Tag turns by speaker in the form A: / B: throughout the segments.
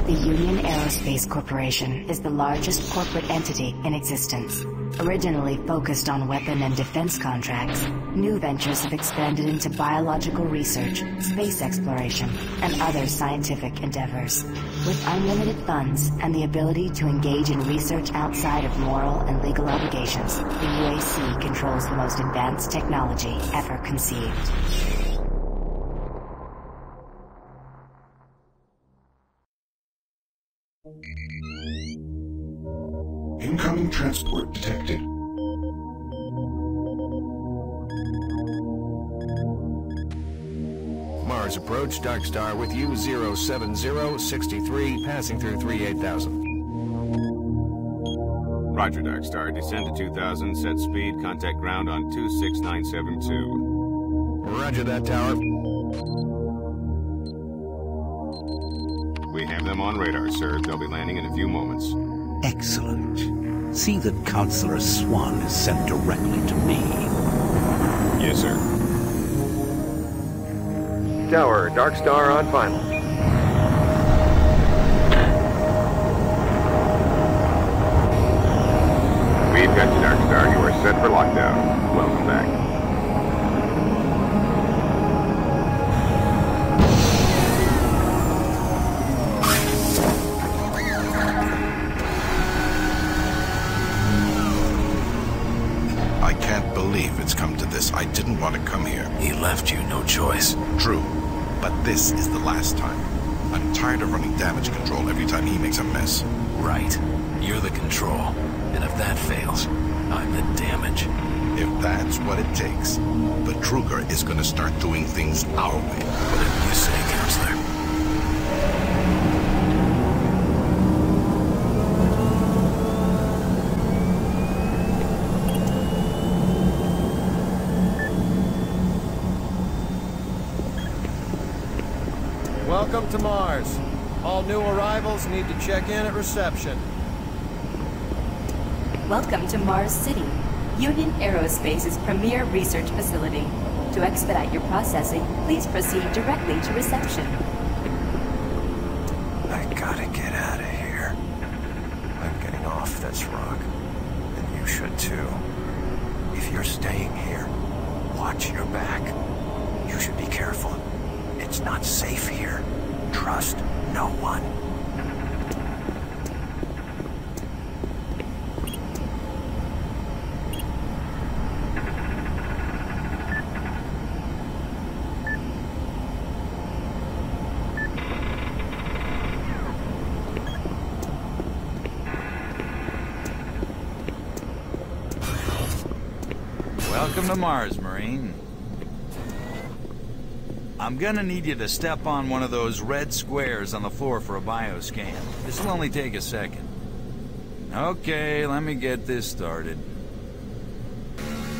A: The Union Aerospace Corporation is the largest corporate entity in existence. Originally focused on weapon and defense contracts, new ventures have expanded into biological research, space exploration, and other scientific endeavors. With unlimited funds and the ability to engage in research outside of moral and legal obligations, the UAC controls the most advanced technology ever conceived.
B: Incoming transport detected.
C: Mars approach, Dark Star with you, 07063, passing through 38,000.
D: Roger, Dark Star. Descend to 2000, set speed, contact ground on 26972.
C: Roger that, tower.
D: We have them on radar, sir. They'll be landing in a few moments.
E: Excellent. See that Counselor Swan is sent directly to me.
D: Yes, sir.
C: Tower, Dark Star on final.
D: We've got you, Dark Star. You are set for lockdown. Welcome back.
B: I can't believe it's come to this. I didn't want to come here.
E: He left you no choice.
B: True, but this is the last time. I'm tired of running damage control every time he makes a mess.
E: Right. You're the control. And if that fails, I'm the damage.
B: If that's what it takes, the Kruger is going to start doing things our way.
E: Whatever you say, Counselor.
F: Welcome to Mars. All new arrivals need to check in at reception.
G: Welcome to Mars City, Union Aerospace's premier research facility. To expedite your processing, please proceed directly to reception.
H: I gotta get out of here. I'm getting off this rock. And you should too. If you're staying here, watch your back. You should be careful. It's not safe here. Trust no one.
I: Welcome to Mars, Marine. I'm gonna need you to step on one of those red squares on the floor for a bioscan. This'll only take a second. Okay, let me get this started.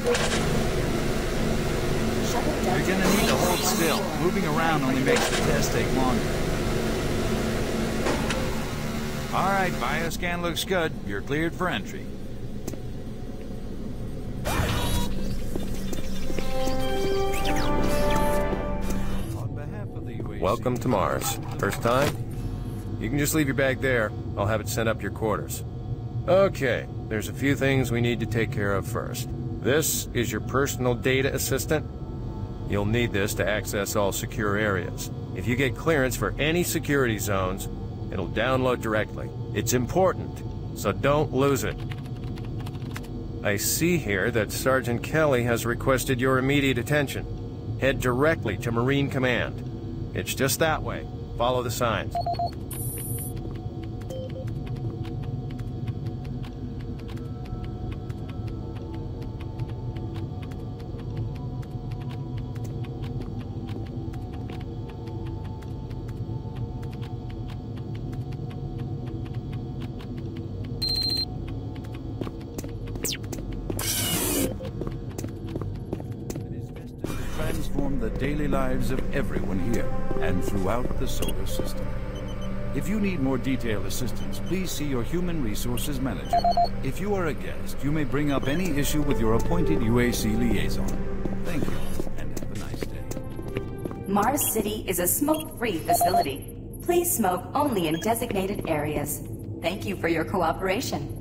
I: You're gonna need to hold still. Moving around only makes the test take longer. Alright, bioscan looks good. You're cleared for entry.
J: Welcome to Mars. First time? You can just leave your bag there. I'll have it sent up your quarters. Okay, there's a few things we need to take care of first. This is your personal data assistant. You'll need this to access all secure areas. If you get clearance for any security zones, it'll download directly. It's important, so don't lose it. I see here that Sergeant Kelly has requested your immediate attention. Head directly to Marine Command. It's just that way. Follow the signs.
I: Transform the daily lives of everyone here and throughout the solar system. If you need more detailed assistance, please see your Human Resources Manager. If you are a guest, you may bring up any issue with your appointed UAC liaison. Thank you, and have a nice day.
G: Mars City is a smoke-free facility. Please smoke only in designated areas. Thank you for your cooperation.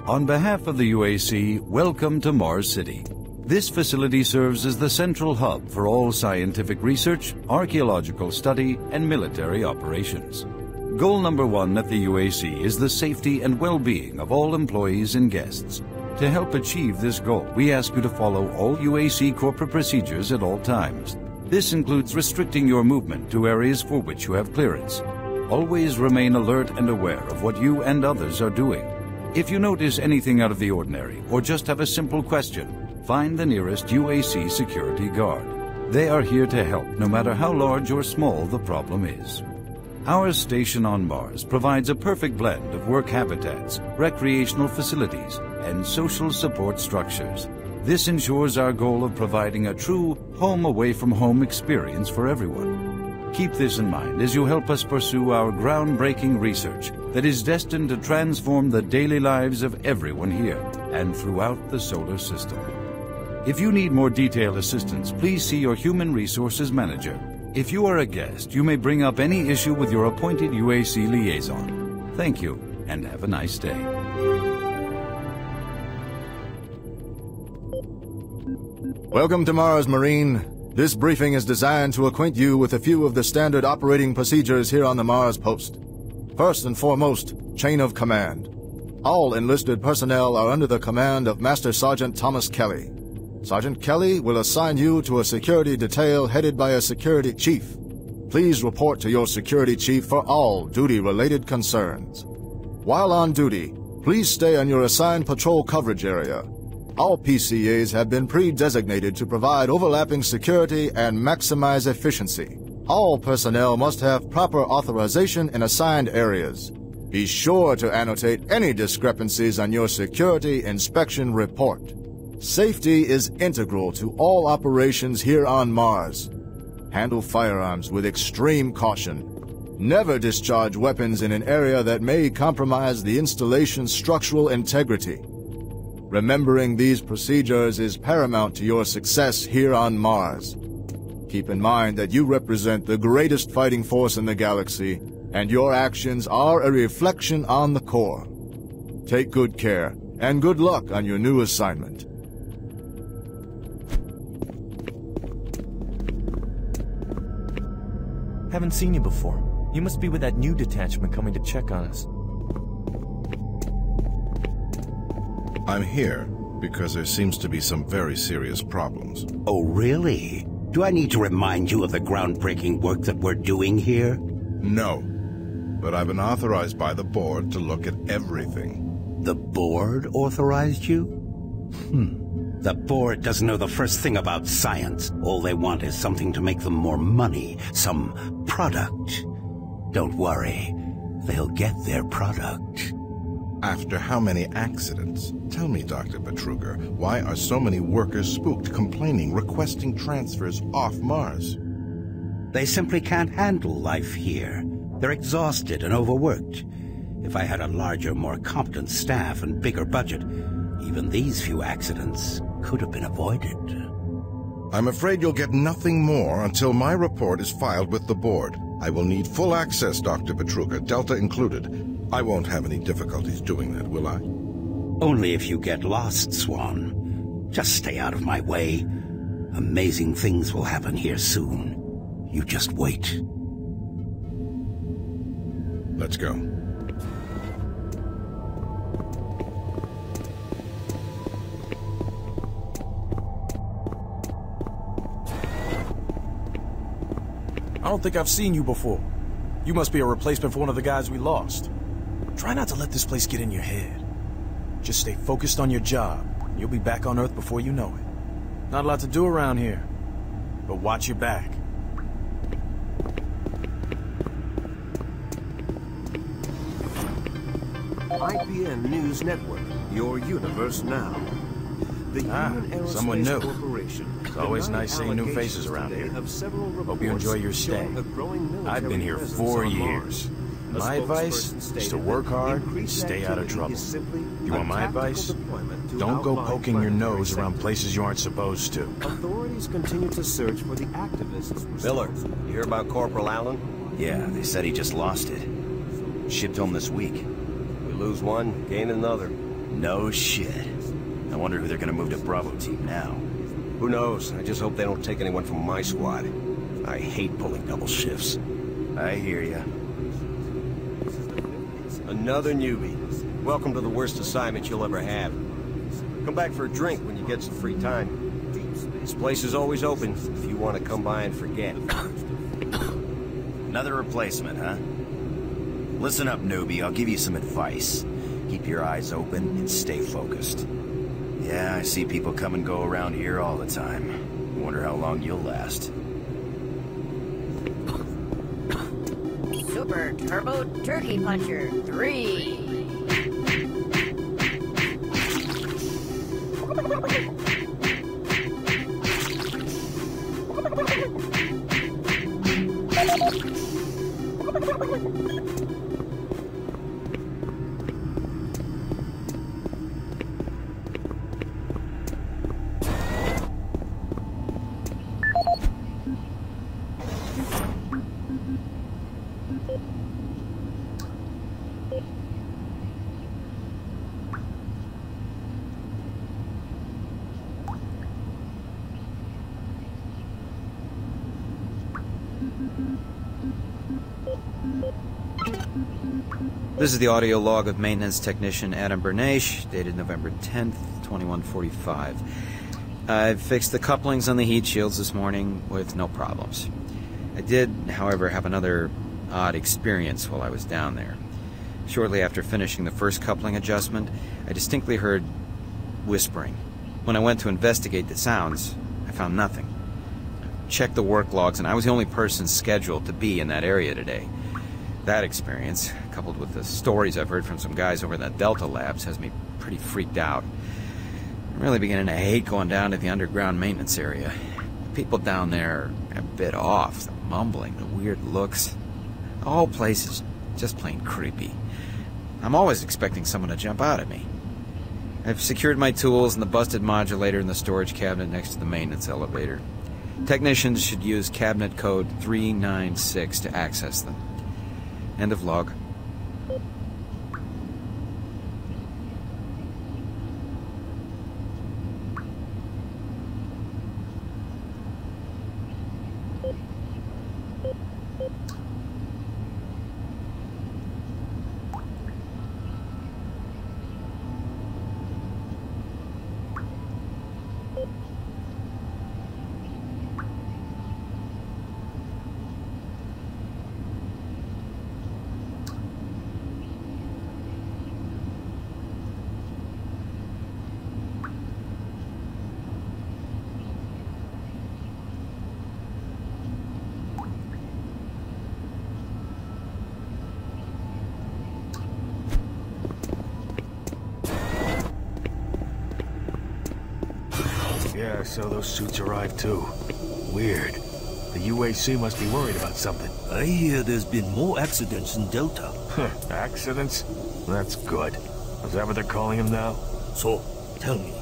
I: On behalf of the UAC, welcome to Mars City. This facility serves as the central hub for all scientific research, archaeological study, and military operations. Goal number 1 at the UAC is the safety and well-being of all employees and guests. To help achieve this goal, we ask you to follow all UAC corporate procedures at all times. This includes restricting your movement to areas for which you have clearance. Always remain alert and aware of what you and others are doing. If you notice anything out of the ordinary or just have a simple question, find the nearest UAC security guard. They are here to help no matter how large or small the problem is. Our station on Mars provides a perfect blend of work habitats, recreational facilities, and social support structures. This ensures our goal of providing a true home-away-from-home experience for everyone. Keep this in mind as you help us pursue our groundbreaking research that is destined to transform the daily lives of everyone here and throughout the solar system. If you need more detailed assistance, please see your Human Resources Manager. If you are a guest, you may bring up any issue with your appointed UAC liaison. Thank you, and have a nice day.
K: Welcome to Mars, Marine. This briefing is designed to acquaint you with a few of the standard operating procedures here on the Mars post. First and foremost, chain of command. All enlisted personnel are under the command of Master Sergeant Thomas Kelly. Sergeant Kelly will assign you to a security detail headed by a security chief. Please report to your security chief for all duty-related concerns. While on duty, please stay on your assigned patrol coverage area. All PCAs have been pre-designated to provide overlapping security and maximize efficiency. All personnel must have proper authorization in assigned areas. Be sure to annotate any discrepancies on your security inspection report. Safety is integral to all operations here on Mars. Handle firearms with extreme caution. Never discharge weapons in an area that may compromise the installation's structural integrity. Remembering these procedures is paramount to your success here on Mars. Keep in mind that you represent the greatest fighting force in the galaxy, and your actions are a reflection on the Corps. Take good care, and good luck on your new assignment.
L: Haven't seen you before. You must be with that new detachment coming to check on us.
B: I'm here because there seems to be some very serious problems.
E: Oh, really? Do I need to remind you of the groundbreaking work that we're doing here?
B: No, but I've been authorized by the board to look at everything.
E: The board authorized you? The board doesn't know the first thing about science. All they want is something to make them more money, some product. Don't worry, they'll get their product.
B: After how many accidents? Tell me, Dr. Petruger, why are so many workers spooked, complaining, requesting transfers off Mars?
E: They simply can't handle life here. They're exhausted and overworked. If I had a larger, more competent staff and bigger budget, even these few accidents could have been avoided.
B: I'm afraid you'll get nothing more until my report is filed with the board. I will need full access, Dr. Petruger, Delta included. I won't have any difficulties doing that, will I?
E: Only if you get lost, Swan. Just stay out of my way. Amazing things will happen here soon. You just wait.
B: Let's go.
M: I don't think I've seen you before. You must be a replacement for one of the guys we lost. Try not to let this place get in your head. Just stay focused on your job, and you'll be back on Earth before you know it. Not a lot to do around here, but watch your back.
N: IPN News Network, your universe now. The Human Aerospace
M: someone new.
N: Corporation.
M: It's always nice seeing new faces around here. Hope you enjoy your stay. I've been here 4 years. My advice is to work hard and stay out of trouble. You want my advice? Don't go poking your nose around places you aren't supposed to.
N: Authorities continue to search for the activists.
O: Miller, you hear about Corporal Allen?
P: Yeah, they said he just lost it. Shipped home this week.
O: We lose one, gain another.
P: No shit. I wonder who they're gonna move to Bravo team now.
O: Who knows? I just hope they don't take anyone from my squad. I hate pulling double shifts.
P: I hear ya.
O: Another newbie. Welcome to the worst assignment you'll ever have. Come back for a drink when you get some free time. This place is always open if you want to come by and forget.
P: Another replacement, huh? Listen up, newbie. I'll give you some advice. Keep your eyes open and stay focused. Yeah, I see people come and go around here all the time. Wonder how long you'll last.
Q: Super Turbo Turkey Puncher 3.
R: This is the audio log of maintenance technician Adam Bernache, dated November 10th, 2145. I've fixed the couplings on the heat shields this morning with no problems. I did, however, have another odd experience while I was down there. Shortly after finishing the first coupling adjustment, I distinctly heard whispering. When I went to investigate the sounds, I found nothing. I checked the work logs, and I was the only person scheduled to be in that area today. That experience, coupled with the stories I've heard from some guys over in the Delta Labs, has me pretty freaked out. I'm really beginning to hate going down to the underground maintenance area. The people down there are a bit off. The mumbling, the weird looks. The whole place is just plain creepy. I'm always expecting someone to jump out at me. I've secured my tools and the busted modulator in the storage cabinet next to the maintenance elevator. Technicians should use cabinet code 396 to access them. End of log.
S: Yeah, so those suits arrived too. Weird. The UAC must be worried about something.
T: I hear there's been more accidents in Delta.
S: Accidents? That's good. Is that what they're calling them now?
T: So, tell me,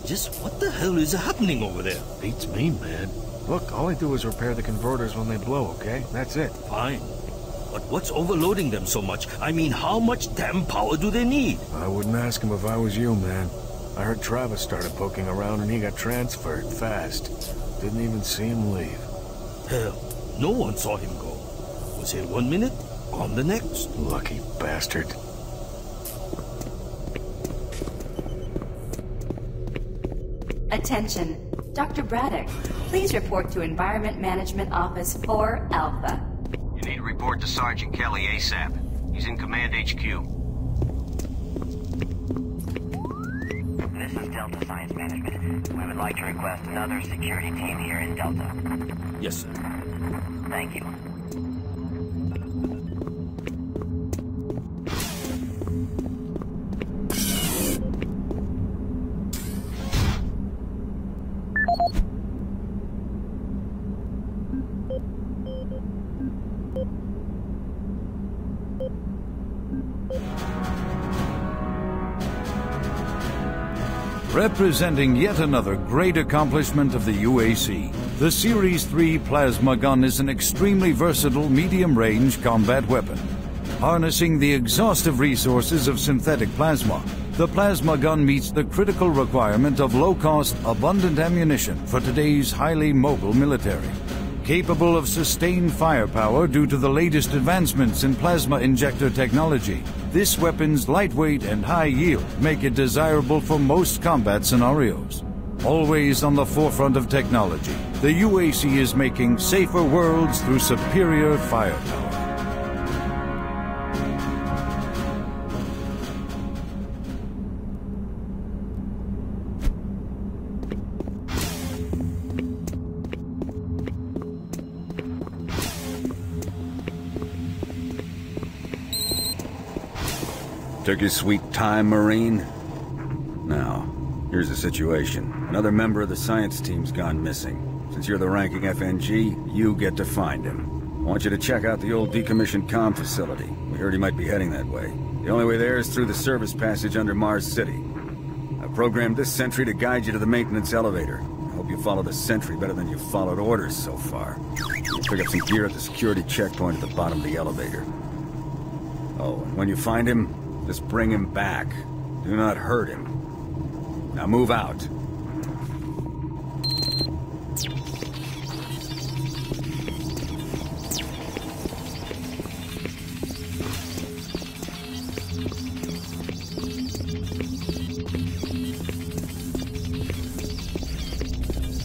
T: just what the hell is happening over there?
S: Beats me, man. Look, all I do is repair the converters when they blow, okay? That's it.
T: Fine. But what's overloading them so much? I mean, how much damn power do they need?
S: I wouldn't ask them if I was you, man. I heard Travis started poking around and he got transferred fast. Didn't even see him leave.
T: Hell, no one saw him go. Was here 1 minute, gone the next.
S: Lucky bastard.
G: Attention. Dr. Braddock, please report to Environment Management Office 4 Alpha.
O: You need to report to Sergeant Kelly ASAP. He's in Command HQ.
U: This is Delta Science Management. We would like to request another security team here in Delta.
T: Yes, sir.
U: Thank you.
I: Representing yet another great accomplishment of the UAC, the Series 3 plasma gun is an extremely versatile medium-range combat weapon. Harnessing the exhaustive resources of synthetic plasma, the plasma gun meets the critical requirement of low-cost, abundant ammunition for today's highly mobile military. Capable of sustained firepower due to the latest advancements in plasma injector technology, this weapon's lightweight and high yield make it desirable for most combat scenarios. Always on the forefront of technology, the UAC is making safer worlds through superior firepower.
E: Took your sweet time, Marine? Now, here's the situation. Another member of the science team's gone missing. Since you're the ranking FNG, you get to find him. I want you to check out the old decommissioned comm facility. We heard he might be heading that way. The only way there is through the service passage under Mars City. I programmed this sentry to guide you to the maintenance elevator. I hope you follow the sentry better than you've followed orders so far. You'll pick up some gear at the security checkpoint at the bottom of the elevator. Oh, and when you find him, just bring him back. Do not hurt him. Now move out.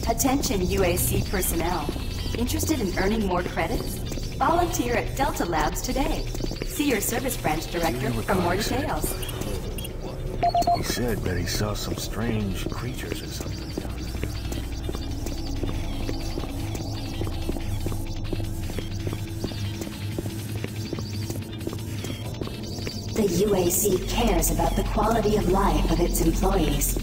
G: Attention UAC personnel. Interested in earning more credits? Volunteer at Delta Labs today. See your service branch director for more details.
S: He said that he saw some strange creatures or something down
A: there. The UAC cares about the quality of life of its employees.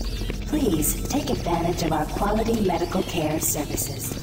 A: Please take advantage of our quality medical care services.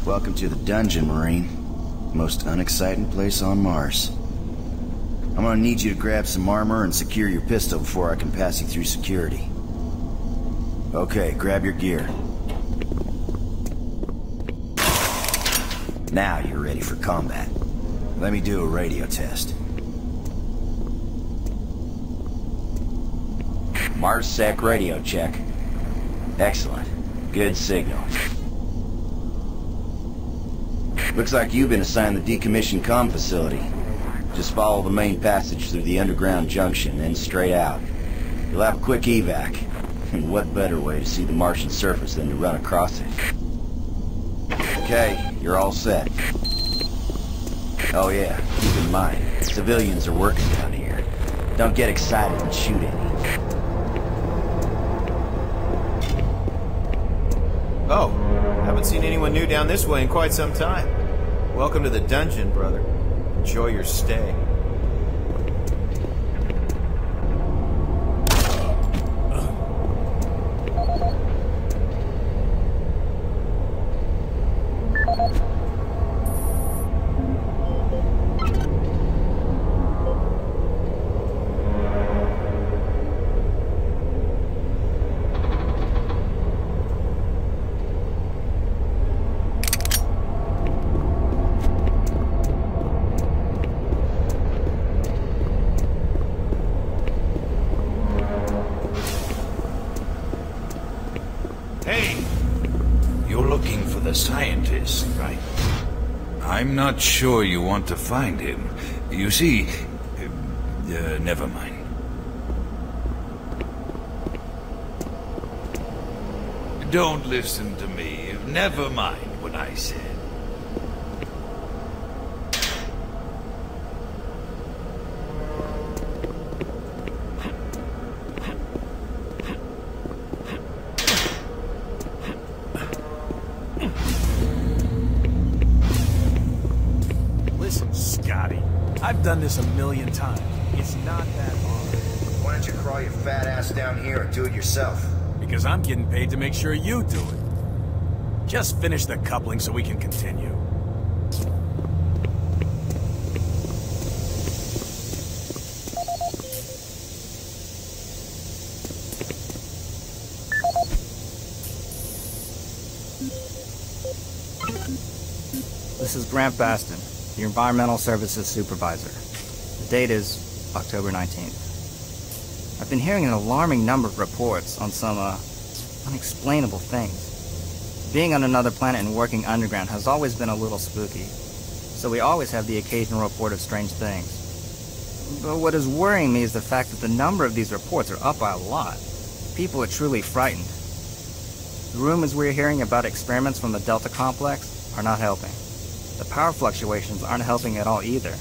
P: Welcome to the dungeon, Marine. Most unexciting place on Mars. I'm gonna need you to grab some armor and secure your pistol before I can pass you through security. Okay, grab your gear. Now you're ready for combat. Let me do a radio test. MarsSec radio check. Excellent. Good signal. Looks like you've been assigned the decommissioned comm facility. Just follow the main passage through the underground junction, then straight out. You'll have a quick evac. And what better way to see the Martian surface than to run across it? Okay, you're all set. Oh yeah, keep in mind, civilians are working down here. Don't get excited and shoot any.
C: Oh, haven't seen anyone new down this way in quite some time. Welcome to the dungeon, brother. Enjoy your stay.
I: Scientist, right? I'm not sure you want to find him. You see, never mind. Don't listen to me. Never mind what I said.
M: I've done this a million times. It's not that hard.
P: Why don't you crawl your fat ass down here and do it yourself?
M: Because I'm getting paid to make sure you do it. Just finish the coupling so we can continue.
V: This is Grant Baston, the Environmental Services Supervisor. The date is October 19th. I've been hearing an alarming number of reports on some, unexplainable things. Being on another planet and working underground has always been a little spooky, so we always have the occasional report of strange things. But what is worrying me is the fact that the number of these reports are up by a lot. People are truly frightened. The rumors we're hearing about experiments from the Delta Complex are not helping. The power fluctuations aren't helping at all either.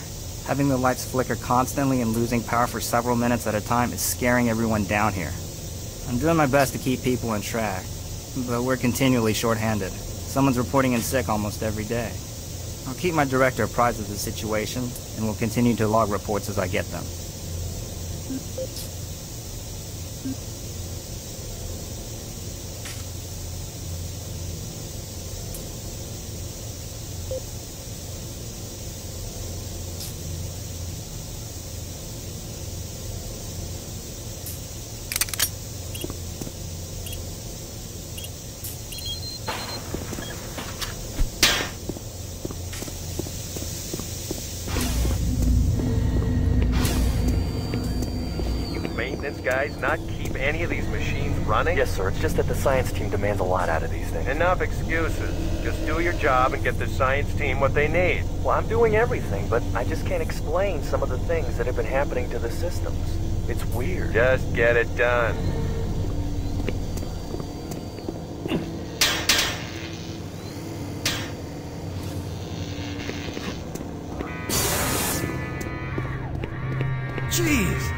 V: Having the lights flicker constantly and losing power for several minutes at a time is scaring everyone down here. I'm doing my best to keep people on track, but we're continually short-handed. Someone's reporting in sick almost every day. I'll keep my director apprised of the situation, and will continue to log reports as I get them.
J: Guys, not keep any of these machines running?
L: Yes, sir. It's just that the science team demands a lot out of these things.
J: Enough excuses. Just do your job and get the science team what they need.
L: Well, I'm doing everything, but I just can't explain some of the things that have been happening to the systems. It's weird.
J: Just get it done.
C: Jeez!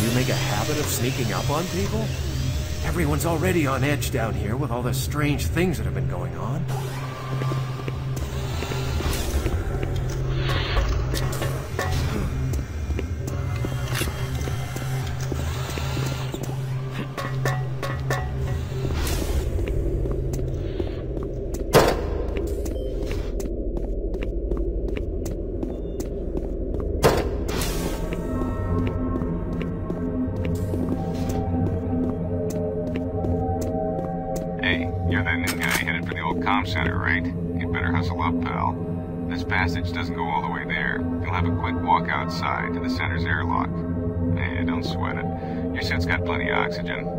C: You make a habit of sneaking up on people? Everyone's already on edge down here with all the strange things that have been going on.
D: Center, right? You'd better hustle up, pal. This passage doesn't go all the way there. You'll have a quick walk outside to the center's airlock. Hey, don't sweat it. Your suit's got plenty of oxygen.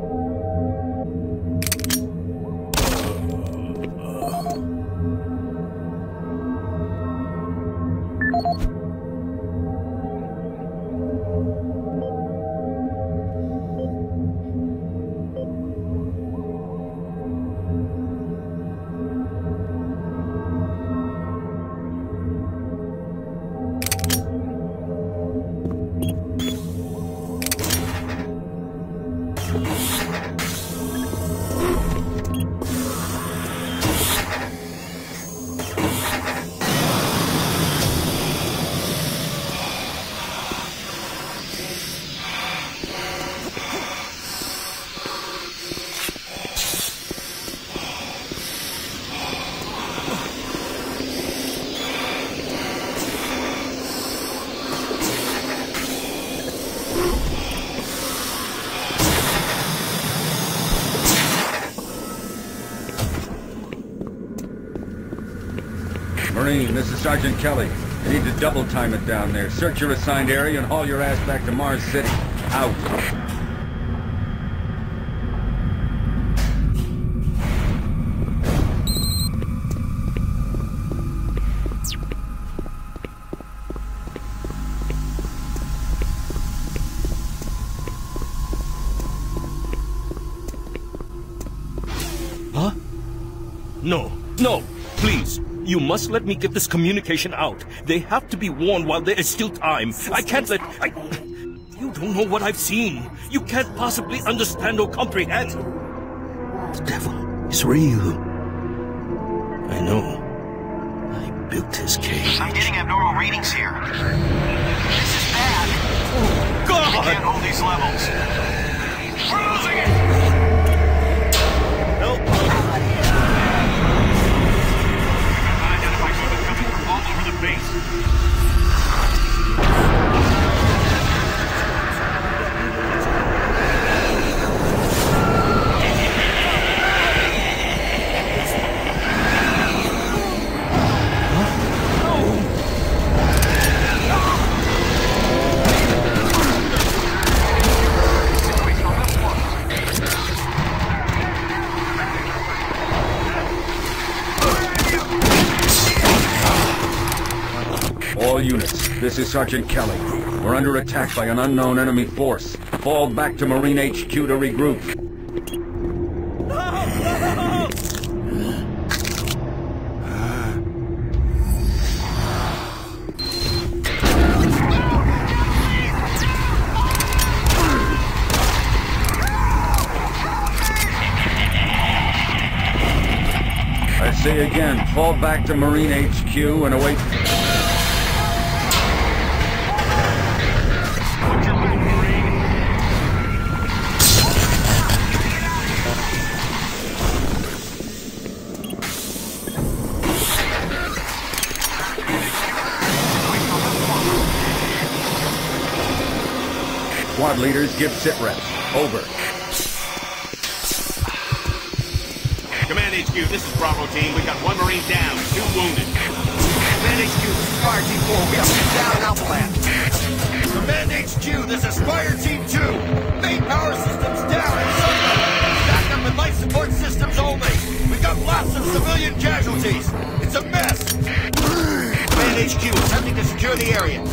I: Marine, this is Sergeant Kelly. You need to double time it down there. Search your assigned area and haul your ass back to Mars City. Out.
T: Huh? No, no, please. You must let me get this communication out. They have to be warned while there is still time. I can't let... You don't know what I've seen. You can't possibly understand or comprehend.
S: The devil is real. I know. I built his cage.
U: I'm getting abnormal readings here. This is bad.
T: Oh, God!
U: I can't hold these levels. We're losing it!
T: Help!
U: Identify something coming from all over the base.
I: All units, this is Sergeant Kelly. We're under attack by an unknown enemy force. Fall back to Marine HQ to regroup. I say again, fall back to Marine HQ and await... Squad leaders give sit reps. Over.
F: Command HQ, this is Bravo Team. We got 1 Marine down, 2 wounded.
U: Command HQ, this is Fire Team 4. We have 2 down in Alpha Plant. Command HQ, this is Fire Team 2. Main power systems down in Sunlight. Backup and life support systems only. We've got lots of civilian casualties. It's a mess. Command HQ, attempting to secure the area.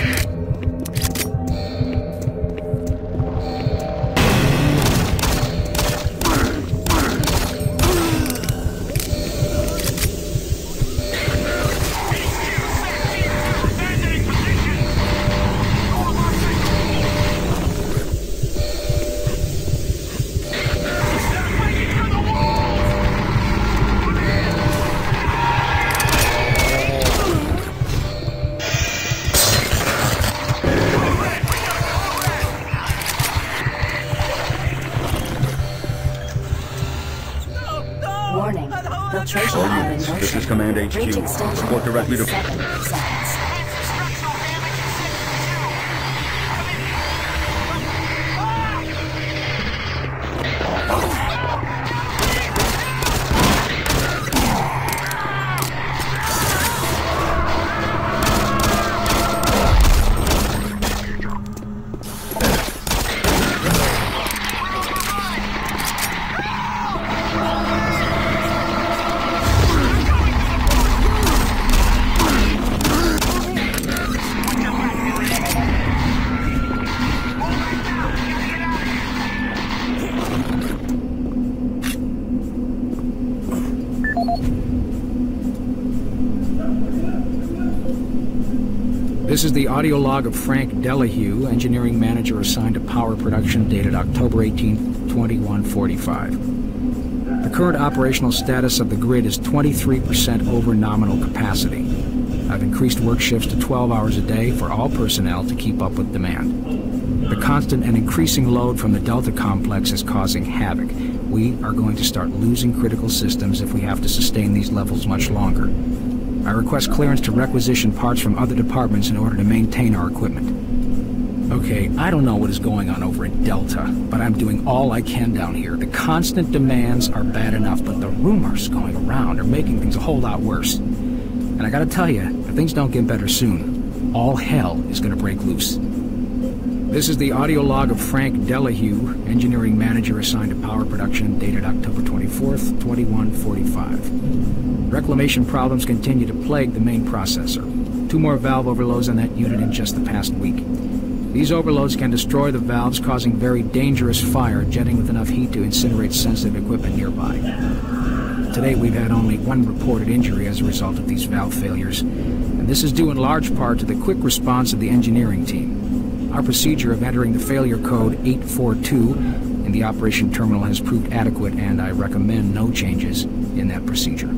I: All units, this is Command HQ. Report directly to...
H: This is the audio log of Frank Delahue, engineering manager assigned to power production, dated October 18, 2145. The current operational status of the grid is 23% over nominal capacity. I've increased work shifts to 12 hours a day for all personnel to keep up with demand. The constant and increasing load from the Delta complex is causing havoc. We are going to start losing critical systems if we have to sustain these levels much longer. I request clearance to requisition parts from other departments in order to maintain our equipment. Okay, I don't know what is going on over at Delta, but I'm doing all I can down here. The constant demands are bad enough, but the rumors going around are making things a whole lot worse. And I gotta tell you, if things don't get better soon, all hell is gonna break loose. This is the audio log of Frank Delahue, engineering manager assigned to power production, dated October 24th, 2145. Reclamation problems continue to plague the main processor. 2 more valve overloads on that unit in just the past week. These overloads can destroy the valves, causing very dangerous fire, jetting with enough heat to incinerate sensitive equipment nearby. Today we've had only 1 reported injury as a result of these valve failures, and this is due in large part to the quick response of the engineering team. Our procedure of entering the failure code 842 in the operation terminal has proved adequate, and I recommend no changes in that procedure.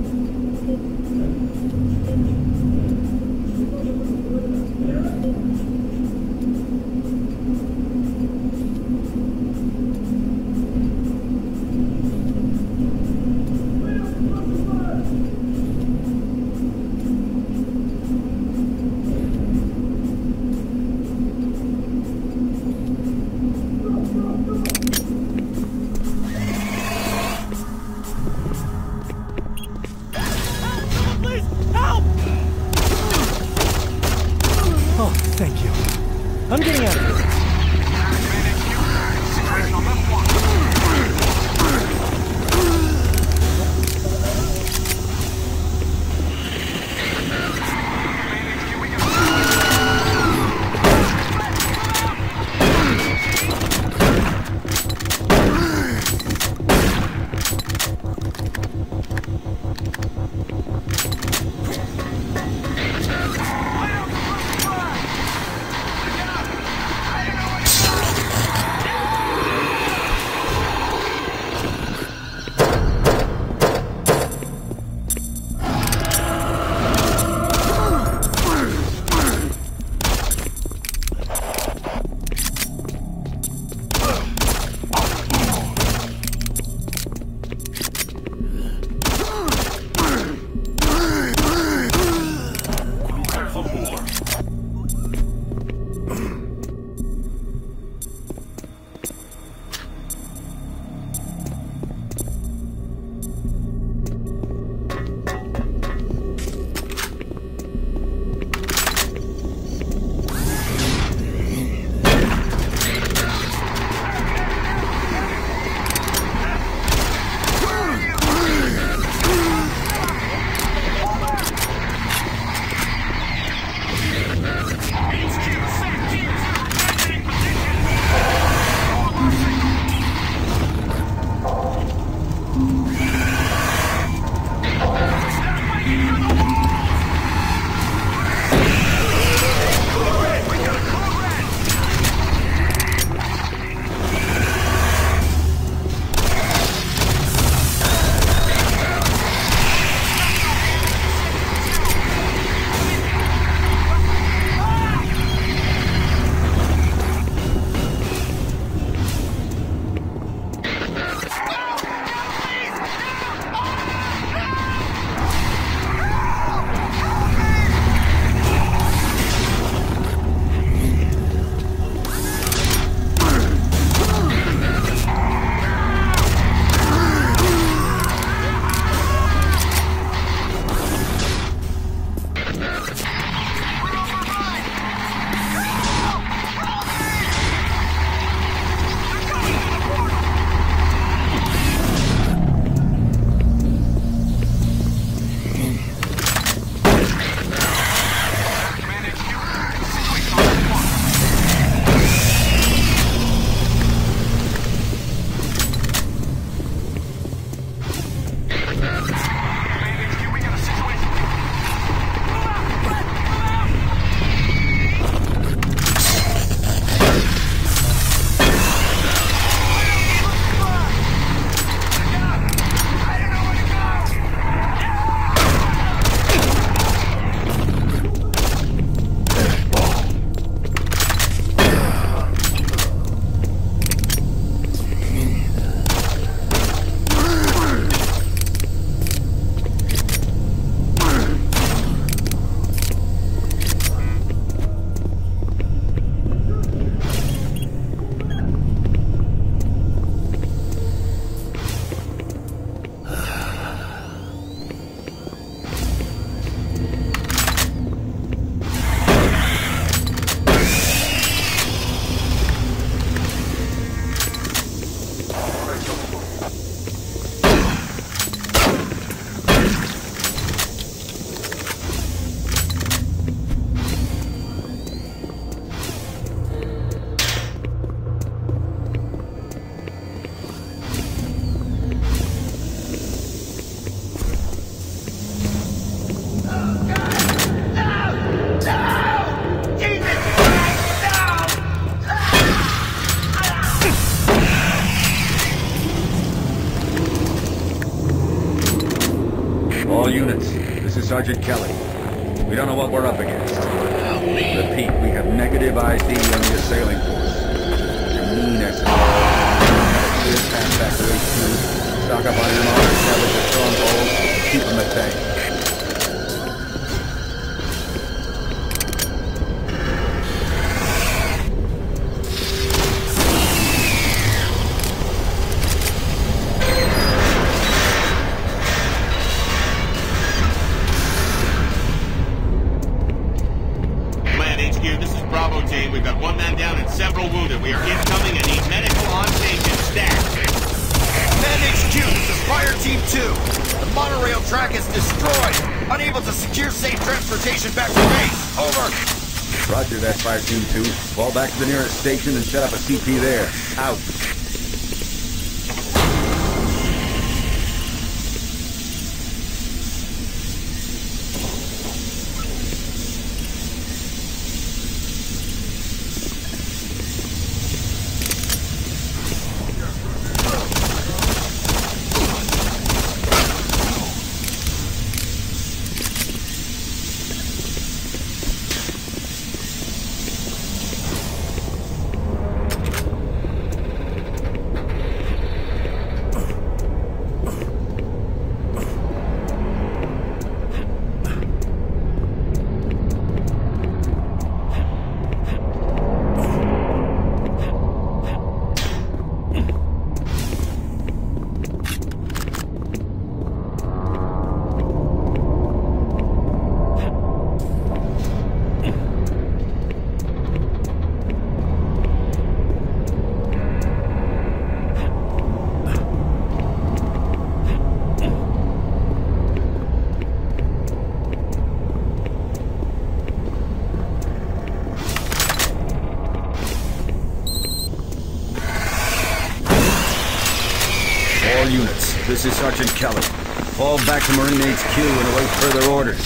I: All units, this is Sergeant Kelly. We don't know what we're up against. Repeat, we have negative ID on the assailing force. Your mean clear path back to HQ. Stock up on your armor, establish a stronghold, keep them at bay.
F: We've got one man down and several wounded. We are incoming and need medical on station. Stat.
U: Command HQ, this is Fire Team 2. The monorail track is destroyed. Unable to secure safe transportation back to base. Over.
I: Roger that, Fire Team 2. Fall back to the nearest station and set up a CP there. Out. This is Sergeant Kelly. Fall back to Marine HQ and await further orders.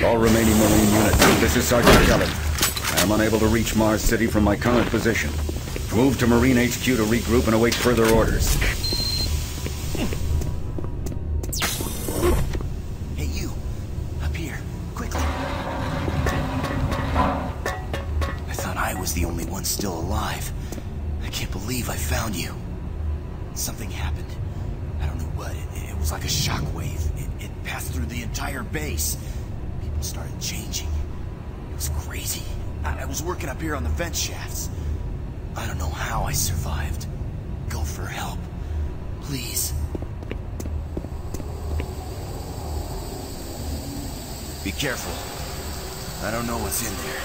I: All remaining Marine units, this is Sergeant Kelly. I am unable to reach Mars City from my current position. Move to Marine HQ to regroup and await further orders.
P: Hey, you. Up here. Quickly. I thought I was the only one still alive. I can't believe I found you. Something happened. I don't know what. It was like a shockwave. It passed through the entire base. People started changing. It was crazy. I was working up here on the vent shafts. I don't know how I survived. Go for help. Please. Be careful. I don't know what's in there.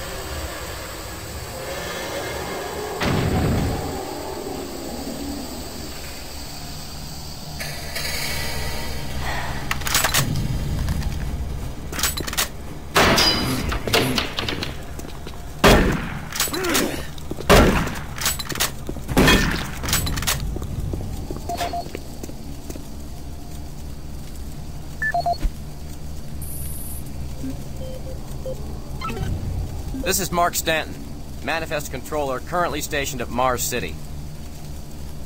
B: This is Mark Stanton, Manifest Controller currently stationed at Mars City.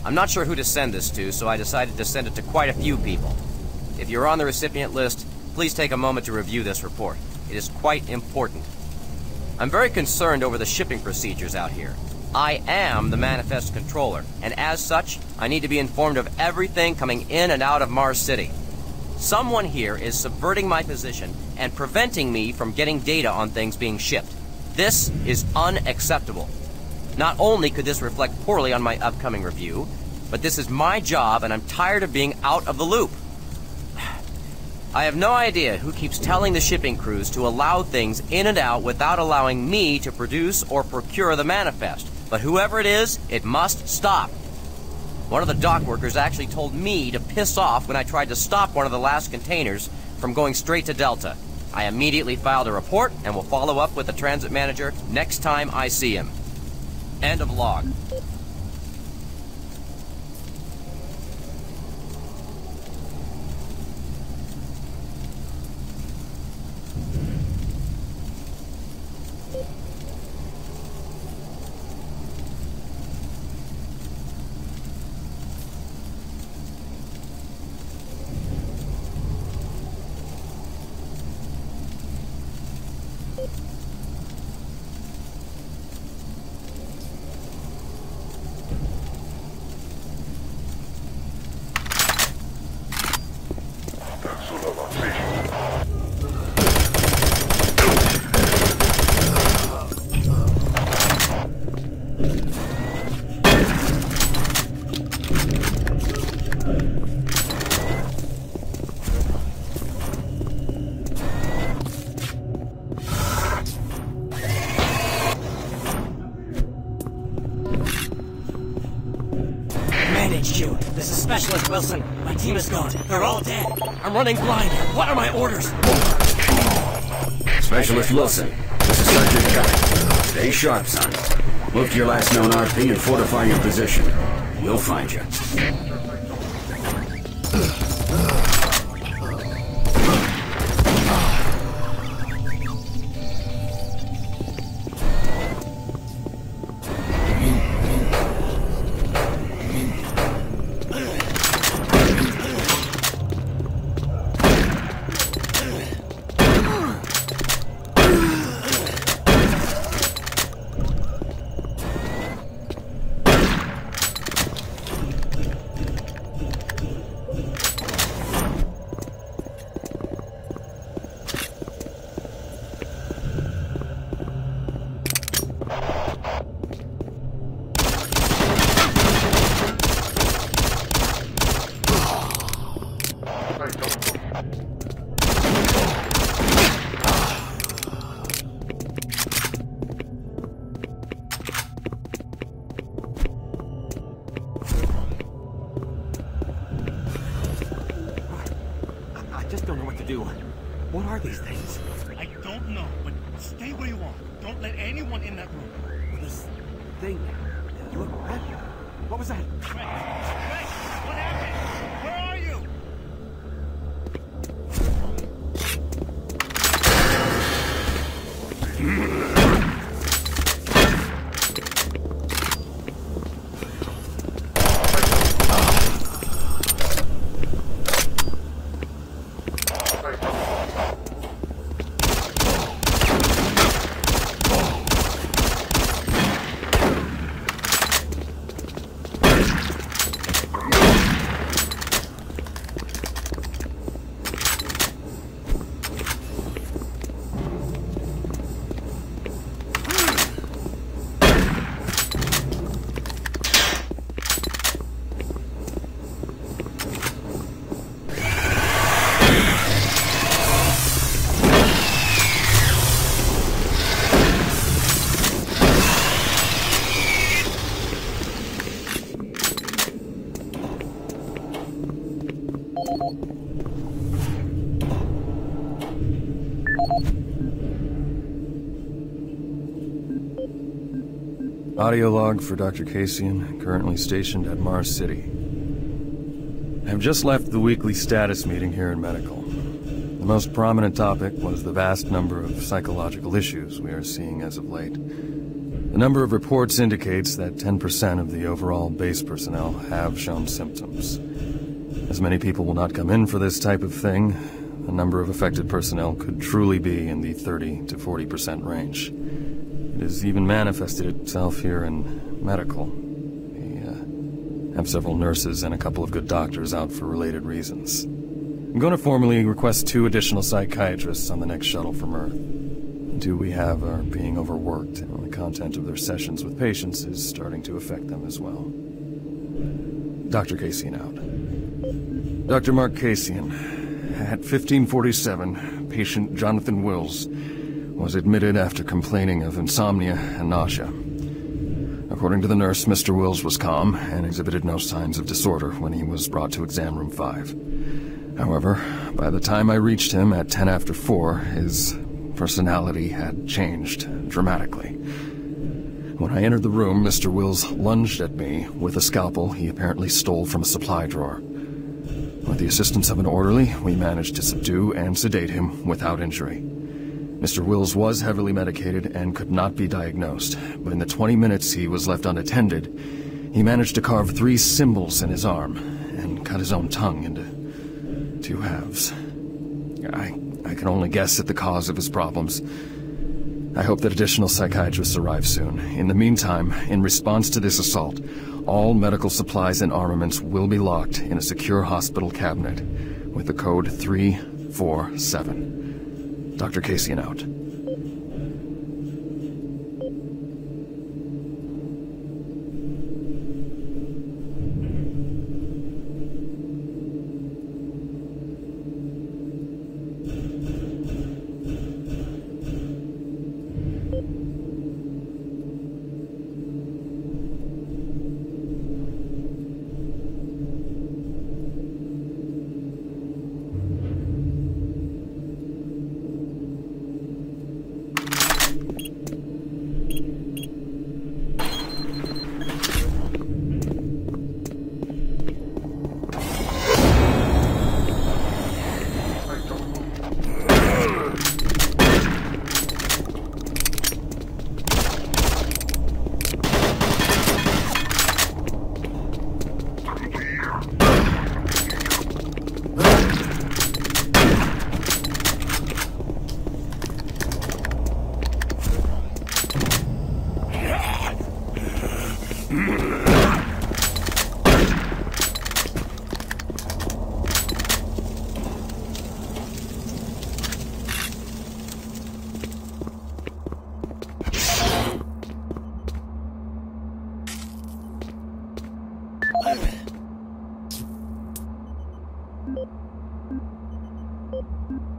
B: I'm not sure who to send this to, so I decided to send it to quite a few people. If you're on the recipient list, please take a moment to review this report. It is quite important. I'm very concerned over the shipping procedures out here. I am the Manifest Controller, and as such, I need to be informed of everything coming in and out of Mars City. Someone here is subverting my position and preventing me from getting data on things being shipped. This is unacceptable. Not only could this reflect poorly on my upcoming review, but this is my job and I'm tired of being out of the loop. I have no idea who keeps telling the shipping crews to allow things in and out without allowing me to produce or procure the manifest, but whoever it is, it must stop. One of the dock workers actually told me to piss off when I tried to stop one of the last containers from going straight to Delta. I immediately filed a report and will follow up with the transit manager next time I see him. End of log.
K: Command HQ. This is Specialist Wilson. My team is gone. They're all dead. I'm running blind. What are my orders?
N: Specialist Wilson, this is Sergeant Kelly. Stay sharp, son. Move to your last known RP and fortify your position. We'll find you.
C: What are these things?
K: I don't know, but stay where you are. Don't let anyone in that room.
C: This thing... You look red. What was that?
K: Rex! Rex! What happened? Where are you?
W: Audio log for Dr. Cassian, currently stationed at Mars City. I have just left the weekly status meeting here in Medical. The most prominent topic was the vast number of psychological issues we are seeing as of late. The number of reports indicates that 10% of the overall base personnel have shown symptoms. As many people will not come in for this type of thing, the number of affected personnel could truly be in the 30 to 40% range. It has even manifested itself here in Medical. We have several nurses and a couple of good doctors out for related reasons. I'm going to formally request 2 additional psychiatrists on the next shuttle from Earth. 2 we have are being overworked, and the content of their sessions with patients is starting to affect them as well. Dr. Cassian out. Dr. Mark Cassian. At 1547, patient Jonathan Wills was admitted after complaining of insomnia and nausea. According to the nurse, Mr. Wills was calm and exhibited no signs of disorder when he was brought to exam room 5. However, by the time I reached him at 10 after 4, his personality had changed dramatically. When I entered the room, Mr. Wills lunged at me with a scalpel he apparently stole from a supply drawer. With the assistance of an orderly, we managed to subdue and sedate him without injury. Mr. Wills was heavily medicated and could not be diagnosed, but in the 20 minutes he was left unattended, he managed to carve 3 symbols in his arm and cut his own tongue into 2 halves. I can only guess at the cause of his problems. I hope that additional psychiatrists arrive soon. In the meantime, in response to this assault, all medical supplies and armaments will be locked in a secure hospital cabinet with the code 347. Dr. Cassian out.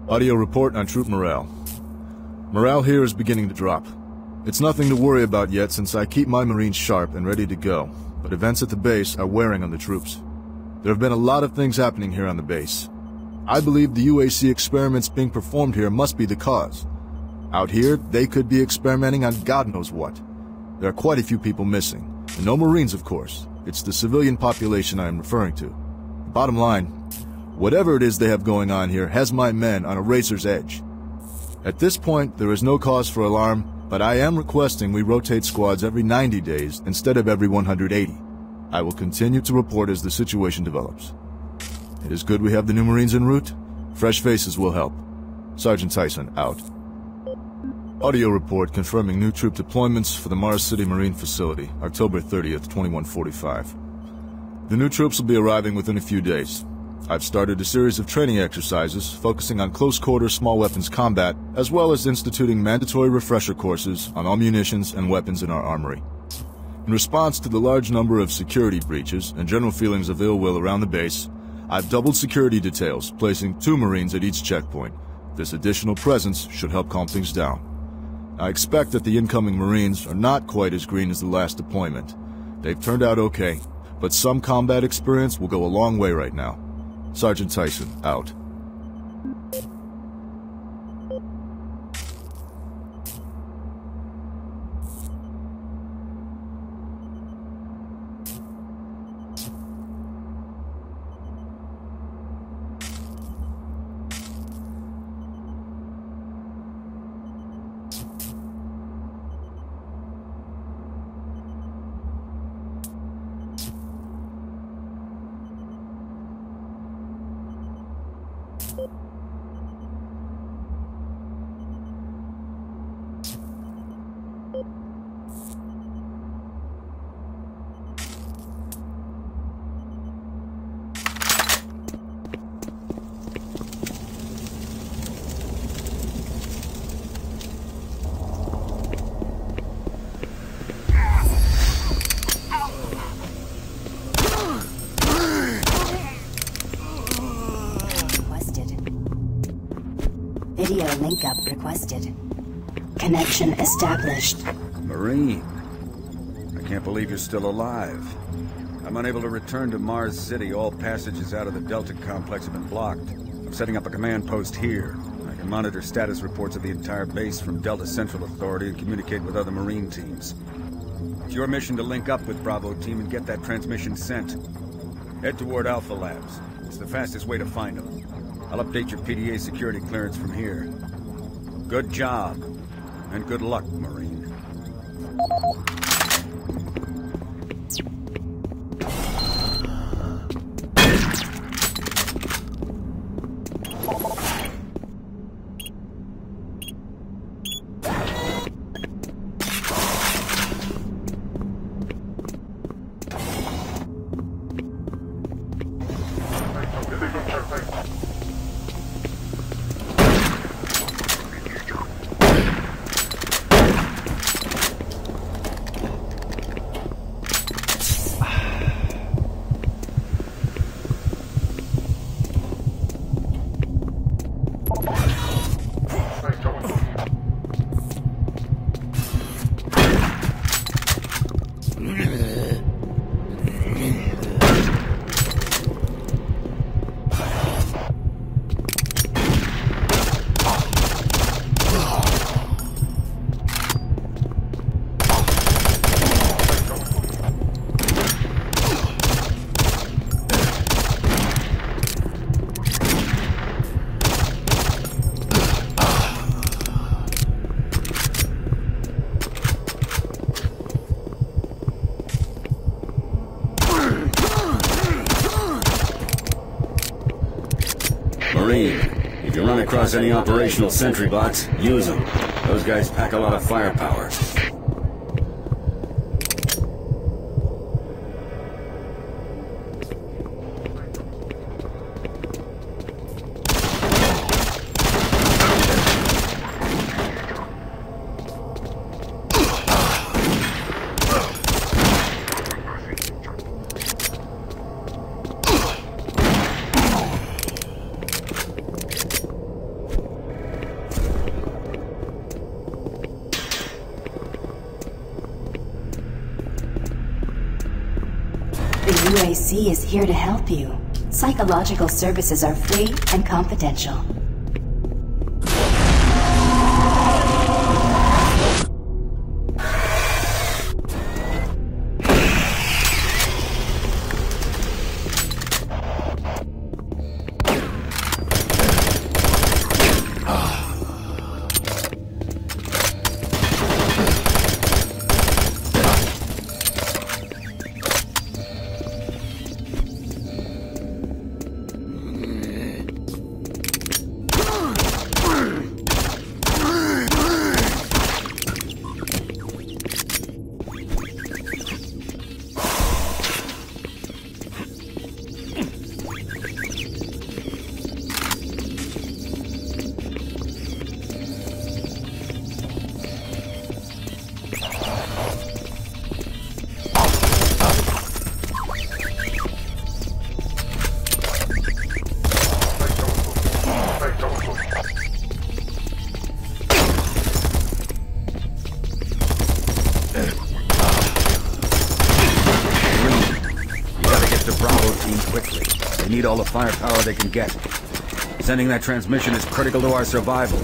O: Audio report on troop morale. Morale here is beginning to drop. It's nothing to worry about yet since I keep my Marines sharp and ready to go, but events at the base are wearing on the troops. There have been a lot of things happening here on the base. I believe the UAC experiments being performed here must be the cause. Out here, they could be experimenting on God knows what. There are quite a few people missing, and no Marines, of course. It's the civilian population I am referring to. Bottom line, whatever it is they have going on here has my men on a razor's edge. At this point, there is no cause for alarm, but I am requesting we rotate squads every 90 days instead of every 180. I will continue to report as the situation develops. It is good we have the new Marines en route. Fresh faces will help. Sergeant Tyson, out. Audio report confirming new troop deployments for the Mars City Marine Facility, October 30th, 2145. The new troops will be arriving within a few days. I've started a series of training exercises focusing on close-quarter small weapons combat, as well as instituting mandatory refresher courses on all munitions and weapons in our armory. In response to the large number of security breaches and general feelings of ill will around the base, I've doubled security details, placing 2 Marines at each checkpoint. This additional presence should help calm things down. I expect that the incoming Marines are not quite as green as the last deployment. They've turned out okay, but some combat experience will go a long way right now. Sergeant Tyson, out.
A: Video link-up requested. Connection established.
I: Marine, I can't believe you're still alive. I'm unable to return to Mars City. All passages out of the Delta complex have been blocked. I'm setting up a command post here. I can monitor status reports of the entire base from Delta Central Authority and communicate with other Marine teams. It's your mission to link up with Bravo Team and get that transmission sent. Head toward Alpha Labs. It's the fastest way to find them. I'll update your PDA security clearance from here. Good job, and good luck, Marine.
N: If you run across any operational sentry bots, use them. Those guys pack a lot of firepower.
A: UAC is here to help you. Psychological services are free and confidential.
N: Need all the firepower they can get. Sending that transmission is critical to our survival.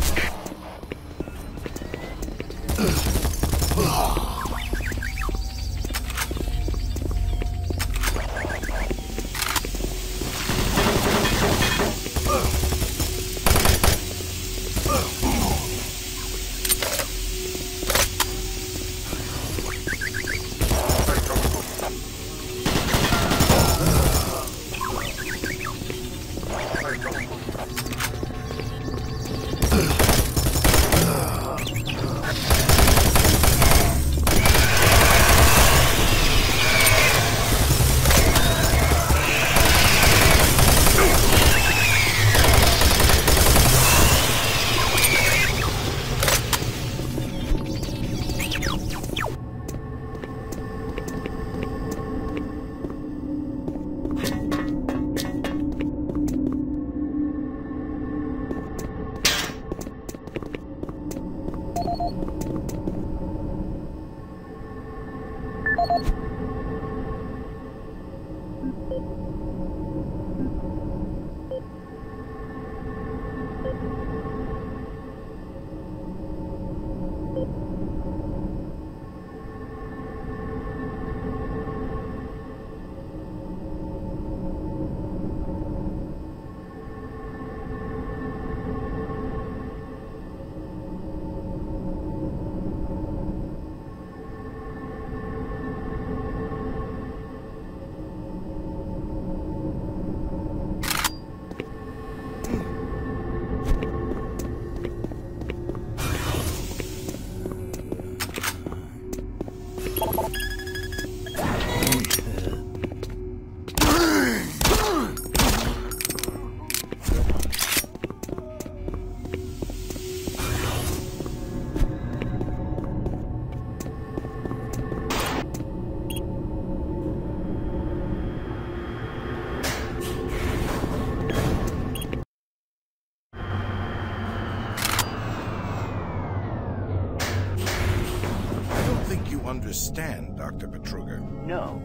E: Understand, Dr. Betruger?
Q: No,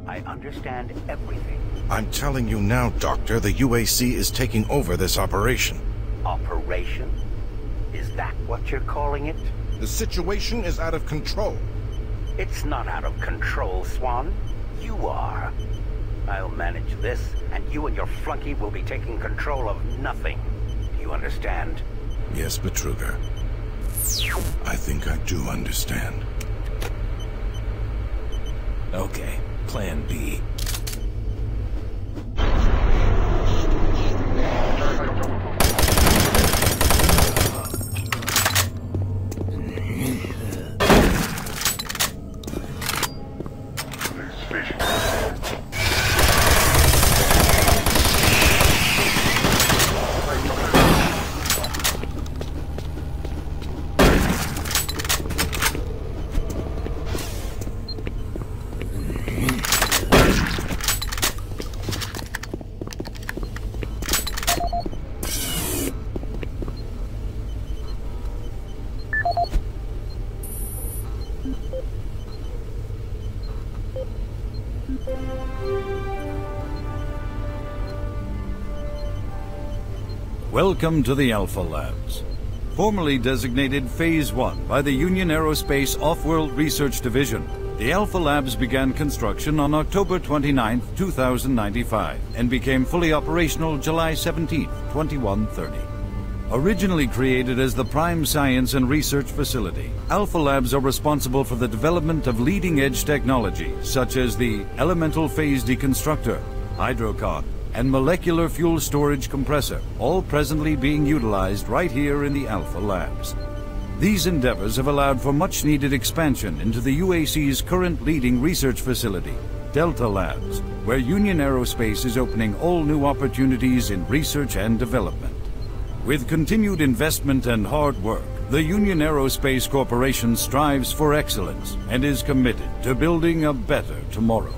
Q: I understand everything.
E: I'm telling you now, Doctor, the UAC is taking over this operation.
Q: Operation? Is that what you're calling it?
E: The situation is out of control.
Q: It's not out of control, Swan. You are. I'll manage this, and you and your flunky will be taking control of nothing. Do you understand?
E: Yes, Betruger. I think I do understand.
S: Okay, Plan B.
I: Welcome to the Alpha Labs. Formerly designated Phase 1 by the Union Aerospace Off-World Research Division, the Alpha Labs began construction on October 29, 2095, and became fully operational July 17, 2130. Originally created as the prime science and research facility, Alpha Labs are responsible for the development of leading-edge technology, such as the Elemental Phase Deconstructor, Hydrocon, and Molecular Fuel Storage Compressor, all presently being utilized right here in the Alpha Labs. These endeavors have allowed for much-needed expansion into the UAC's current leading research facility, Delta Labs, where Union Aerospace is opening all new opportunities in research and development. With continued investment and hard work, the Union Aerospace Corporation strives for excellence and is committed to building a better tomorrow.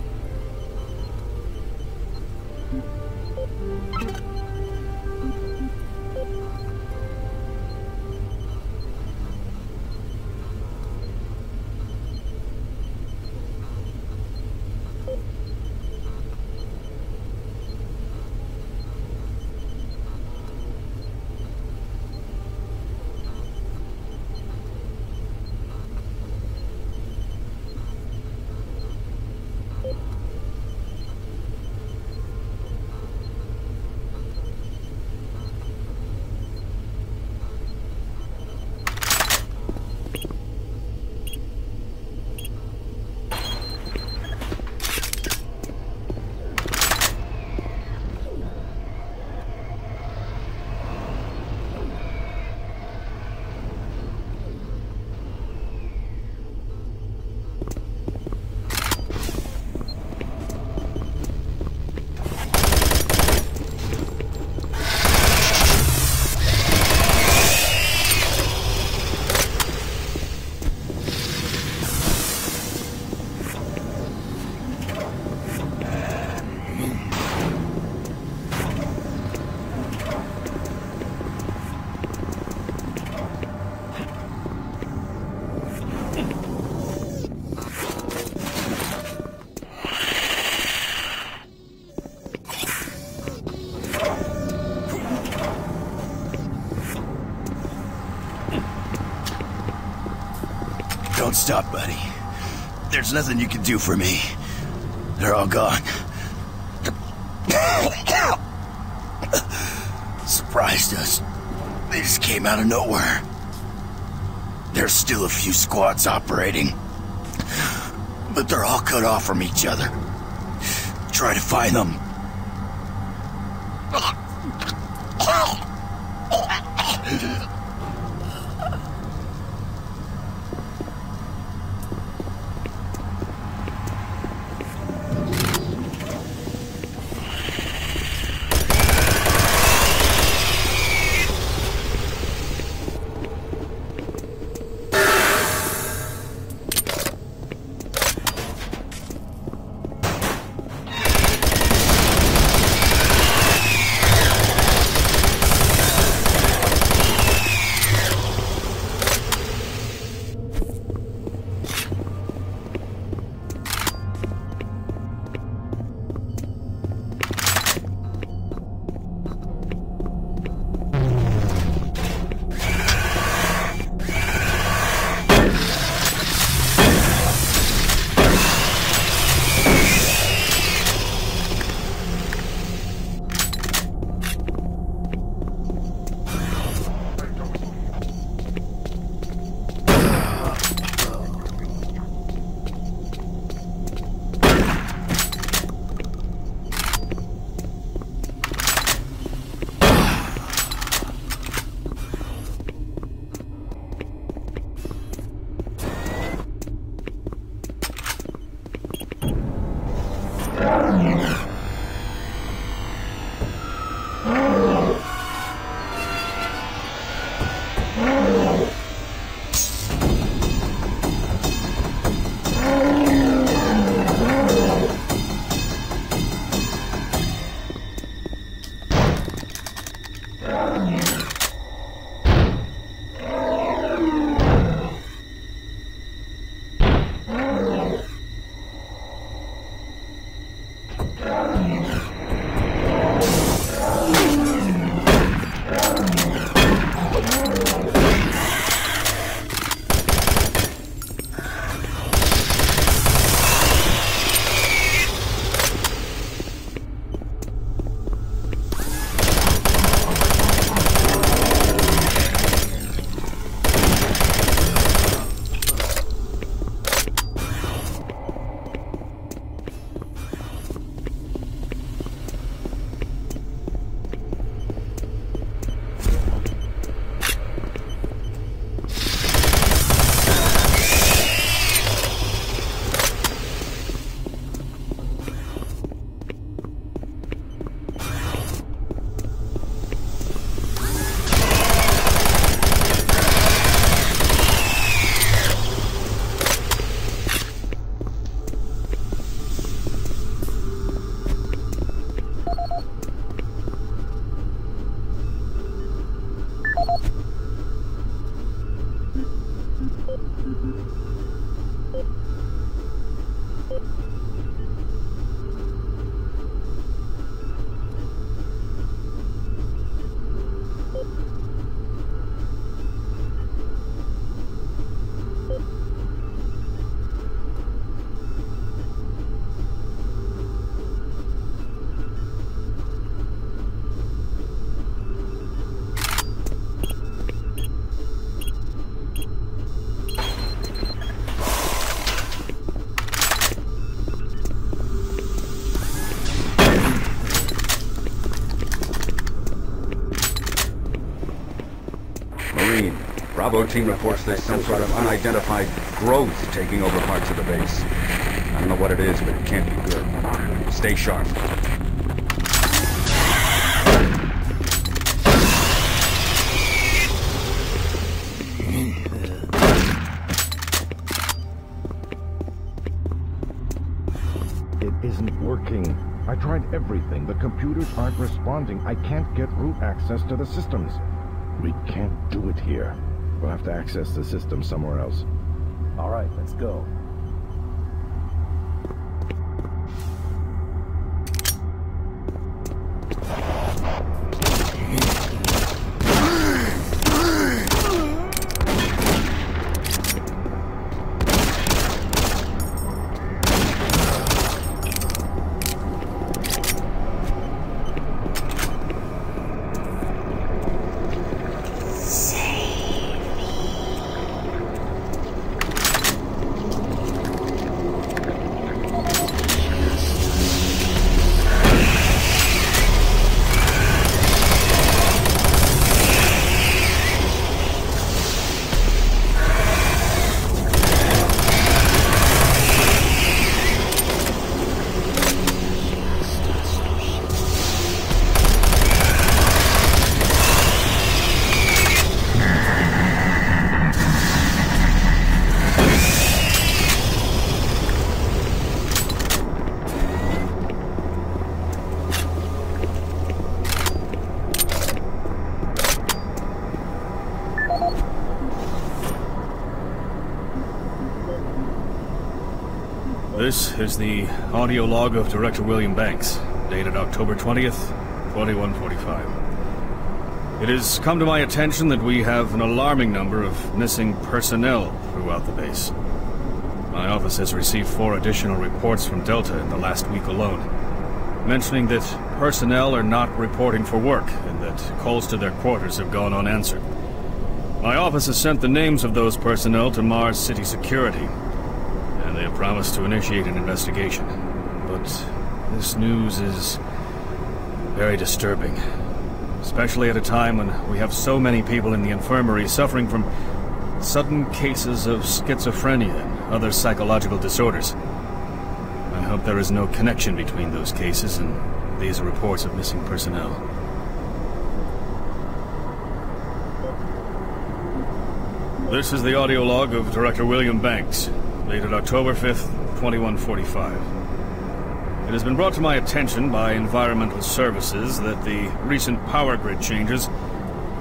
P: Don't stop, buddy. There's nothing you can do for me. They're all gone. Surprised us. They just came out of nowhere. There's still a few squads operating, but they're all cut off from each other. Try to find them.
N: Bravo team reports there's some sort of unidentified growth taking over parts of the base. I don't know what it is, but it can't be good. Stay sharp.
G: It isn't working. I tried everything. The computers aren't responding. I can't get root access to the systems. We can't do it here. We'll have to access the system somewhere else.
I: All right, let's go.
W: This is the audio log of Director William Banks, dated October 20th, 2145. It has come to my attention that we have an alarming number of missing personnel throughout the base. My office has received 4 additional reports from Delta in the last week alone, mentioning that personnel are not reporting for work and that calls to their quarters have gone unanswered. My office has sent the names of those personnel to Mars City Security, and they have promised to initiate an investigation. But this news is very disturbing, especially at a time when we have so many people in the infirmary suffering from sudden cases of schizophrenia and other psychological disorders. I hope there is no connection between those cases and these reports of missing personnel. This is the audio log of Director William Banks, dated October 5th, 2145. It has been brought to my attention by Environmental Services that the recent power grid changes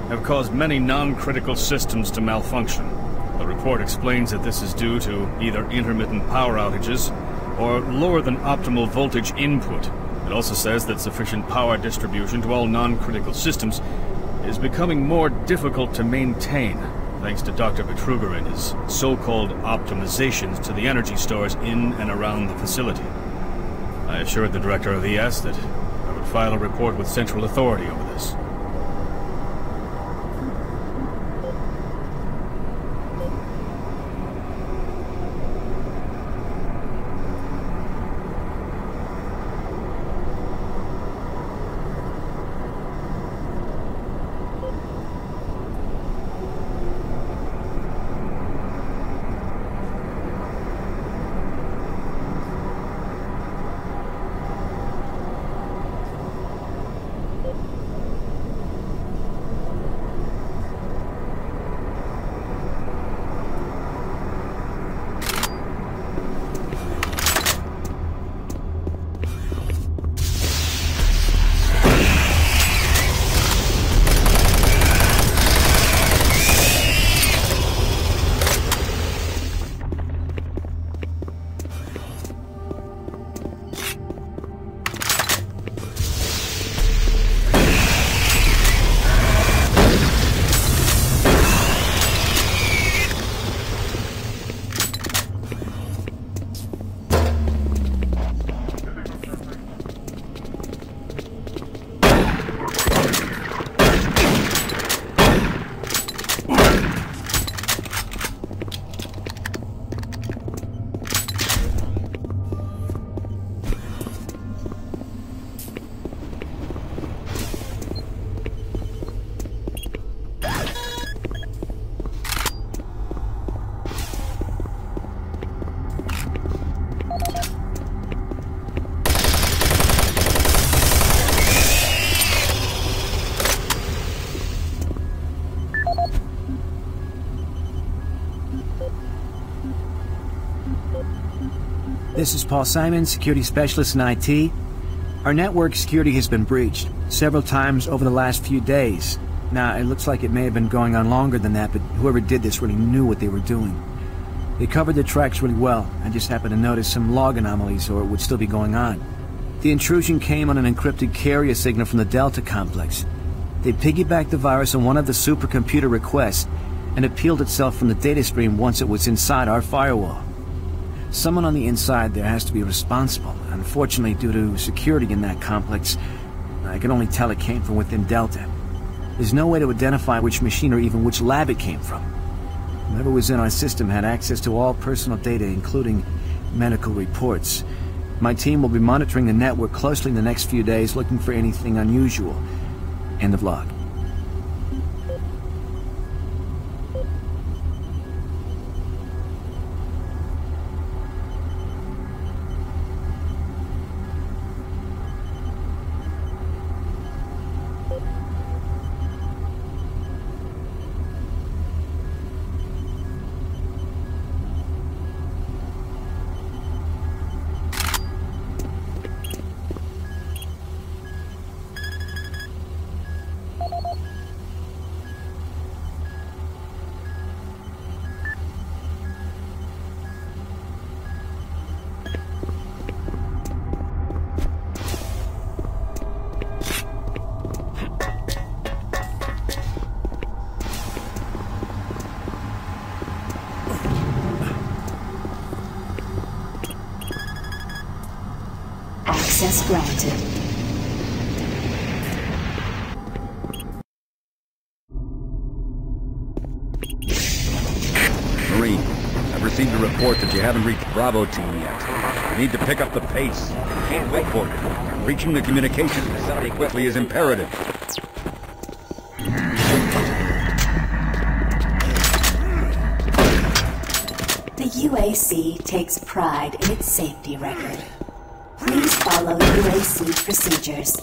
W: have caused many non-critical systems to malfunction. The report explains that this is due to either intermittent power outages or lower than optimal voltage input. It also says that sufficient power distribution to all non-critical systems is becoming more difficult to maintain, thanks to Dr. Betruger and his so-called optimizations to the energy stores in and around the facility. I assured the director of ES that I would file a report with Central Authority over this.
M: This is Paul Simon, security specialist in IT. Our network security has been breached several times over the last few days. Now, it looks like it may have been going on longer than that, but whoever did this really knew what they were doing. They covered the tracks really well. I just happened to notice some log anomalies, or it would still be going on. The intrusion came on an encrypted carrier signal from the Delta complex. They piggybacked the virus on one of the supercomputer requests, and it peeled itself from the data stream once it was inside our firewall. Someone on the inside there has to be responsible. Unfortunately, due to security in that complex, I can only tell it came from within Delta. There's no way to identify which machine or even which lab it came from. Whoever was in our system had access to all personal data, including medical reports. My team will be monitoring the network closely in the next few days, looking for anything unusual. End of log.
A: Access granted.
R: Marine, I've received a report that you haven't reached Bravo team yet. You need to pick up the pace. Can't wait for it. Reaching the communication facility quickly is imperative.
A: The UAC takes pride in its safety record. Please follow UAC procedures.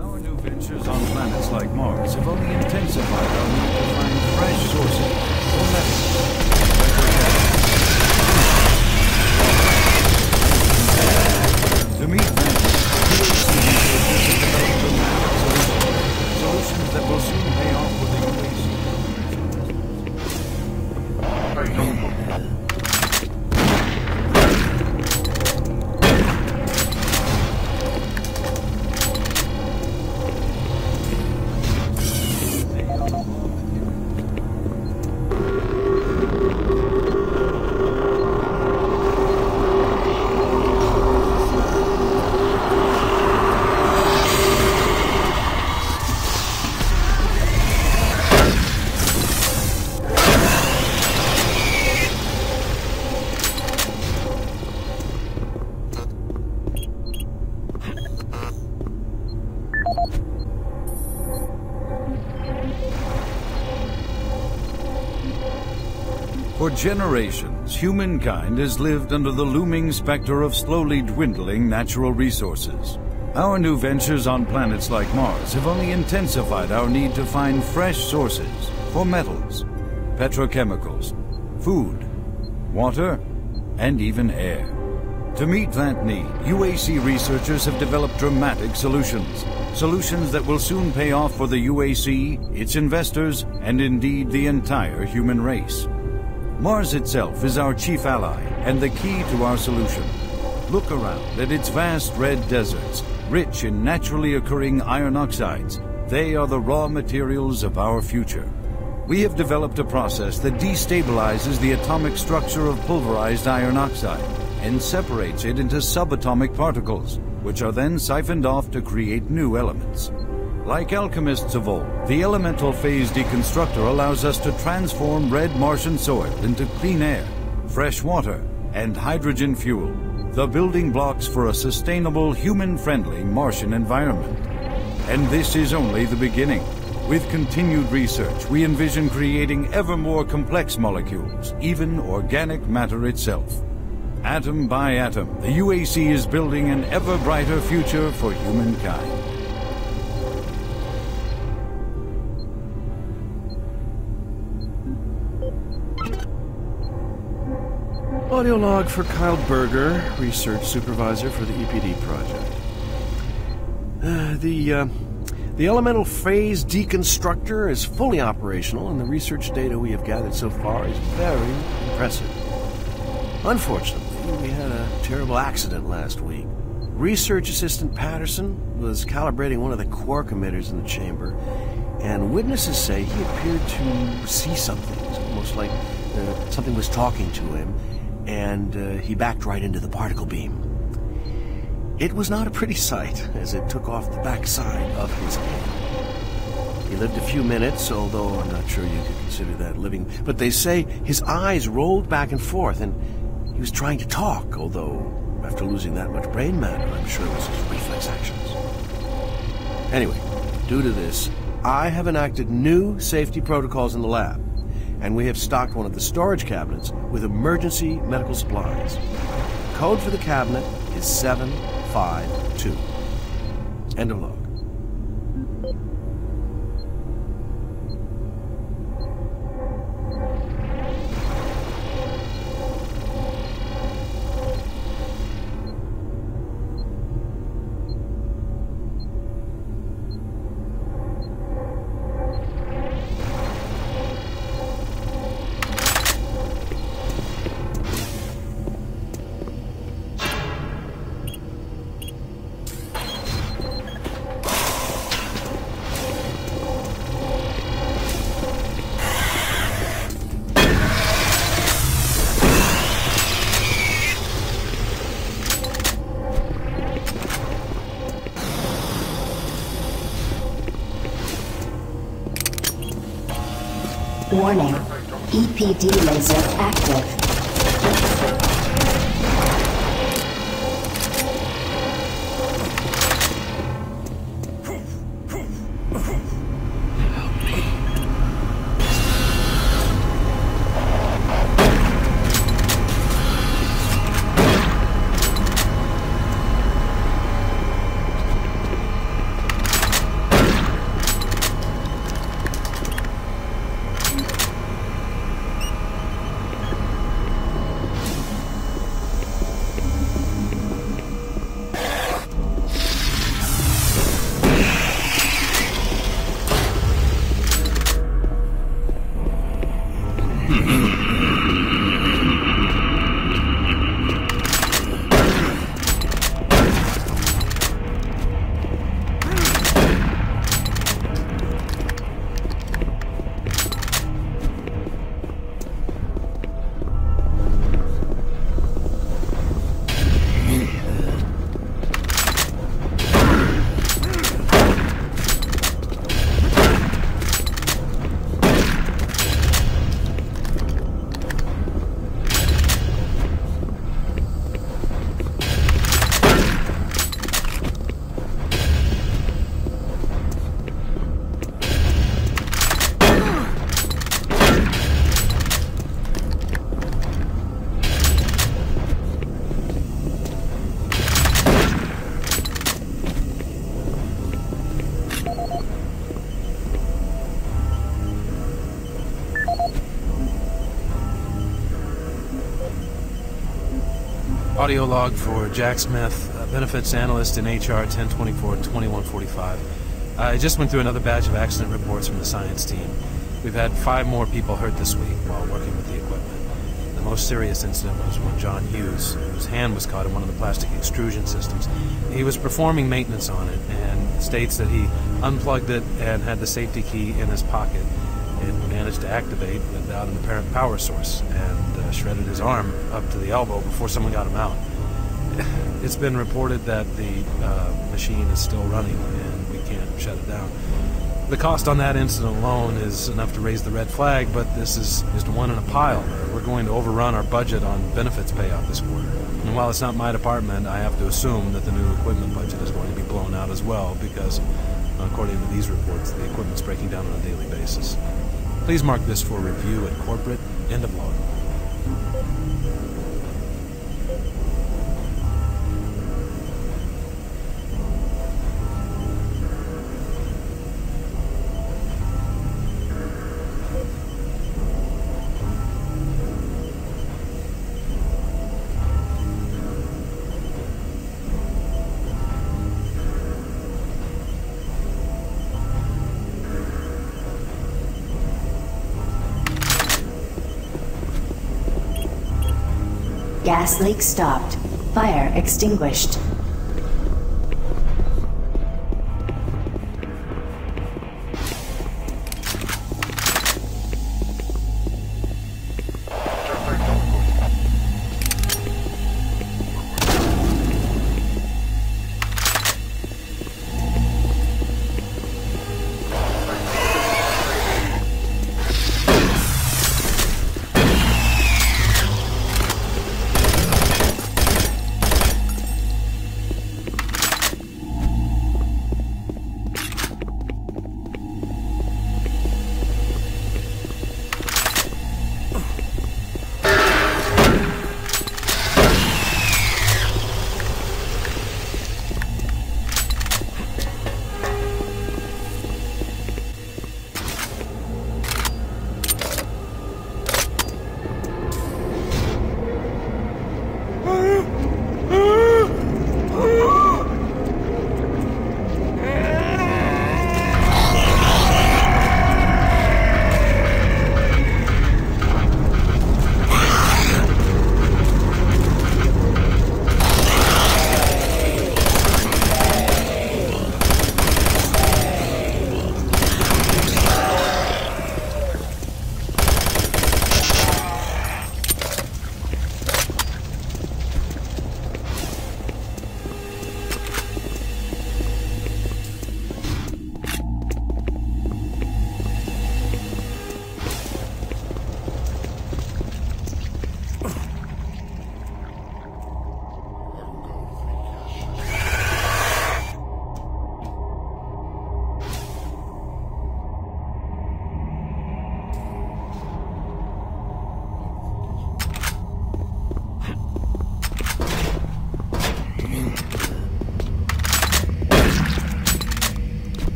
I: Our new ventures on planets like Mars have only intensified our need to find fresh sources for medicine. To meet them, solutions that will soon pay off with the UAC. For generations, humankind has lived under the looming specter of slowly dwindling natural resources. Our new ventures on planets like Mars have only intensified our need to find fresh sources for metals, petrochemicals, food, water, and even air. To meet that need, UAC researchers have developed dramatic solutions. Solutions that will soon pay off for the UAC, its investors, and indeed the entire human race. Mars itself is our chief ally and the key to our solution. Look around at its vast red deserts, rich in naturally occurring iron oxides. They are the raw materials of our future. We have developed a process that destabilizes the atomic structure of pulverized iron oxide and separates it into subatomic particles, which are then siphoned off to create new elements. Like alchemists of old, the elemental phase deconstructor allows us to transform red Martian soil into clean air, fresh water, and hydrogen fuel, the building blocks for a sustainable, human-friendly Martian environment. And this is only the beginning. With continued research, we envision creating ever more complex molecules, even organic matter itself. Atom by atom, the UAC is building an ever brighter future for humankind.
J: Audio log for Kyle Berger, research supervisor for the EPD project. The elemental phase deconstructor is fully operational, and the research data we have gathered so far is very impressive. Unfortunately, we had a terrible accident last week. Research assistant Patterson was calibrating one of the quark emitters in the chamber, and witnesses say he appeared to see something. It's almost like something was talking to him, and he backed right into the particle beam. It was not a pretty sight, as it took off the backside of his head. He lived a few minutes, although I'm not sure you could consider that living. But they say his eyes rolled back and forth, and he was trying to talk, although after losing that much brain matter, I'm sure it was his reflex actions. Anyway, due to this, I have enacted new safety protocols in the lab, and we have stocked one of the storage cabinets with emergency medical supplies. Code for the cabinet is 752. End of log.
A: Warning. EPD laser active.
D: Audio log for Jack Smith, benefits analyst in HR 1024-2145. I just went through another batch of accident reports from the science team. We've had 5 more people hurt this week while working with the equipment. The most serious incident was when John Hughes, whose hand was caught in one of the plastic extrusion systems. He was performing maintenance on it and states that he unplugged it and had the safety key in his pocket. And managed to activate without an apparent power source, and shredded his arm up to the elbow before someone got him out. It's been reported that the machine is still running and we can't shut it down. The cost on that incident alone is enough to raise the red flag, but this is just one in a pile. We're going to overrun our budget on benefits payout this quarter. And while it's not my department, I have to assume that the new equipment budget is going to be blown out as well, because according to these reports, the equipment's breaking down on a daily basis. Please mark this for review at corporate. End of log.
A: Gas leak stopped. Fire extinguished.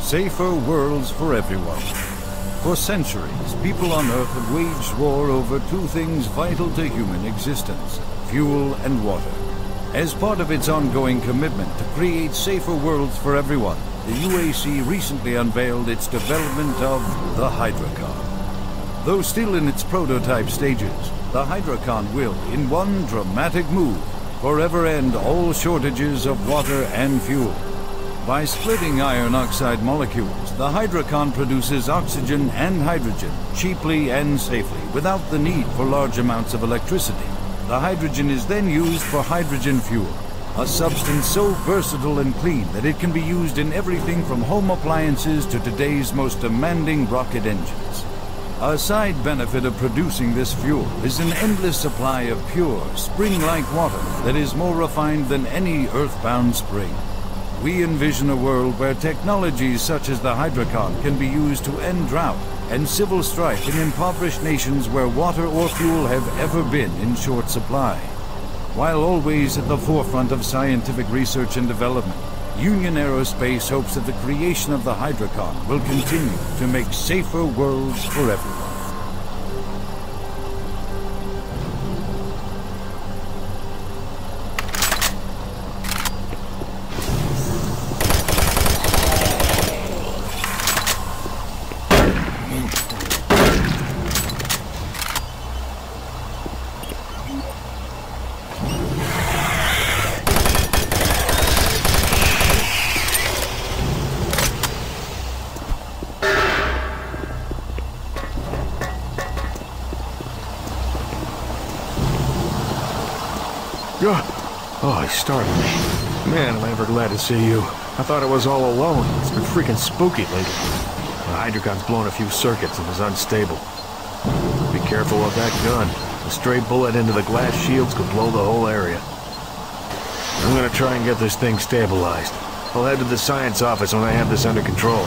I: Safer worlds for everyone. For centuries, people on Earth have waged war over two things vital to human existence: fuel and water. As part of its ongoing commitment to create safer worlds for everyone, the UAC recently unveiled its development of the Hydrocon. Though still in its prototype stages, the Hydrocon will, in one dramatic move, forever end all shortages of water and fuel. By splitting iron oxide molecules, the Hydrocon produces oxygen and hydrogen cheaply and safely, without the need for large amounts of electricity. The hydrogen is then used for hydrogen fuel, a substance so versatile and clean that it can be used in everything from home appliances to today's most demanding rocket engines. A side benefit of producing this fuel is an endless supply of pure, spring-like water that is more refined than any earthbound spring. We envision a world where technologies such as the Hydrocon can be used to end drought and civil strife in impoverished nations where water or fuel have ever been in short supply. While always at the forefront of scientific research and development, Union Aerospace hopes that the creation of the Hydrocon will continue to make safer worlds for everyone.
S: Oh, he startled me. Man, am I ever glad to see you. I thought I was all alone. It's been freaking spooky lately. The Hydrocon's blown a few circuits and is unstable. Be careful with that gun. A stray bullet into the glass shields could blow the whole area. I'm gonna try and get this thing stabilized. I'll head to the science office when I have this under control.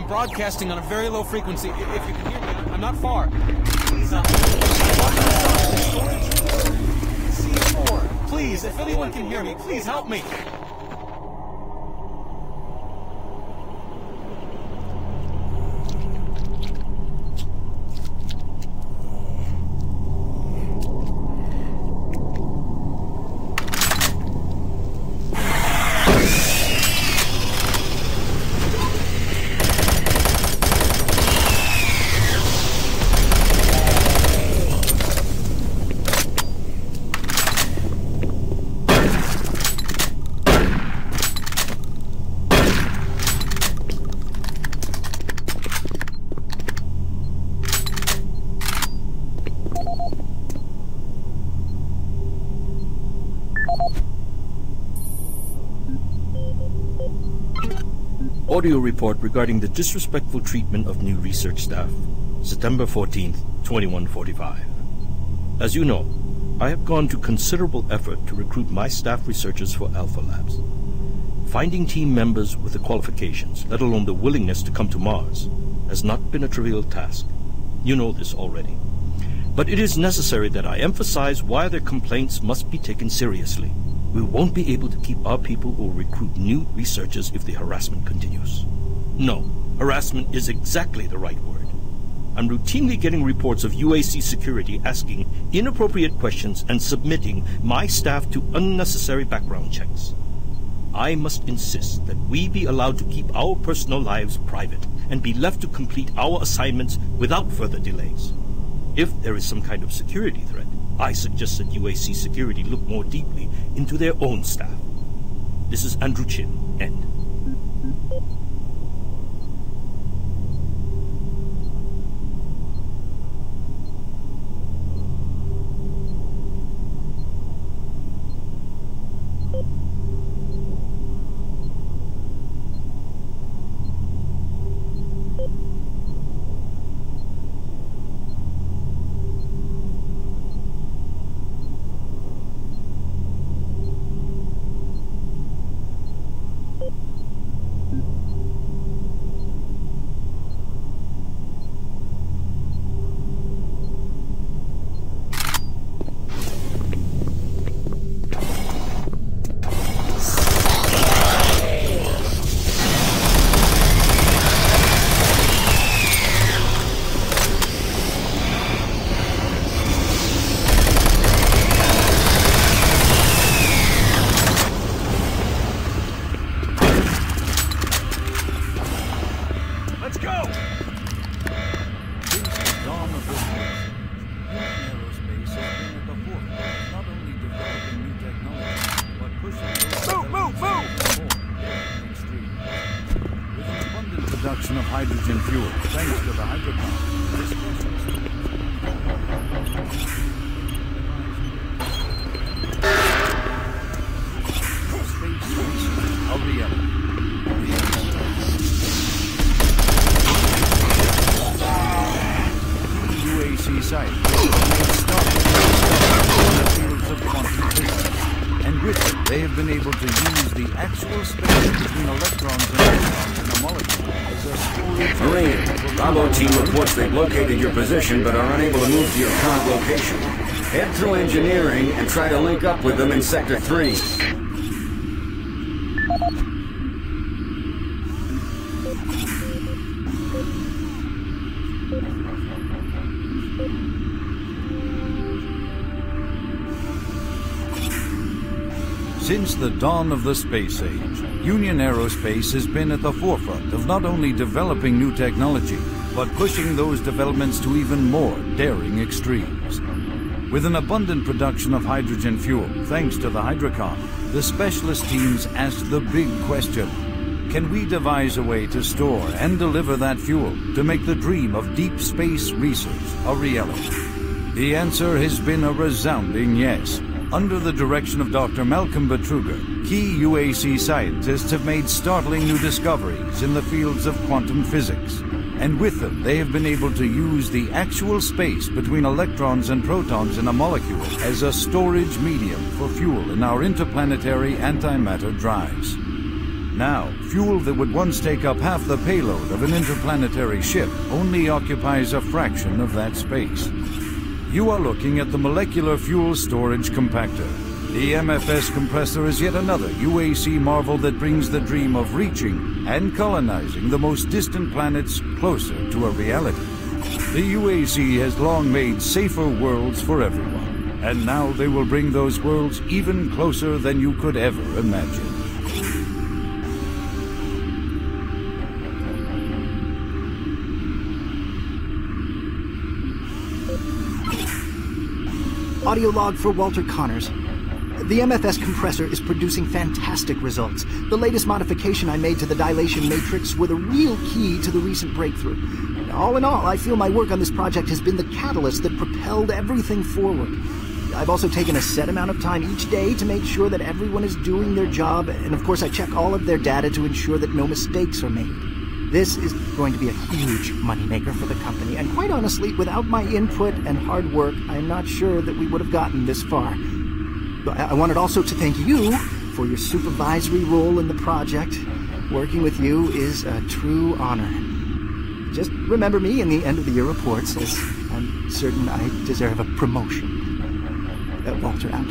D: I'm broadcasting on a very low frequency. If you can hear me, I'm not far. Please, C4. Please, if anyone can hear me, please help me.
L: Audio report regarding the disrespectful treatment of new research staff. September 14th, 2145. As you know, I have gone to considerable effort to recruit my staff researchers for Alpha Labs. Finding team members with the qualifications, let alone the willingness to come to Mars, has not been a trivial task. You know this already. But it is necessary that I emphasize why their complaints must be taken seriously. We won't be able to keep our people or recruit new researchers if the harassment continues. No, harassment is exactly the right word. I'm routinely getting reports of UAC security asking inappropriate questions and submitting my staff to unnecessary background checks. I must insist that we be allowed to keep our personal lives private and be left to complete our assignments without further delays. If there is some kind of security threat, I suggest that UAC security look more deeply into their own staff. This is Andrew Chin, end.
I: Of hydrogen fuel, thanks to the hydrocon. UAC site fields of quantum physics, and with it, they have been able to use the actual space between electrons and protons in a molecule.
N: Marine, Bravo team reports they've located your position but are unable to move to your current location. Head through engineering and try to link up with them in Sector 3.
I: Since the dawn of the space age, Union Aerospace has been at the forefront of not only developing new technology, but pushing those developments to even more daring extremes. With an abundant production of hydrogen fuel, thanks to the hydrocon, the specialist teams asked the big question: can we devise a way to store and deliver that fuel to make the dream of deep space research a reality? The answer has been a resounding yes. Under the direction of Dr. Malcolm Betruger, key UAC scientists have made startling new discoveries in the fields of quantum physics. And with them, they have been able to use the actual space between electrons and protons in a molecule as a storage medium for fuel in our interplanetary antimatter drives. Now, fuel that would once take up half the payload of an interplanetary ship only occupies a fraction of that space. You are looking at the Molecular Fuel Storage Compactor. The MFS compressor is yet another UAC marvel that brings the dream of reaching and colonizing the most distant planets closer to a reality. The UAC has long made safer worlds for everyone, and now they will bring those worlds even closer than you could ever imagine.
H: Audio log for Walter Connors. The MFS compressor is producing fantastic results. The latest modification I made to the dilation matrix were the real key to the recent breakthrough. All in all, I feel my work on this project has been the catalyst that propelled everything forward. I've also taken a set amount of time each day to make sure that everyone is doing their job, and of course I check all of their data to ensure that no mistakes are made. This is going to be a huge moneymaker for the company, and quite honestly, without my input and hard work, I'm not sure that we would have gotten this far. I wanted also to thank you for your supervisory role in the project. Working with you is a true honor. Just remember me in the end-of-the-year reports, as I'm certain I deserve a promotion. Walter out.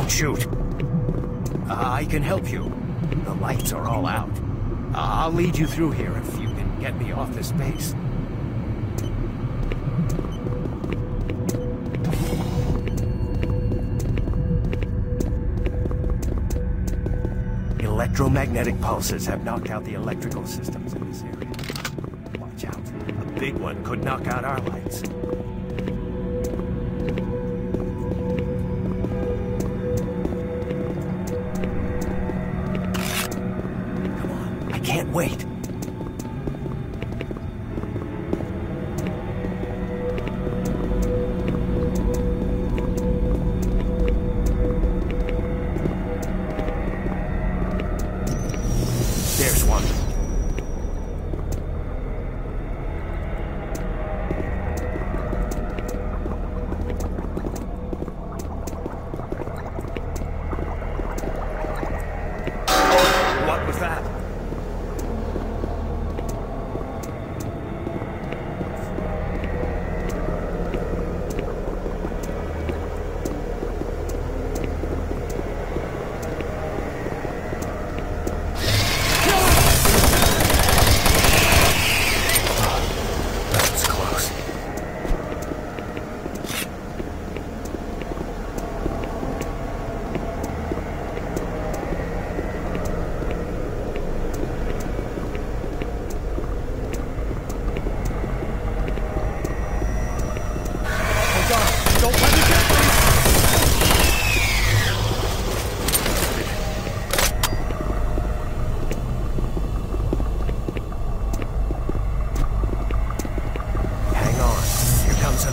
C: Shoot. I can help you. The lights are all out. I'll lead you through here if you can get me off this base. Electromagnetic pulses have knocked out the electrical systems in this area. Watch out. A big one could knock out our lights. Can't wait.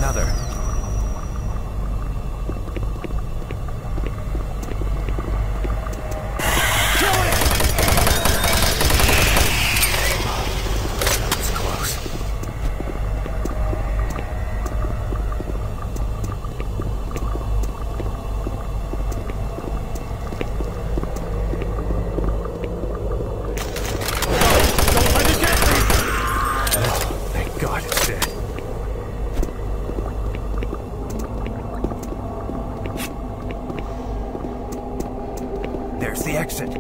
C: another.
U: There's the exit.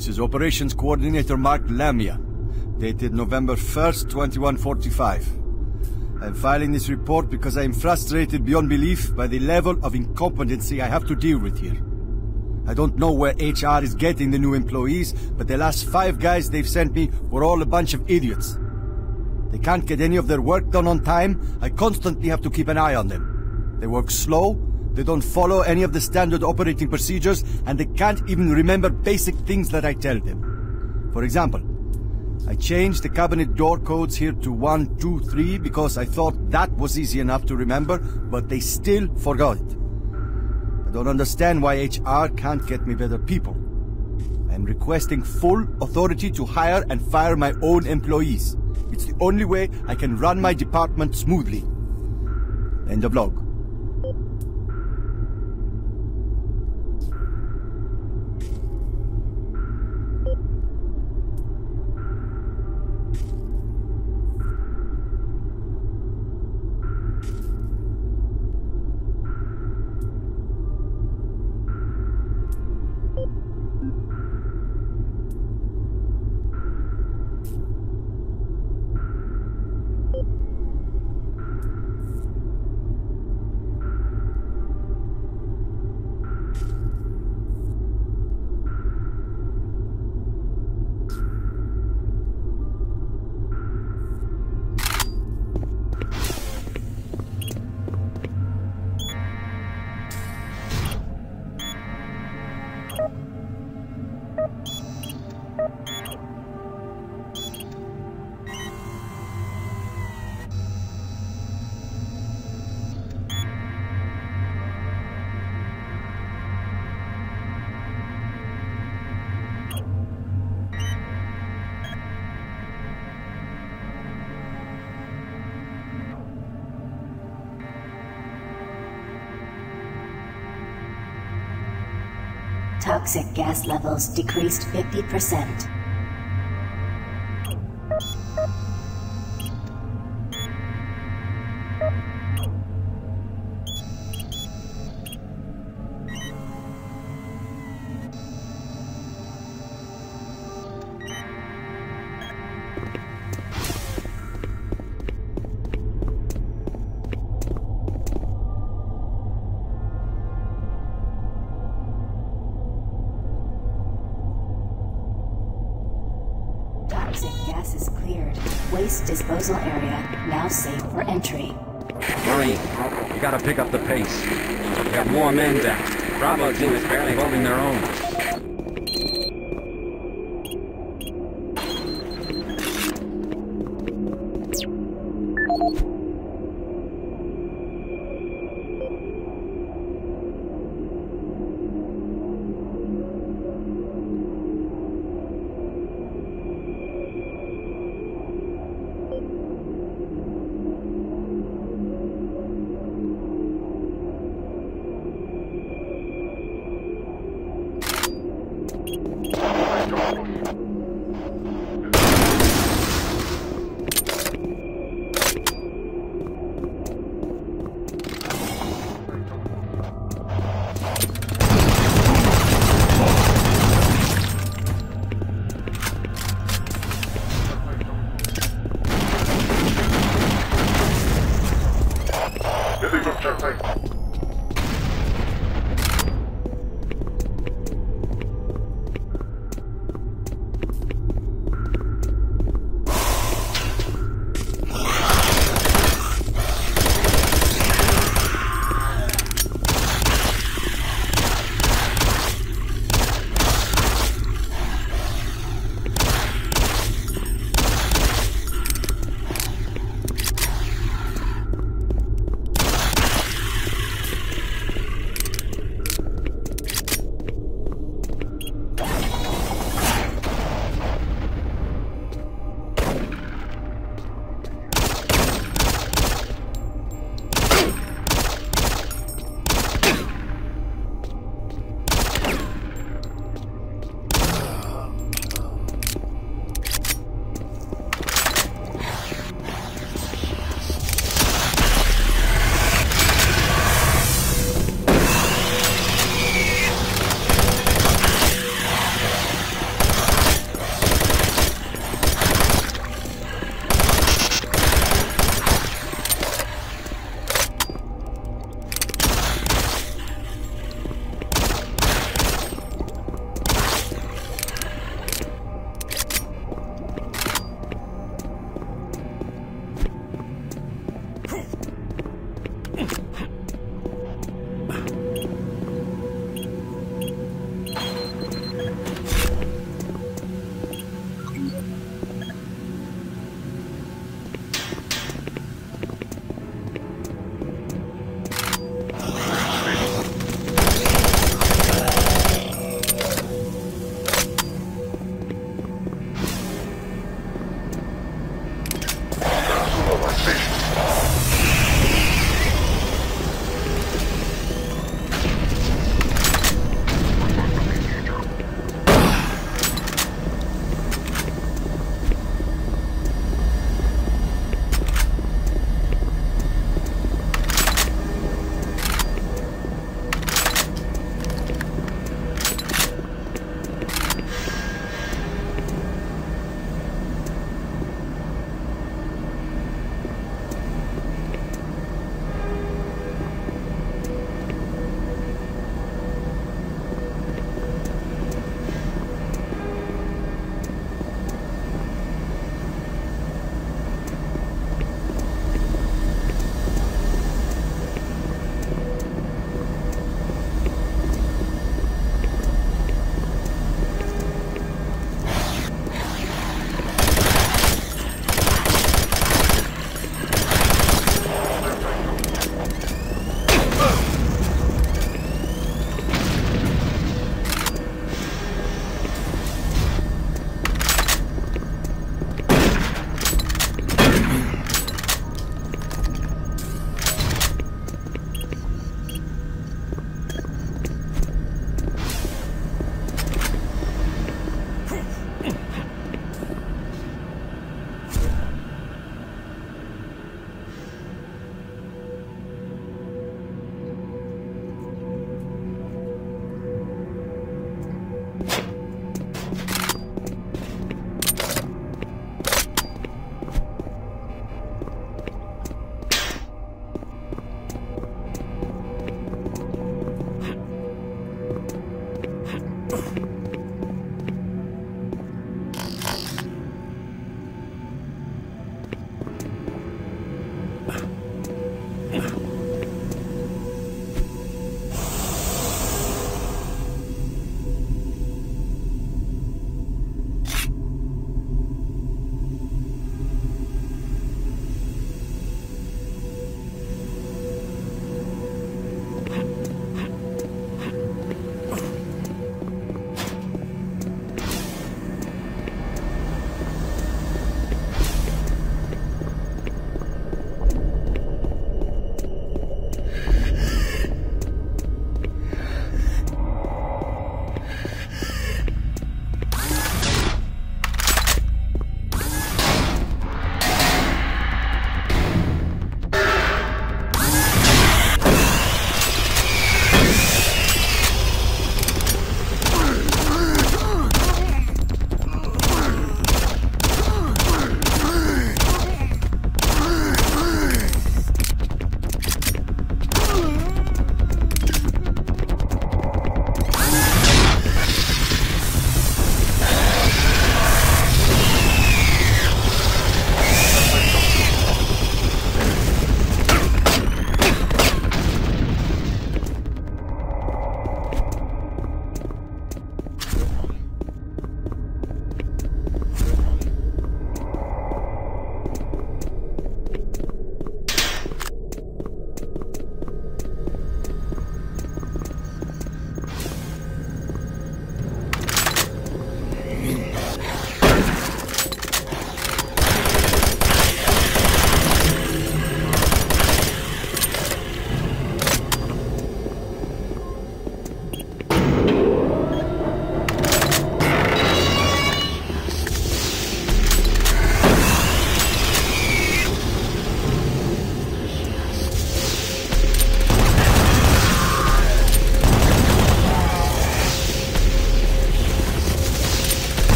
F: This is Operations Coordinator Mark Lamia, dated November 1st, 2145. I'm filing this report because I am frustrated beyond belief by the level of incompetency I have to deal with here. I don't know where HR is getting the new employees, but the last 5 guys they've sent me were all a bunch of idiots. They can't get any of their work done on time. I constantly have to keep an eye on them. They work slow, they don't follow any of the standard operating procedures, and they can't even remember basic things that I tell them. For example, I changed the cabinet door codes here to 1, 2, 3 because I thought that was easy enough to remember, but they still forgot it. I don't understand why HR can't get me better people. I am requesting full authority to hire and fire my own employees. It's the only way I can run my department smoothly. End of log.
A: Toxic gas levels decreased 50%. Gas is cleared. Waste disposal area now safe for entry.
R: Marine, you gotta pick up the pace. We got more men down. Bravo team is barely holding their own.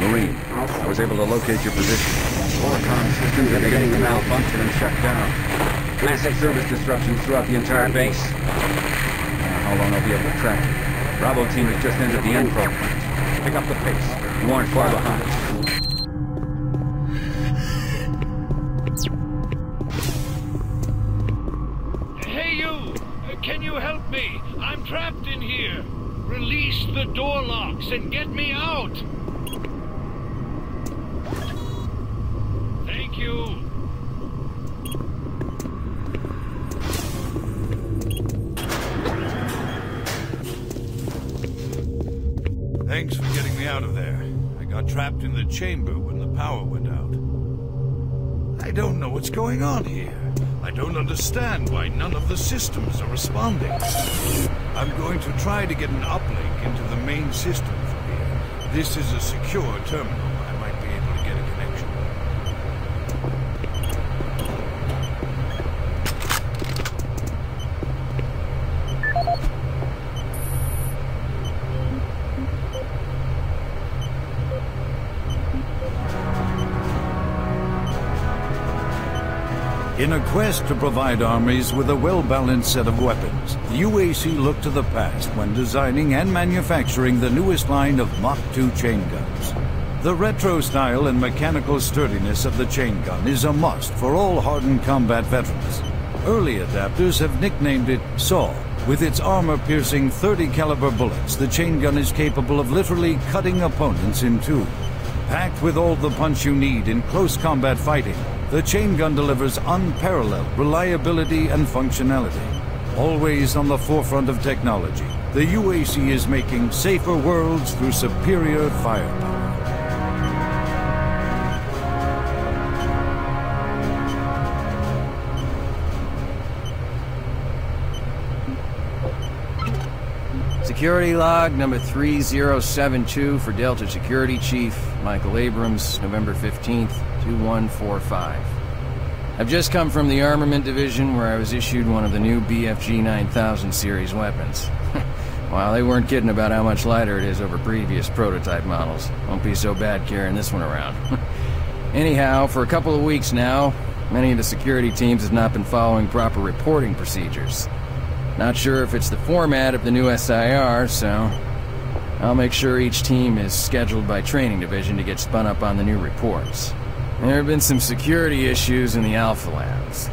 R: Marine, I was able to locate your position. All comm systems are beginning to malfunction and shut down. Massive service disruptions throughout the entire base. How long I'll be able to track it. Bravo team has just entered the Enpro Plant. Pick up the pace. You aren't far behind.
B: Hey you! Can you help me? I'm trapped in here. Release the door locks and get me out! Thank you.
I: Thanks for getting me out of there. I got trapped in the chamber when the power went out. I don't know what's going on here. I don't understand why none of the systems are responding. I'm going to try to get an uplink into the main system from here. This is a secure terminal. I might be able to get a connection. In a quest to provide armies with a well-balanced set of weapons, the UAC looked to the past when designing and manufacturing the newest line of Mach 2 chain guns. The retro style and mechanical sturdiness of the chain gun is a must for all hardened combat veterans. Early adapters have nicknamed it SAW. With its armor-piercing 30 caliber bullets, the chain gun is capable of literally cutting opponents in two. Packed with all the punch you need in close combat fighting, the chain gun delivers unparalleled reliability and functionality. Always on the forefront of technology, the UAC is making safer worlds through superior firepower.
T: Security log number 3072 for Delta Security Chief Michael Abrams, November 15th, 2145. I've just come from the Armament Division where I was issued one of the new BFG 9000 series weapons. Wow, they weren't kidding about how much lighter it is over previous prototype models. Won't be so bad carrying this one around. Anyhow, for a couple of weeks now, many of the security teams have not been following proper reporting procedures. Not sure if it's the format of the new SIR, so I'll make sure each team is scheduled by Training Division to get spun up on the new reports. There have been some security issues in the Alpha Labs.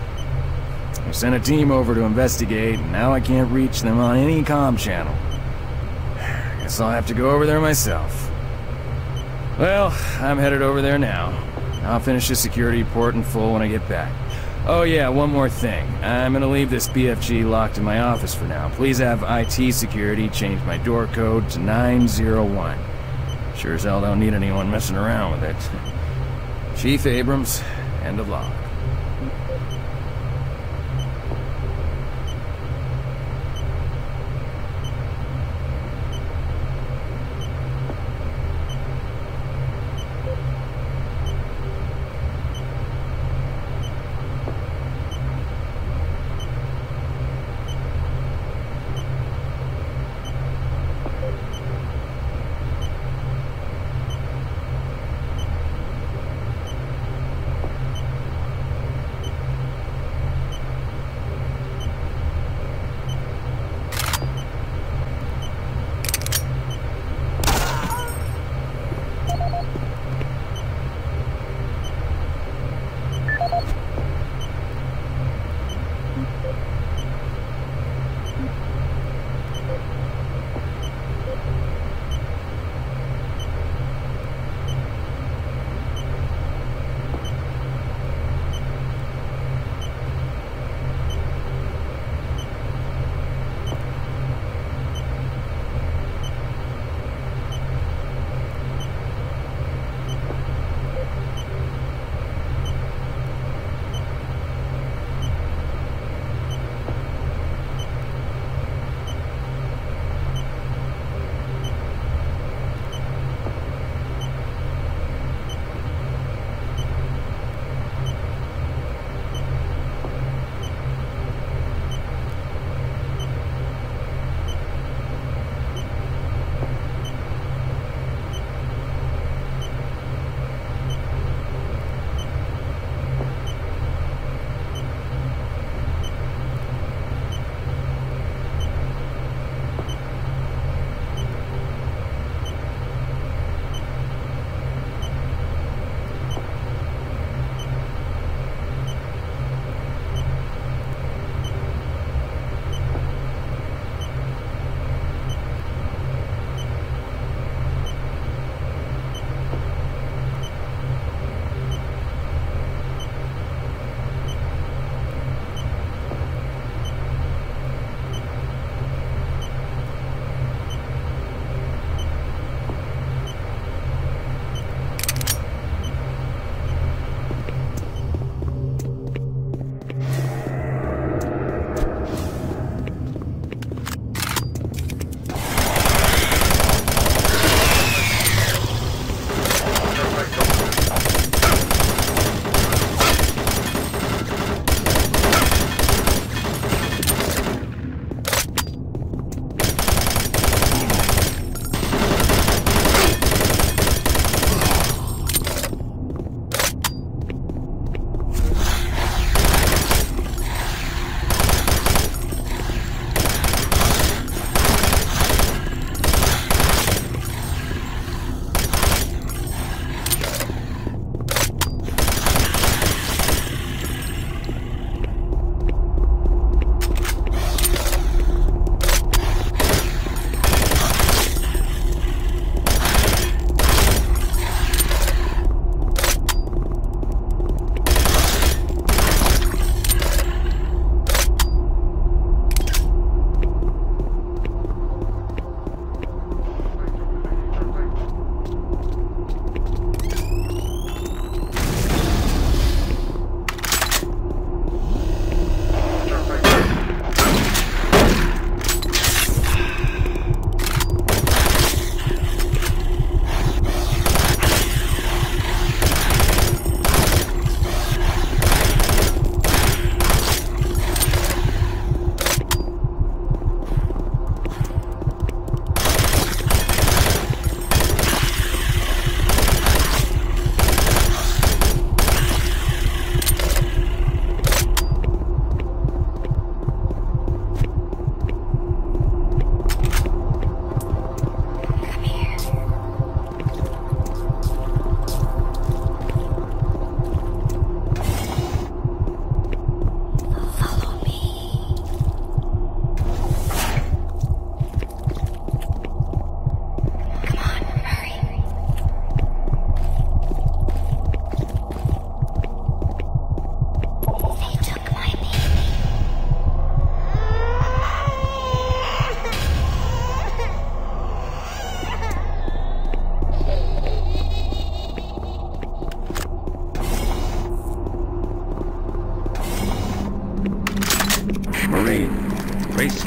T: I sent a team over to investigate, and now I can't reach them on any comm channel. Guess I'll have to go over there myself. Well, I'm headed over there now. I'll finish the security report in full when I get back. Oh yeah, one more thing. I'm gonna leave this BFG locked in my office for now. Please have IT security change my door code to 901. Sure as hell don't need anyone messing around with it. Chief Abrams, end of log.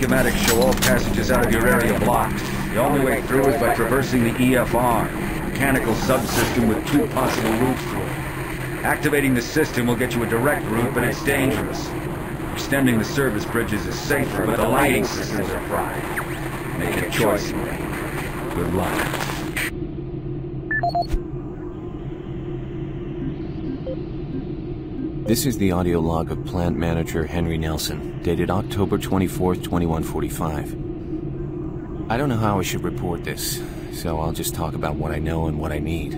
R: schematics show all passages out of your area blocked. The only way through is by traversing the EFR, a mechanical subsystem with 2 possible routes through it. Activating the system will get you a direct route, but it's dangerous. Extending the service bridges is safer, but the lighting systems are fried. Make a choice, Marine. Good luck.
C: This is the audio log of Plant Manager Henry Nelson, dated October 24th, 2145. I don't know how I should report this, so I'll just talk about what I know and what I need.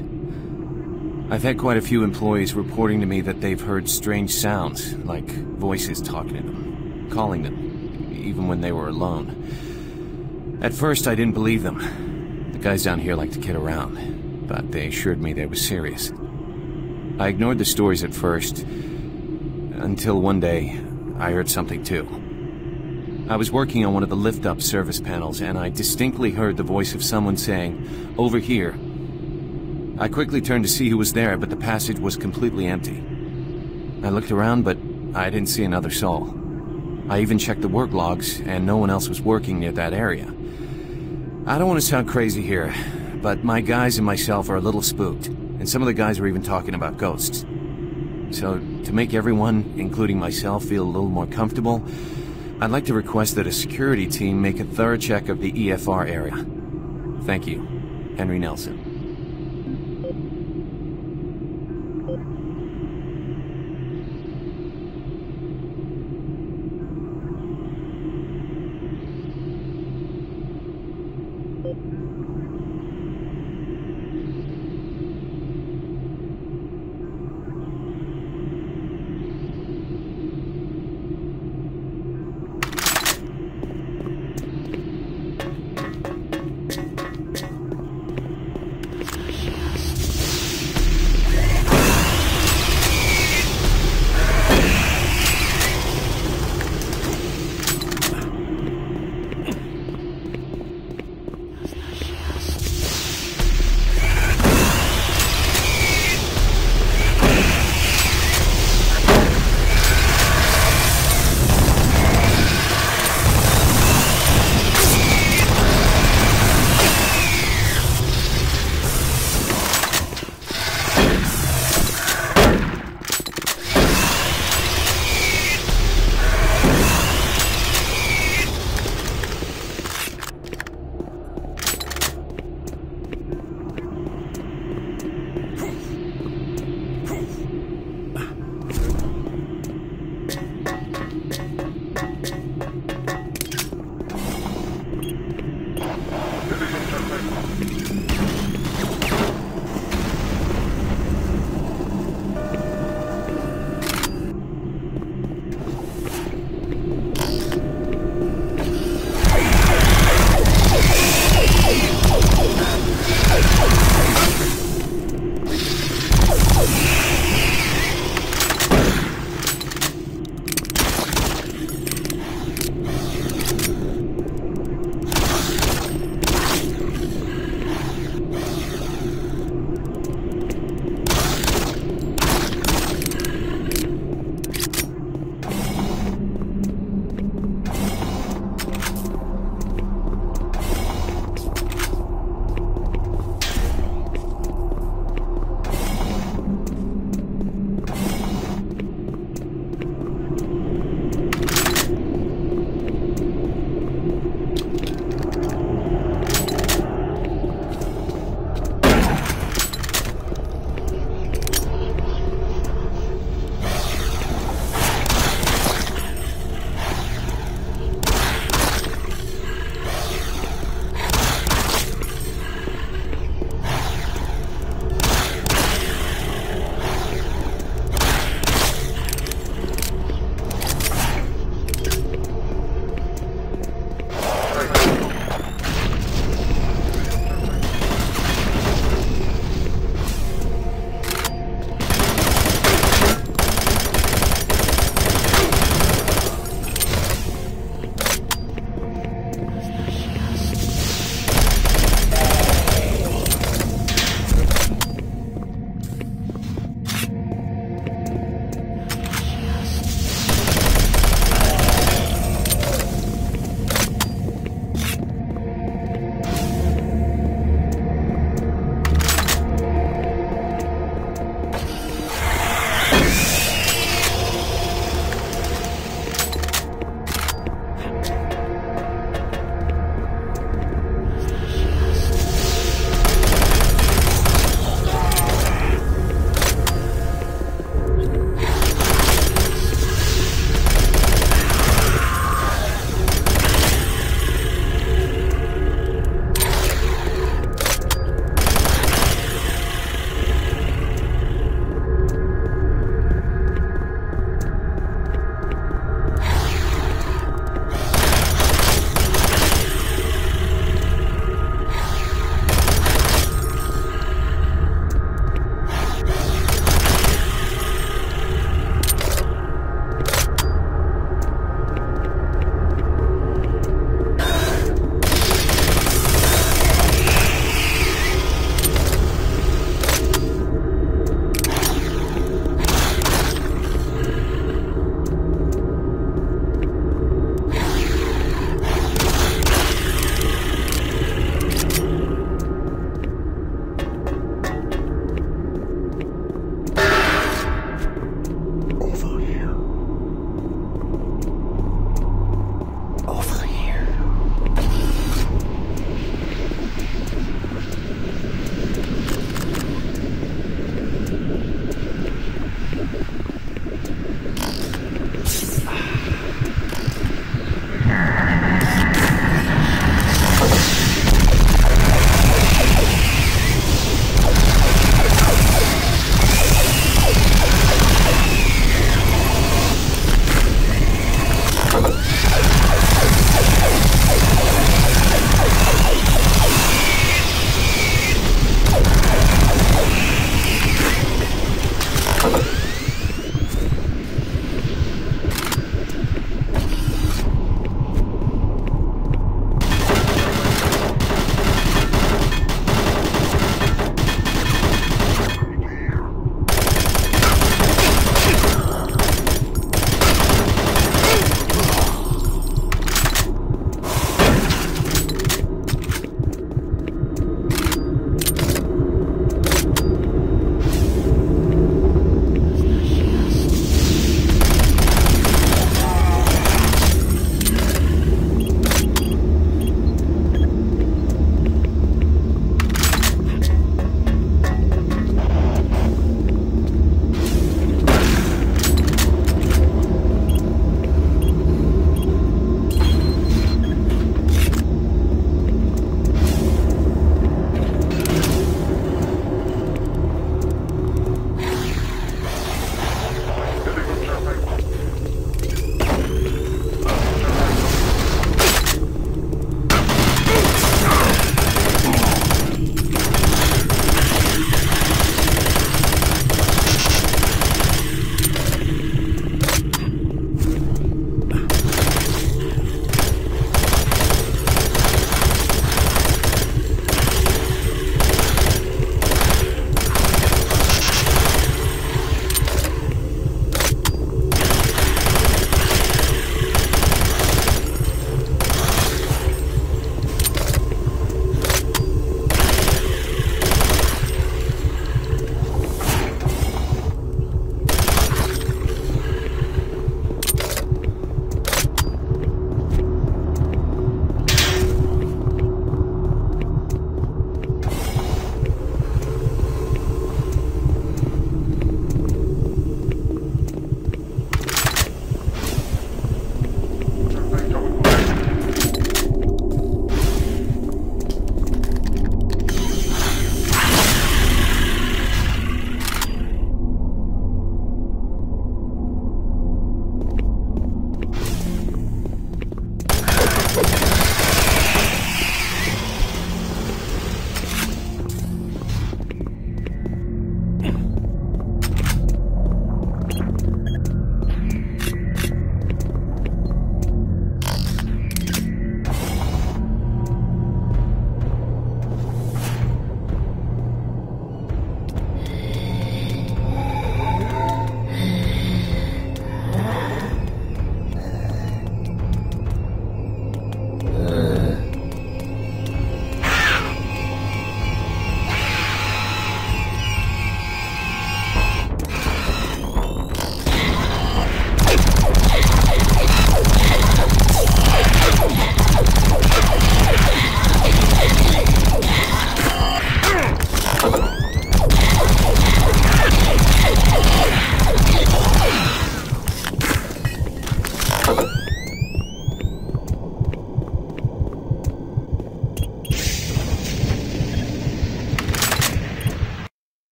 C: I've had quite a few employees reporting to me that they've heard strange sounds, like voices talking to them, calling them, even when they were alone. At first, I didn't believe them. The guys down here like to kid around, but they assured me they were serious. I ignored the stories at first, until one day, I heard something too. I was working on one of the lift-up service panels, and I distinctly heard the voice of someone saying, "Over here." I quickly turned to see who was there, but the passage was completely empty. I looked around, but I didn't see another soul. I even checked the work logs, and no one else was working near that area. I don't want to sound crazy here, but my guys and myself are a little spooked, and some of the guys are even talking about ghosts. So, to make everyone, including myself, feel a little more comfortable, I'd like to request that a security team make a thorough check of the EFR area. Thank you. Henry Nelson.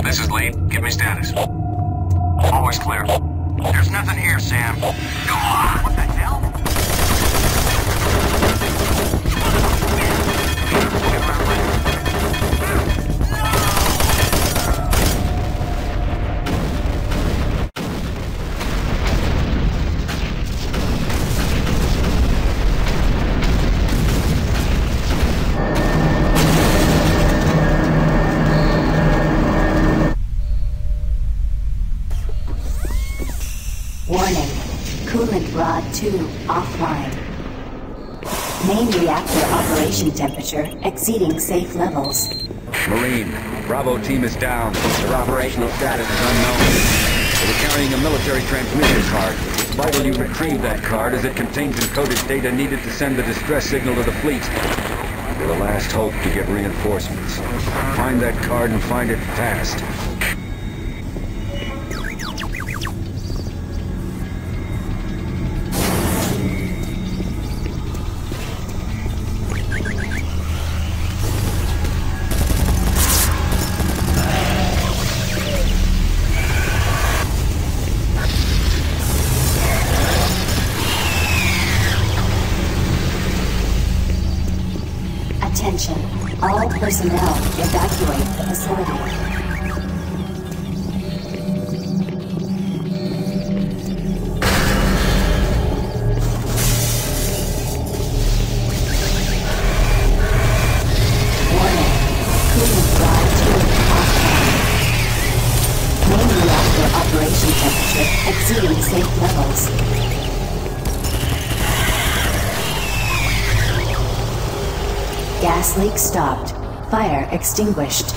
K: This is Lead. Give me status. Always clear. There's nothing here, Sam. Go on! What the hell?
A: Warning. Coolant rod 2 offline. Main reactor operation temperature exceeding safe levels.
R: Marine, Bravo team is down. Their operational status is unknown. They were carrying a military transmission card. It's vital you retrieve that card as it contains encoded data needed to send the distress signal to the fleet. You're the last hope to get reinforcements. Find that card and find it fast.
A: Attention. All personnel evacuate the facility. Exceeding safe levels. Gas leak stopped. Fire extinguished.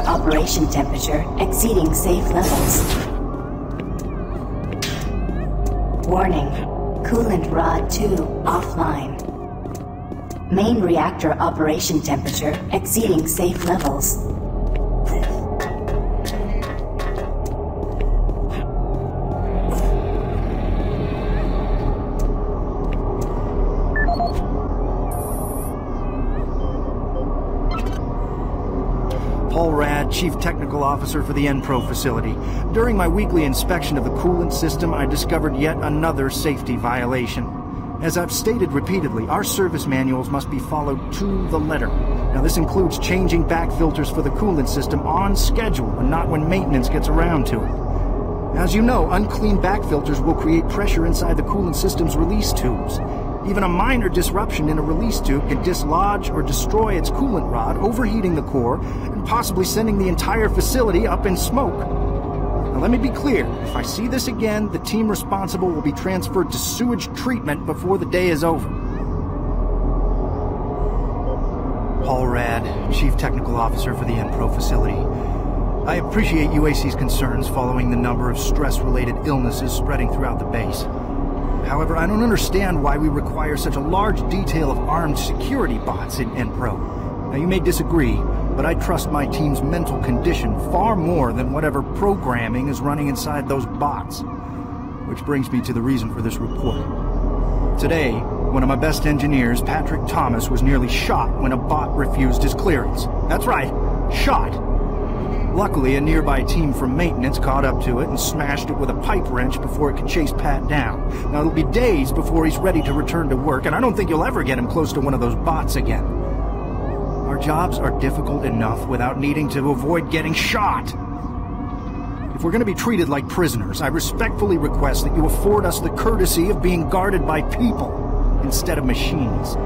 A: Operation temperature exceeding safe levels. Warning. Coolant rod 2 offline. Main reactor operation temperature exceeding safe levels.
H: Chief Technical Officer for the Enpro facility. During my weekly inspection of the coolant system, I discovered yet another safety violation. As I've stated repeatedly, our service manuals must be followed to the letter. Now, this includes changing back filters for the coolant system on schedule and not when maintenance gets around to it. As you know, unclean back filters will create pressure inside the coolant system's release tubes. Even a minor disruption in a release tube can dislodge or destroy its coolant rod, overheating the core, and possibly sending the entire facility up in smoke. Now let me be clear, if I see this again, the team responsible will be transferred to sewage treatment before the day is over. Paul Rad, Chief Technical Officer for the Enpro facility. I appreciate UAC's concerns following the number of stress-related illnesses spreading throughout the base. However, I don't understand why we require such a large detail of armed security bots in Enpro. Now, you may disagree, but I trust my team's mental condition far more than whatever programming is running inside those bots. Which brings me to the reason for this report. Today, one of my best engineers, Patrick Thomas, was nearly shot when a bot refused his clearance. That's right, shot. Luckily, a nearby team from maintenance caught up to it and smashed it with a pipe wrench before it could chase Pat down. Now, it'll be days before he's ready to return to work, and I don't think you'll ever get him close to one of those bots again. Our jobs are difficult enough without needing to avoid getting shot. If we're going to be treated like prisoners, I respectfully request that you afford us the courtesy of being guarded by people instead of machines.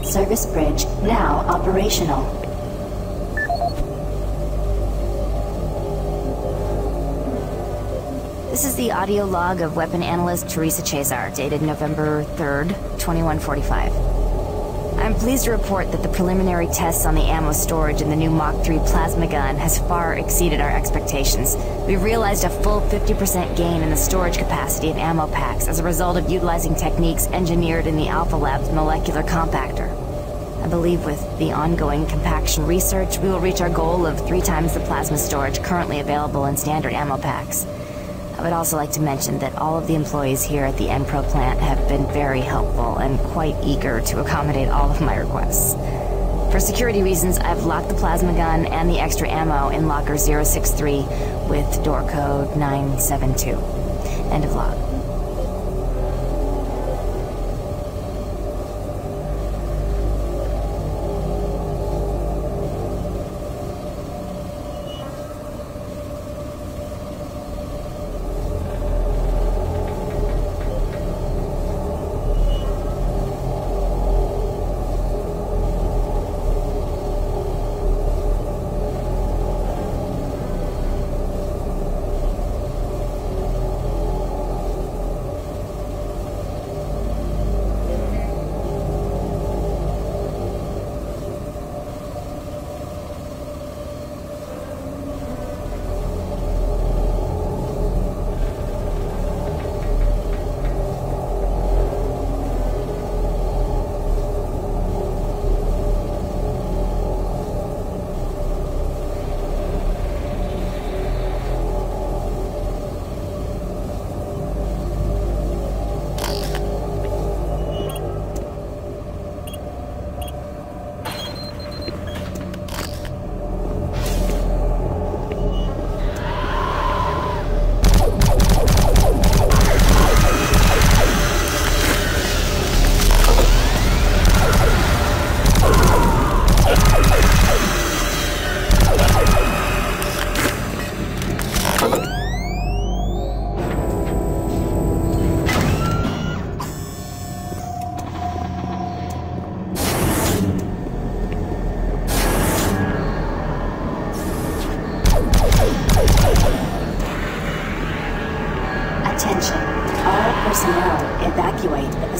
A: Service bridge now operational. This is the audio log of weapon analyst Teresa Chazar, dated November 3rd, 2145. I'm pleased to report that the preliminary tests on the ammo storage in the new Mach 3 plasma gun has far exceeded our expectations. We've realized a full 50% gain in the storage capacity of ammo packs as a result of utilizing techniques engineered in the Alpha Lab's molecular compactor. I believe with the ongoing compaction research, we will reach our goal of 3 times the plasma storage currently available in standard ammo packs. I would also like to mention that all of the employees here at the Enpro Plant have been very helpful and quite eager to accommodate all of my requests. For security reasons, I've locked the plasma gun and the extra ammo in locker 063 with door code 972. End of log.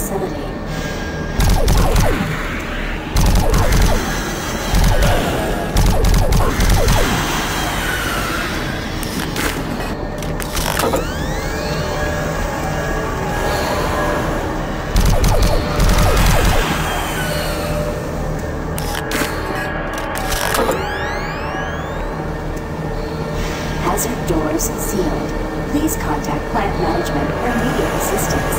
A: facility. Hazard doors sealed. Please contact plant management for immediate assistance.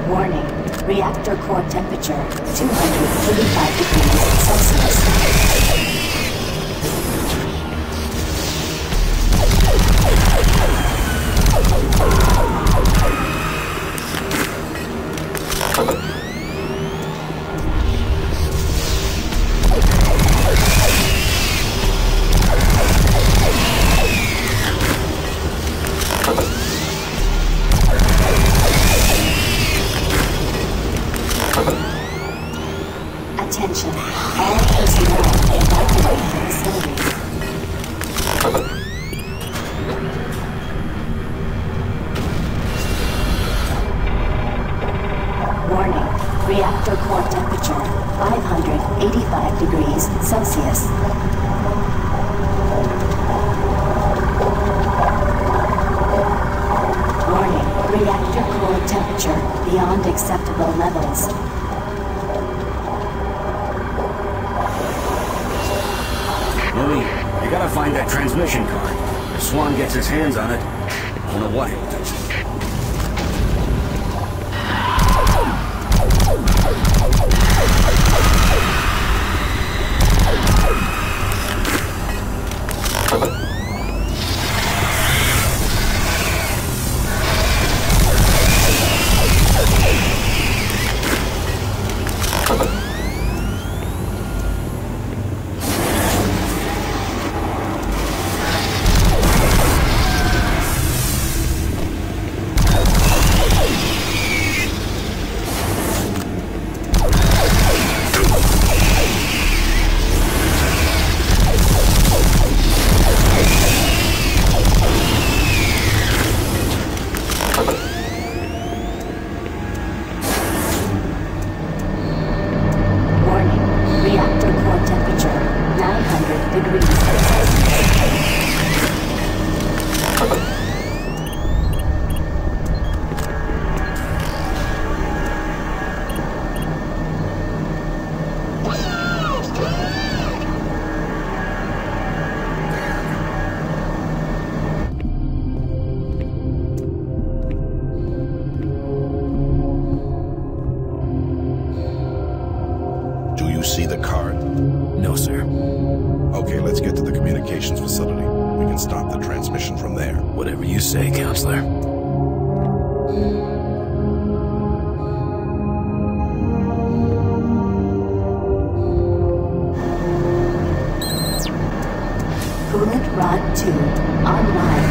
A: Warning. Reactor core temperature 235 degrees Celsius. Attention, all personnel evacuate the facility. Warning, reactor core temperature 585 degrees Celsius. Warning, reactor core temperature beyond acceptable levels.
N: Louie, you gotta find that transmission card. If Swan gets his hands on it, I don't know what he'll do.
E: See the card?
C: No, sir.
E: Okay, let's get to the communications facility. We can stop the transmission from there.
C: Whatever you say, Counselor.
A: Coolant rod 2 online.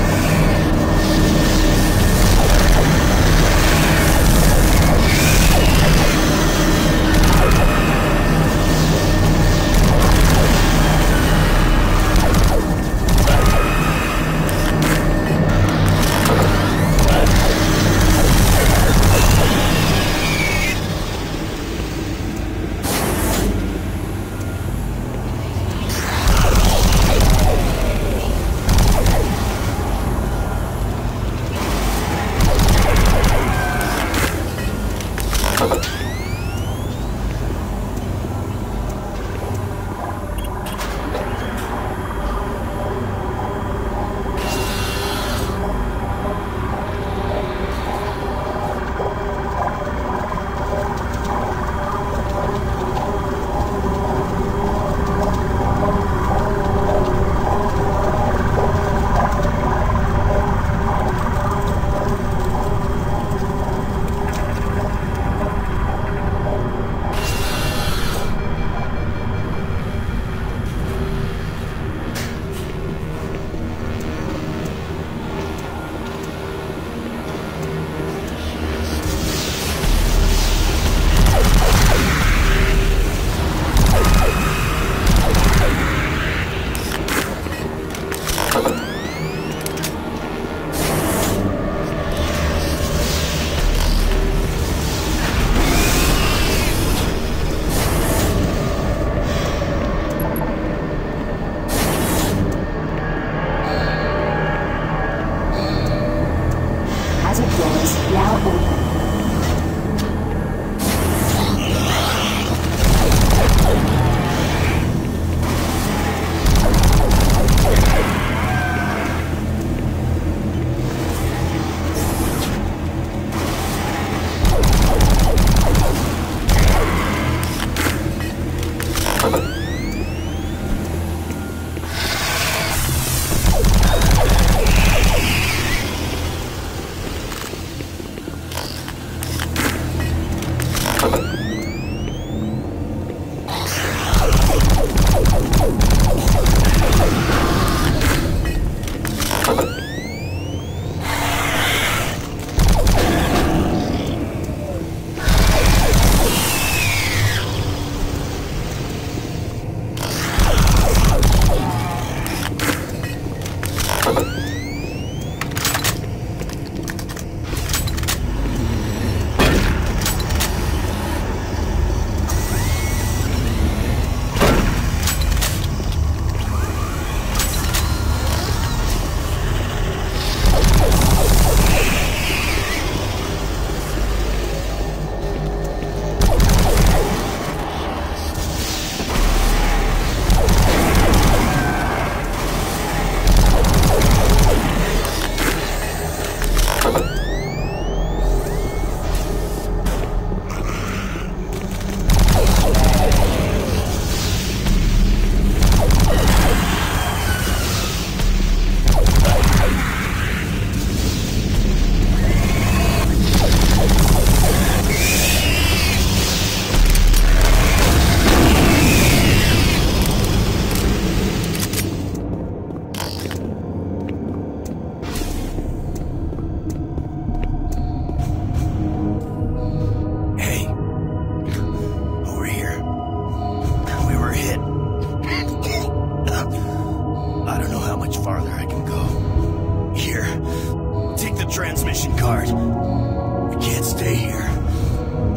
P: transmission card. We can't stay here.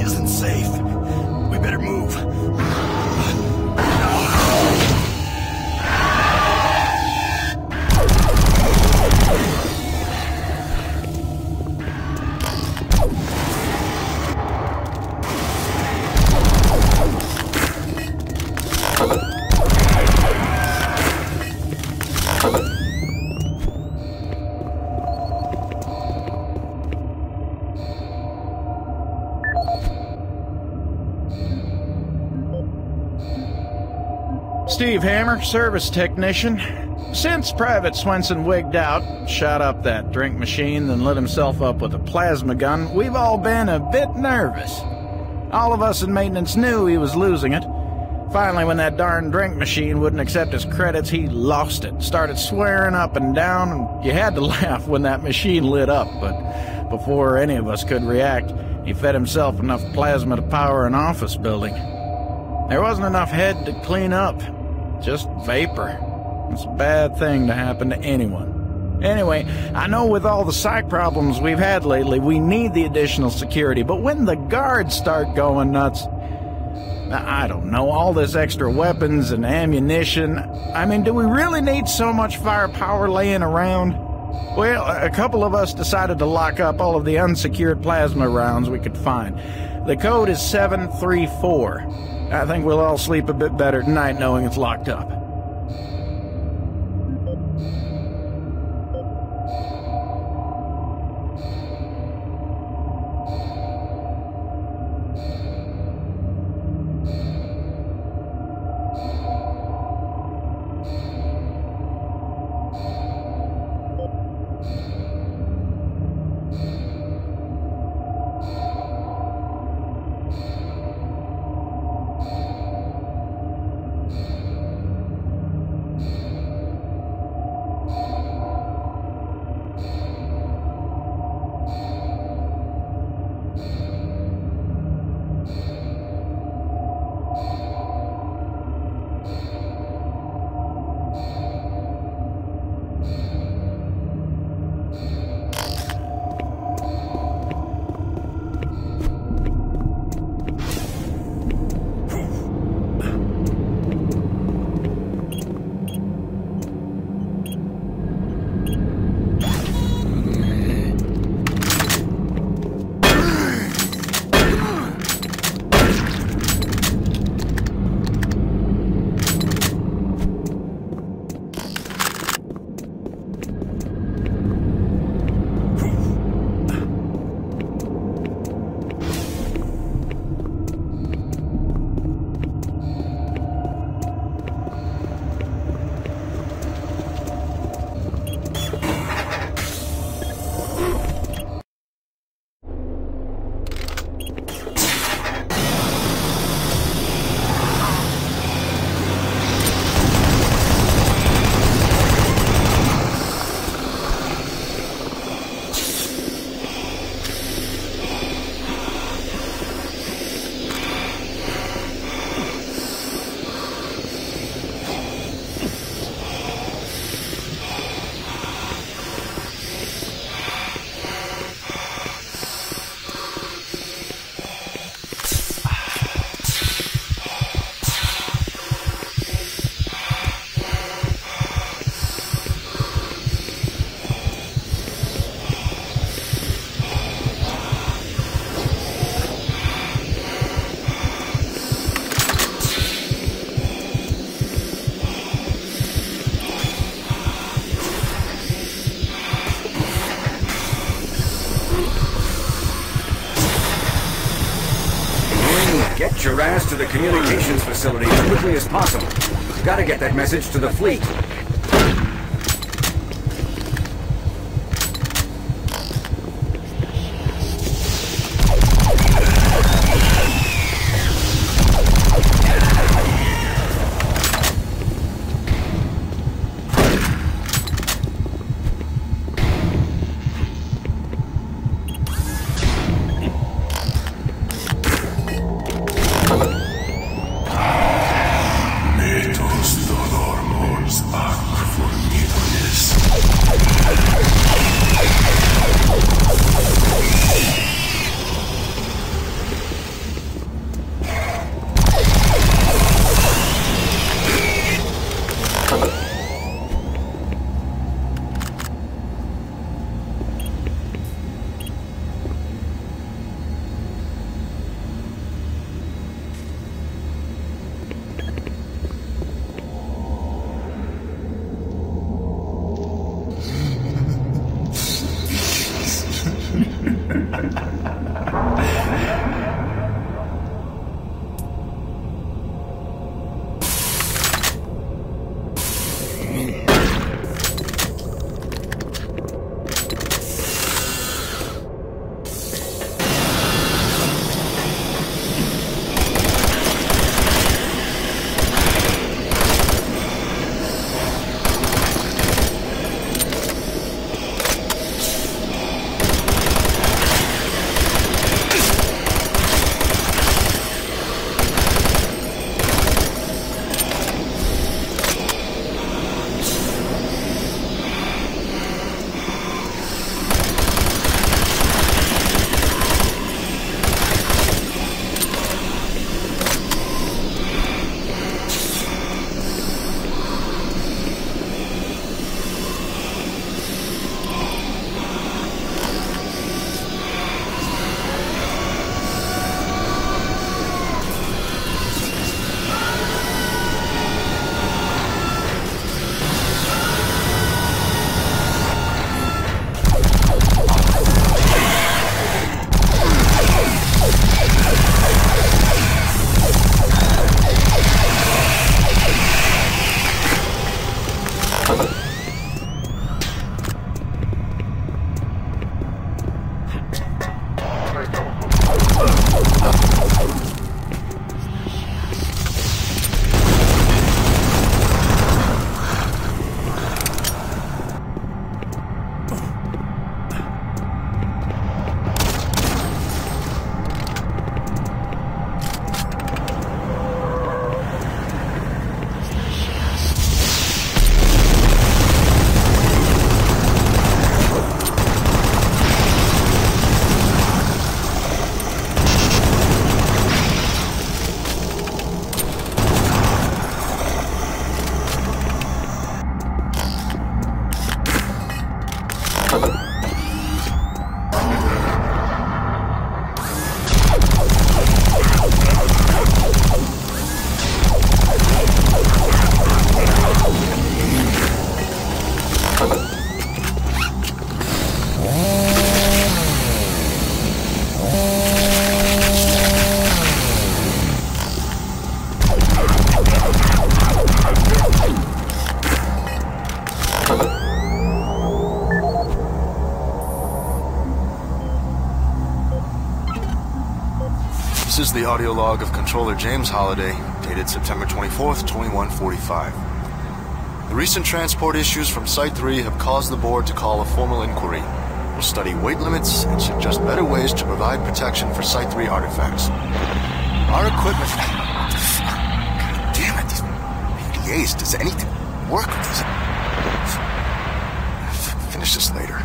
P: Isn't safe. We better move.
O: Steve Hammer, service technician. Since Private Swenson wigged out, shot up that drink machine, then lit himself up with a plasma gun, we've all been a bit nervous. All of us in maintenance knew he was losing it. Finally, when that darn drink machine wouldn't accept his credits, he lost it. Started swearing up and down, and you had to laugh when that machine lit up, but before any of us could react, he fed himself enough plasma to power an office building. There wasn't enough head to clean up. Just vapor. It's a bad thing to happen to anyone. Anyway, I know with all the psych problems we've had lately, we need the additional security, but when the guards start going nuts, I don't know, all this extra weapons and ammunition, I mean, do we really need so much firepower laying around? Well, a couple of us decided to lock up all of the unsecured plasma rounds we could find. The code is 734. I think we'll all sleep a bit better tonight knowing it's locked up.
N: Get your ass to the communications facility as quickly as possible. Gotta get that message to the fleet.
G: This is the audio log of Controller James Holliday, dated September 24th, 2145. The recent transport issues from Site-3 have caused the board to call a formal inquiry. We'll study weight limits and suggest better ways to provide protection for Site-3 artifacts. Our equipment... What the fuck? God damn it, these PDAs, does anything work with these? Finish this later.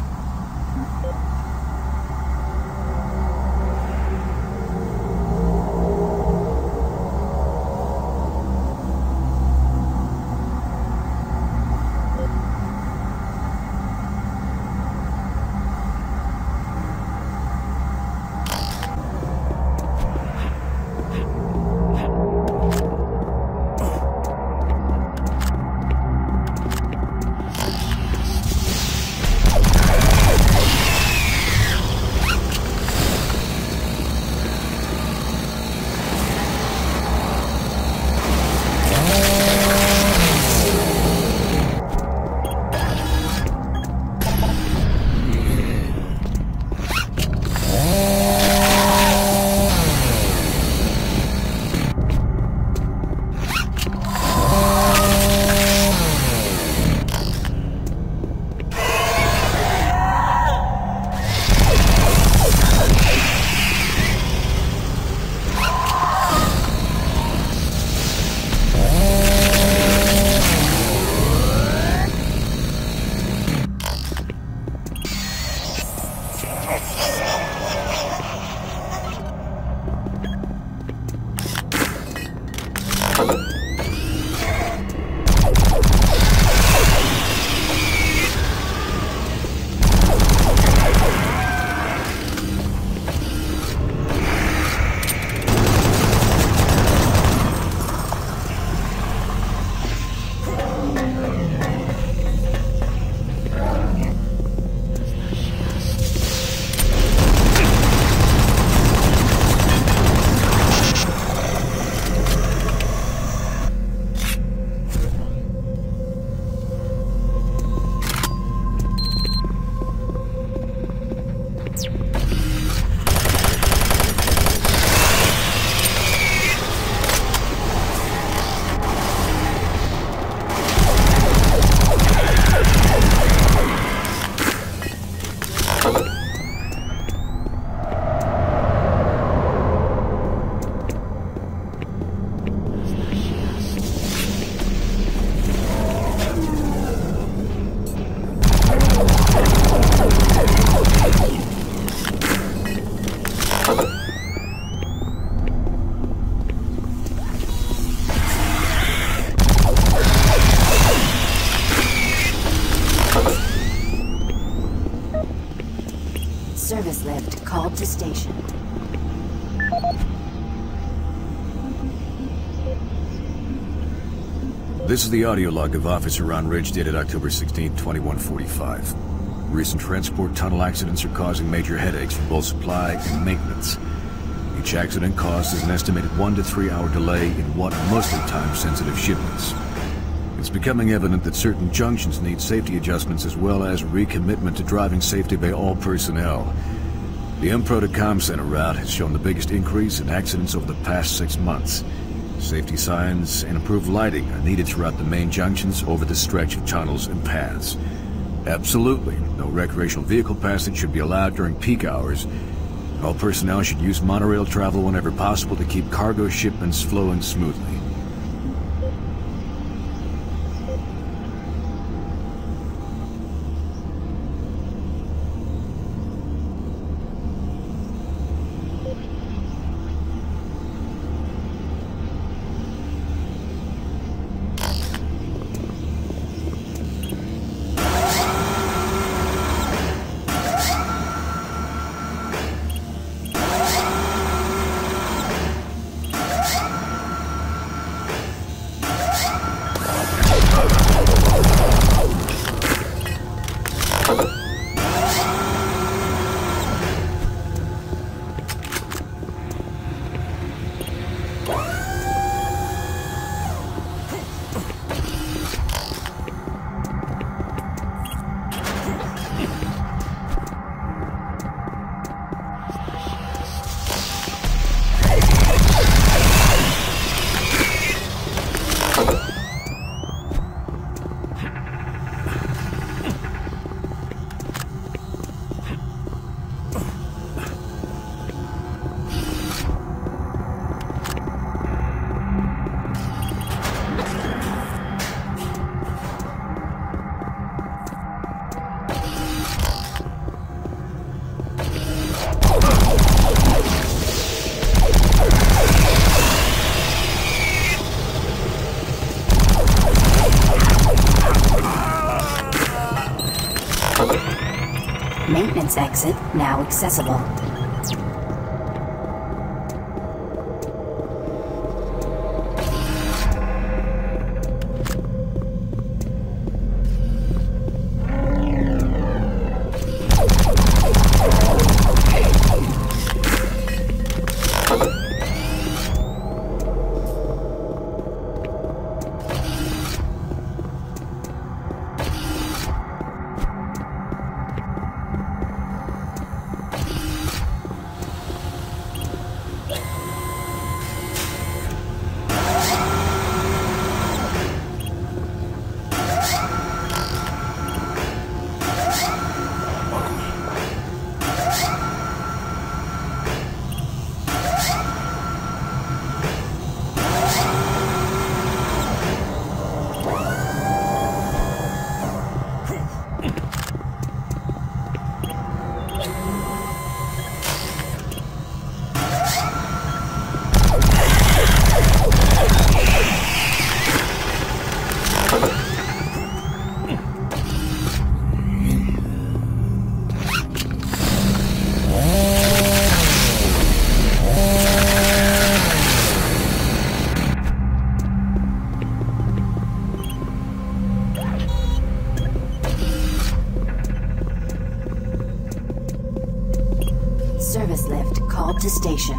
A: lift called to station.
Q: This is the audio log of Officer Ron Ridge dated October 16, 2145. Recent transport tunnel accidents are causing major headaches for both supply and maintenance. Each accident causes an estimated 1 to 3 hour delay in what are mostly time-sensitive shipments. It's becoming evident that certain junctions need safety adjustments as well as recommitment to driving safety by all personnel. The Enpro to Com Center route has shown the biggest increase in accidents over the past 6 months. Safety signs and improved lighting are needed throughout the main junctions over the stretch of tunnels and paths. Absolutely, no recreational vehicle passage should be allowed during peak hours. All personnel should use monorail travel whenever possible to keep cargo shipments flowing smoothly.
A: Maintenance exit now accessible. Service lift called to station.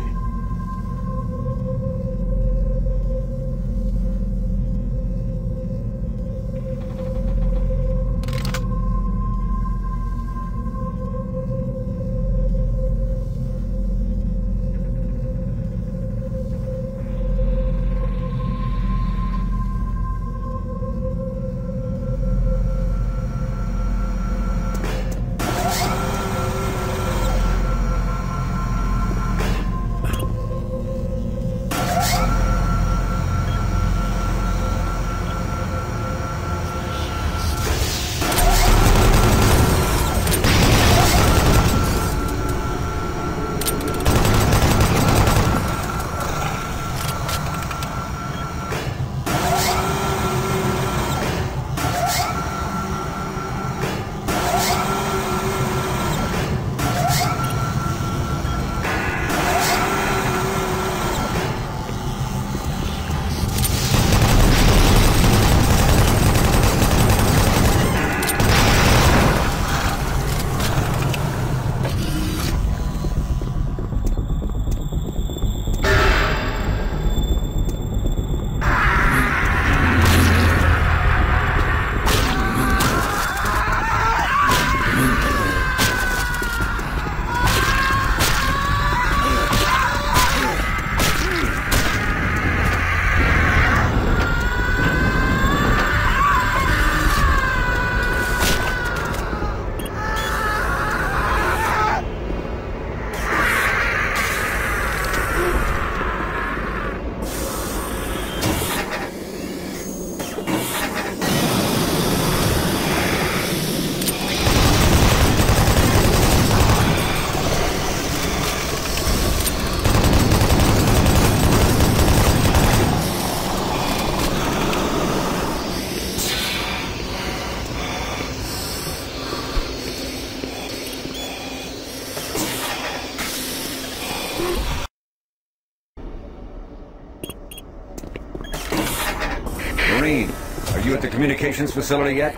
N: Marine, are you at the communications facility yet?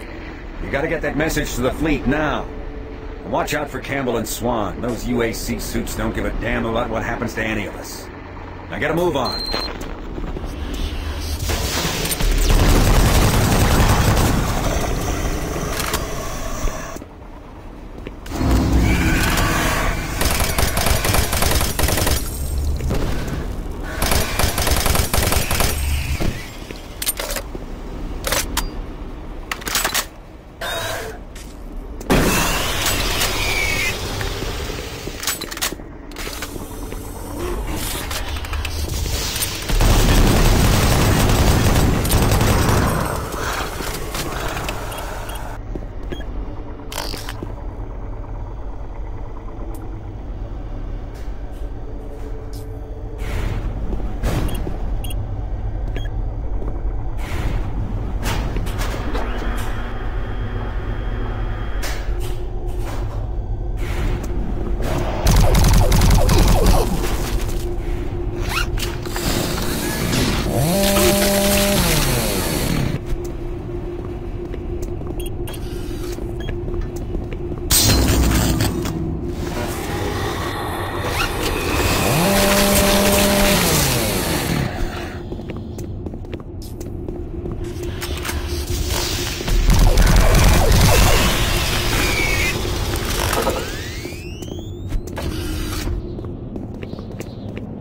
N: You gotta get that message to the fleet now. And watch out for Campbell and Swan. Those UAC suits don't give a damn about what happens to any of us. Now get a move on.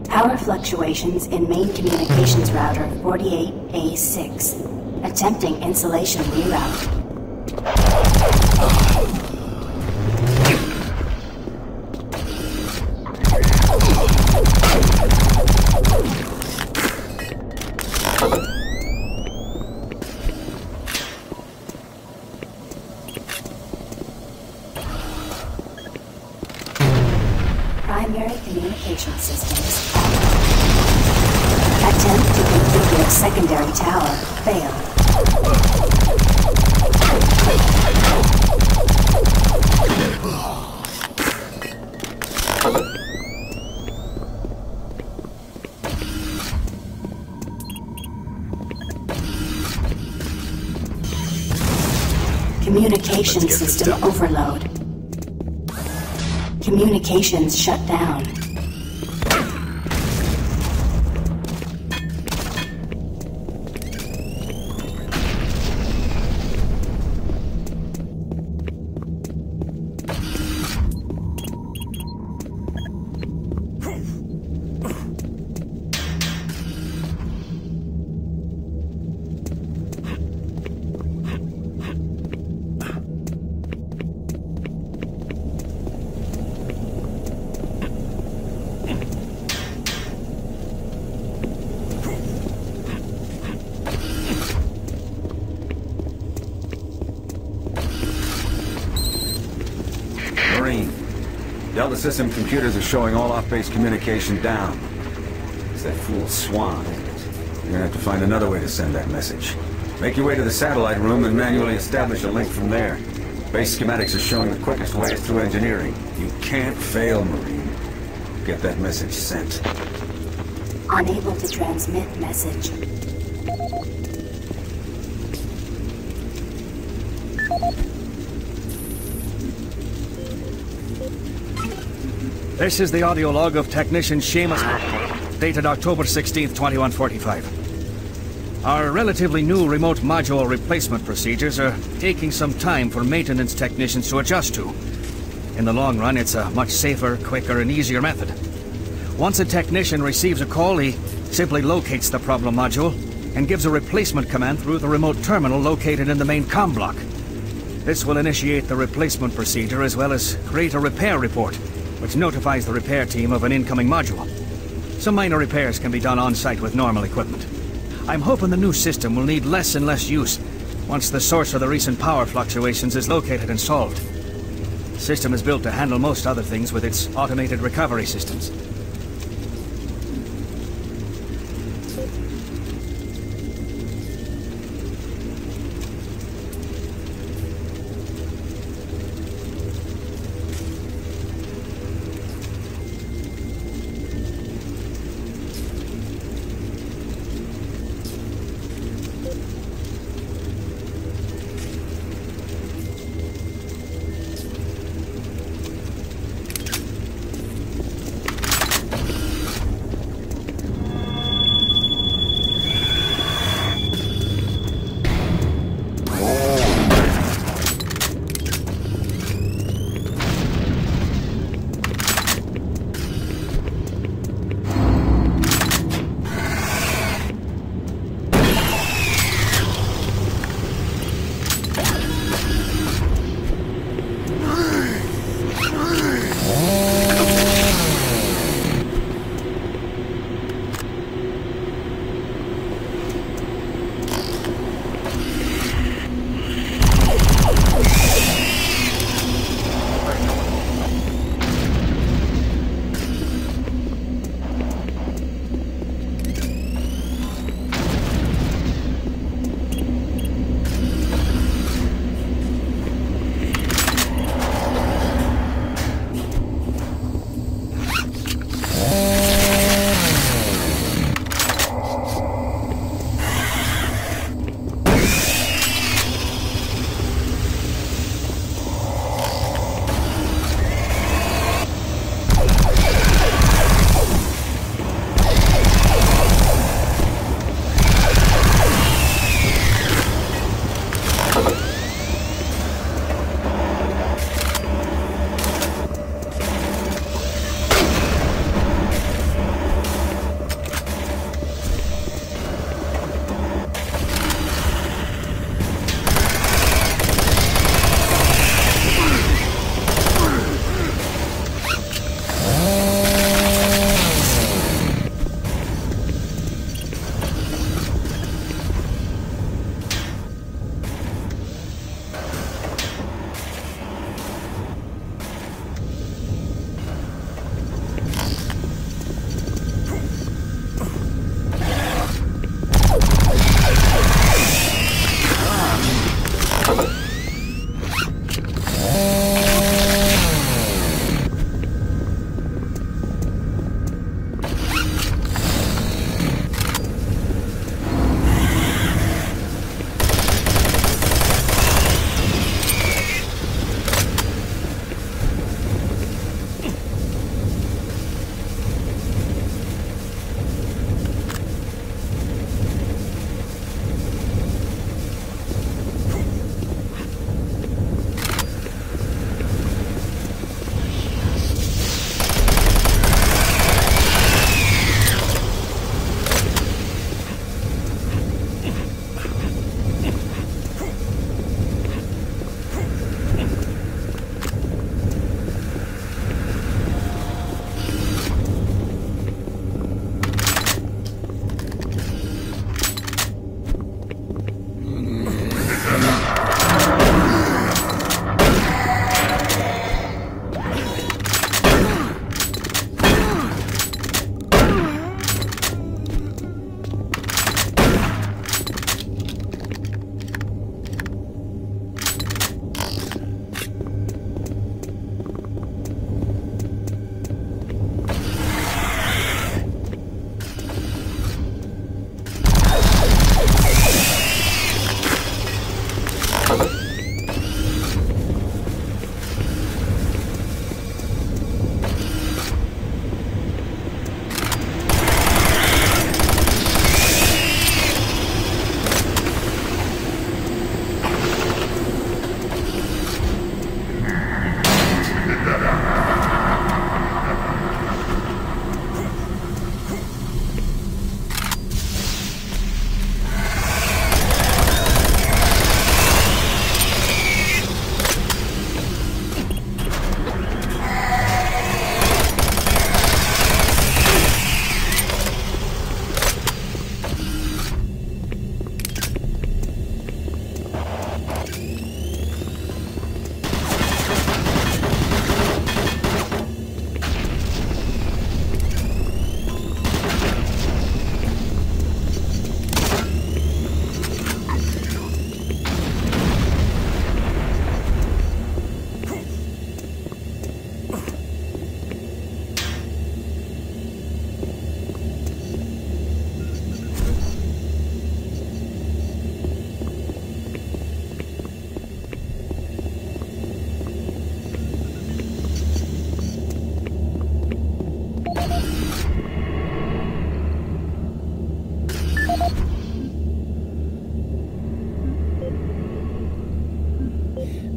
A: Power fluctuations in main communications router 48A6. Attempting insulation reroute. Primary communication systems. Attempt to configure secondary tower failed. Communication system overload. Communications shut down.
N: Delta System computers are showing all off-base communication down. It's that fool Swan, isn't it? You're gonna have to find another way to send that message. Make your way to the satellite room and manually establish a link from there. Base schematics are showing the quickest way is through engineering. You can't fail, Marine. Get that message sent.
A: Unable to transmit message.
M: This is the audio log of Technician Seamus, dated October 16th, 2145. Our relatively new remote module replacement procedures are taking some time for maintenance technicians to adjust to. In the long run, it's a much safer, quicker, and easier method. Once a technician receives a call, he simply locates the problem module and gives a replacement command through the remote terminal located in the main comm block. This will initiate the replacement procedure as well as create a repair report, which notifies the repair team of an incoming module. Some minor repairs can be done on-site with normal equipment. I'm hoping the new system will need less and less use once the source of the recent power fluctuations is located and solved. The system is built to handle most other things with its automated recovery systems.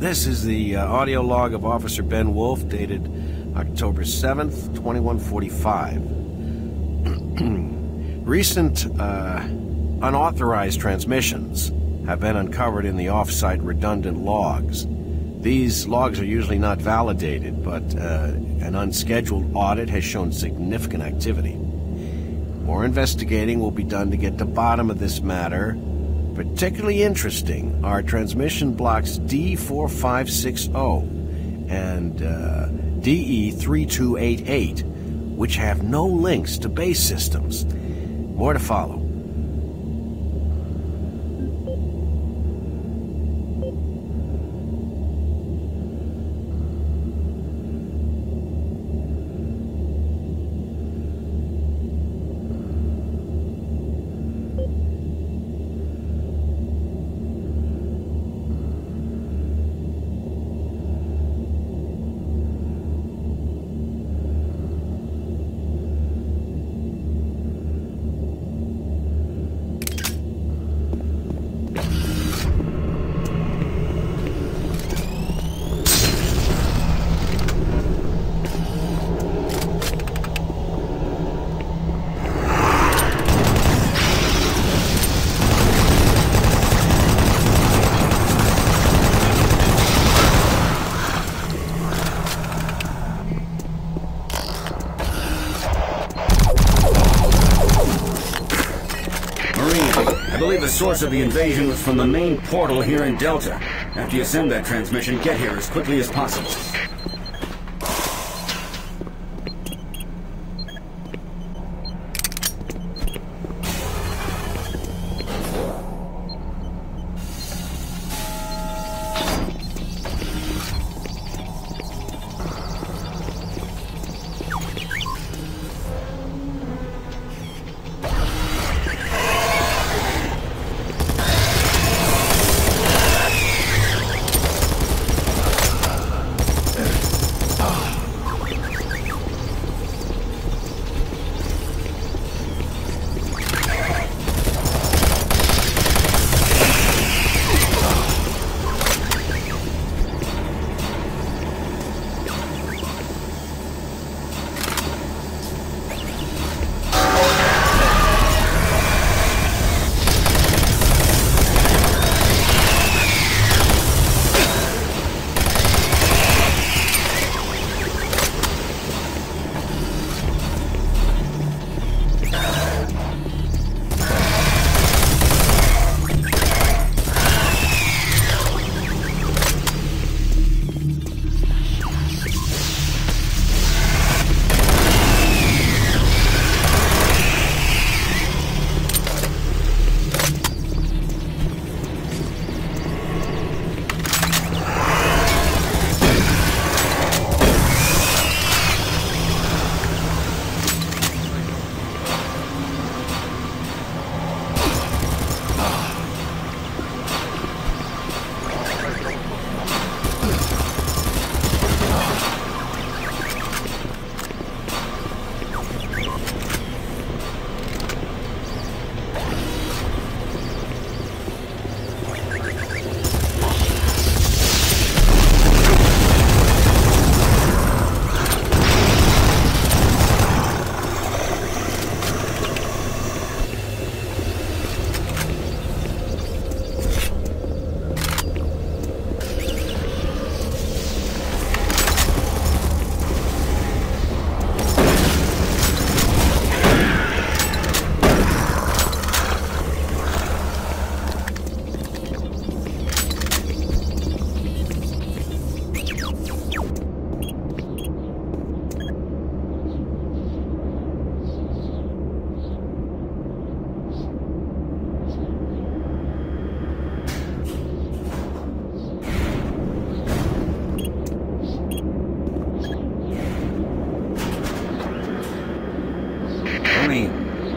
J: This is the audio log of Officer Ben Wolf, dated October 7th, 2145. Recent unauthorized transmissions have been uncovered in the off-site redundant logs. These logs are usually not validated, but an unscheduled audit has shown significant activity. More investigating will be done to get to the bottom of this matter. Particularly interesting are transmission blocks D4560 and DE3288, which have no links to base systems. More to follow.
N: The source of the invasion was from the main portal here in Delta. After you send that transmission, get here as quickly as possible.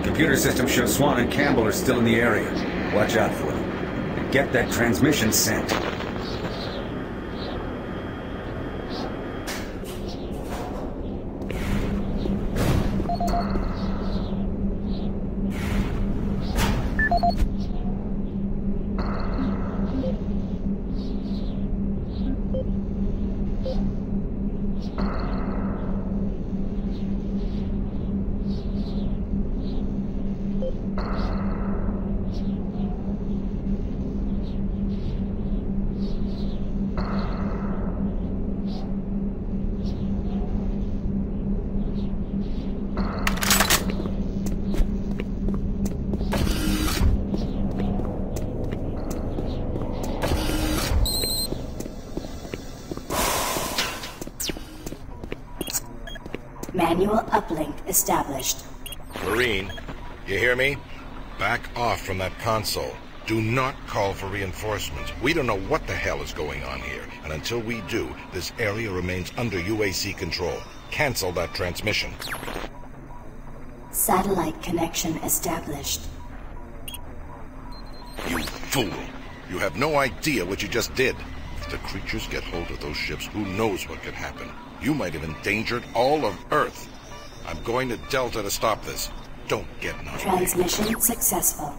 N: Computer system shows Swan and Campbell are still in the area. Watch out for them. And get that transmission sent.
A: Manual uplink established.
S: Marine, you hear me? Back off from that console. Do not call for reinforcements. We don't know what the hell is going on here, and until we do, this area remains under UAC control. Cancel that transmission.
A: Satellite connection established.
S: You fool! You have no idea what you just did. If the creatures get hold of those ships, who knows what could happen? You might have endangered all of Earth. I'm going to Delta to stop this. Don't get in a hurry.
A: Transmission successful.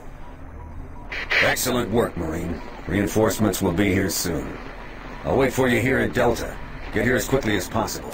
N: Excellent work, Marine. Reinforcements will be here soon. I'll wait for you here at Delta. Get here as quickly as possible.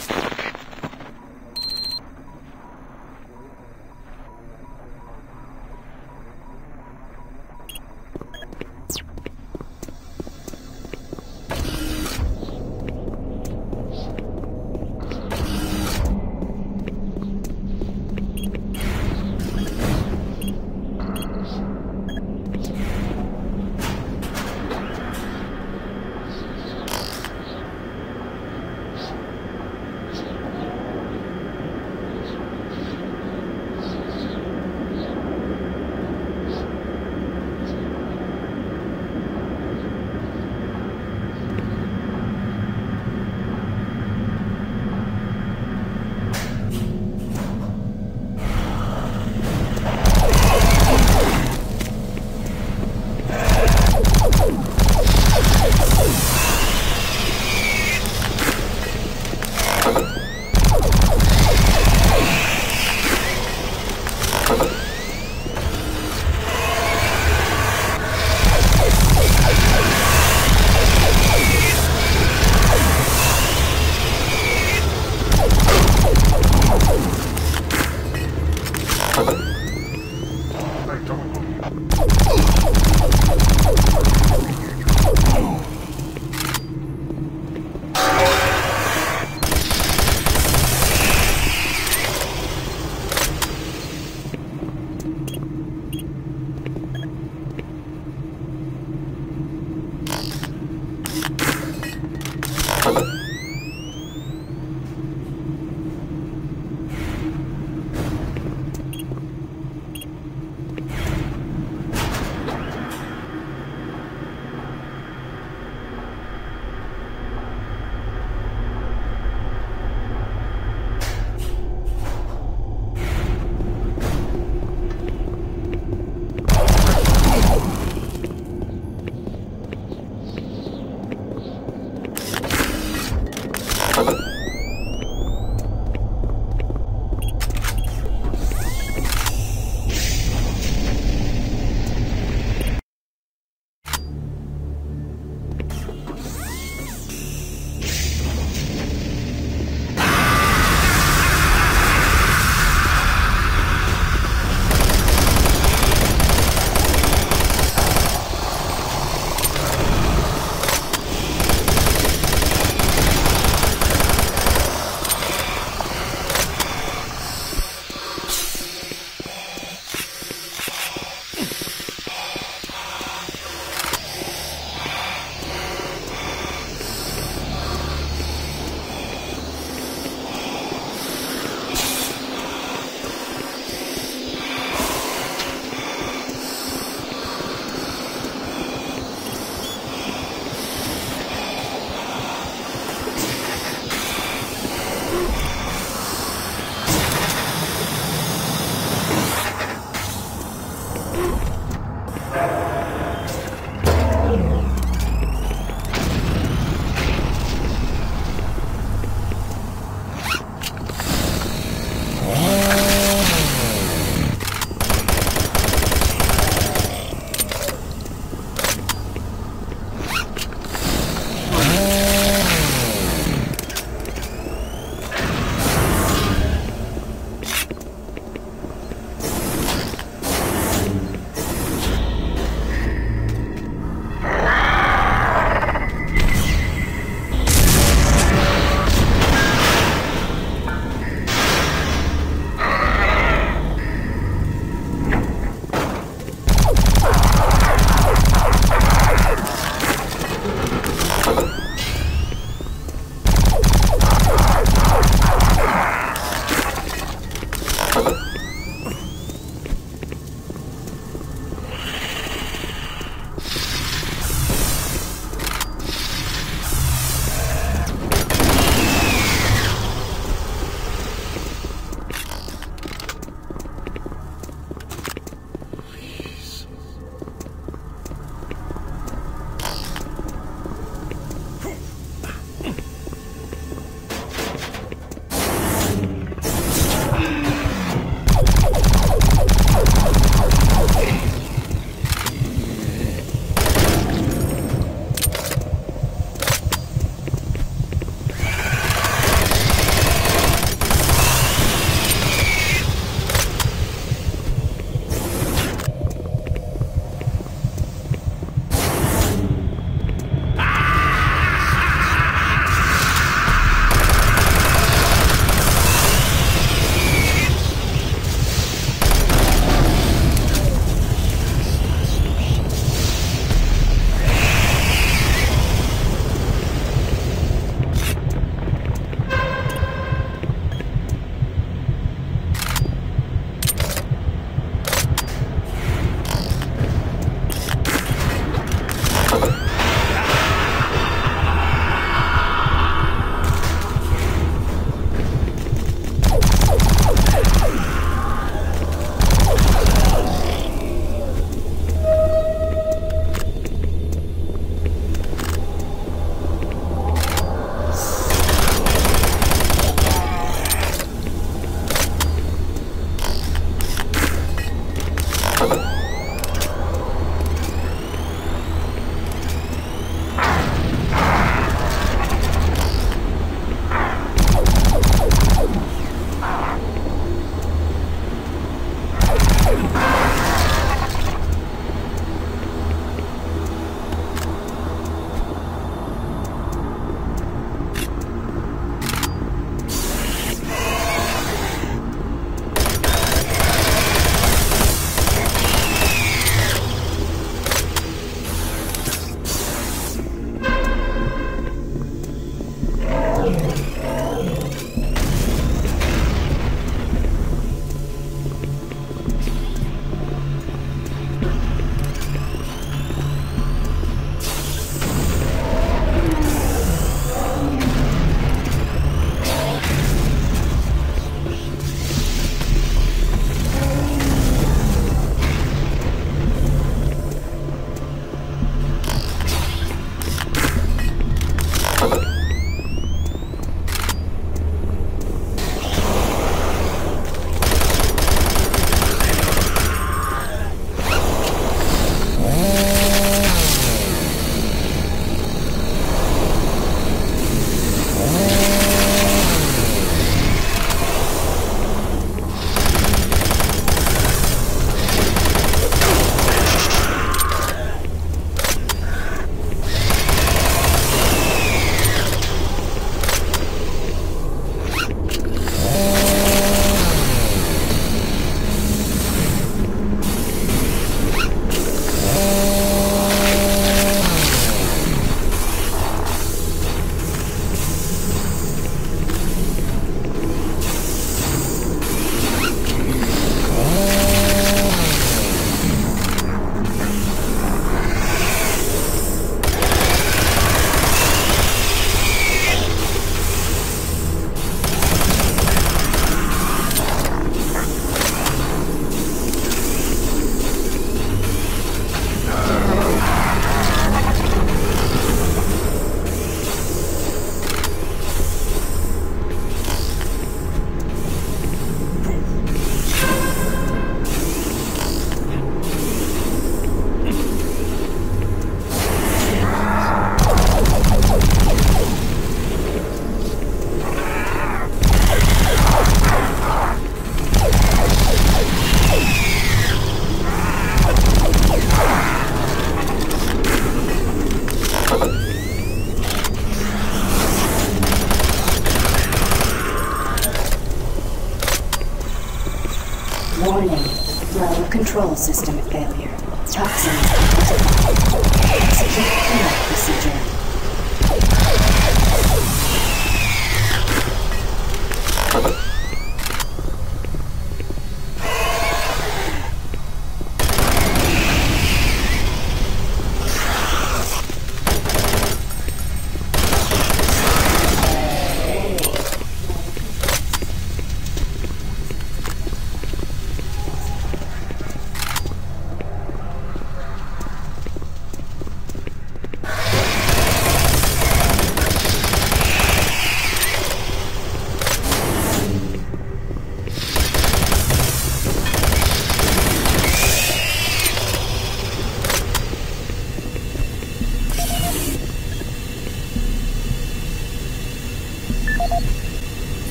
A: Warning. Flow control system failure. Toxins identified. Execute cleanup procedure.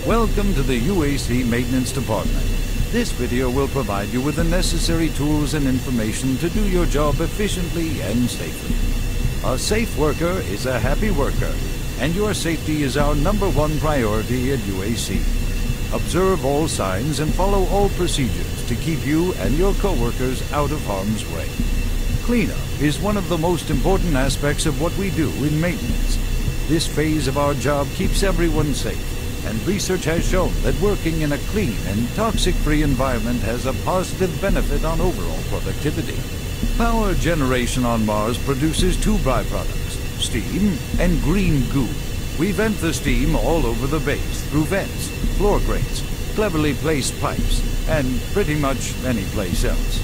I: Welcome to the UAC Maintenance Department. This video will provide you with the necessary tools and information to do your job efficiently and safely. A safe worker is a happy worker, and your safety is our #1 priority at UAC. Observe all signs and follow all procedures to keep you and your coworkers out of harm's way. Cleanup is one of the most important aspects of what we do in maintenance. This phase of our job keeps everyone safe, and research has shown that working in a clean and toxic-free environment has a positive benefit on overall productivity. Power generation on Mars produces 2 byproducts, steam and green goo. We vent the steam all over the base through vents, floor grates, cleverly placed pipes, and pretty much any place else.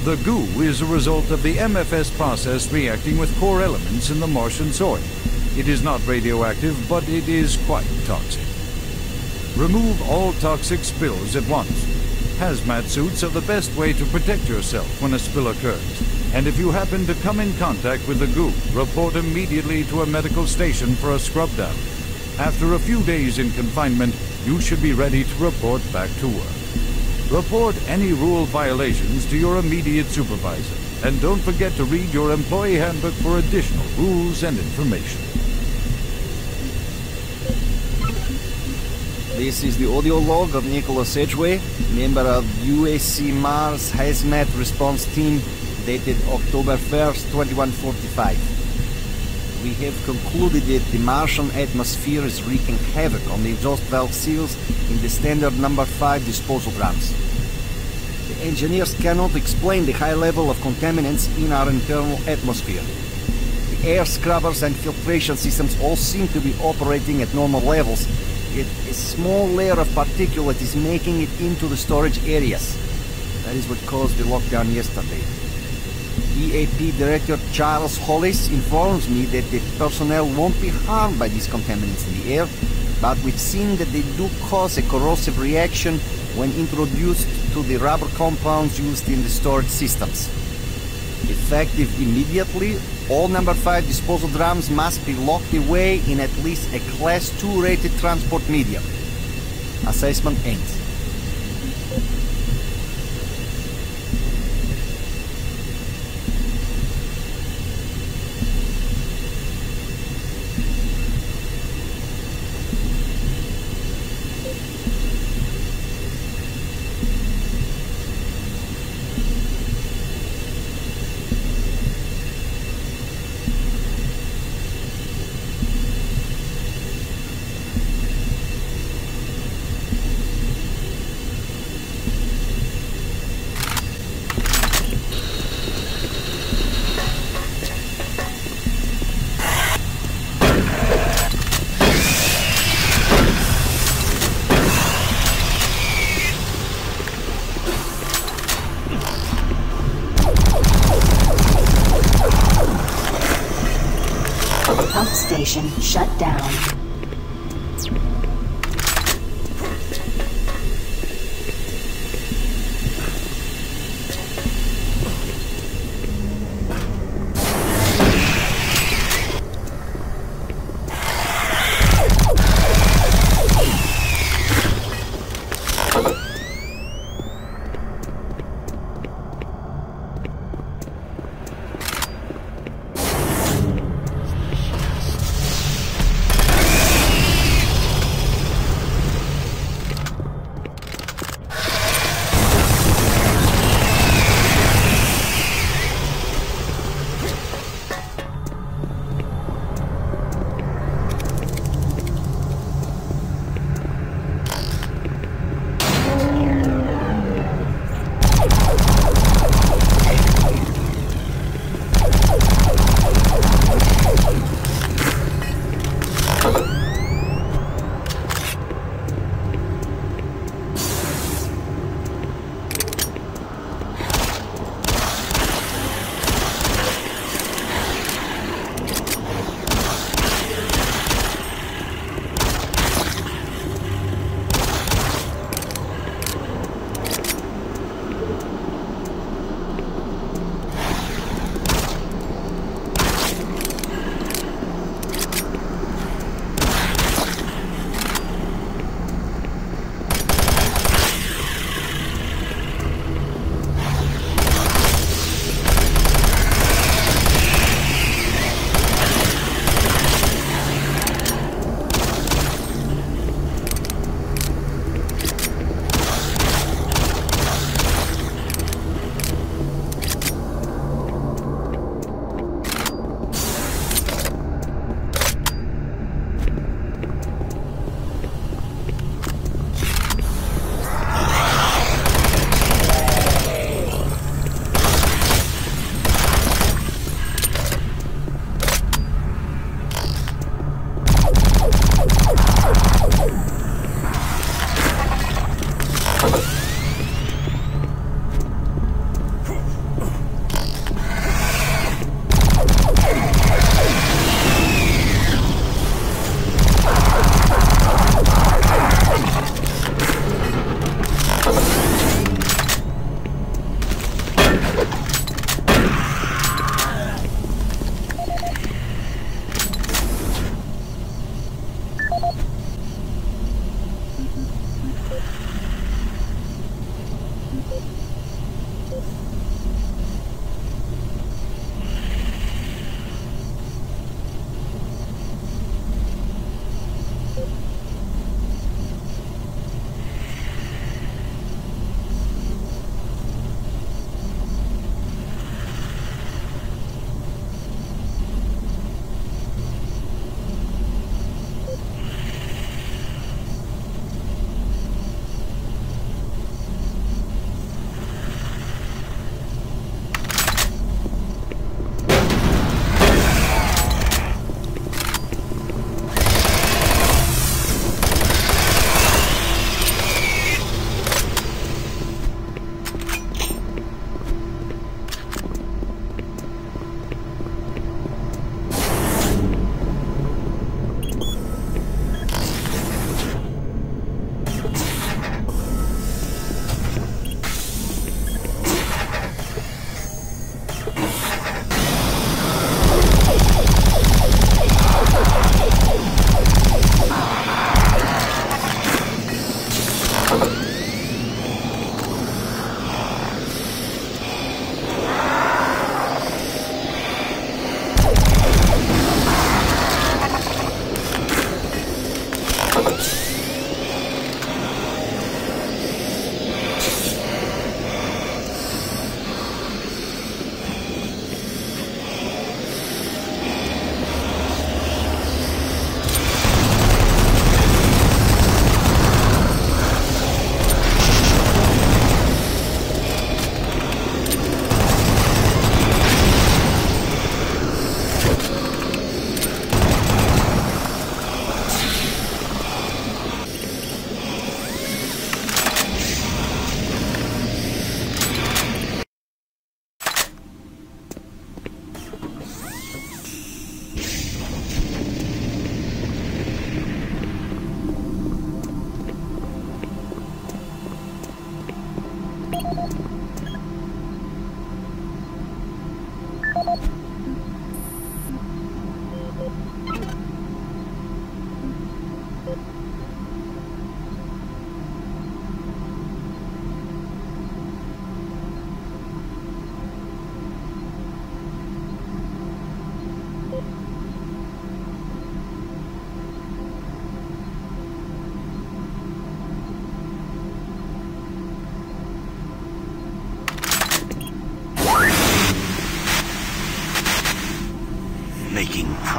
I: The goo is a result of the MFS process reacting with core elements in the Martian soil. It is not radioactive, but it is quite toxic. Remove all toxic spills at once. Hazmat suits are the best way to protect yourself when a spill occurs. And if you happen to come in contact with the goo, report immediately to a medical station for a scrub down. After a few days in confinement, you should be ready to report back to work. Report any rule violations to your immediate supervisor. And don't forget to read your employee handbook for additional rules and information.
F: This is the audio log of Nicholas Edgway, member of UAC Mars Hazmat Response Team, dated October 1st, 2145. We have concluded that the Martian atmosphere is wreaking havoc on the exhaust valve seals in the standard number 5 disposal drums. The engineers cannot explain the high level of contaminants in our internal atmosphere. The air scrubbers and filtration systems all seem to be operating at normal levels, yet a small layer of particulate is making it into the storage areas. That is what caused the lockdown yesterday. EAP Director Charles Hollis informs me that the personnel won't be harmed by these contaminants in the air, but we've seen that they do cause a corrosive reaction when introduced to the rubber compounds used in the storage systems. Effective immediately, all number 5 disposal drums must be locked away in at least a Class 2 rated transport medium. Assessment ends.
A: Station shut down.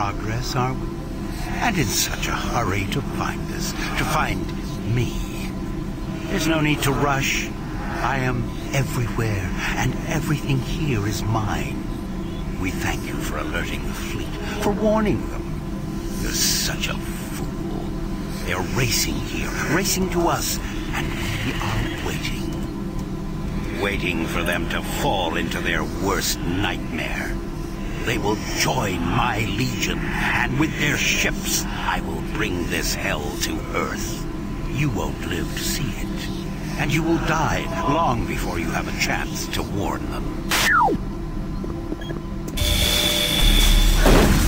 D: progress, are we? And in such a hurry to find us, to find me. There's no need to rush. I am everywhere, and everything here is mine. We thank you for alerting the fleet, for warning them. You're such a fool. They're racing here, racing to us, and we are waiting. Waiting for them to fall into their worst nightmare. They will join my legion, and with their ships, I will bring this hell to Earth. You won't live to see it, and you will die long before you have a chance to warn them.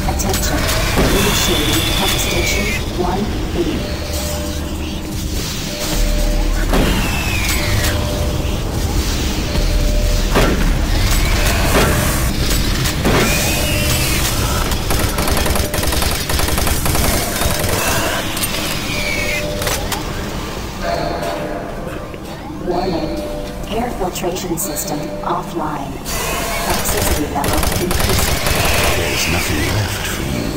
A: Attention. Initiating pump station 1B. Warning. Air filtration system offline. Toxicity level increasing.
D: There's nothing left for you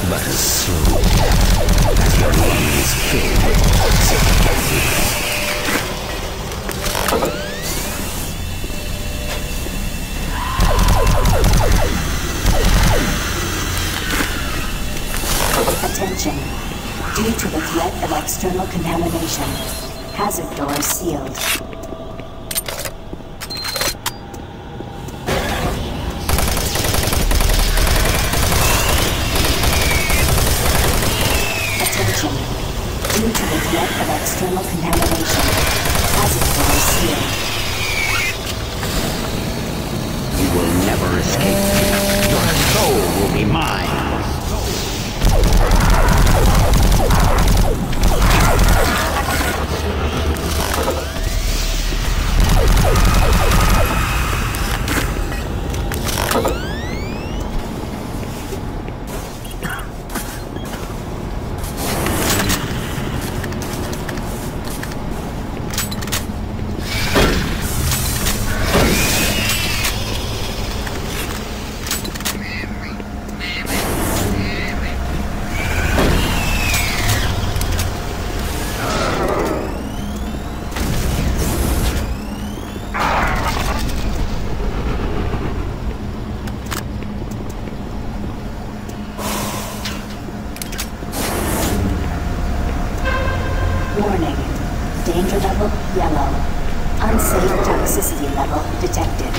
D: but a slow death as your lungs fill with toxic gases.
A: Attention. Due to the threat of external contamination, hazard doors sealed. Attention. Due to the threat of external contamination, hazard doors sealed.
D: You will never escape. Your soul will be mine.
A: Warning. Danger level yellow. Unsafe toxicity level detected.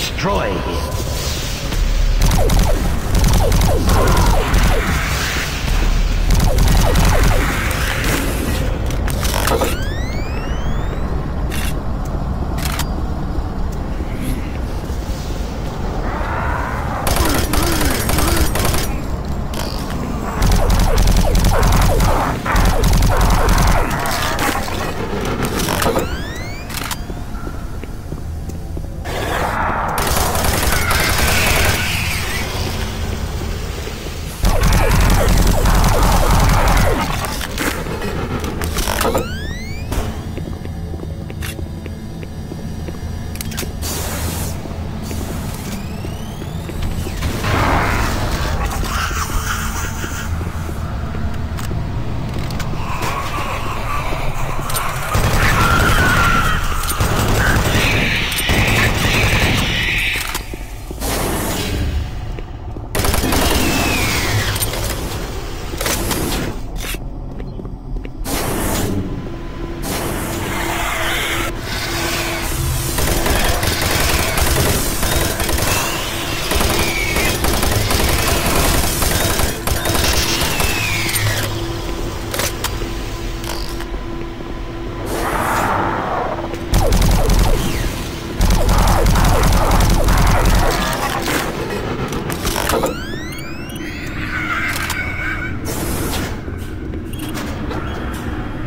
D: destroy him.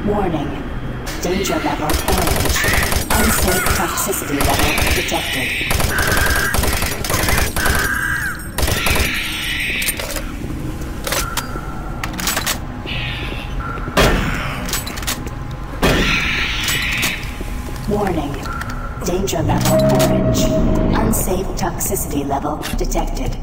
A: Warning. Danger level orange. Unsafe toxicity level detected. Warning. Danger level orange. Unsafe toxicity level detected.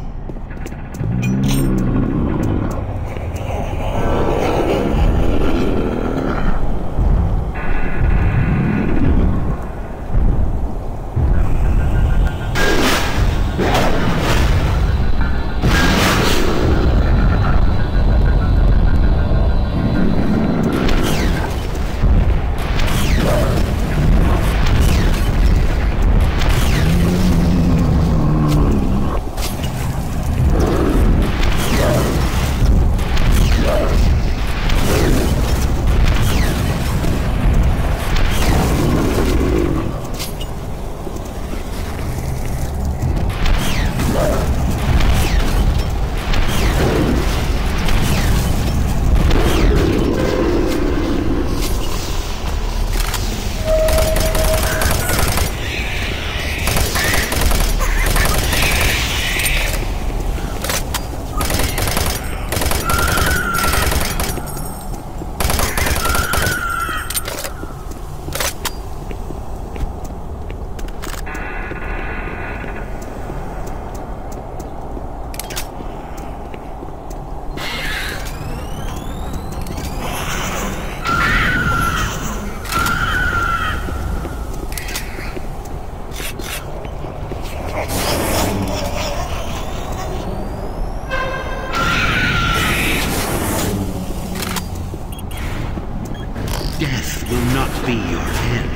D: Death will not be your end.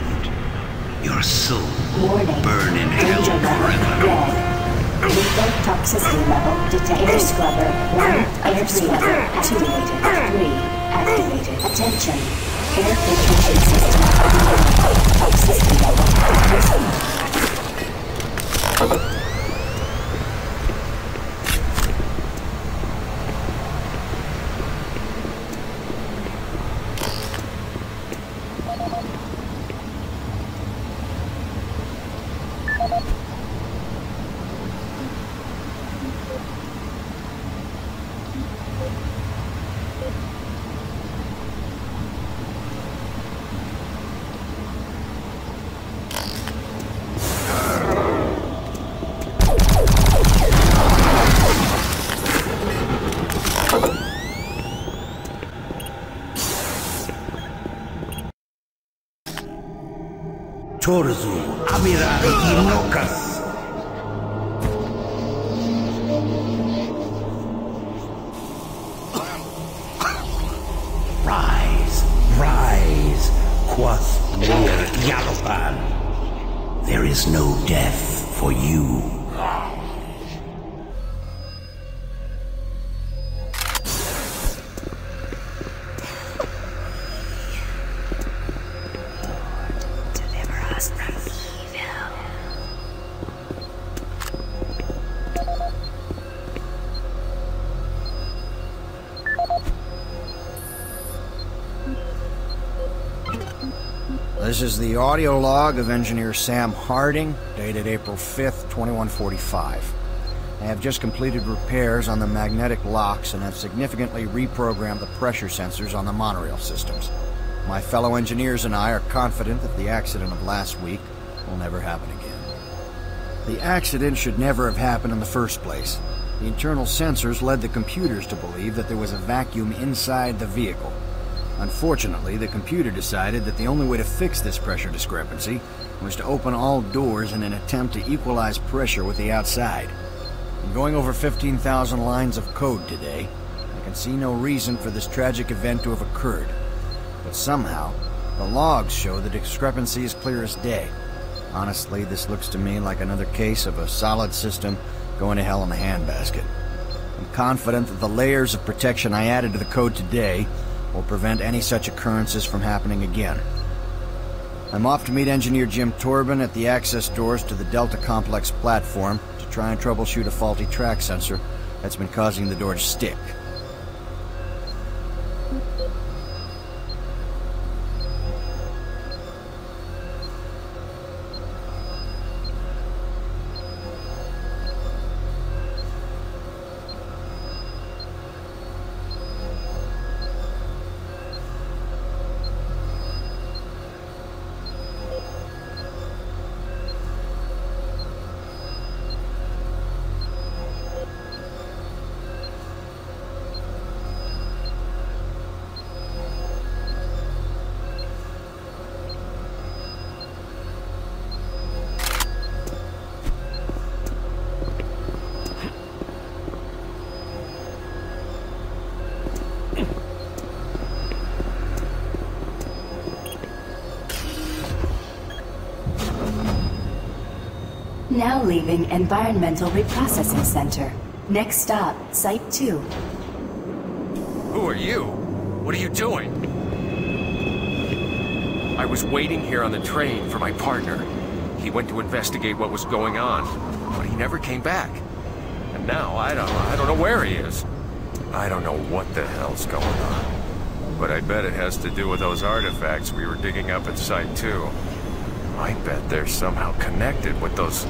D: Your soul will burn in hell forever.
A: Lethal toxicity level detected. Air scrubber 1 air scrubber activated. 3 activated. Attention. Air filtration system activated. Toxicity level decreasing.
D: Torzu, Amiral Inokas. Rise, rise, Quas Mir Yalopan. There is no death for you.
H: This is the audio log of Engineer Sam Harding, dated April 5th, 2145. I have just completed repairs on the magnetic locks and have significantly reprogrammed the pressure sensors on the monorail systems. My fellow engineers and I are confident that the accident of last week will never happen again. The accident should never have happened in the first place. The internal sensors led the computers to believe that there was a vacuum inside the vehicle. Unfortunately, the computer decided that the only way to fix this pressure discrepancy was to open all doors in an attempt to equalize pressure with the outside. In going over 15,000 lines of code today, I can see no reason for this tragic event to have occurred. But somehow, the logs show the discrepancy is clear as day. Honestly, this looks to me like another case of a solid system going to hell in a handbasket. I'm confident that the layers of protection I added to the code today will prevent any such occurrences from happening again. I'm off to meet Engineer Jim Torben at the access doors to the Delta Complex platform to try and troubleshoot a faulty track sensor that's been causing the door to stick.
A: Now leaving Environmental Reprocessing Center. Next stop, Site 2.
C: Who are you? What are you doing? I was waiting here on the train for my partner. He went to investigate what was going on, but he never came back. And now I don't know where he is. I don't know what the hell's going on. But I bet it has to do with those artifacts we were digging up at Site 2. I bet they're somehow connected with those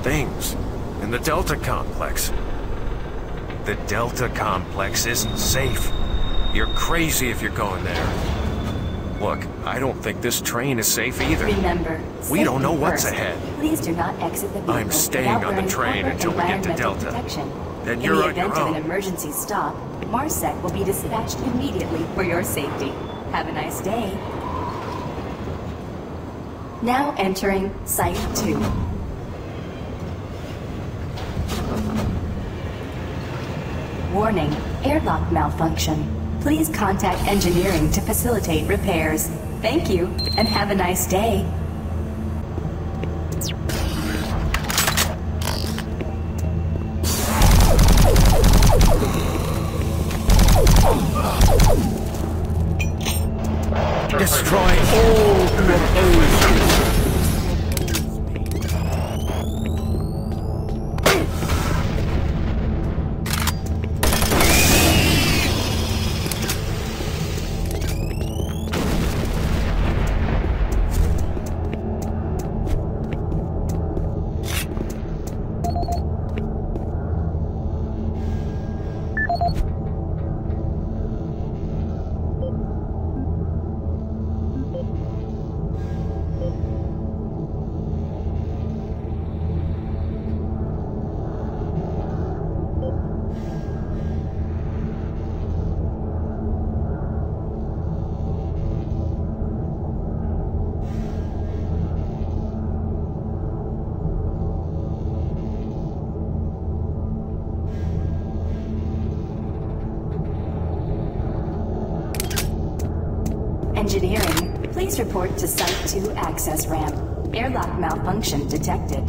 C: things in the Delta Complex. The Delta Complex isn't safe. You're crazy if you're going there. Look, I don't think this train is safe either.
A: Remember,
C: we don't know what's
A: first.
C: ahead.
A: Please do not exit the vehicle.
C: I'm staying on the train until we get to Delta. Then you're on your own. In the event of an emergency stop,
A: MARSEC will be dispatched immediately for your safety. Have a nice day. Now entering Site 2. Warning, airlock malfunction. Please contact engineering to facilitate repairs. Thank you, and have a nice day.
C: Destroy all who oppose you. Engineering, please report to Site 2 access ramp. Airlock malfunction detected.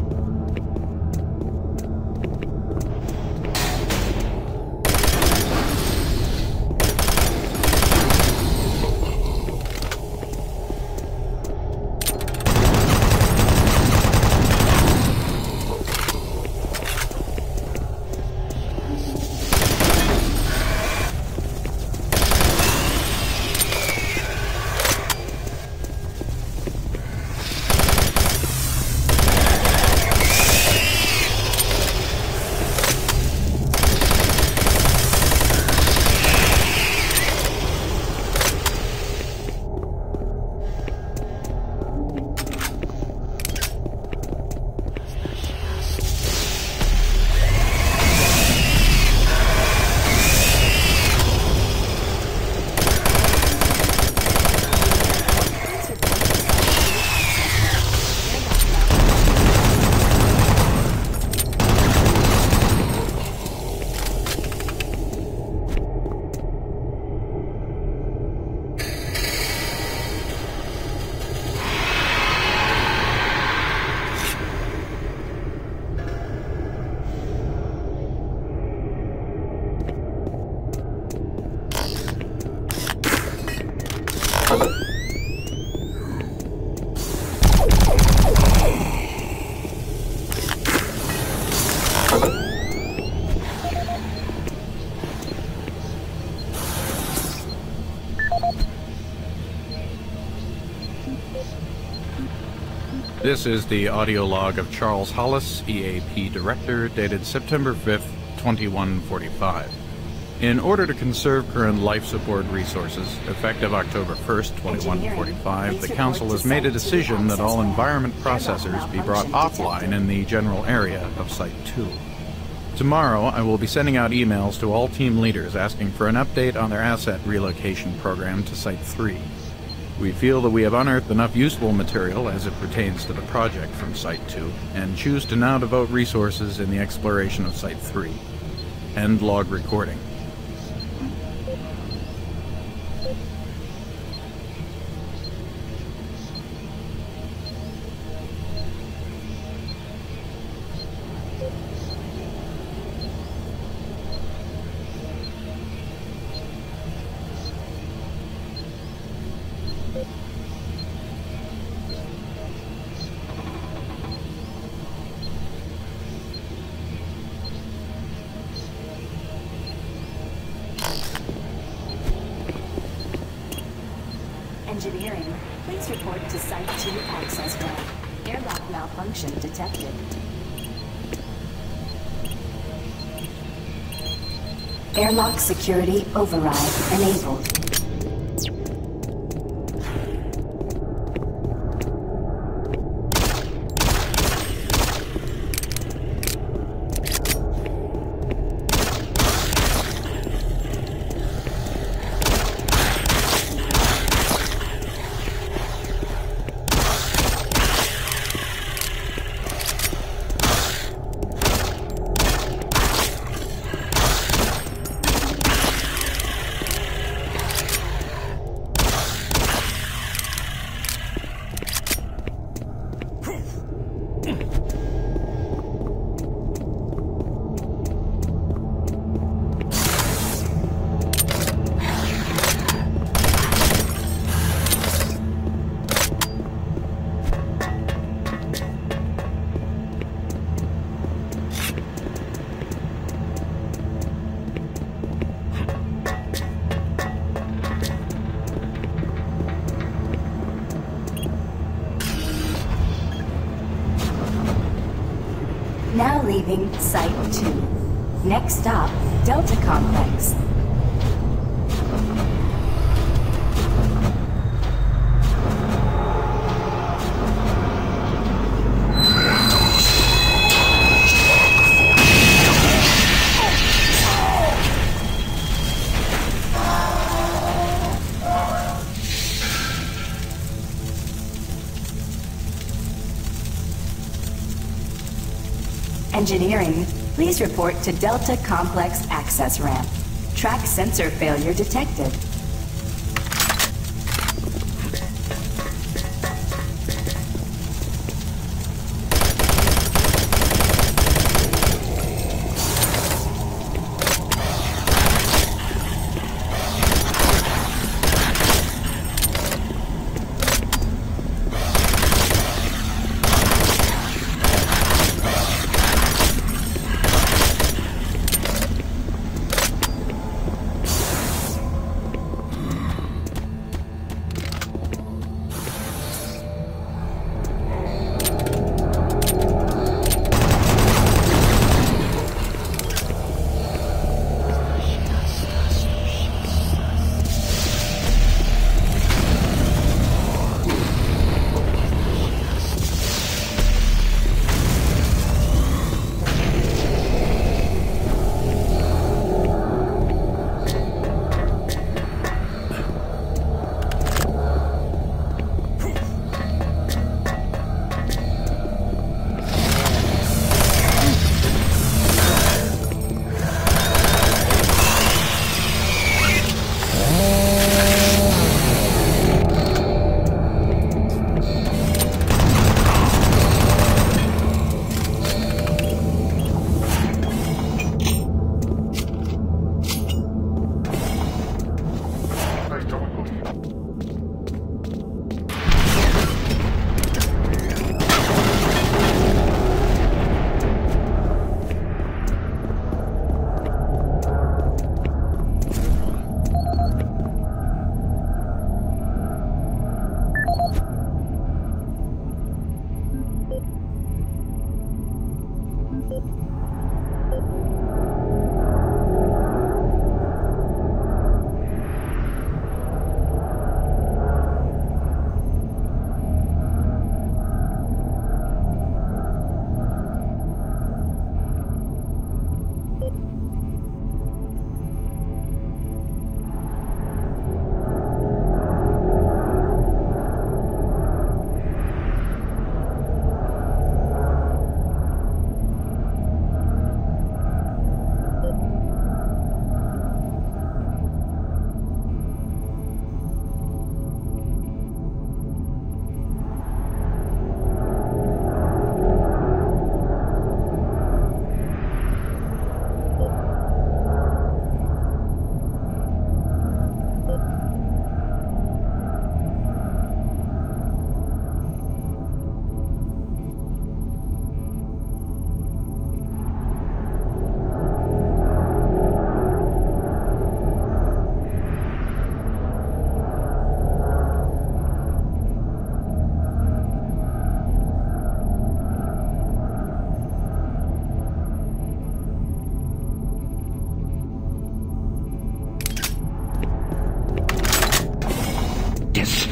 O: This is the audio log of Charles Hollis, EAP Director, dated September 5th, 2145. In order to conserve current life support resources, effective October 1st, 2145, the Council has made a decision that all environment processors be brought offline in the general area of Site 2. Tomorrow, I will be sending out emails to all team leaders asking for an update on their asset relocation program to Site 3. We feel that we have unearthed enough useful material as it pertains to the project from Site 2, and choose to now devote resources in the exploration of Site 3. End log recording.
A: Engineering, please report to Site 2 access ramp. Airlock malfunction detected. Airlock security override enabled. Now leaving Site 2. Next stop, Delta Complex. Engineering, please report to Delta Complex access ramp. Track sensor failure detected.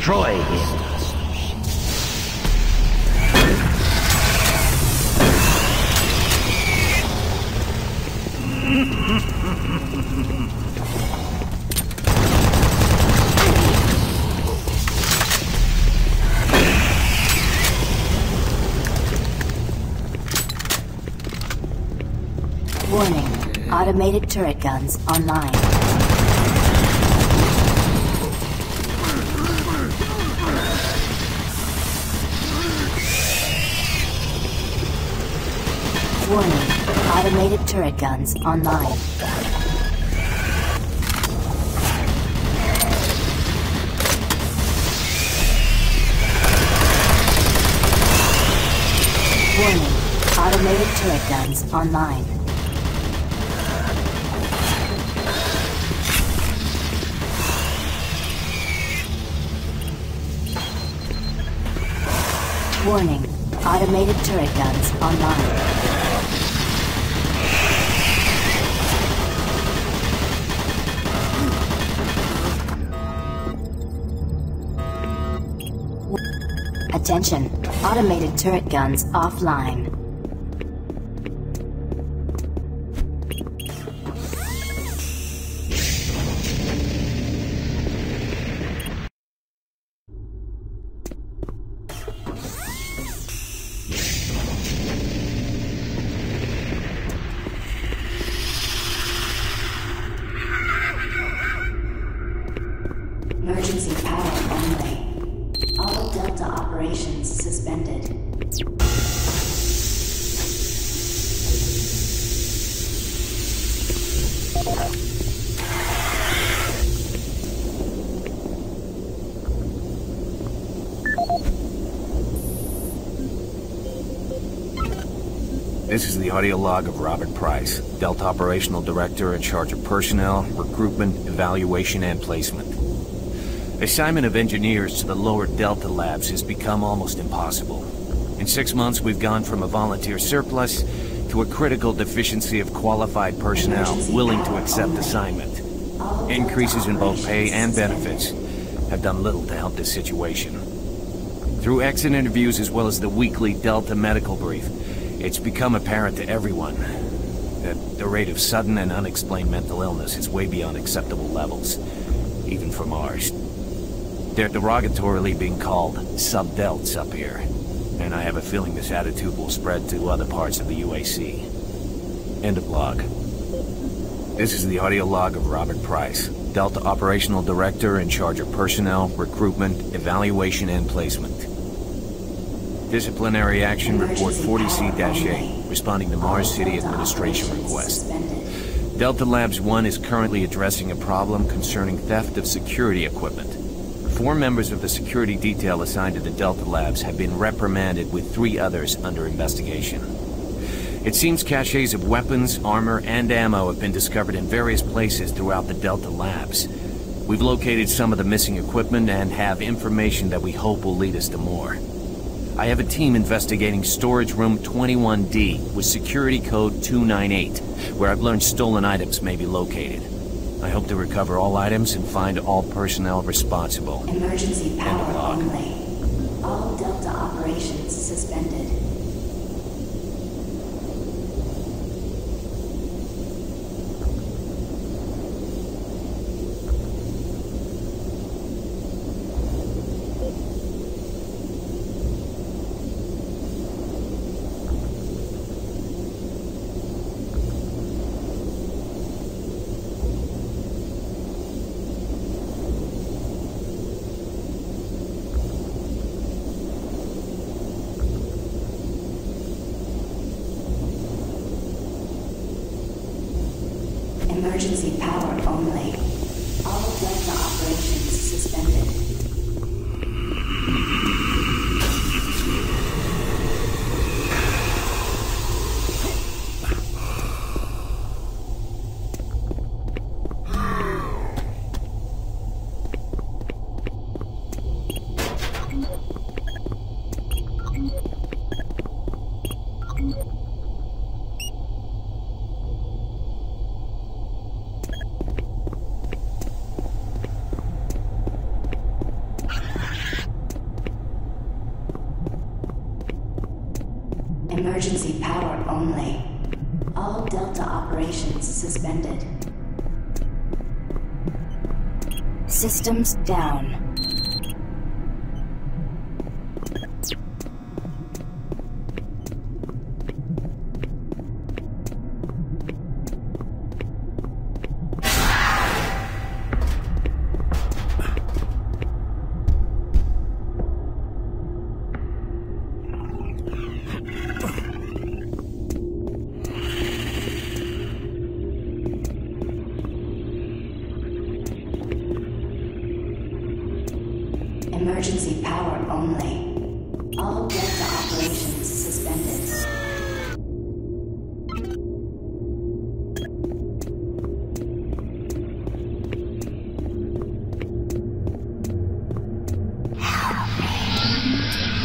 D: destroy him.
A: Warning. Automated turret guns online. Warning. Automated turret guns online. Warning. Automated turret guns online. Warning. Automated turret guns online. Attention. Automated turret guns offline. Emergency power only. All Delta operations suspended.
C: This is the audio log of Robert Price, Delta Operational Director in charge of personnel, recruitment, evaluation, and placement. Assignment of engineers to the lower Delta labs has become almost impossible. In 6 months, we've gone from a volunteer surplus to a critical deficiency of qualified personnel willing to accept assignment. Increases in both pay and benefits have done little to help this situation. Through exit interviews as well as the weekly Delta medical brief, it's become apparent to everyone that the rate of sudden and unexplained mental illness is way beyond acceptable levels, even from ours. They're derogatorily being called sub-delts up here, and I have a feeling this attitude will spread to other parts of the UAC. End of log. This is the audio log of Robert Price, Delta Operational Director in charge of personnel, recruitment, evaluation, and placement. Disciplinary Action Report 40C-8, responding to Mars City Administration request. Delta Labs 1 is currently addressing a problem concerning theft of security equipment. 4 members of the security detail assigned to the Delta Labs have been reprimanded with 3 others under investigation. It seems caches of weapons, armor, and ammo have been discovered in various places throughout the Delta Labs. We've located some of the missing equipment and have information that we hope will lead us to more. I have a team investigating storage room 21D with security code 298, where I've learned stolen items may be located. I hope to recover all items and find all personnel responsible.
A: Emergency power only. All Delta operations suspended. Emergency power only. All Delta operations suspended. Emergency power only. All Delta operations suspended. Systems down. Emergency power only. All Delta operations suspended. Help me.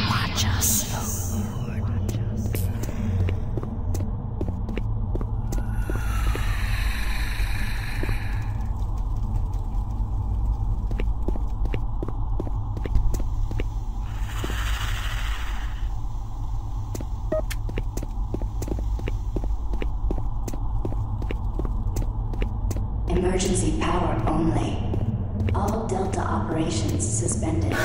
A: Watch us, O Lord. Emergency power only. All Delta operations suspended.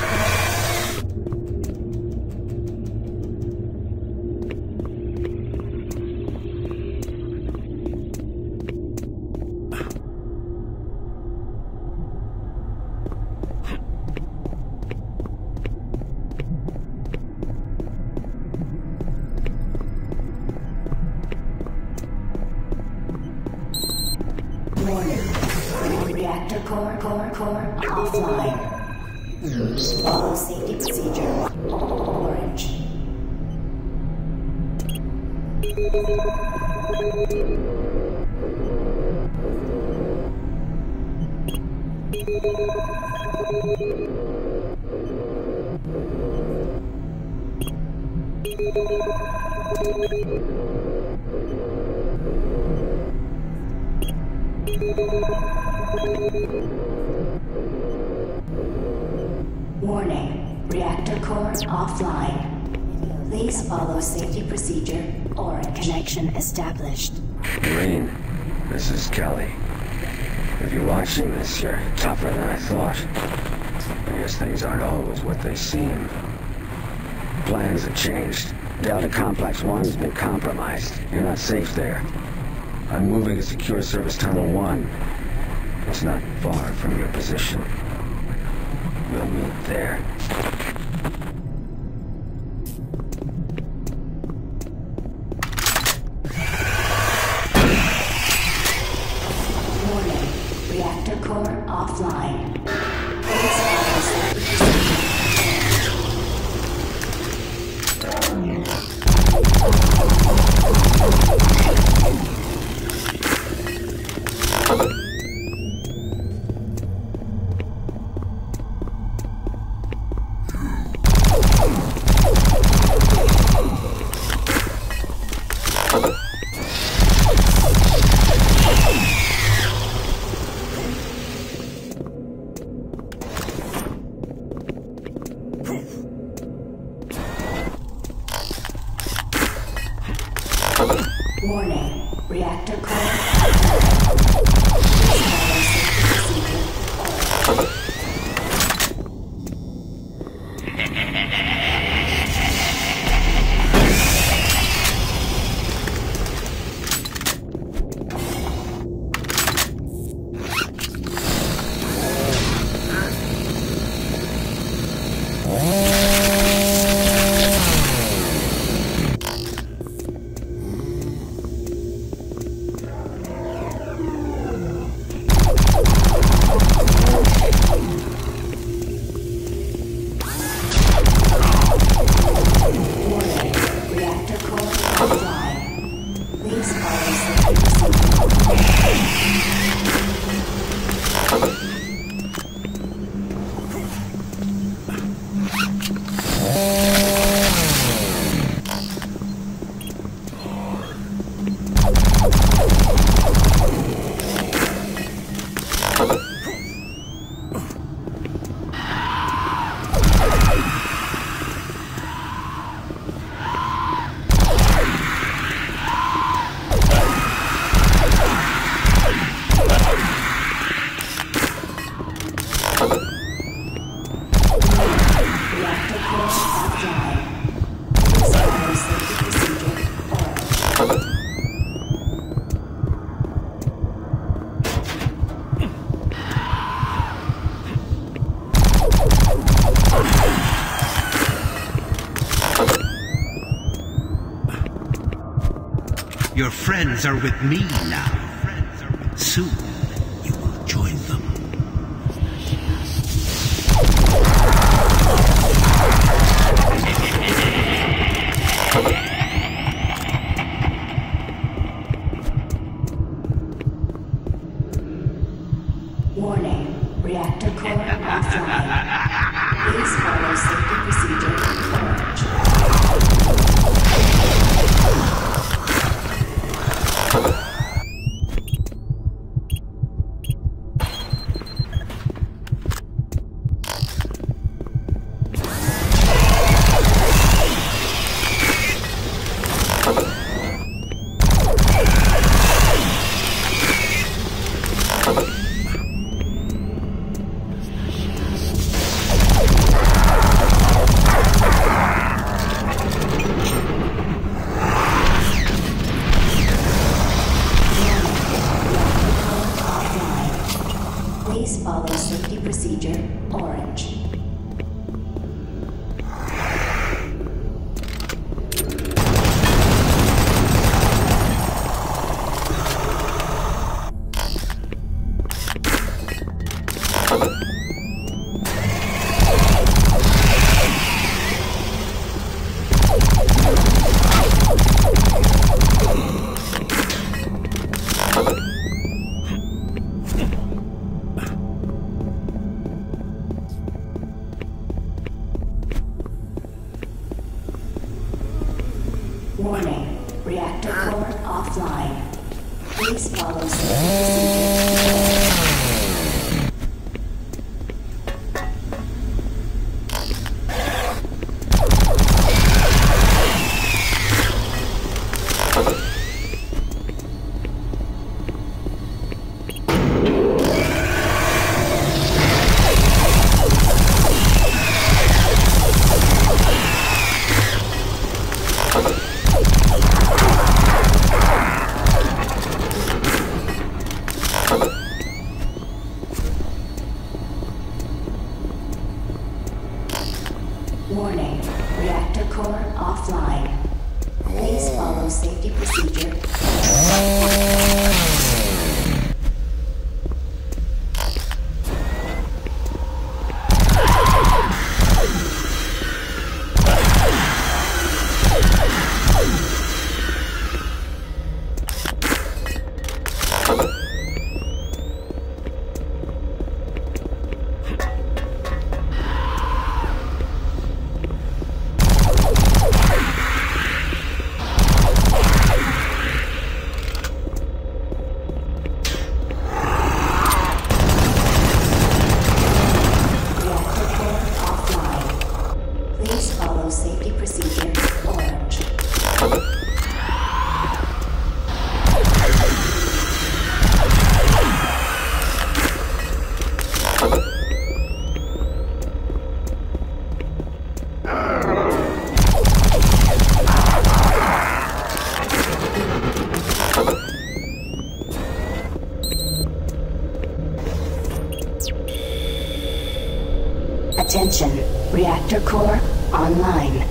A: Reactor core offline. Follow safety procedure. Orange. Warning, reactor core offline. Please follow safety procedure or connection established.
K: Green, this is Kelly. If you're watching this, you're tougher than I thought. I guess things aren't always what they seem. Plans have changed. Delta Complex 1's been compromised. You're not safe there. I'm moving to Secure Service Tunnel 1. It's not far from your position. We'll meet there.
A: Warning, reactor core offline. Warning, reactor
D: Your friends are with me now. Soon, you will join them.
A: Warning. Reactor core offline. Please follow safety procedure orange. Please follow safety procedure orange. Warning. Reactor core offline. Please follow safety Warning. Reactor core offline. Please follow safety procedure. Attention, reactor core online.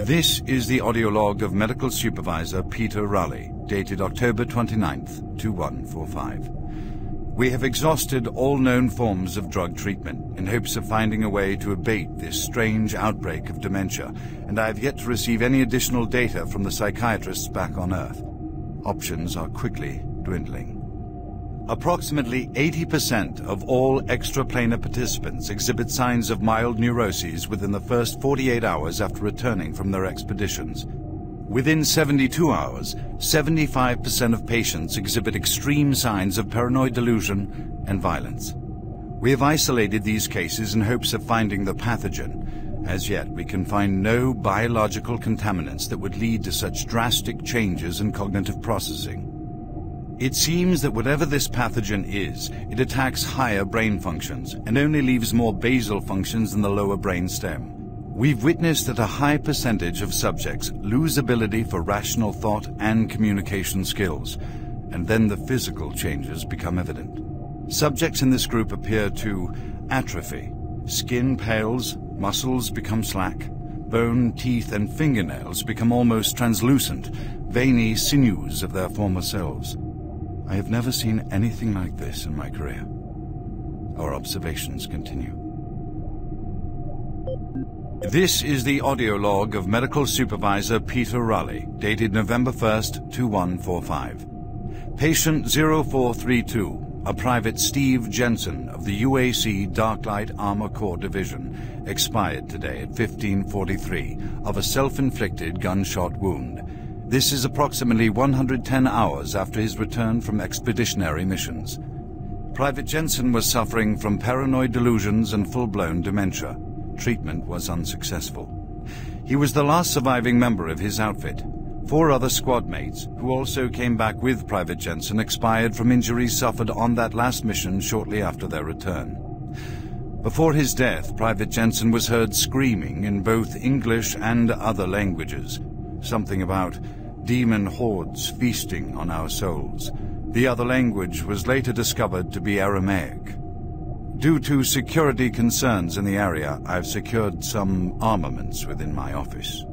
I: This is the audio log of Medical Supervisor Peter Raleigh, dated October 29th, 2145. We have exhausted all known forms of drug treatment in hopes of finding a way to abate this strange outbreak of dementia, and I have yet to receive any additional data from the psychiatrists back on Earth. Options are quickly dwindling. Approximately 80% of all extraplanar participants exhibit signs of mild neuroses within the first 48 hours after returning from their expeditions. Within 72 hours, 75% of patients exhibit extreme signs of paranoid delusion and violence. We have isolated these cases in hopes of finding the pathogen. As yet, we can find no biological contaminants that would lead to such drastic changes in cognitive processing. It seems that whatever this pathogen is, it attacks higher brain functions and only leaves more basal functions in the lower brain stem. We've witnessed that a high percentage of subjects lose ability for rational thought and communication skills, and then the physical changes become evident. Subjects in this group appear to atrophy. Skin pales, muscles become slack, bone, teeth, and fingernails become almost translucent, veiny sinews of their former selves. I have never seen anything like this in my career. Our observations continue. This is the audio log of Medical Supervisor Peter Raleigh, dated November 1st, 2145. Patient 0432, a Private Steve Jensen of the UAC Darklight Armor Corps Division, expired today at 1543 of a self-inflicted gunshot wound. This is approximately 110 hours after his return from expeditionary missions. Private Jensen was suffering from paranoid delusions and full-blown dementia. Treatment was unsuccessful. He was the last surviving member of his outfit. 4 other squad mates, who also came back with Private Jensen, expired from injuries suffered on that last mission shortly after their return. Before his death, Private Jensen was heard screaming in both English and other languages. Something about demon hordes feasting on our souls. The other language was later discovered to be Aramaic. Due to security concerns in the area, I've secured some armaments within my office.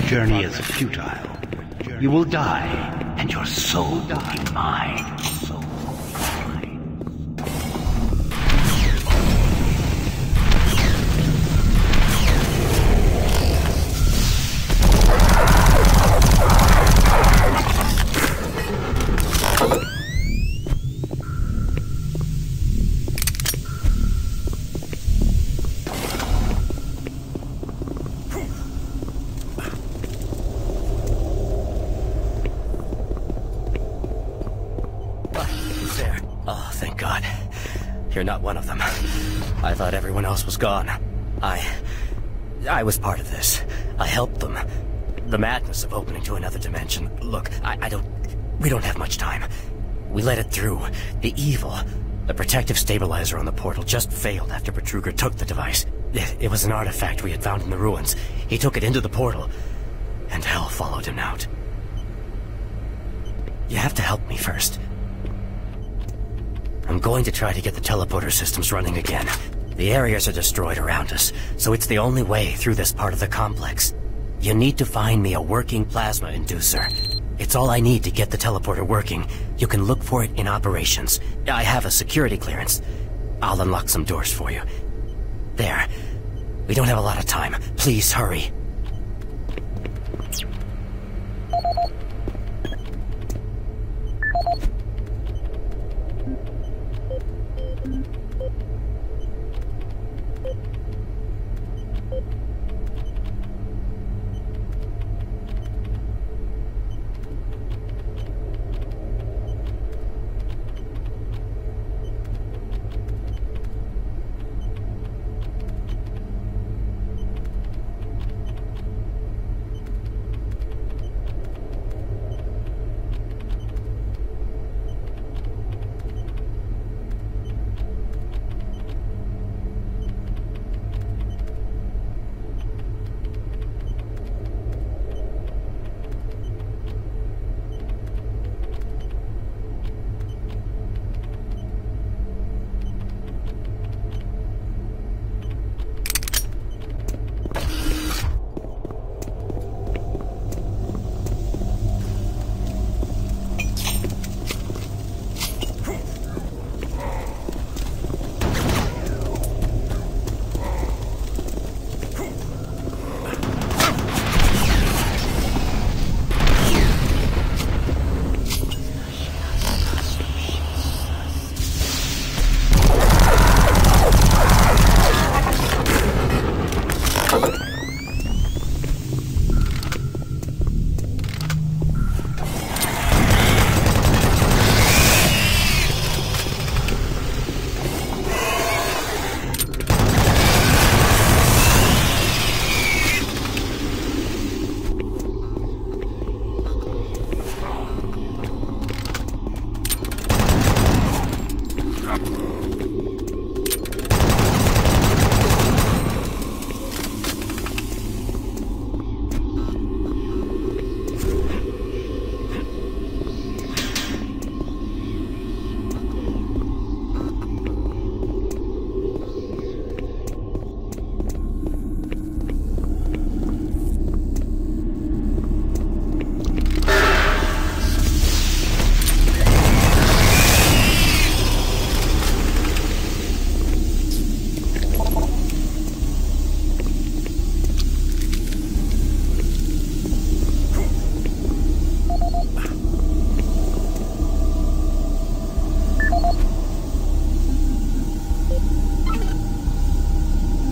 D: Journey is futile. You will die, and your soul will be mine.
L: You're not one of them. I thought everyone else was gone. I was part of this. I helped them. The madness of opening to another dimension. Look, we don't have much time. We let it through. The evil, the protective stabilizer on the portal just failed after Betruger took the device. It was an artifact we had found in the ruins. He took it into the portal, and hell followed him out. You have to help me first. I'm going to try to get the teleporter systems running again. The areas are destroyed around us, so it's the only way through this part of the complex. You need to find me a working plasma inducer. It's all I need to get the teleporter working. You can look for it in operations. I have a security clearance. I'll unlock some doors for you. There. We don't have a lot of time. Please hurry.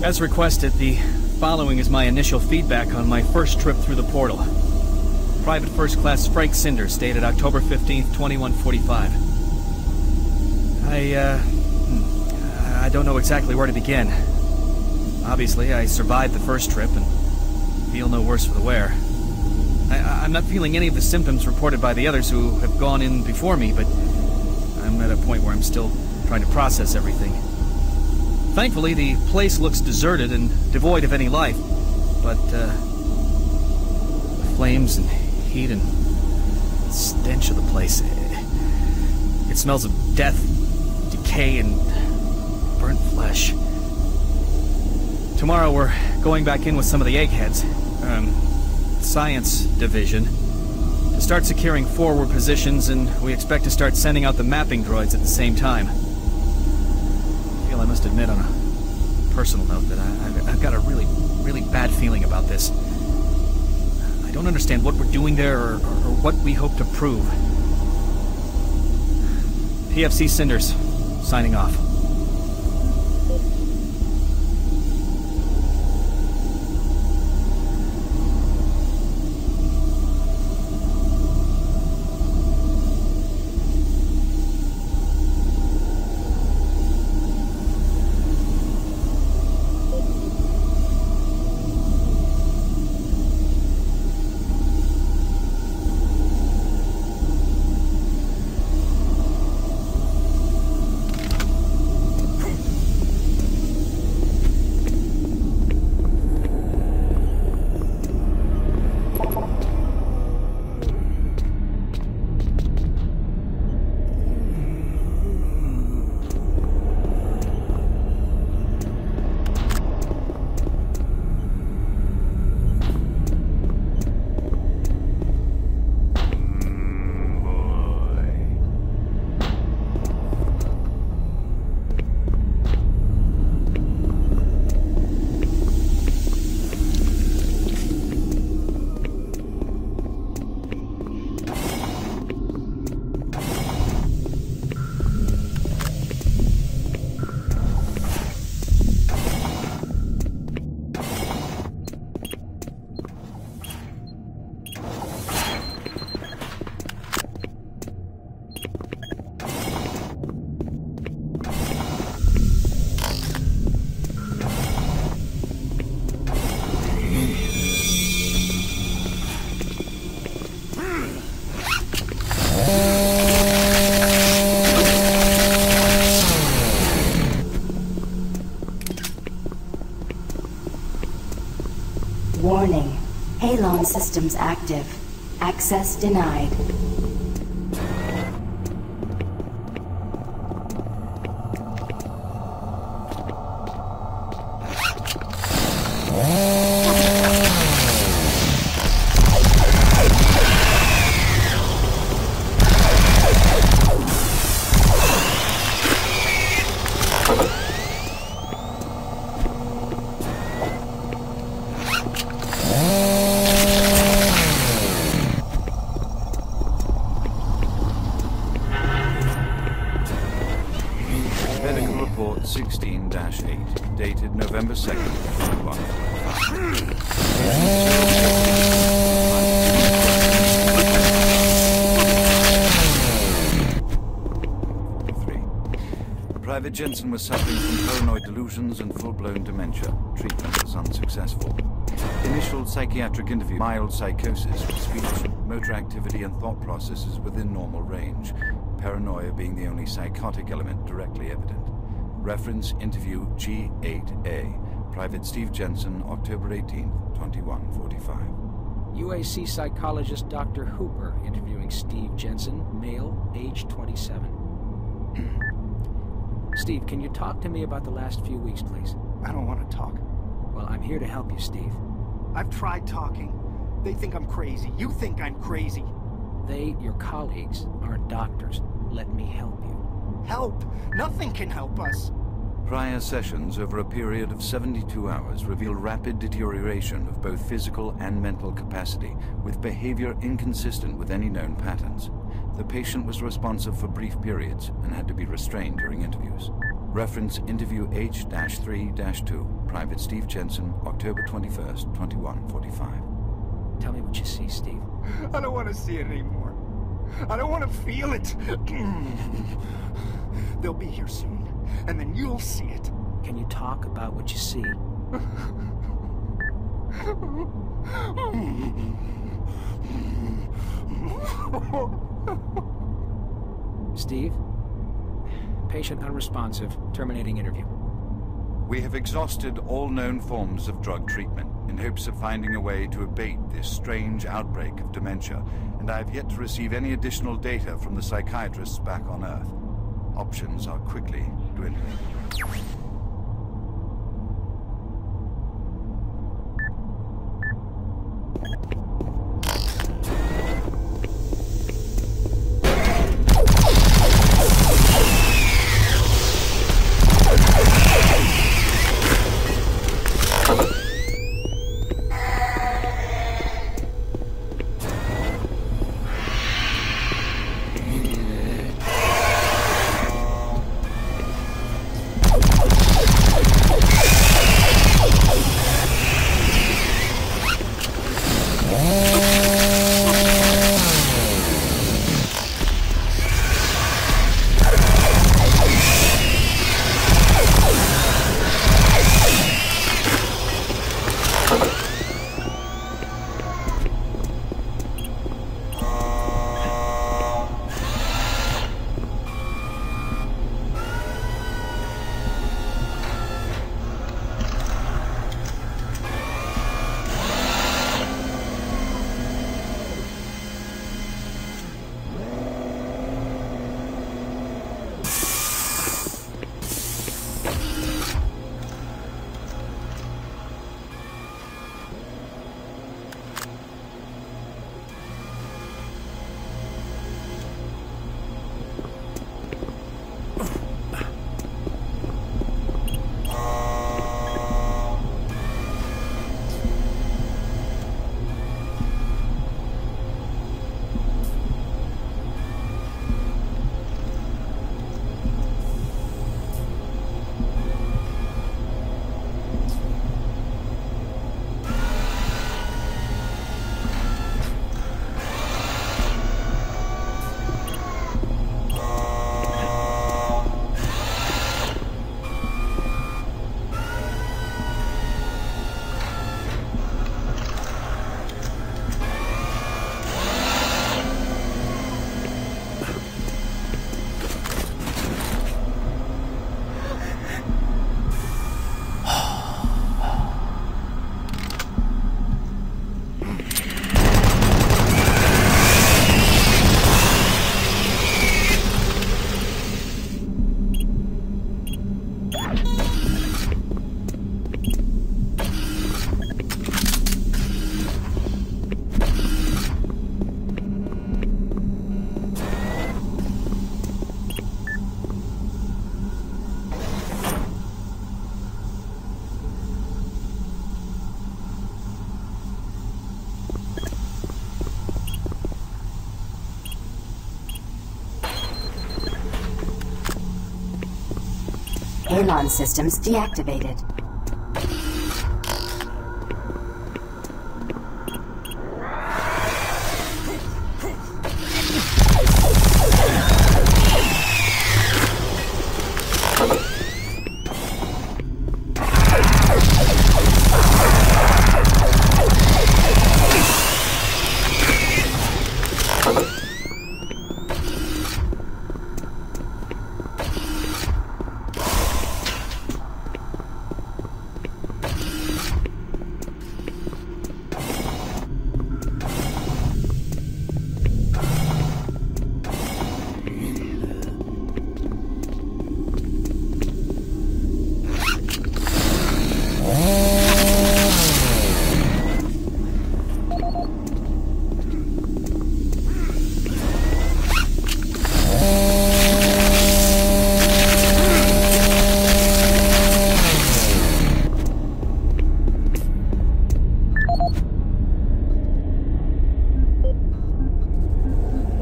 M: As requested, the following is my initial feedback on my first trip through the portal. Private First Class Frank Cinders, dated October 15th, 2145. I don't know exactly where to begin. Obviously, I survived the first trip and feel no worse for the wear. I'm not feeling any of the symptoms reported by the others who have gone in before me, but I'm at a point where I'm still trying to process everything. Thankfully, the place looks deserted and devoid of any life, but the flames and heat and stench of the place, it smells of death, decay, and burnt flesh. Tomorrow we're going back in with some of the eggheads, Science Division, to start securing forward positions, and we expect to start sending out the mapping droids at the same time. I must admit on a personal note that I've got a really bad feeling about this. I don't understand what we're doing there or what we hope to prove. PFC Cinders, signing off.
A: Warning. Halon systems active. Access denied.
I: Report 16-8, dated November 2nd, 2145. Private Jensen was suffering from paranoid delusions and full-blown dementia. Treatment was unsuccessful. Initial psychiatric interview, mild psychosis with speech, motor activity and thought processes within normal range. Paranoia being the only psychotic element directly evident. Reference interview G8A. Private Steve Jensen, October 18th, 2145.
U: UAC psychologist Dr. Hooper interviewing Steve Jensen, male, age 27. Steve, can you talk to me about the last few weeks, please?
H: I don't want to talk.
U: Well, I'm here to help you, Steve.
H: I've tried talking. They think I'm crazy. You think I'm crazy.
U: They, your colleagues, aren't doctors. Let me help you.
H: Help! Nothing can help us.
I: Prior sessions over a period of 72 hours reveal rapid deterioration of both physical and mental capacity, with behavior inconsistent with any known patterns. The patient was responsive for brief periods and had to be restrained during interviews. Reference interview H-3-2. Private Steve Jensen, October 21st, 2145.
U: Tell me what you see, Steve.
B: I don't want to see it anymore. I don't want to feel it. They'll be here soon, and then you'll see it.
U: Can you talk about what you see? Steve? Patient unresponsive. Terminating interview.
I: We have exhausted all known forms of drug treatment in hopes of finding a way to abate this strange outbreak of dementia, and I have yet to receive any additional data from the psychiatrists back on Earth. Options are quickly dwindling.
A: Airlon systems deactivated.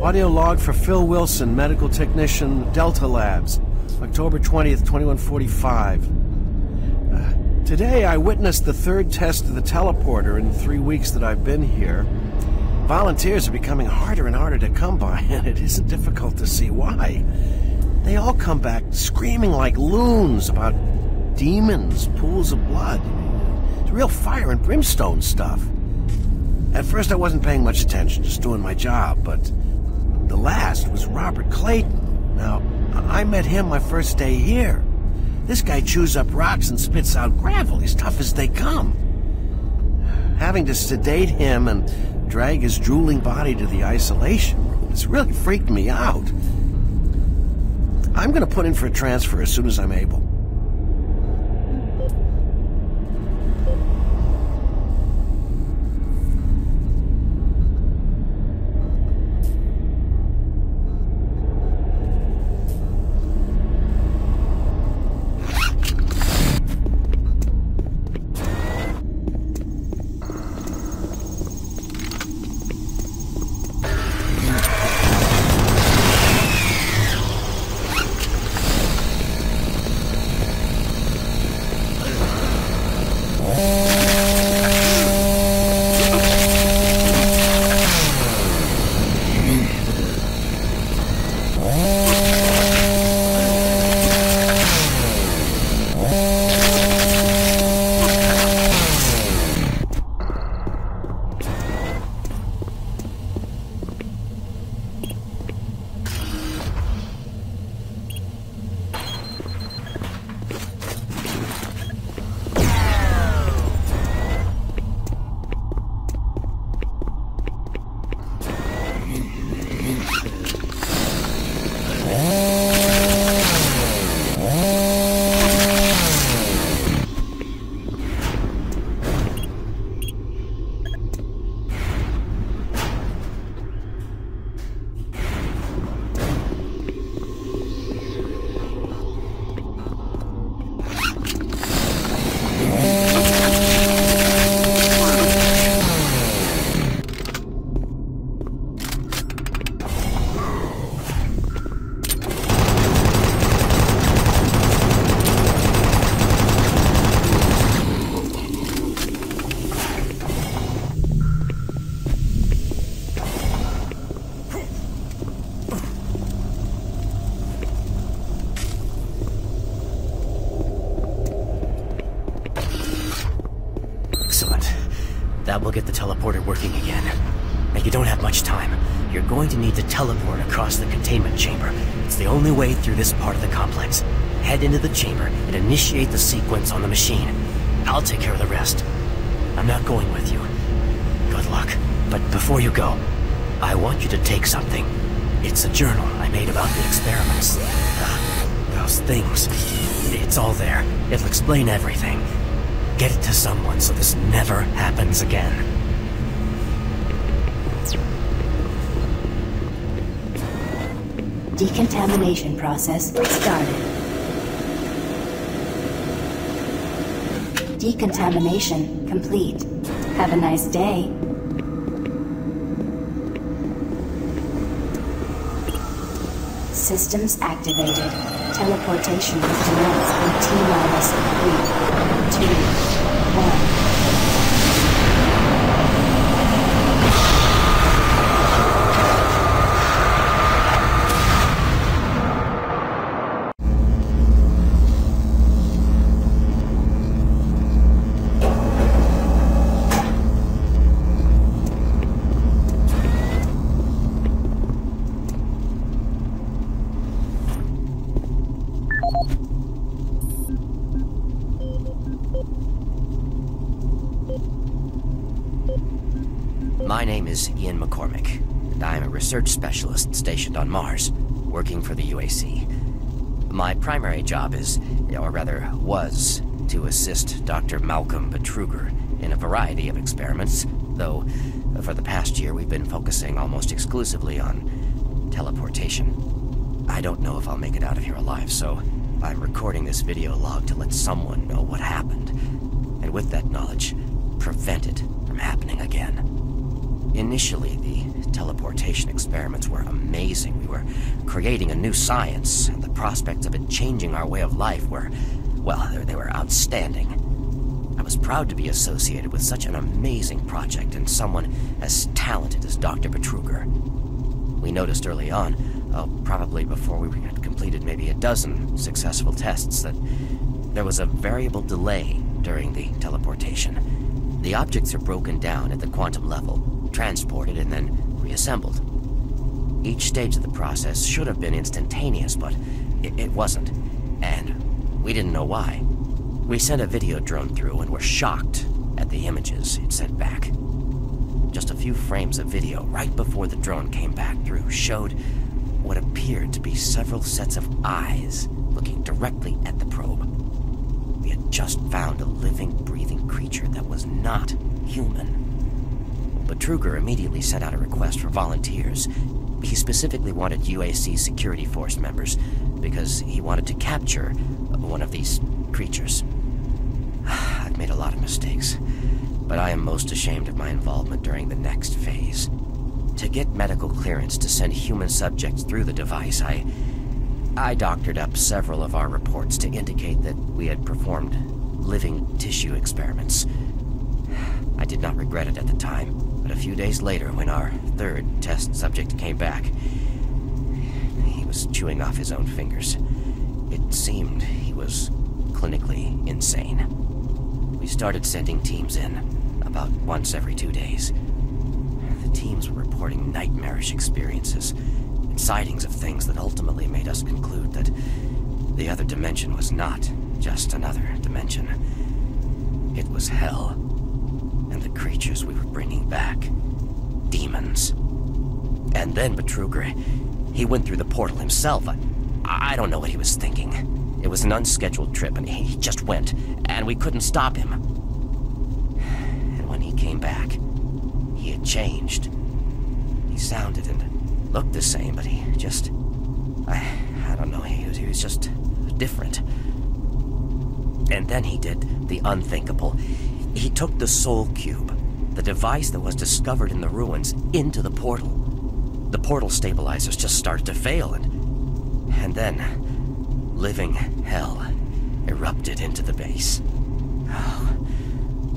J: Audio log for Phil Wilson, medical technician, Delta Labs, October 20th, 2145. Today, I witnessed the third test of the teleporter in the 3 weeks that I've been here. Volunteers are becoming harder and harder to come by, and it isn't difficult to see why. They all come back screaming like loons about demons, pools of blood. It's real fire and brimstone stuff. At first, I wasn't paying much attention, just doing my job, but the last was Robert Clayton. Now, I met him my first day here. This guy chews up rocks and spits out gravel, as tough as they come. Having to sedate him and drag his drooling body to the isolation room, it's really freaked me out. I'm gonna put in for a transfer as soon as I'm able.
L: That will get the teleporter working again. Now, you don't have much time. You're going to need to teleport across the containment chamber. It's the only way through this part of the complex. Head into the chamber and initiate the sequence on the machine. I'll take care of the rest. I'm not going with you. Good luck. But before you go, I want you to take something. It's a journal I made about the experiments. Those things. It's all there. It'll explain everything. Get it to someone so this never happens again.
A: Decontamination process started. Decontamination complete. Have a nice day. Systems activated. Teleportation will commence in T-3, 2, 1.
L: My name is Ian McCormick, and I am a research specialist stationed on Mars, working for the UAC. My primary job is, or rather was, to assist Dr. Malcolm Betruger in a variety of experiments, though for the past year we've been focusing almost exclusively on teleportation. I don't know if I'll make it out of here alive, so I'm recording this video log to let someone know what happened, and with that knowledge, prevent it from happening again. Initially, the teleportation experiments were amazing. We were creating a new science, and the prospects of it changing our way of life were, well, they were outstanding. I was proud to be associated with such an amazing project and someone as talented as Dr. Betruger. We noticed early on, probably before we had completed maybe a dozen successful tests, that there was a variable delay during the teleportation. The objects are broken down at the quantum level, transported, and then reassembled. Each stage of the process should have been instantaneous, but it wasn't, and we didn't know why. We sent a video drone through and were shocked at the images it sent back. Just a few frames of video right before the drone came back through showed what appeared to be several sets of eyes looking directly at the probe. We had just found a living, breathing creature that was not human. Betruger immediately sent out a request for volunteers. He specifically wanted UAC security force members because he wanted to capture one of these creatures. I've made a lot of mistakes, but I am most ashamed of my involvement during the next phase. To get medical clearance to send human subjects through the device, I doctored up several of our reports to indicate that we had performed living tissue experiments. I did not regret it at the time, but a few days later, when our third test subject came back, he was chewing off his own fingers. It seemed he was clinically insane. We started sending teams in, about once every 2 days. The teams were reporting nightmarish experiences and sightings of things that ultimately made us conclude that the other dimension was not just another dimension. It was hell, and the creatures we were bringing back, demons. And then Betruger, he went through the portal himself. I don't know what he was thinking. It was an unscheduled trip, and he just went, and we couldn't stop him. And when he came back, he had changed. He sounded and looked the same, but he just... I don't know, he was just different. And then he did the unthinkable. He took the Soul Cube, the device that was discovered in the ruins, into the portal. The portal stabilizers just started to fail, and then living hell erupted into the base. Oh,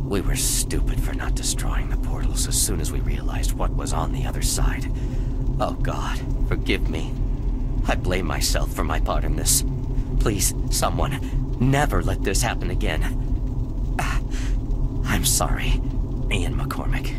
L: we were stupid for not destroying the portals as soon as we realized what was on the other side. Oh God, forgive me. I blame myself for my part in this. Please, someone, never let this happen again. I'm sorry, Ian McCormick.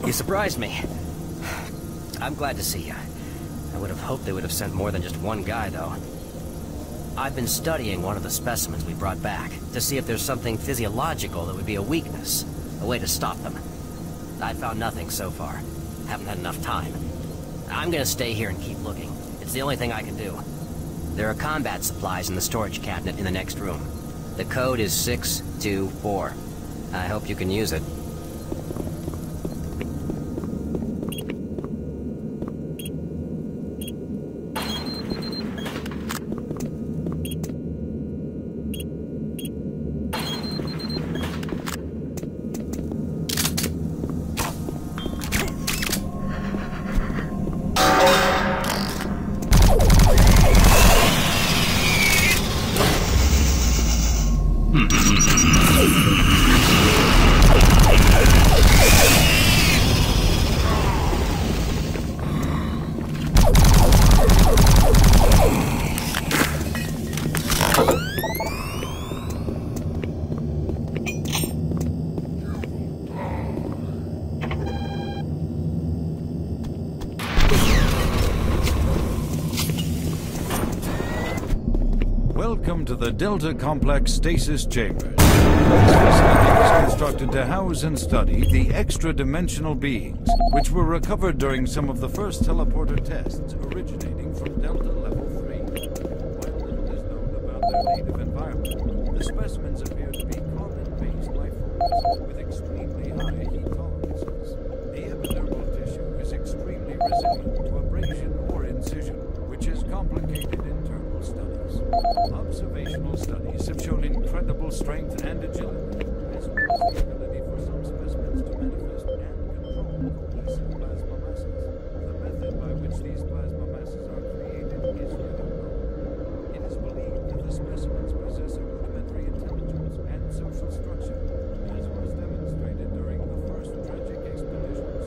L: You surprised me. I'm glad to see you. I would have hoped they would have sent more than just one guy, though. I've been studying one of the specimens we brought back to see if there's something physiological that would be a weakness, a way to stop them. I found nothing so far. Haven't had enough time. I'm gonna stay here and keep looking. It's the only thing I can do. There are combat supplies in the storage cabinet in the next room. The code is 624. I hope you can use it.
I: Welcome to the Delta Complex Stasis Chambers. This facility was constructed to house and study the extra-dimensional beings, which were recovered during some of the first teleporter tests originating from Delta Level 3. While little is known about their native environment, the specimens appear to be common-based life forms with extremely high heat tolerances. The epidermal tissue is extremely resilient to abrasion or incision, which is complicated internal studies. Observational studies have shown incredible strength and agility, as well as the ability for some specimens to manifest and control cohesive plasma masses. The method by which these plasma masses are created is yet unknown. It is believed that the specimens possess a rudimentary intelligence and social structure, as was demonstrated during the first tragic expeditions.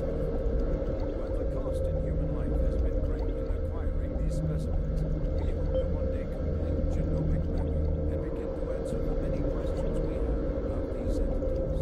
I: While the cost in human life has been great in acquiring these specimens, we hope to one day complete genomic mapping and begin to answer the many questions we have about these entities.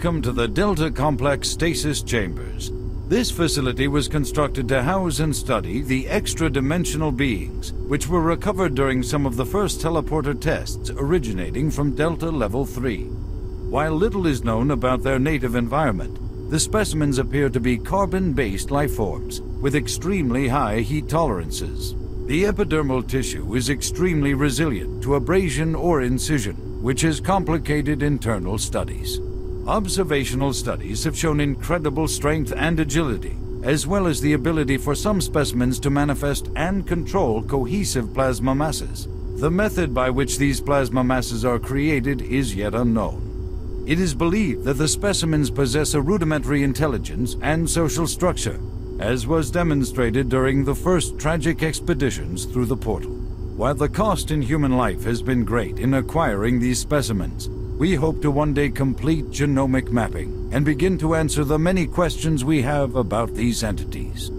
I: Welcome to the Delta Complex Stasis Chambers. This facility was constructed to house and study the extra-dimensional beings, which were recovered during some of the first teleporter tests originating from Delta Level 3. While little is known about their native environment, the specimens appear to be carbon-based lifeforms with extremely high heat tolerances. The epidermal tissue is extremely resilient to abrasion or incision, which has complicated internal studies. Observational studies have shown incredible strength and agility, as well as the ability for some specimens to manifest and control cohesive plasma masses. The method by which these plasma masses are created is yet unknown. It is believed that the specimens possess a rudimentary intelligence and social structure, as was demonstrated during the first tragic expeditions through the portal. While the cost in human life has been great in acquiring these specimens, we hope to one day complete genomic mapping and begin to answer the many questions we have about these entities.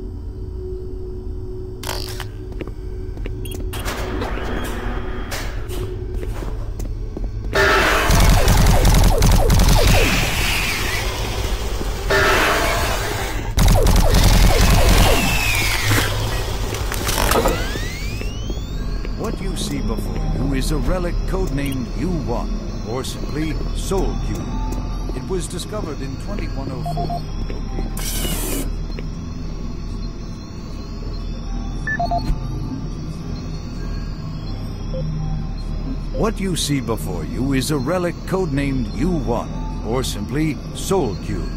I: Is a relic codenamed U1, or simply Soul Cube. It was discovered in 2104. What you see before you is a relic codenamed U1, or simply Soul Cube.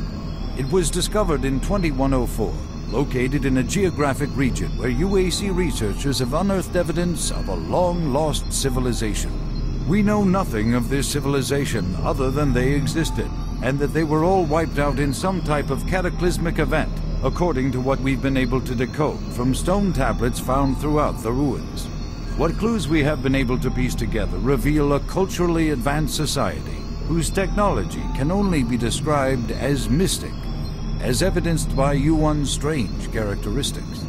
I: It was discovered in 2104. Located in a geographic region where UAC researchers have unearthed evidence of a long-lost civilization. We know nothing of this civilization other than they existed, and that they were all wiped out in some type of cataclysmic event, according to what we've been able to decode from stone tablets found throughout the ruins. What clues we have been able to piece together reveal a culturally advanced society, whose technology can only be described as mystic, as evidenced by U1's strange characteristics.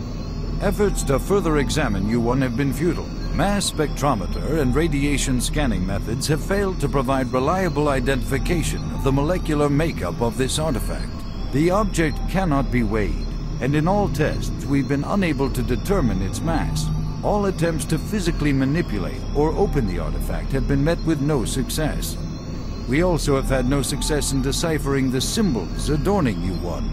I: Efforts to further examine U1 have been futile. Mass spectrometer and radiation scanning methods have failed to provide reliable identification of the molecular makeup of this artifact. The object cannot be weighed, and in all tests we've been unable to determine its mass. All attempts to physically manipulate or open the artifact have been met with no success. We also have had no success in deciphering the symbols adorning U1.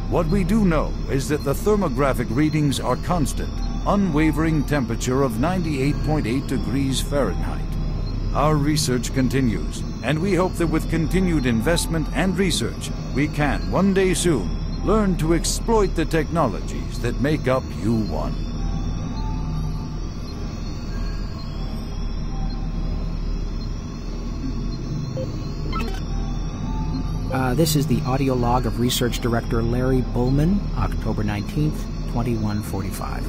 I: What we do know is that the thermographic readings are constant, unwavering temperature of 98.8 degrees Fahrenheit. Our research continues, and we hope that with continued investment and research, we can, one day soon, learn to exploit the technologies that make up U1.
U: This is the audio log of Research Director Larry Bullman, October 19th, 2145.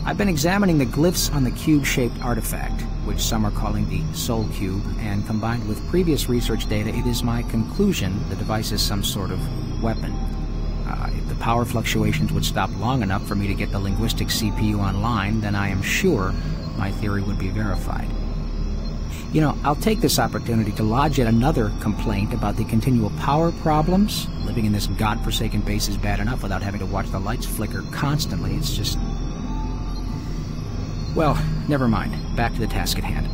U: I've been examining the glyphs on the cube-shaped artifact, which some are calling the Soul Cube, and combined with previous research data, it is my conclusion the device is some sort of weapon. If the power fluctuations would stop long enough for me to get the linguistic CPU online, then I am sure my theory would be verified. You know, I'll take this opportunity to lodge yet another complaint about the continual power problems. Living in this godforsaken base is bad enough without having to watch the lights flicker constantly. It's just... Well, never mind. Back to the task at hand.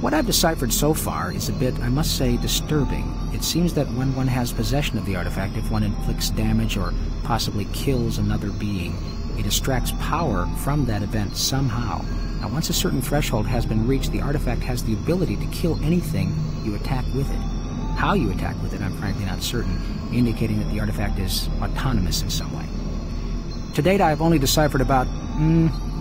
U: What I've deciphered so far is a bit, I must say, disturbing. It seems that when one has possession of the artifact, if one inflicts damage or possibly kills another being, it extracts power from that event somehow. Now, once a certain threshold has been reached, the artifact has the ability to kill anything you attack with it. How you attack with it, I'm frankly not certain, indicating that the artifact is autonomous in some way. To date, I have only deciphered about,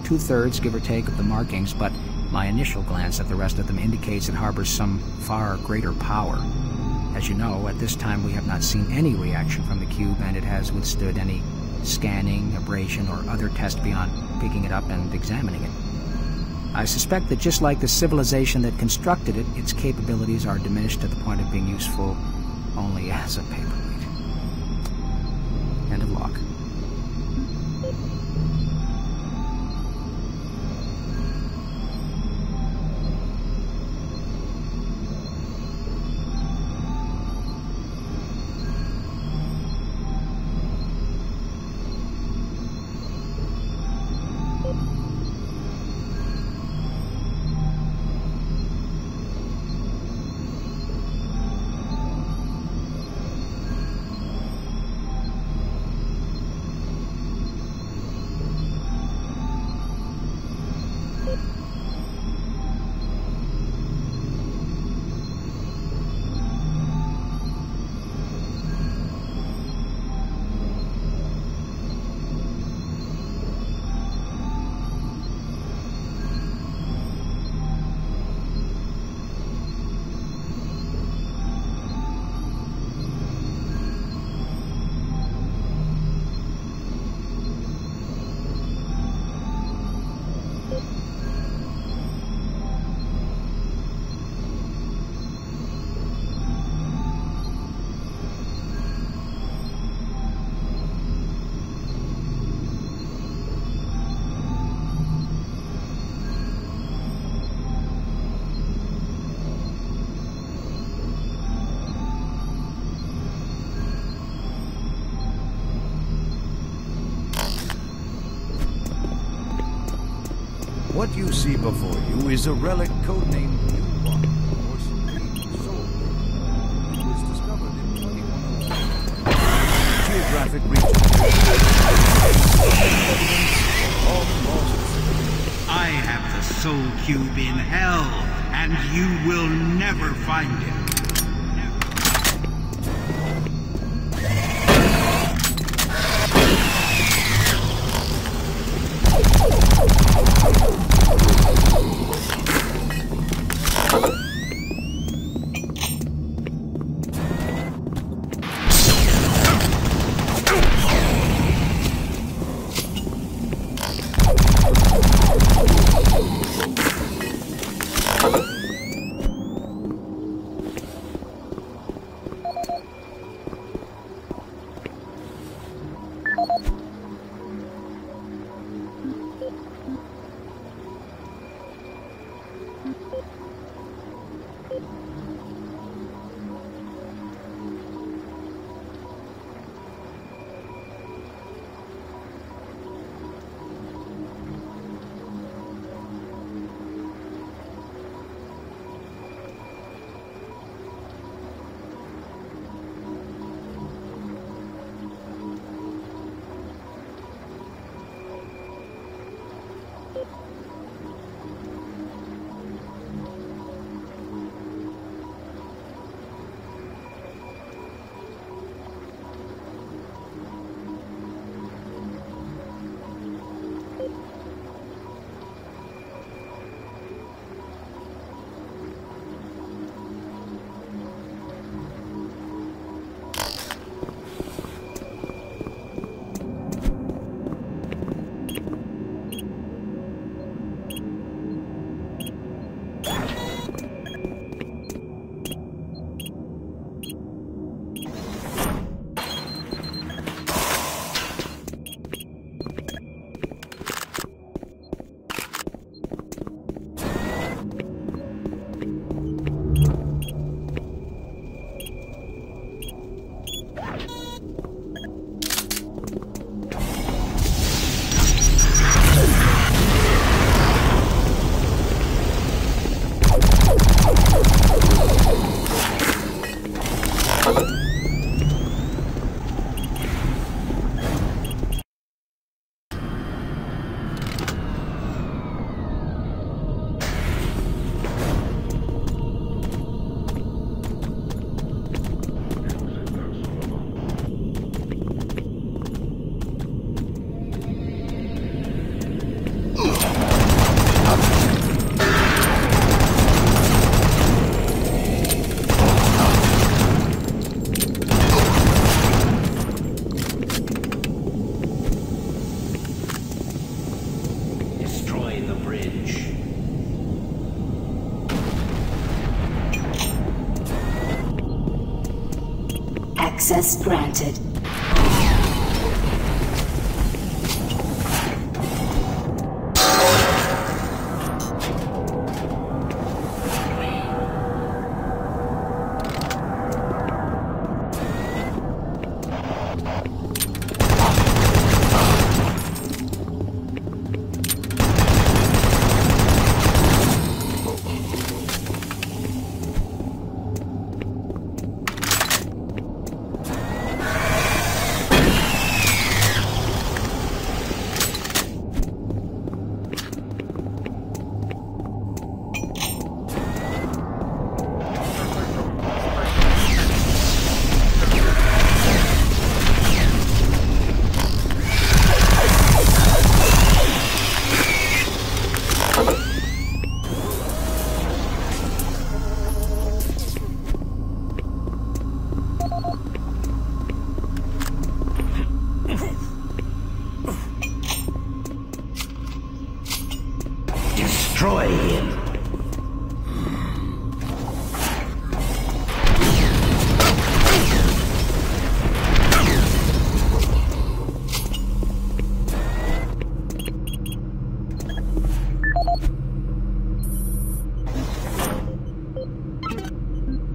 U: 2/3, give or take, of the markings, but my initial glance at the rest of them indicates it harbors some far greater power. As you know, at this time we have not seen any reaction from the cube, and it has withstood any scanning, abrasion, or other test beyond picking it up and examining it. I suspect that just like the civilization that constructed it, its capabilities are diminished to the point of being useful only as a paperweight. End of log.
I: What you see before you is a relic codenamed U1, or Soul. It was discovered in 2101. Geographic region.
D: I have the Soul Cube in hell, and you will never find it.
A: Access granted.
D: Destroy him.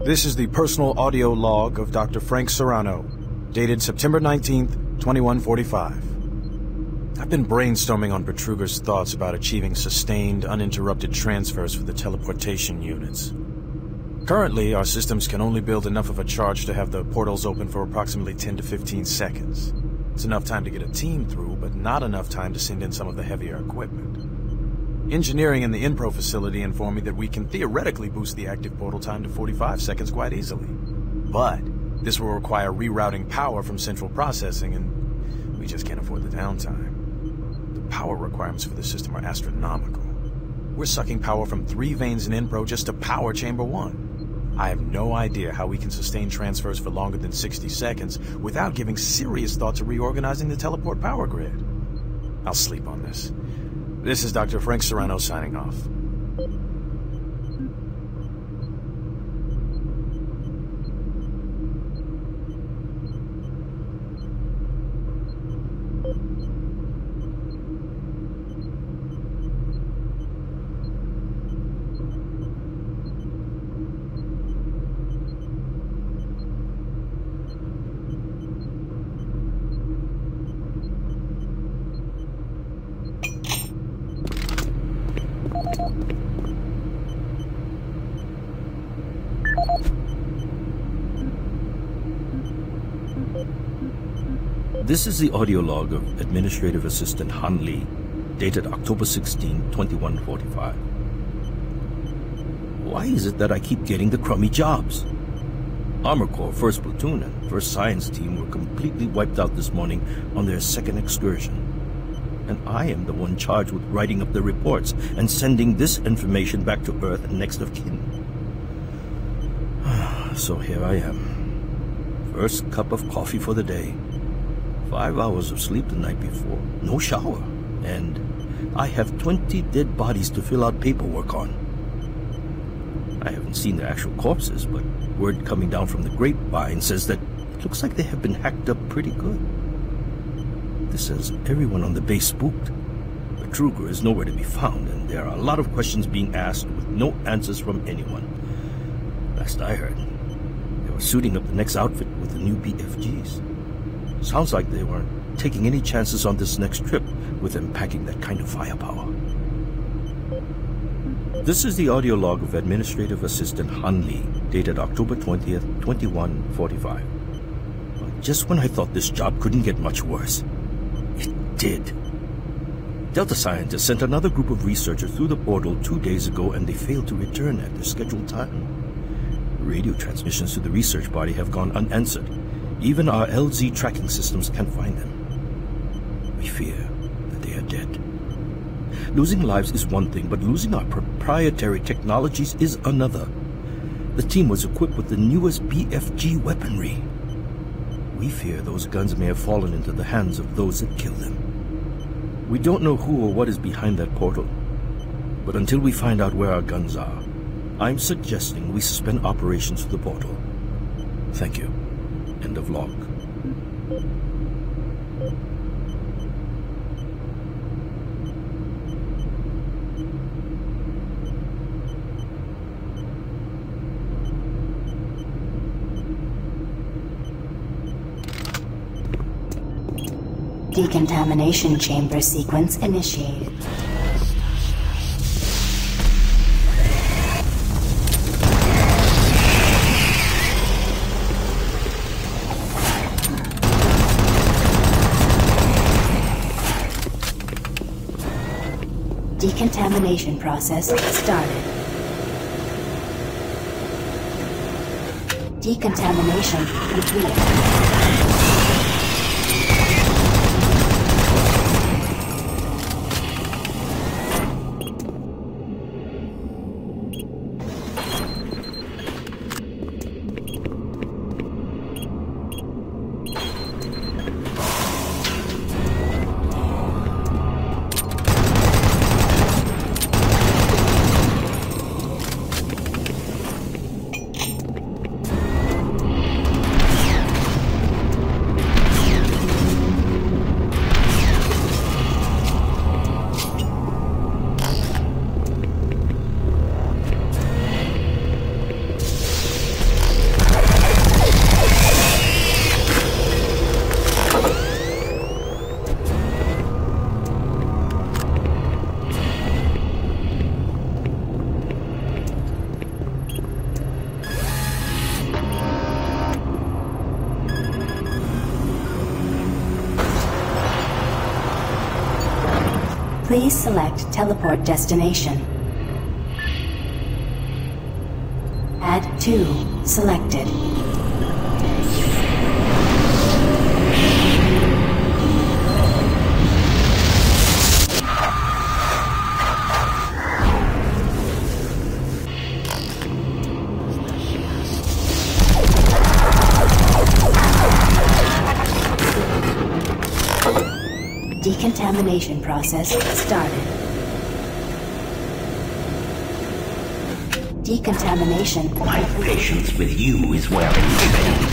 T: This is the personal audio log of Dr. Frank Serrano, dated September 19th, 2145. I've been brainstorming on Betruger's thoughts about achieving sustained, uninterrupted transfers for the teleportation units. Currently, our systems can only build enough of a charge to have the portals open for approximately 10 to 15 seconds. It's enough time to get a team through, but not enough time to send in some of the heavier equipment. Engineering in the Enpro facility informed me that we can theoretically boost the active portal time to 45 seconds quite easily. But this will require rerouting power from central processing, and we just can't afford the downtime. The power requirements for the system are astronomical. We're sucking power from 3 veins in Enpro just to power Chamber 1. I have no idea how we can sustain transfers for longer than 60 seconds without giving serious thought to reorganizing the teleport power grid. I'll sleep on this. This is Dr. Frank Serrano signing off.
R: This is the audio log of Administrative Assistant Han Lee, dated October 16, 2145. Why is it that I keep getting the crummy jobs? Armor Corps 1st Platoon and 1st Science Team were completely wiped out this morning on their 2nd excursion. And I am the one charged with writing up the reports and sending this information back to Earth and next of kin. So here I am. First cup of coffee for the day. 5 hours of sleep the night before, no shower, and I have 20 dead bodies to fill out paperwork on. I haven't seen the actual corpses, but word coming down from the grapevine says that it looks like they have been hacked up pretty good. This says everyone on the base spooked. Betruger is nowhere to be found, and there are a lot of questions being asked with no answers from anyone. Last I heard, they were suiting up the next outfit with the new BFGs. Sounds like they weren't taking any chances on this next trip with them packing that kind of firepower. This is the audio log of Administrative Assistant Han Lee, dated October 20th, 2145. Just when I thought this job couldn't get much worse, it did. Delta scientists sent another group of researchers through the portal 2 days ago, and they failed to return at their scheduled time. Radio transmissions to the research party have gone unanswered. Even our LZ tracking systems can't find them. We fear that they are dead. Losing lives is one thing, but losing our proprietary technologies is another. The team was equipped with the newest BFG weaponry. We fear those guns may have fallen into the hands of those that killed them. We don't know who or what is behind that portal, but until we find out where our guns are, I'm suggesting we suspend operations for the portal. Thank you. End of log.
A: Decontamination chamber sequence initiated. Decontamination process started. Decontamination complete. Please select teleport destination. Add 2 selected. Decontamination process started. Decontamination.
D: My patience with you is wearing thin.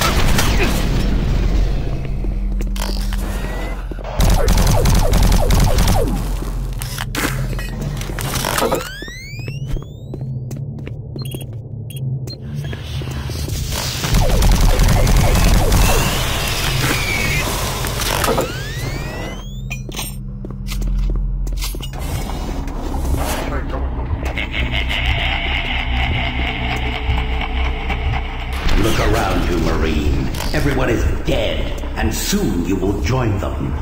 D: Everyone is dead, and soon you will join them.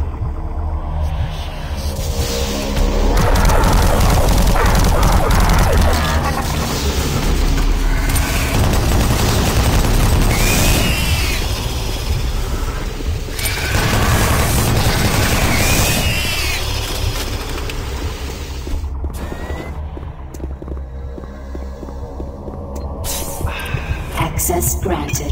A: Access granted.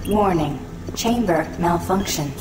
A: Warning. Chamber malfunction.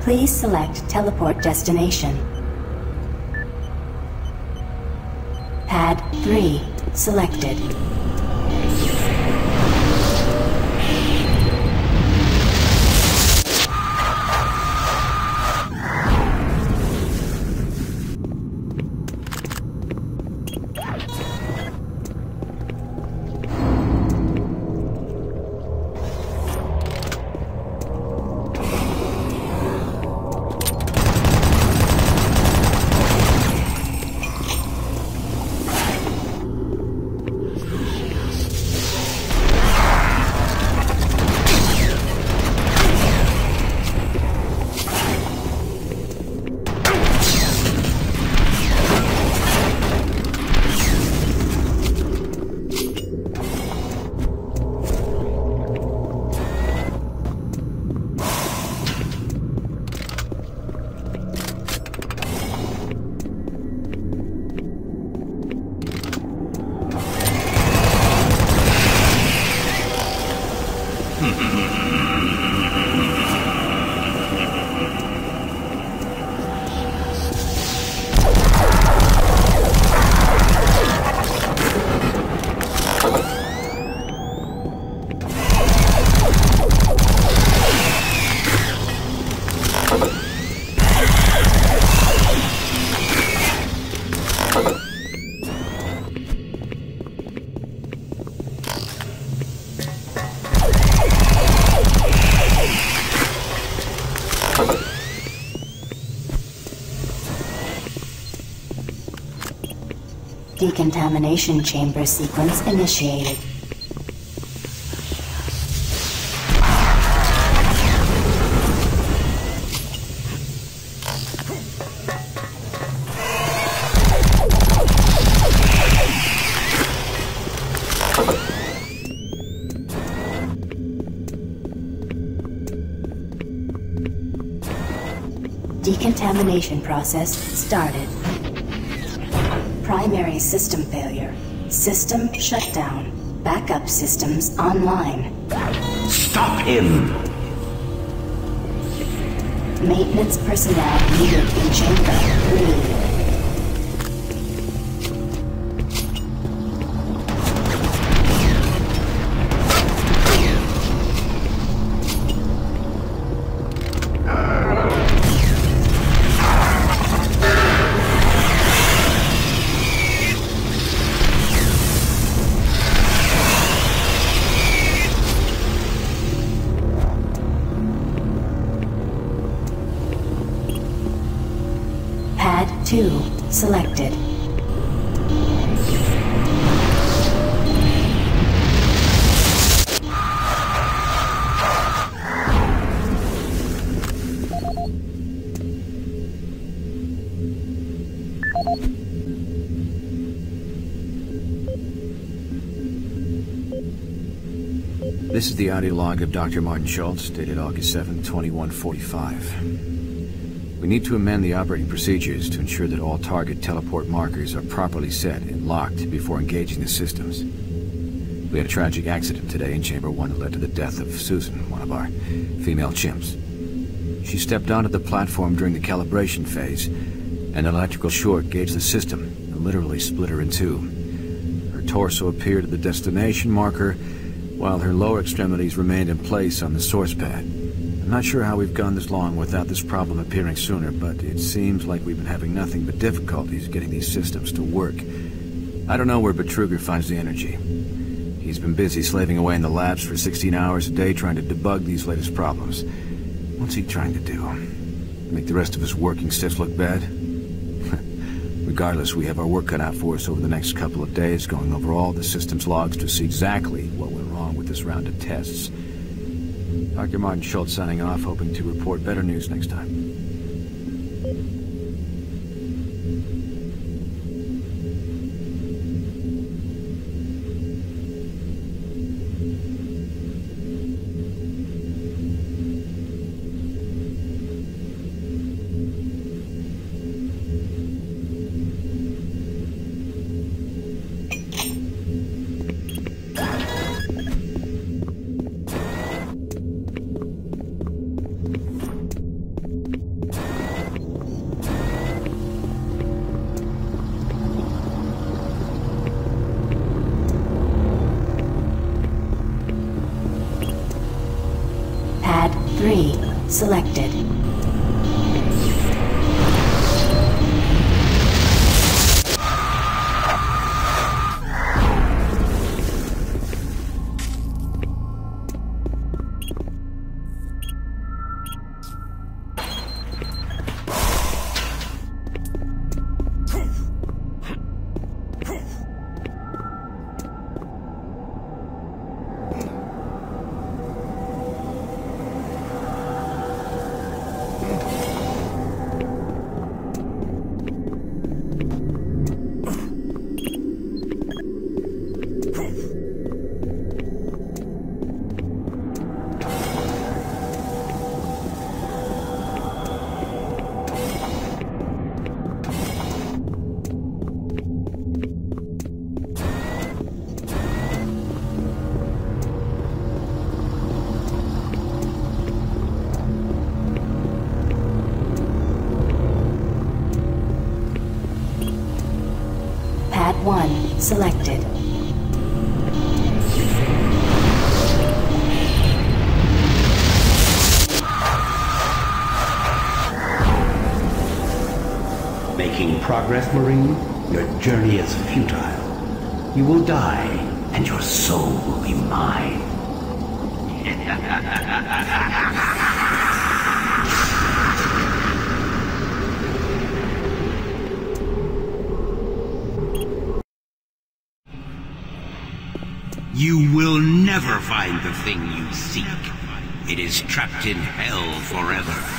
A: Please select teleport destination. Pad 3 selected. Decontamination chamber sequence initiated. Decontamination process started. Primary system failure. System shutdown. Backup systems online.
D: Stop him!
A: Maintenance personnel needed in chamber 3. Pad 2 selected.
Q: This is the audio log of Dr. Martin Schultz, dated August 7, 2145. We need to amend the operating procedures to ensure that all target teleport markers are properly set and locked before engaging the systems. We had a tragic accident today in Chamber 1 that led to the death of Susan, one of our female chimps. She stepped onto the platform during the calibration phase, and an electrical short gauged the system and literally split her in two. Her torso appeared at the destination marker, while her lower extremities remained in place on the source pad. I'm not sure how we've gone this long without this problem appearing sooner, but it seems like we've been having nothing but difficulties getting these systems to work. I don't know where Betruger finds the energy. He's been busy slaving away in the labs for 16 hours a day trying to debug these latest problems. What's he trying to do? Make the rest of his working sets look bad? Regardless, we have our work cut out for us over the next couple of days, going over all the system's logs to see exactly what went wrong with this round of tests. Dr. Martin Schultz signing off, hoping to report better news next time.
A: Pad 3 selected. Pad 1 selected.
D: progress, Marine, your journey is futile. You will die, and your soul will be mine. You will never find the thing you seek. It is trapped in hell forever.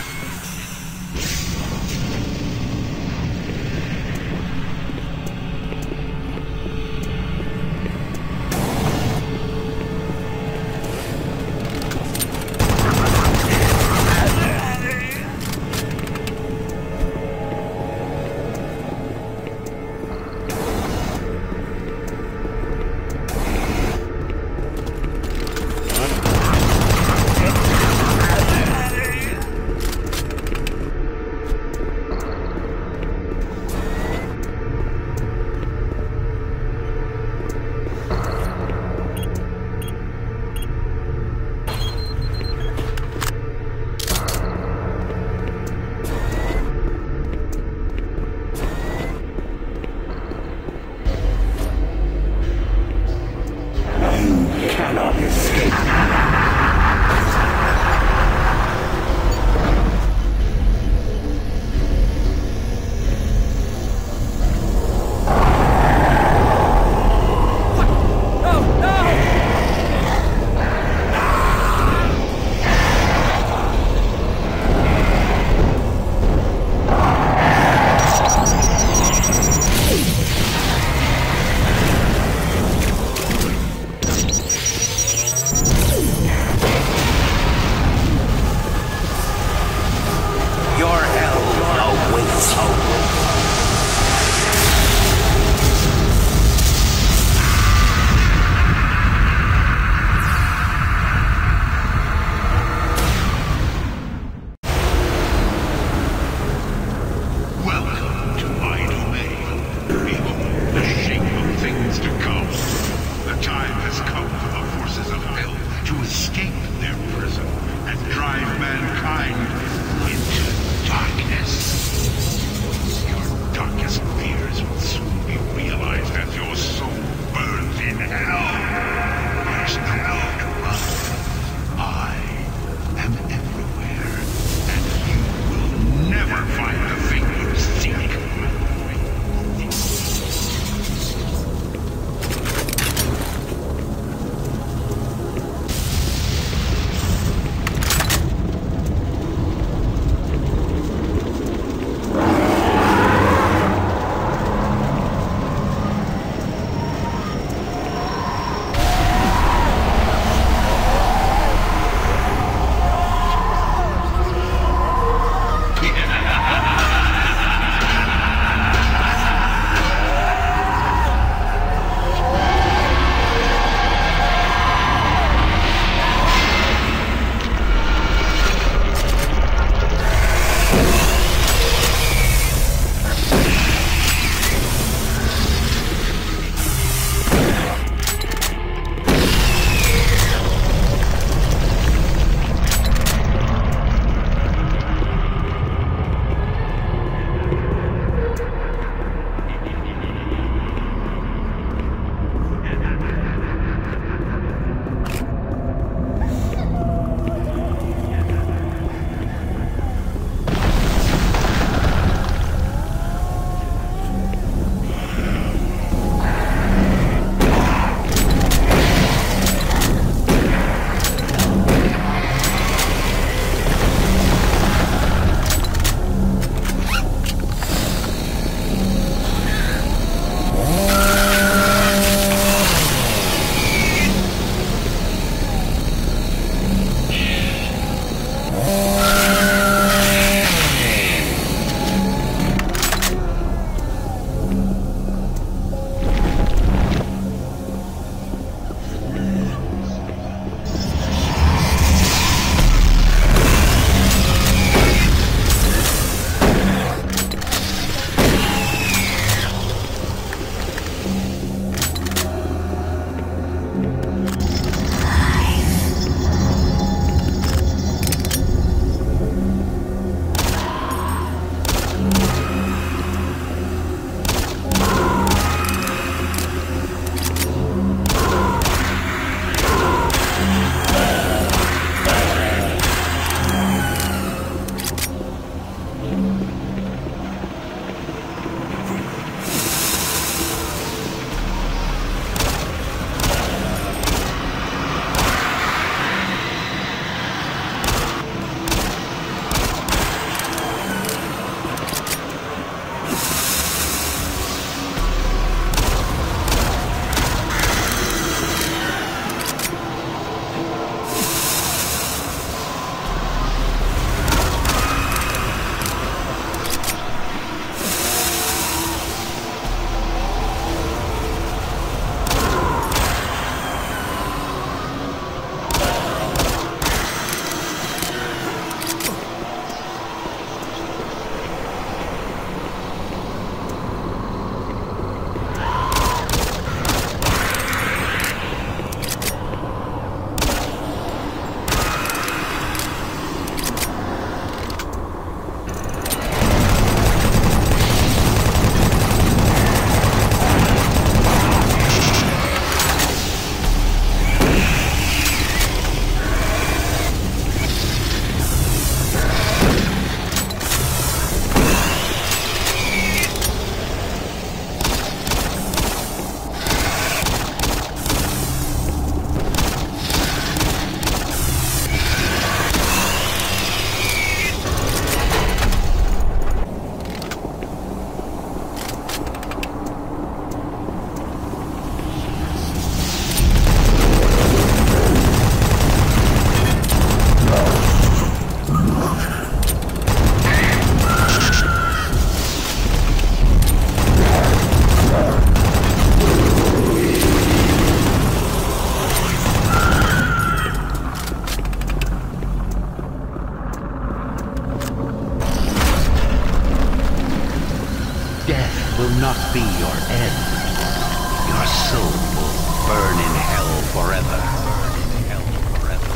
L: forever. Burn in hell forever.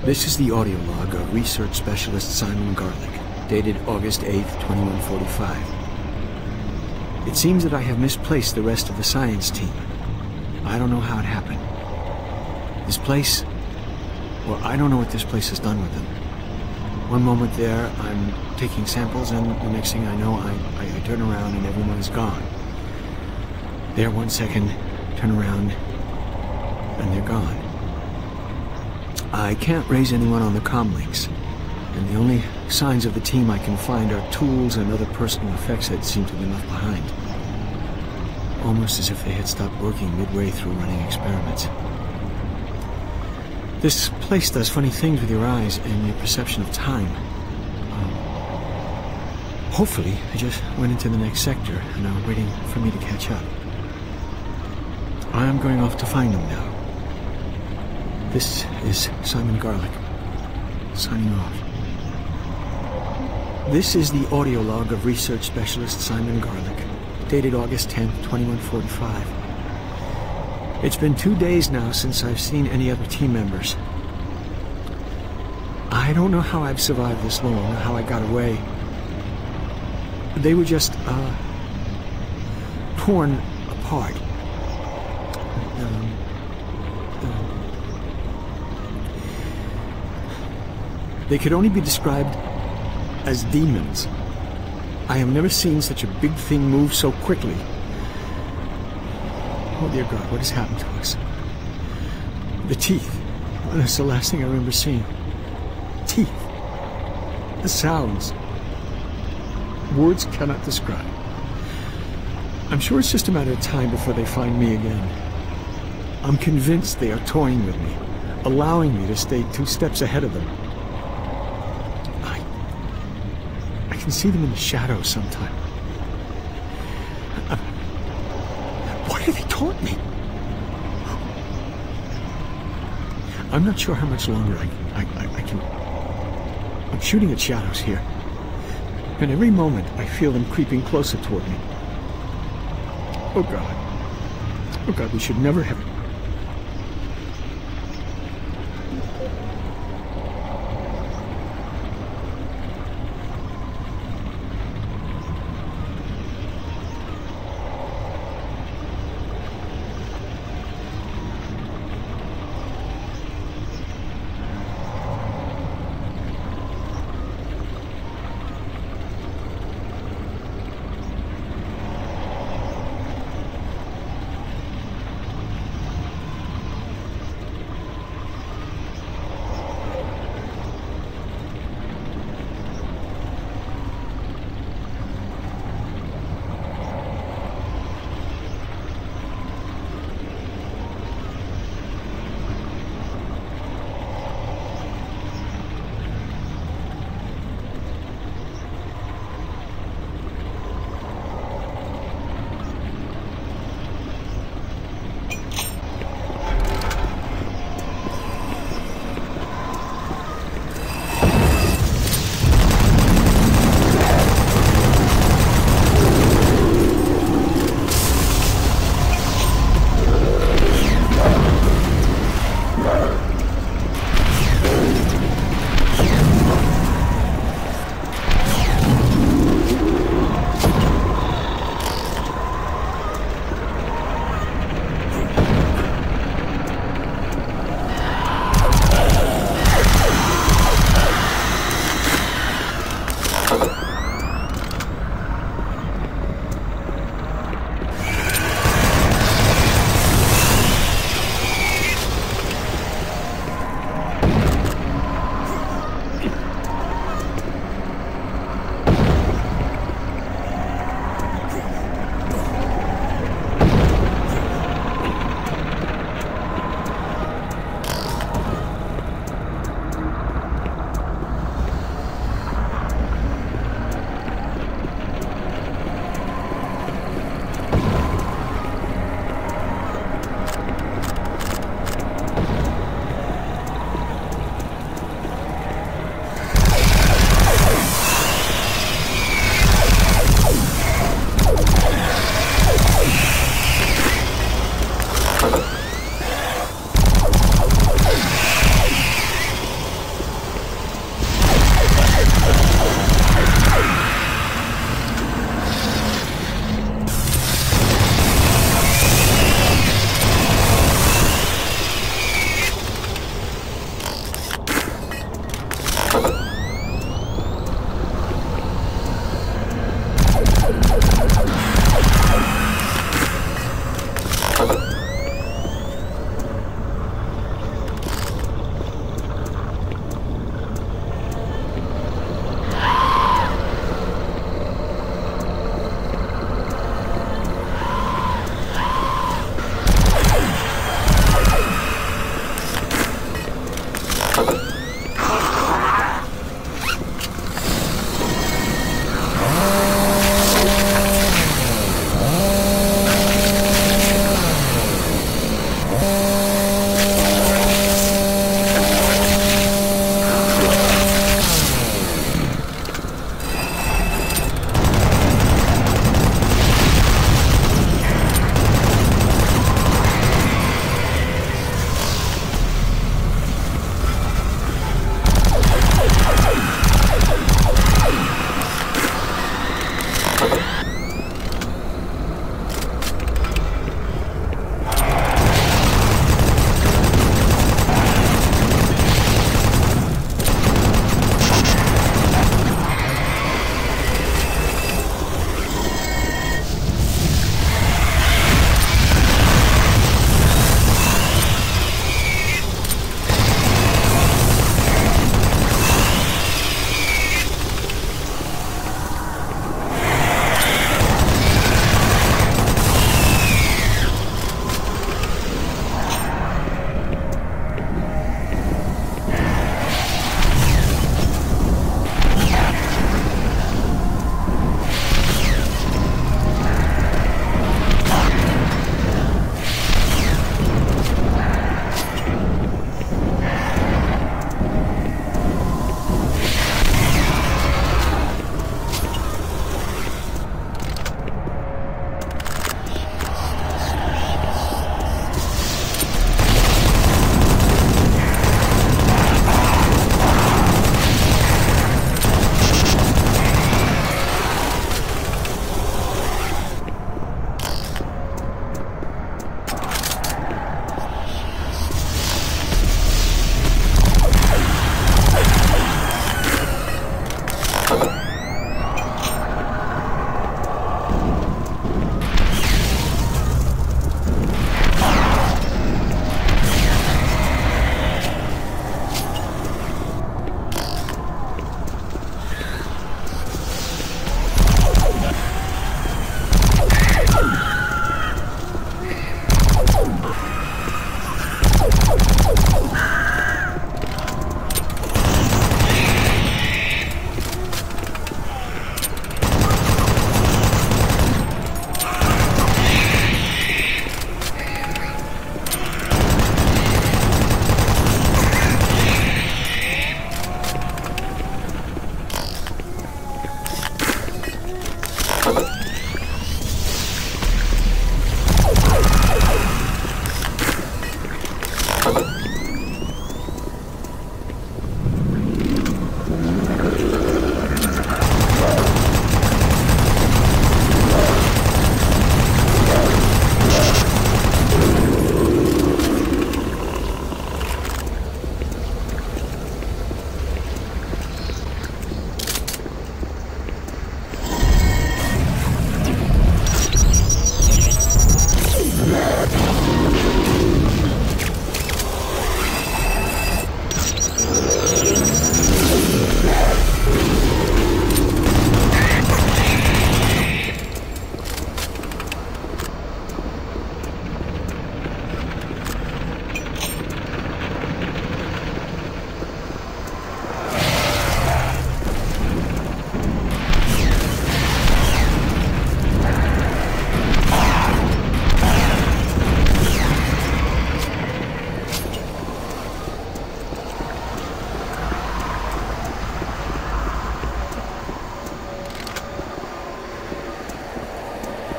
H: This is the audio log of Research Specialist Simon Garlick, dated August 8th, 2145. It seems that I have misplaced the rest of the science team. I don't know how it happened. This place... well, I don't know what this place has done with them. One moment there, I'm taking samples, and the next thing I know, I turn around and everyone is gone. There 1 second, turn around, and they're gone. I can't raise anyone on the comm links, and the only signs of the team I can find are tools and other personal effects that seem to have been left behind. Almost as if they had stopped working midway through running experiments. This place does funny things with your eyes and your perception of time. Hopefully, they just went into the next sector and are waiting for me to catch up. I am going off to find them now. This is Simon Garlick, signing off. This is the audio log of Research Specialist Simon Garlick, dated August 10th, 2145. It's been 2 days now since I've seen any other team members. I don't know how I've survived this long, or how I got away. They were just, torn apart. They could only be described as demons. I have never seen such a big thing move so quickly. Oh dear God, what has happened to us? The teeth. Oh, that's the last thing I remember seeing. Teeth. The sounds. Words cannot describe. I'm sure it's just a matter of time before they find me again. I'm convinced they are toying with me, allowing me to stay 2 steps ahead of them. I can see them in the shadows sometime. Why do they taunt me? I'm not sure how much longer I can... I'm shooting at shadows here. And every moment I feel them creeping closer toward me. Oh God. Oh God, we should never have...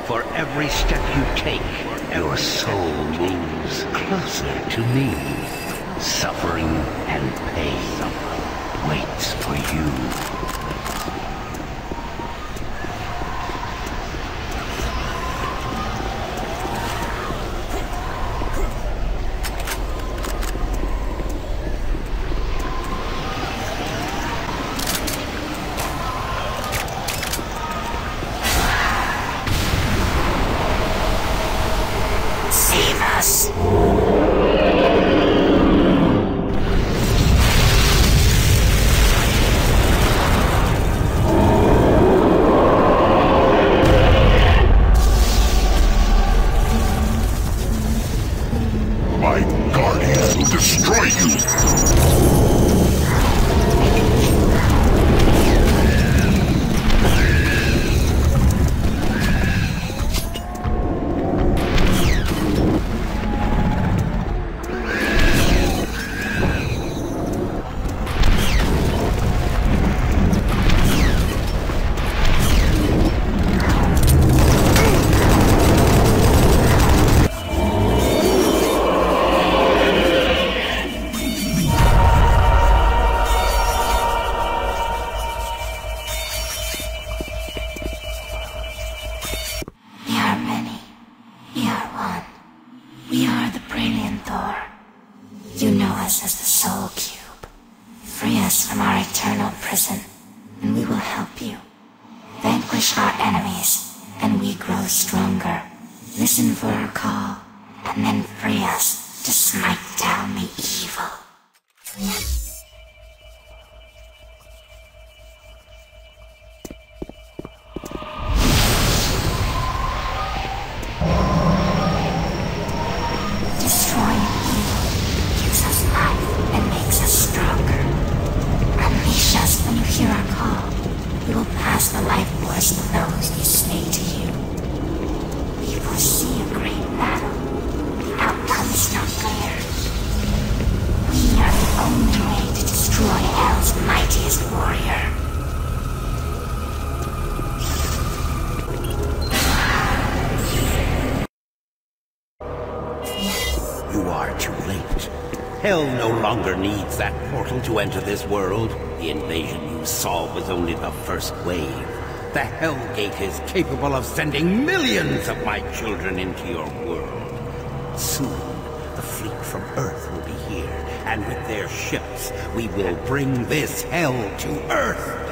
D: For every step you take, your soul moves closer to me. Suffering and pain waits for you. Hell no longer needs that portal to enter this world. The invasion you saw was only the first wave. The Hell Gate is capable of sending millions of my children into your world. Soon, the fleet from Earth will be here, and with their ships, we will bring this hell to Earth.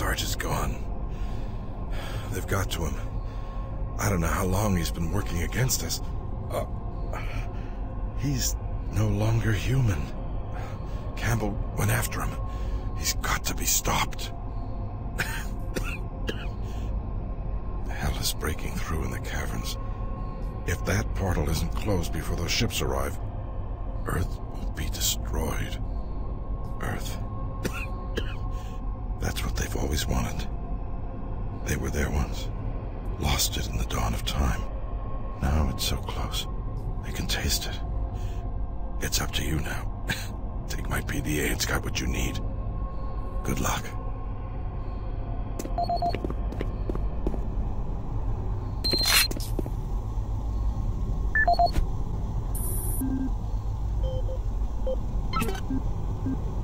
S: charge is gone. They've got to him. I don't know how long he's been working against us. He's no longer human. Campbell went after him. He's got to be stopped. Hell is breaking through in the caverns. If that portal isn't closed before those ships arrive, Earth will be destroyed. Earth. That's what they've always wanted. They were there once. Lost it in the dawn of time. Now it's so close. They can taste it. It's up to you now. Take my PDA, it's got what you need. Good luck.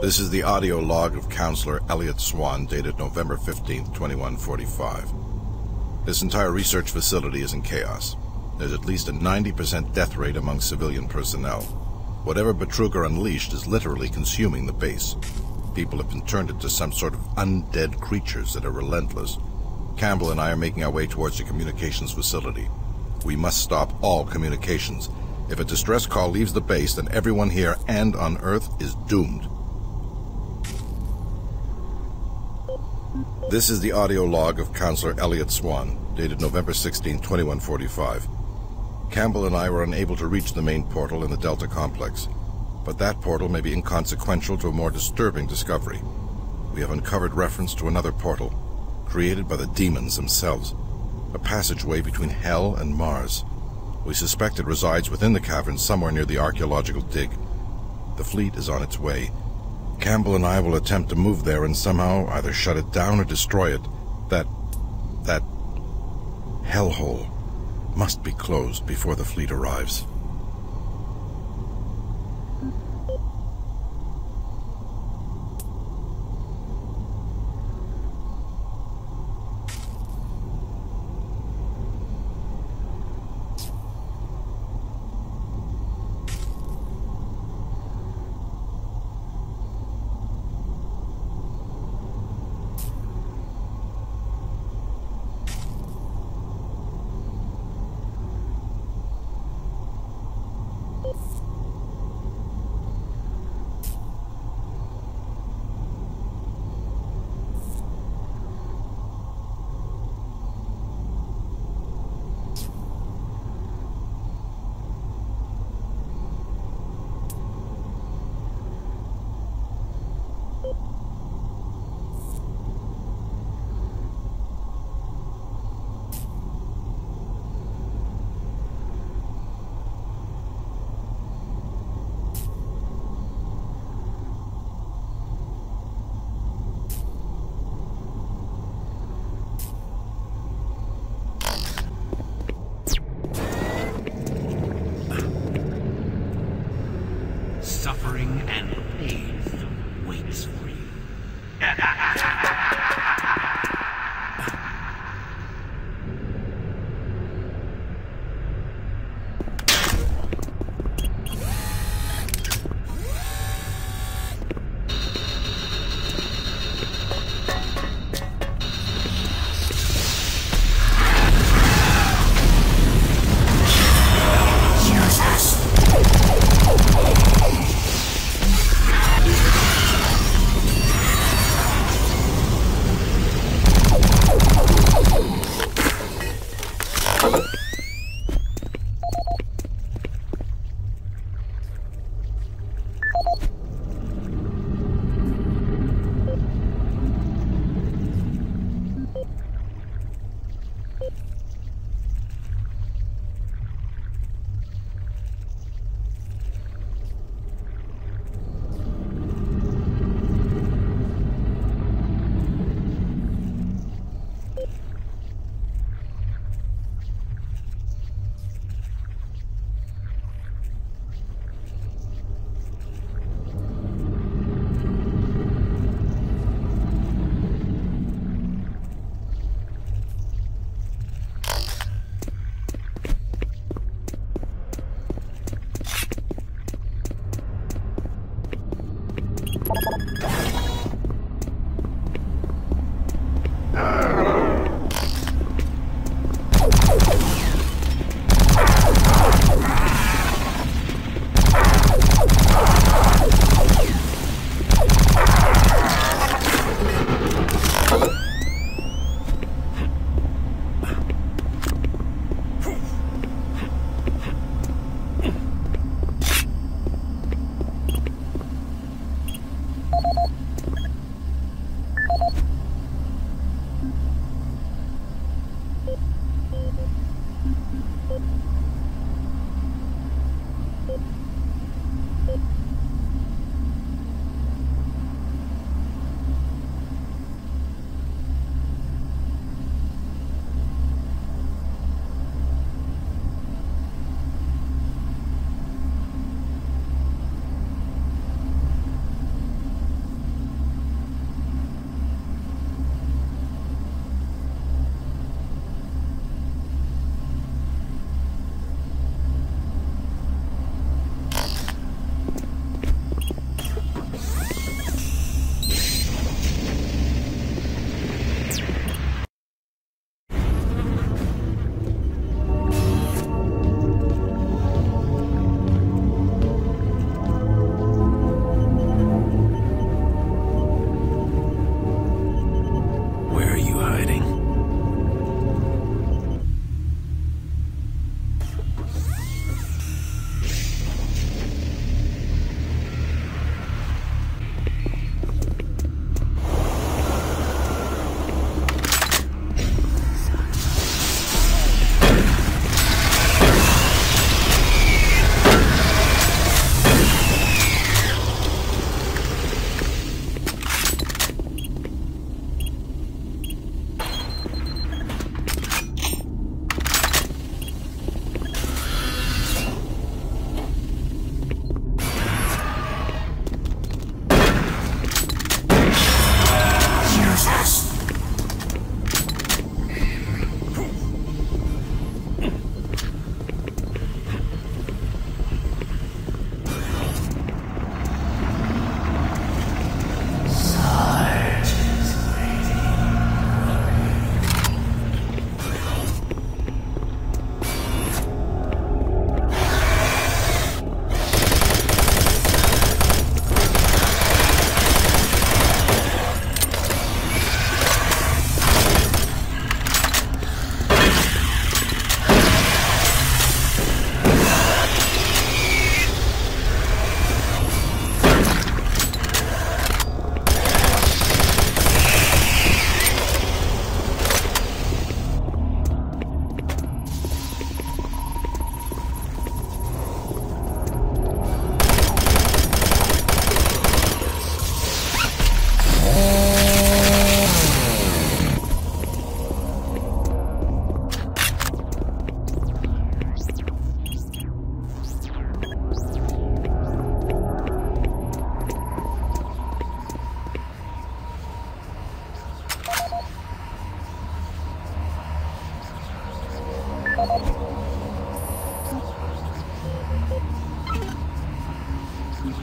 E: This is the audio log of Counselor Elliot Swan, dated November 15th, 2145. This entire research facility is in chaos. There's at least a 90% death rate among civilian personnel. Whatever Betruger unleashed is literally consuming the base. People have been turned into some sort of undead creatures that are relentless. Campbell and I are making our way towards the communications facility. We must stop all communications. If a distress call leaves the base, then everyone here and on Earth is doomed. This is the audio log of Counselor Elliot Swan, dated November 16, 2145. Campbell and I were unable to reach the main portal in the Delta Complex, but that portal may be inconsequential to a more disturbing discovery. We have uncovered reference to another portal, created by the demons themselves, a passageway between Hell and Mars. We suspect it resides within the caverns somewhere near the archaeological dig. The fleet is on its way. Campbell and I will attempt to move there and somehow either shut it down or destroy it. That hellhole must be closed before the fleet arrives.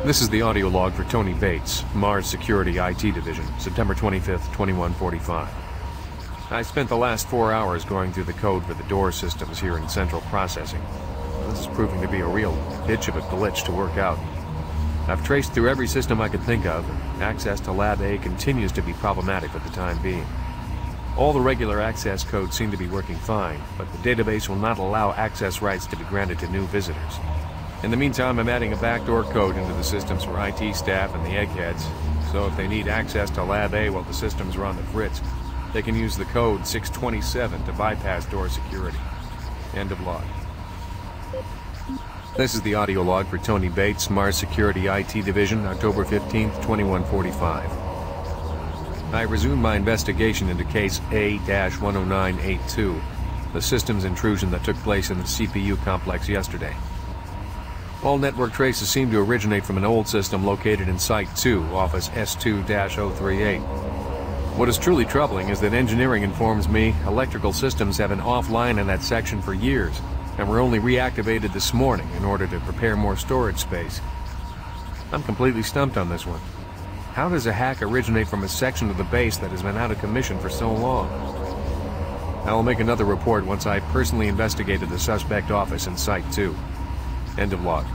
P: This is the audio log for Tony Bates, Mars Security IT Division, September 25th, 2145. I spent the last 4 hours going through the code for the door systems here in Central Processing. This is proving to be a real bitch of a glitch to work out. I've traced through every system I could think of, and access to Lab A continues to be problematic for the time being. All the regular access codes seem to be working fine, but the database will not allow access rights to be granted to new visitors. In the meantime, I'm adding a backdoor code into the systems for IT staff and the eggheads, so if they need access to Lab A while the systems are on the fritz, they can use the code 627 to bypass door security. End of log. This is the audio log for Tony Bates, Mars Security IT Division, October 15th, 2145. I resumed my investigation into case A-10982, the systems intrusion that took place in the CPU complex yesterday. All network traces seem to originate from an old system located in Site 2, Office S2-038. What is truly troubling is that engineering informs me electrical systems have been offline in that section for years, and were only reactivated this morning in order to prepare more storage space. I'm completely stumped on this one. How does a hack originate from a section of the base that has been out of commission for so long? I will make another report once I personally investigated the suspect office in Site 2. End of log.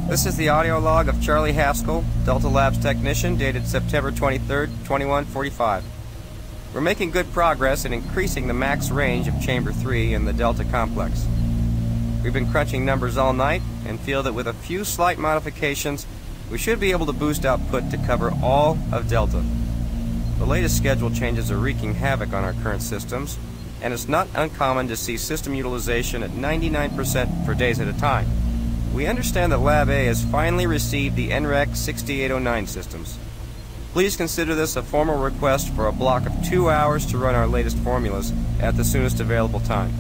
G: This is the audio log of Charlie Haskell, Delta Labs technician, dated September 23rd, 2145. We're making good progress in increasing the max range of Chamber 3 in the Delta complex. We've been crunching numbers all night and feel that with a few slight modifications, we should be able to boost output to cover all of Delta. The latest schedule changes are wreaking havoc on our current systems, and it's not uncommon to see system utilization at 99% for days at a time. We understand that Lab A has finally received the NREC 6809 systems. Please consider this a formal request for a block of 2 hours to run our latest formulas at the soonest available time.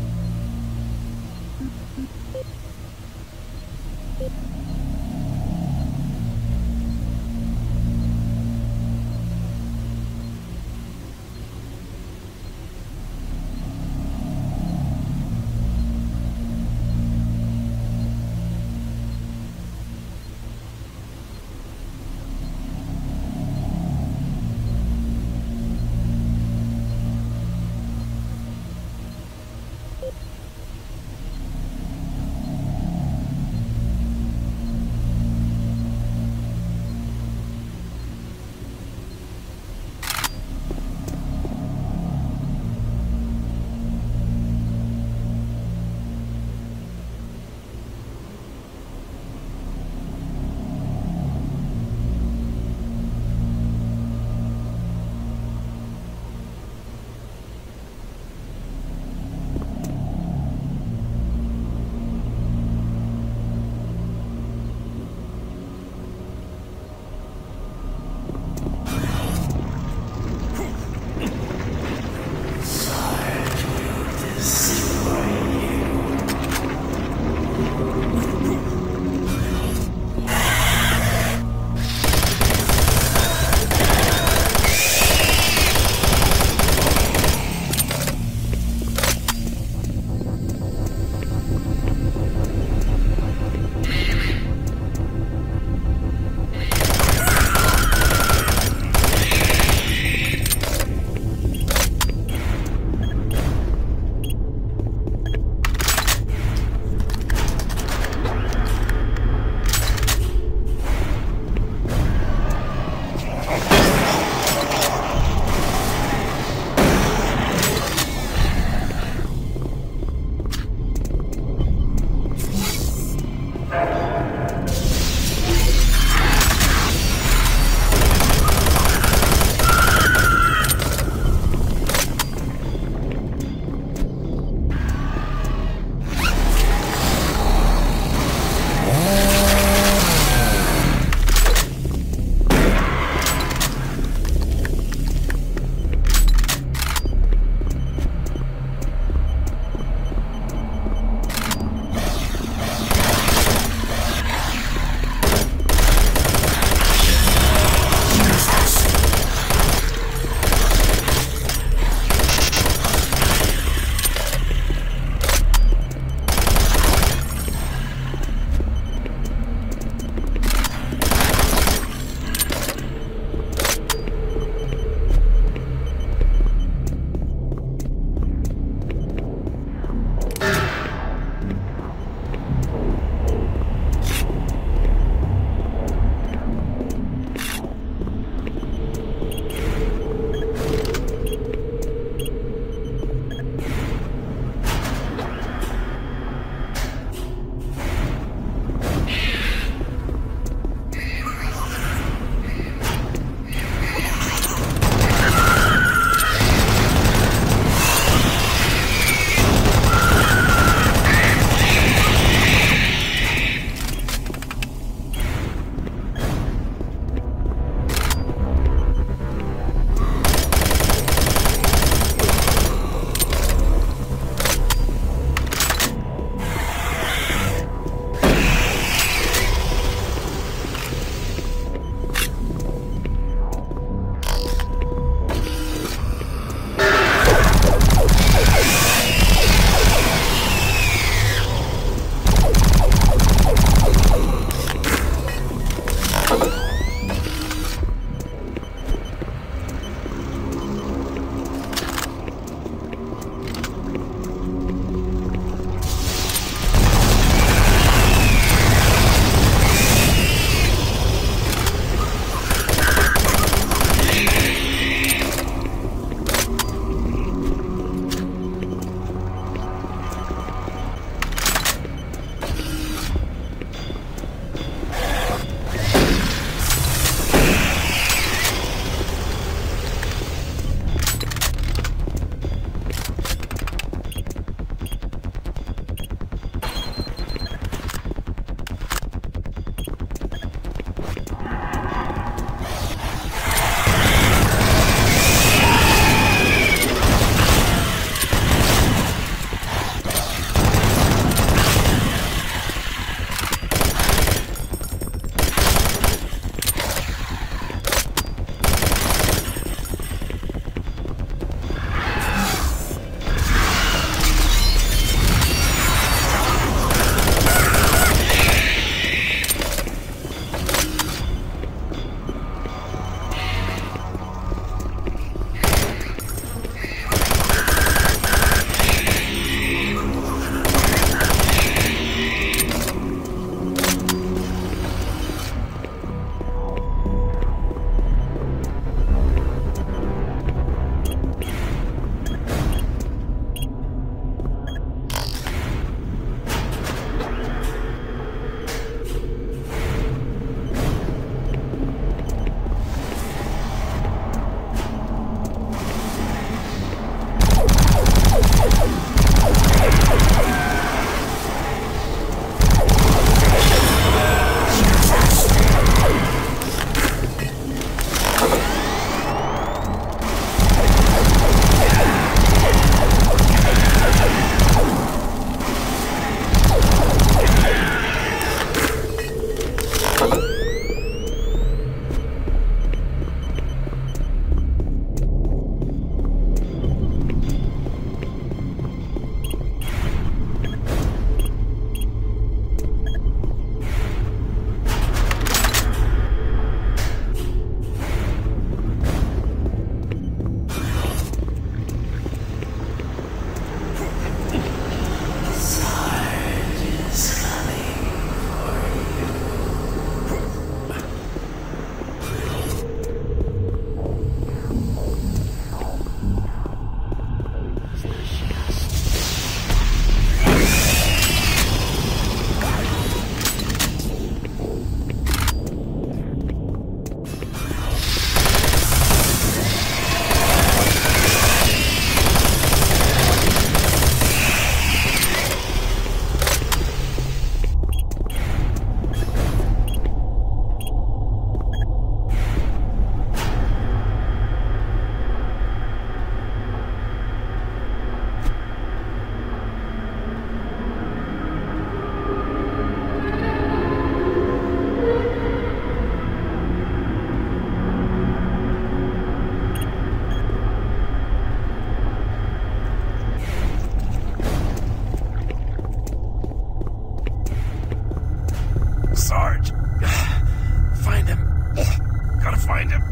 J: find him.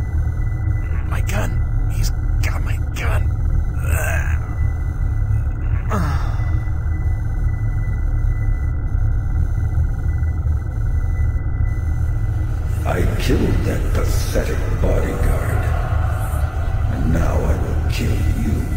J: My gun. He's got my gun.
K: I killed that pathetic bodyguard. And now I will kill you.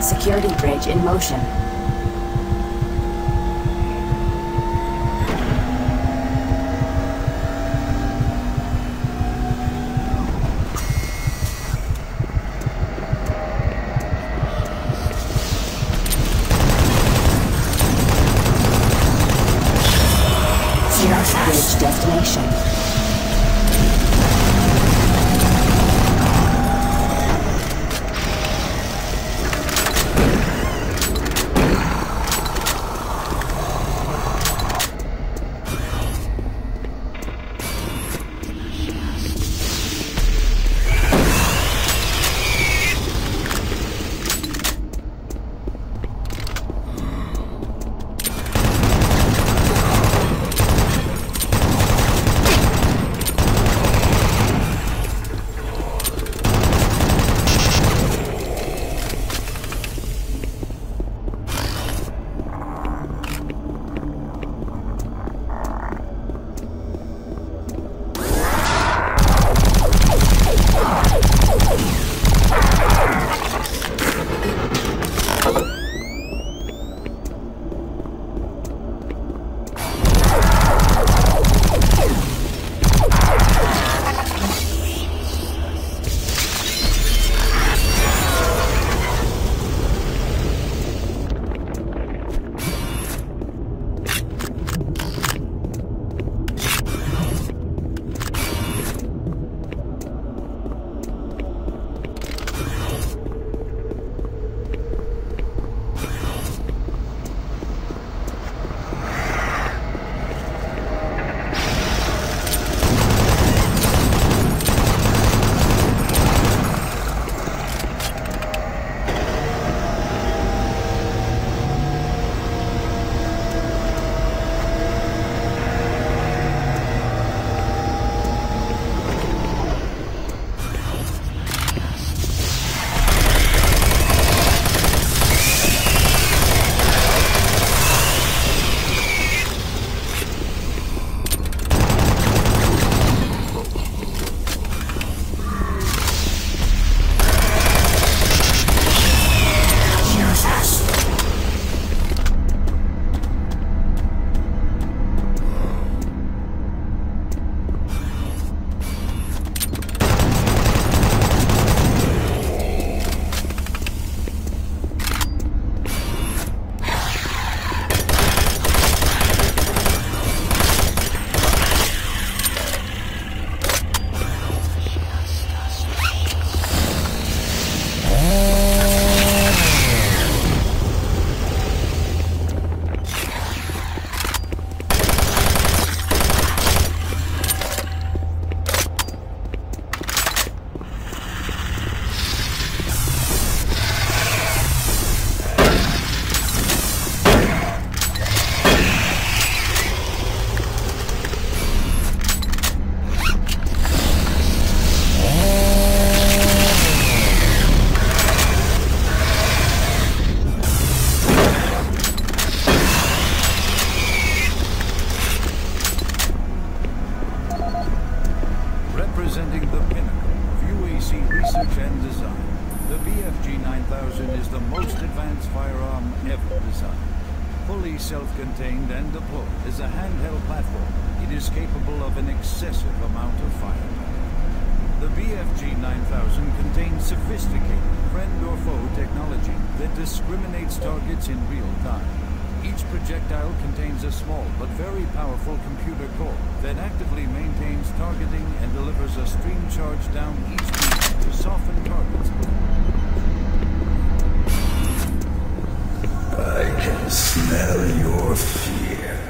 A: Security bridge in motion. Bridge destination.
I: BFG-9000 is the most advanced firearm ever designed. Fully self-contained and deployed as a handheld platform, it is capable of an excessive amount of firepower. The BFG-9000 contains sophisticated friend or foe technology that discriminates targets in real time. Each projectile contains a small but very powerful computer core that actively maintains targeting and delivers a stream charge down each beam to soften targets.
K: I can smell your fear.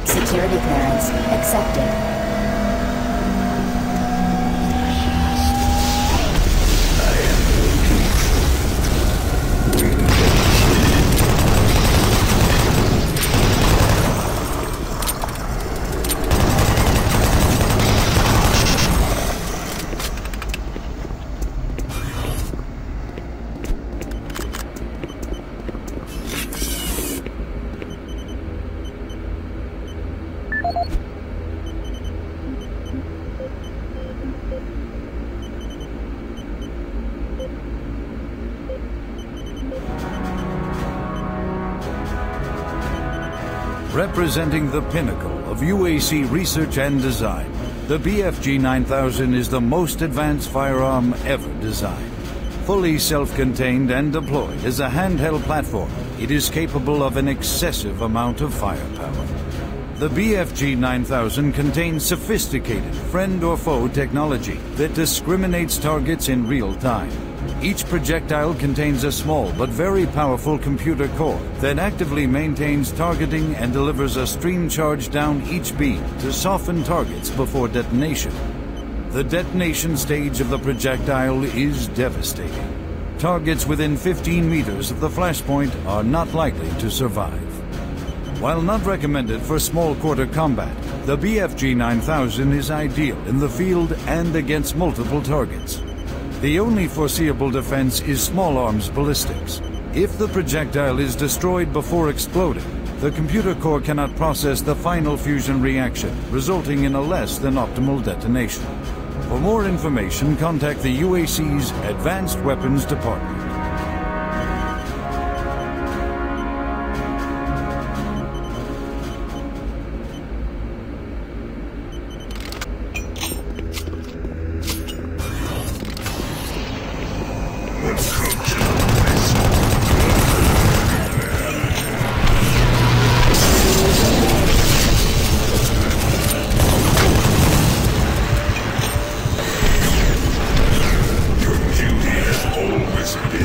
A: Security clearance accepted.
I: Representing the pinnacle of UAC research and design, the BFG-9000 is the most advanced firearm ever designed. Fully self-contained and deployed as a handheld platform, it is capable of an excessive amount of firepower. The BFG-9000 contains sophisticated friend or foe technology that discriminates targets in real time. Each projectile contains a small but very powerful computer core that actively maintains targeting and delivers a stream charge down each beam to soften targets before detonation. The detonation stage of the projectile is devastating. Targets within 15 meters of the flashpoint are not likely to survive. While not recommended for small quarter combat, the BFG-9000 is ideal in the field and against multiple targets. The only foreseeable defense is small arms ballistics. If the projectile is destroyed before exploding, the computer core cannot process the final fusion reaction, resulting in a less than optimal detonation. For more information, contact the UAC's Advanced Weapons Department.
K: Always been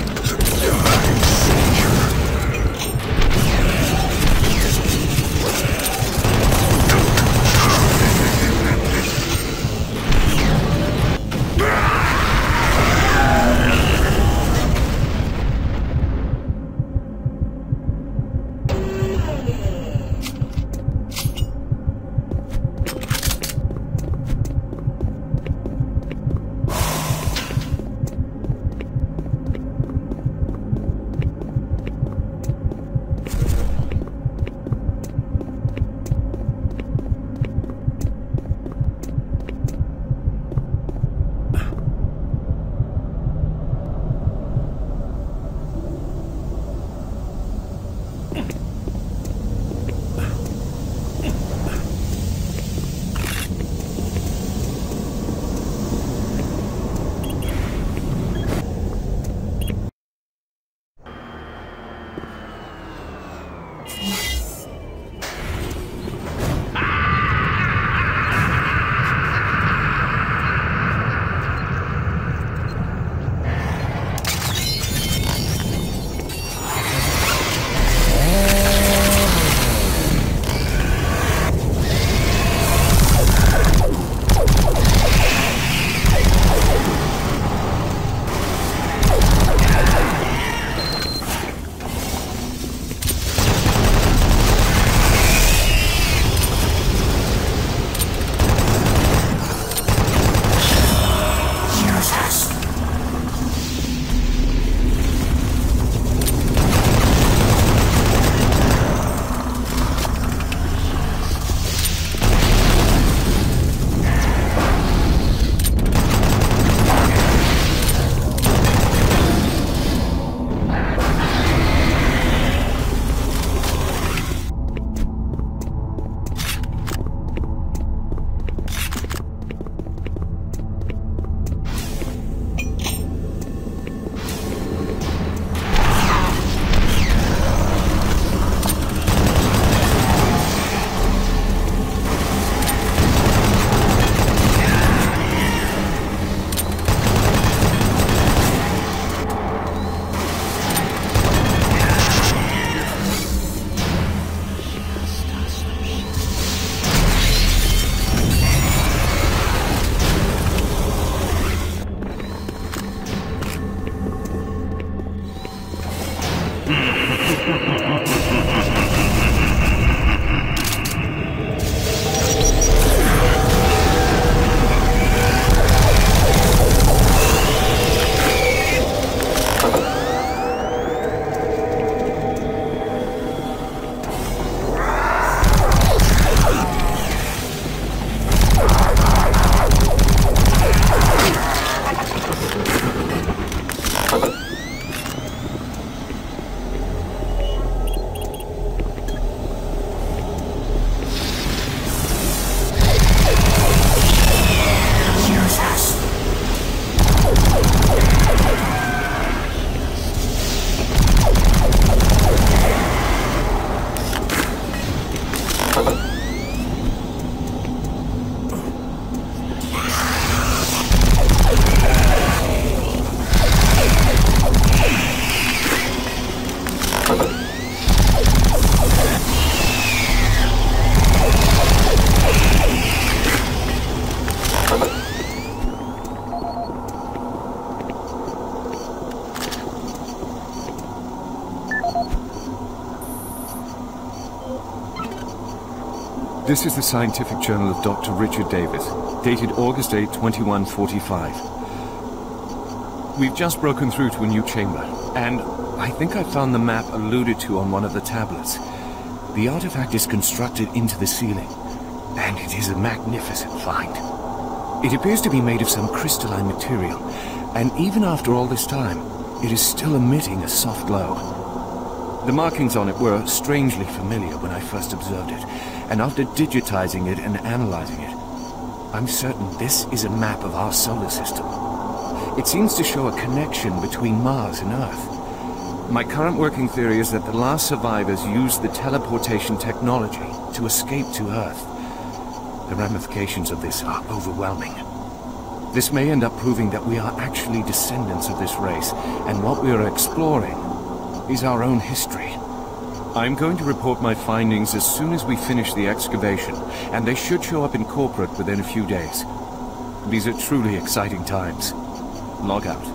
C: This is the Scientific Journal of Dr. Richard Davis, dated August 8, 2145. We've just broken through to a new chamber, and I think I found the map alluded to on one of the tablets. The artifact is constructed into the ceiling, and it is a magnificent find. It appears to be made of some crystalline material, and even after all this time, it is still emitting a soft glow. The markings on it were strangely familiar when I first observed it, and after digitizing it and analyzing it, I'm certain this is a map of our solar system. It seems to show a connection between Mars and Earth. My current working theory is that the last survivors used the teleportation technology to escape to Earth. The ramifications of this are overwhelming. This may end up proving that we are actually descendants of this race, and what we are exploring is our own history. I'm going to report my findings as soon as we finish the excavation, and they should show up in corporate within a few days. These are truly exciting times. Log out.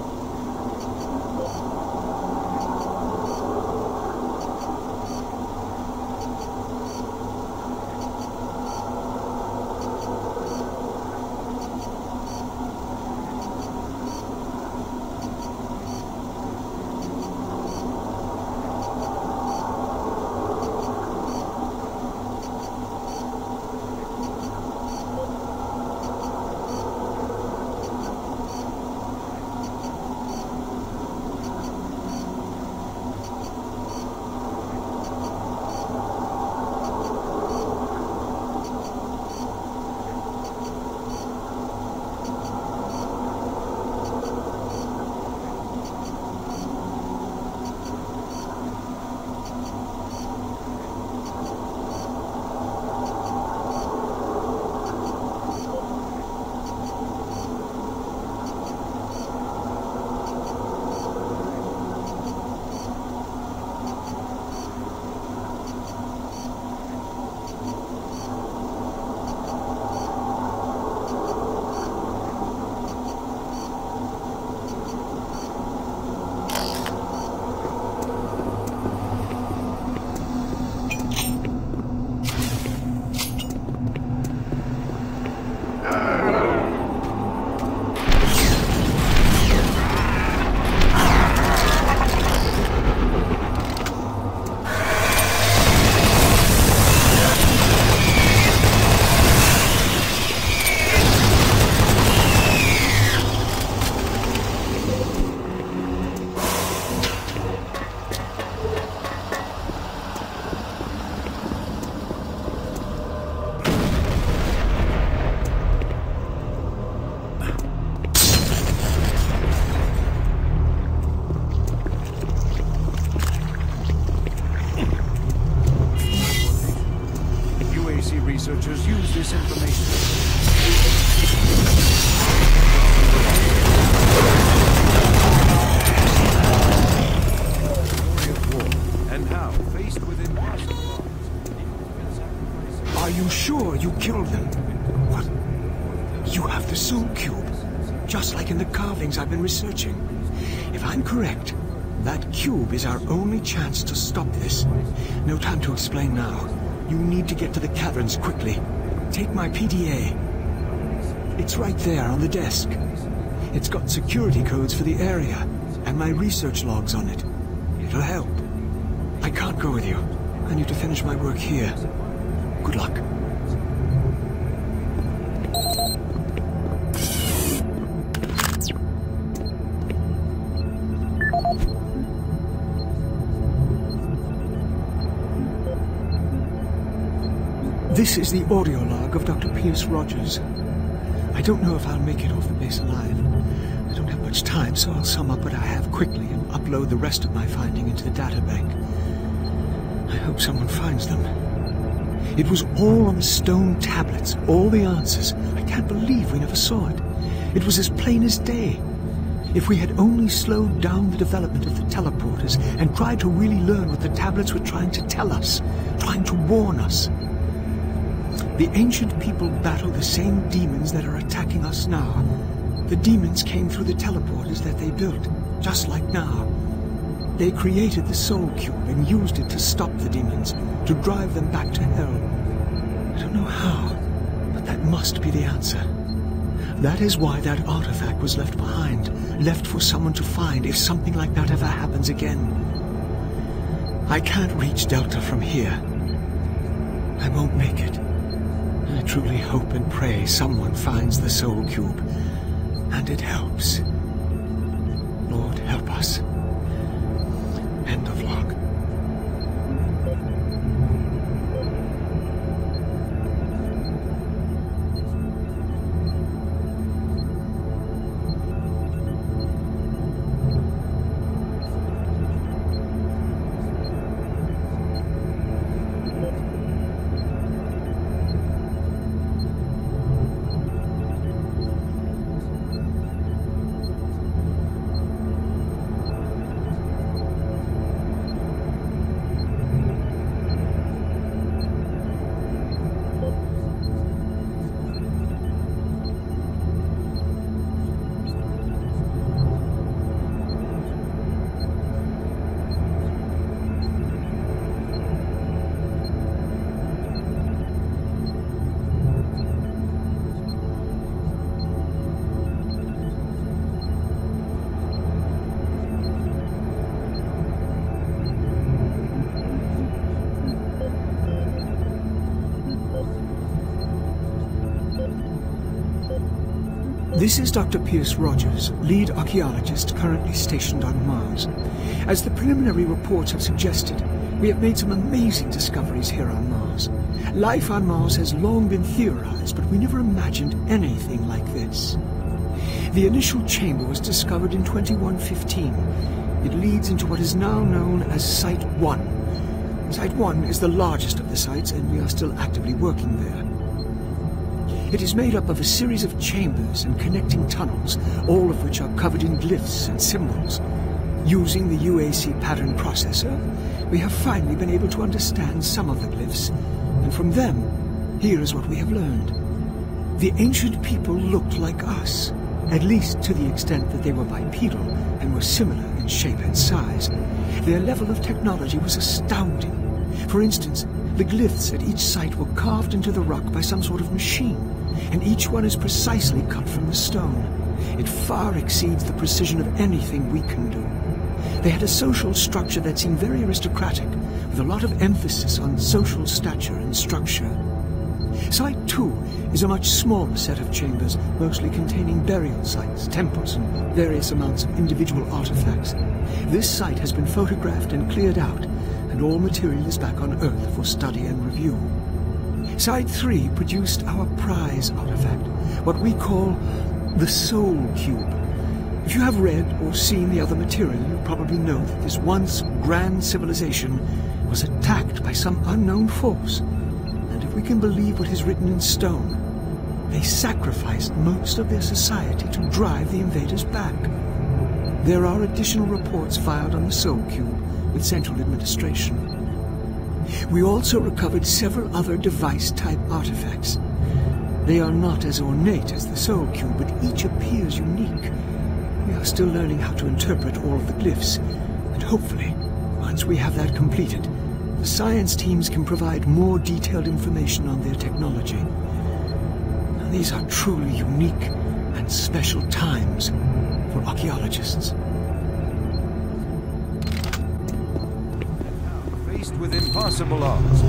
I: Researchers use this information. And now, faced with impossible odds.
B: Are you sure you killed them? What? You have the soul cube, just like in the carvings I've been researching. If I'm correct, that cube is our only chance to stop this. No time to explain now. You need to get to the caverns quickly. Take my PDA. It's right there on the desk. It's got security codes for the area, and my research logs on it. It'll help. I can't go with you. I need to finish my work here. Good luck. This is the audio log of Dr. Pierce Rogers. I don't know if I'll make it off the base alive. I don't have much time, so I'll sum up what I have quickly and upload the rest of my finding into the databank. I hope someone finds them. It was all on the stone tablets, all the answers. I can't believe we never saw it. It was as plain as day. If we had only slowed down the development of the teleporters and tried to really learn what the tablets were trying to tell us, trying to warn us. The ancient people battle the same demons that are attacking us now. The demons came through the teleporters that they built, just like now. They created the Soul Cube and used it to stop the demons, to drive them back to hell. don't know how, but that must be the answer. That is why that artifact was left behind, left for someone to find if something like that ever happens again. I can't reach Delta from here. I won't make it. I truly hope and pray someone finds the Soul Cube, and it helps. Lord, help us. End of log. This is Dr. Pierce Rogers, lead archaeologist currently stationed on Mars. As the preliminary reports have suggested, we have made some amazing discoveries here on Mars. Life on Mars has long been theorized, but we never imagined anything like this. The initial chamber was discovered in 2115. It leads into what is now known as Site 1. Site 1 is the largest of the sites, and we are still actively working there. It is made up of a series of chambers and connecting tunnels, all of which are covered in glyphs and symbols. Using the UAC pattern processor, we have finally been able to understand some of the glyphs, and from them, here is what we have learned. The ancient people looked like us, at least to the extent that they were bipedal and were similar in shape and size. Their level of technology was astounding. For instance, the glyphs at each site were carved into the rock by some sort of machine, and each one is precisely cut from the stone. It far exceeds the precision of anything we can do. They had a social structure that seemed very aristocratic, with a lot of emphasis on social stature and structure. Site 2 is a much smaller set of chambers, mostly containing burial sites, temples, and various amounts of individual artifacts. This site has been photographed and cleared out, and all material is back on Earth for study and review. Site 3 produced our prize artifact, what we call the Soul Cube. If you have read or seen the other material, you probably know that this once grand civilization was attacked by some unknown force, and if we can believe what is written in stone, they sacrificed most of their society to drive the invaders back. There are additional reports filed on the Soul Cube with Central Administration. We also recovered several other device-type artifacts. They are not as ornate as the Soul Cube, but each appears unique. We are still learning how to interpret all of the glyphs, and hopefully, once we have that completed, the science teams can provide more detailed information on their technology. Now, these are truly unique and special times for archaeologists.
I: Faced with impossible odds.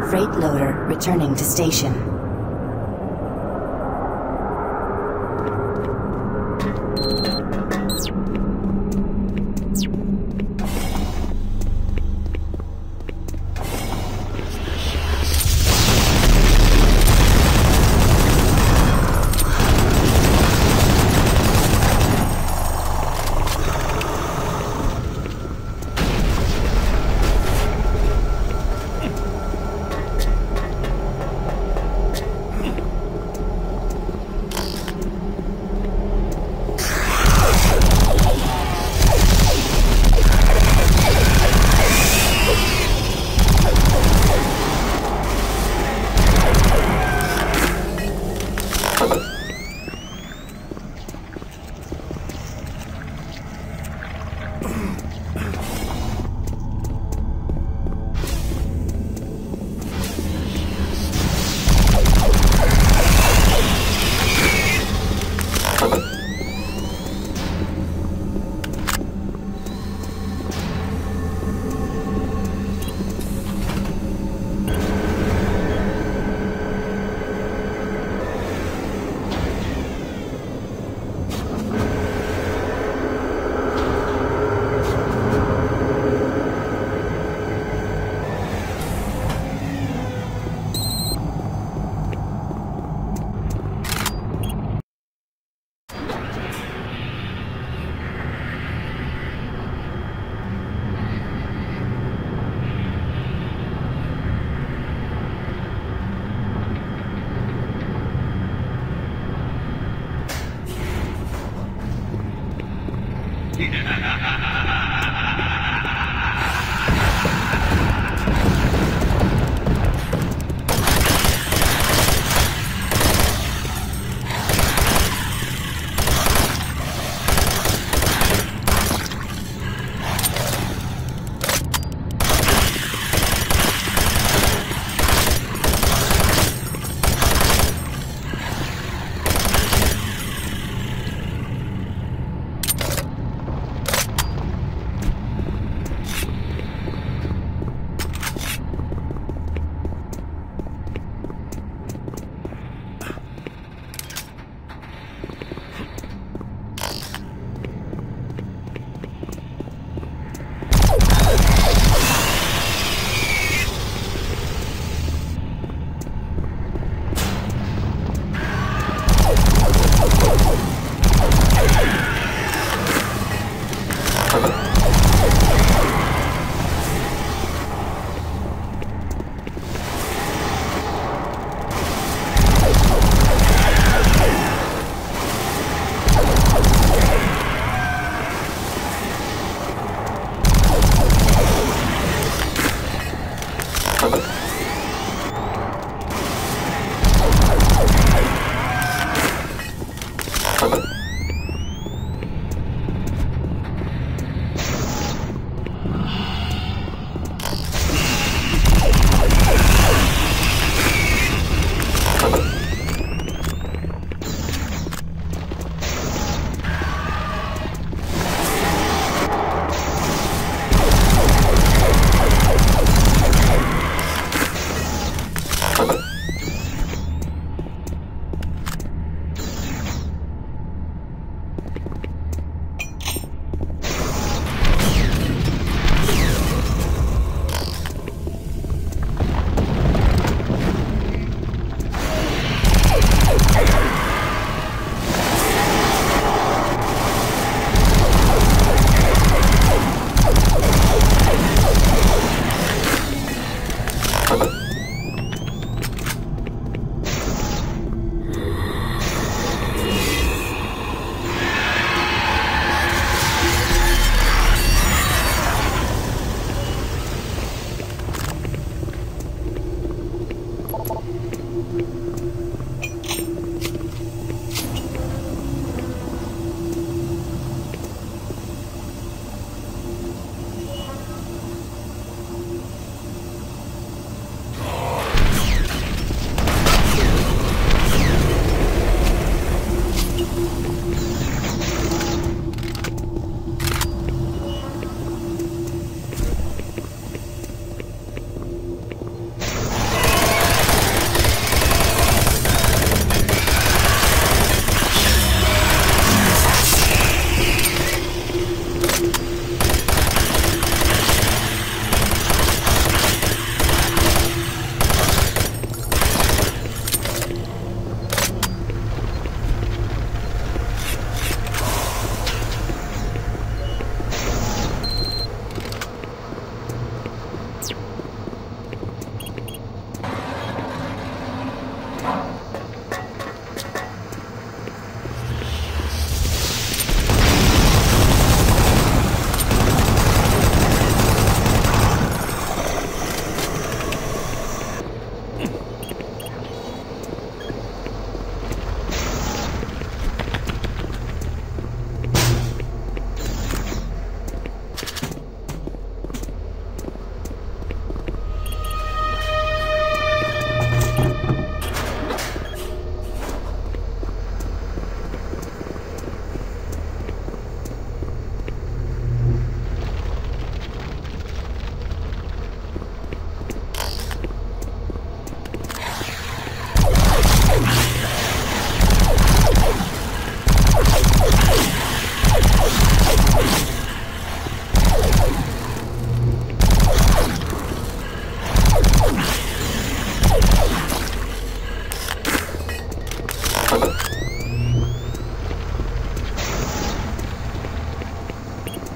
A: Freight loader returning to station.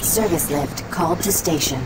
A: Service lift called to station.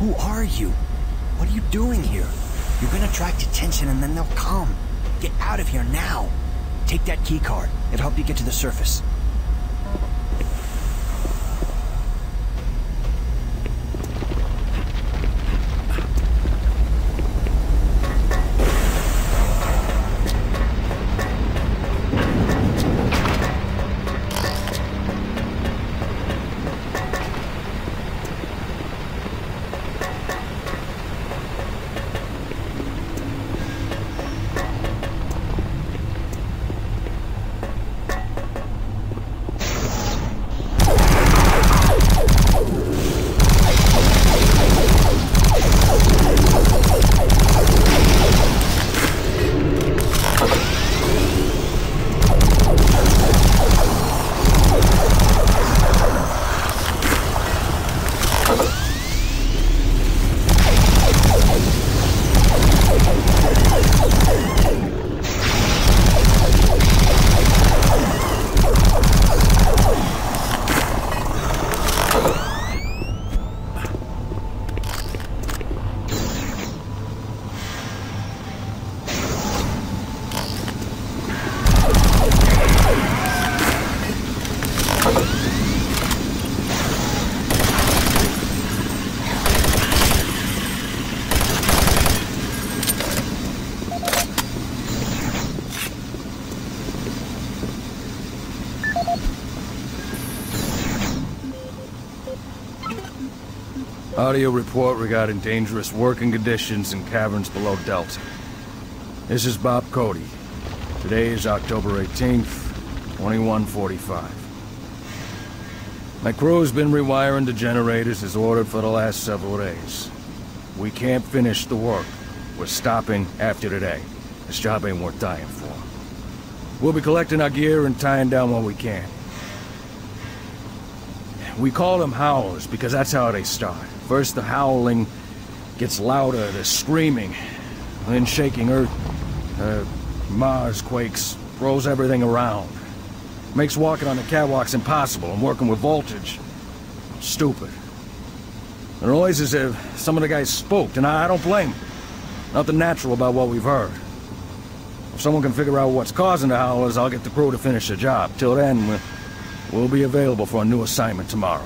H: Who are you? What are you doing here? You're gonna attract attention and then they'll come. Get out of here now. Take that key card. It'll help you get to the surface.
M: Audio report regarding dangerous working conditions in caverns below Delta. This is Bob Cody. Today is October 18th, 2145. My crew's been rewiring the generators as ordered for the last several days. We can't finish the work. We're stopping after today. This job ain't worth dying for. We'll be collecting our gear and tying down what we can. We call them howlers because that's how they start. First the howling gets louder, the screaming, then shaking earth. Mars quakes, throws everything around. Makes walking on the catwalks impossible and working with voltage stupid. The noise is as if some of the guys spooked, and I don't blame them. Nothing natural about what we've heard. If someone can figure out what's causing the howlers, I'll get the crew to finish the job. Till then, we'll be available for a new assignment tomorrow.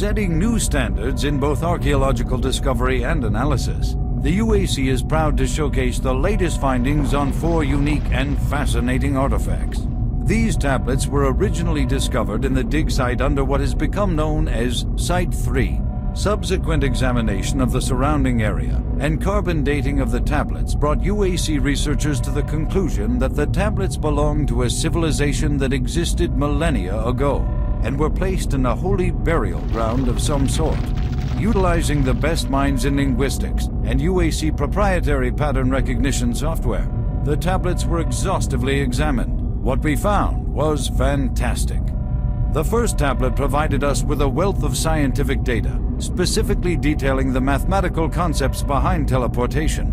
I: setting new standards in both archaeological discovery and analysis. The UAC is proud to showcase the latest findings on 4 unique and fascinating artifacts. These tablets were originally discovered in the dig site under what has become known as Site 3. Subsequent examination of the surrounding area and carbon dating of the tablets brought UAC researchers to the conclusion that the tablets belonged to a civilization that existed millennia ago and were placed in a holy burial ground of some sort. Utilizing the best minds in linguistics and UAC proprietary pattern recognition software, the tablets were exhaustively examined. What we found was fantastic. The first tablet provided us with a wealth of scientific data, specifically detailing the mathematical concepts behind teleportation.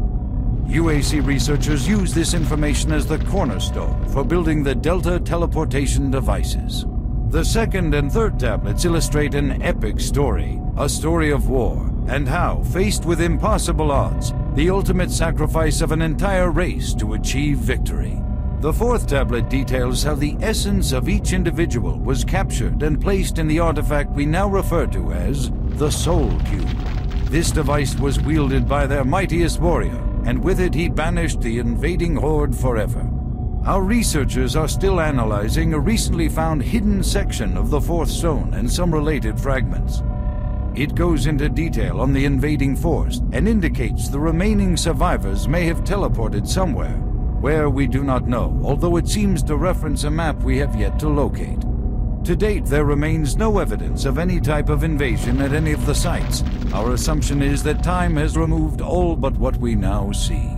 I: UAC researchers use this information as the cornerstone for building the Delta teleportation devices. The second and third tablets illustrate an epic story, a story of war, and how, faced with impossible odds, the ultimate sacrifice of an entire race to achieve victory. The fourth tablet details how the essence of each individual was captured and placed in the artifact we now refer to as the Soul Cube. This device was wielded by their mightiest warrior, and with it he banished the invading horde forever. Our researchers are still analyzing a recently found hidden section of the fourth stone and some related fragments. It goes into detail on the invading force and indicates the remaining survivors may have teleported somewhere. Where we do not know, although it seems to reference a map we have yet to locate. To date, there remains no evidence of any type of invasion at any of the sites. Our assumption is that time has removed all but what we now see.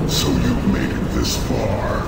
N: So you've made it this far.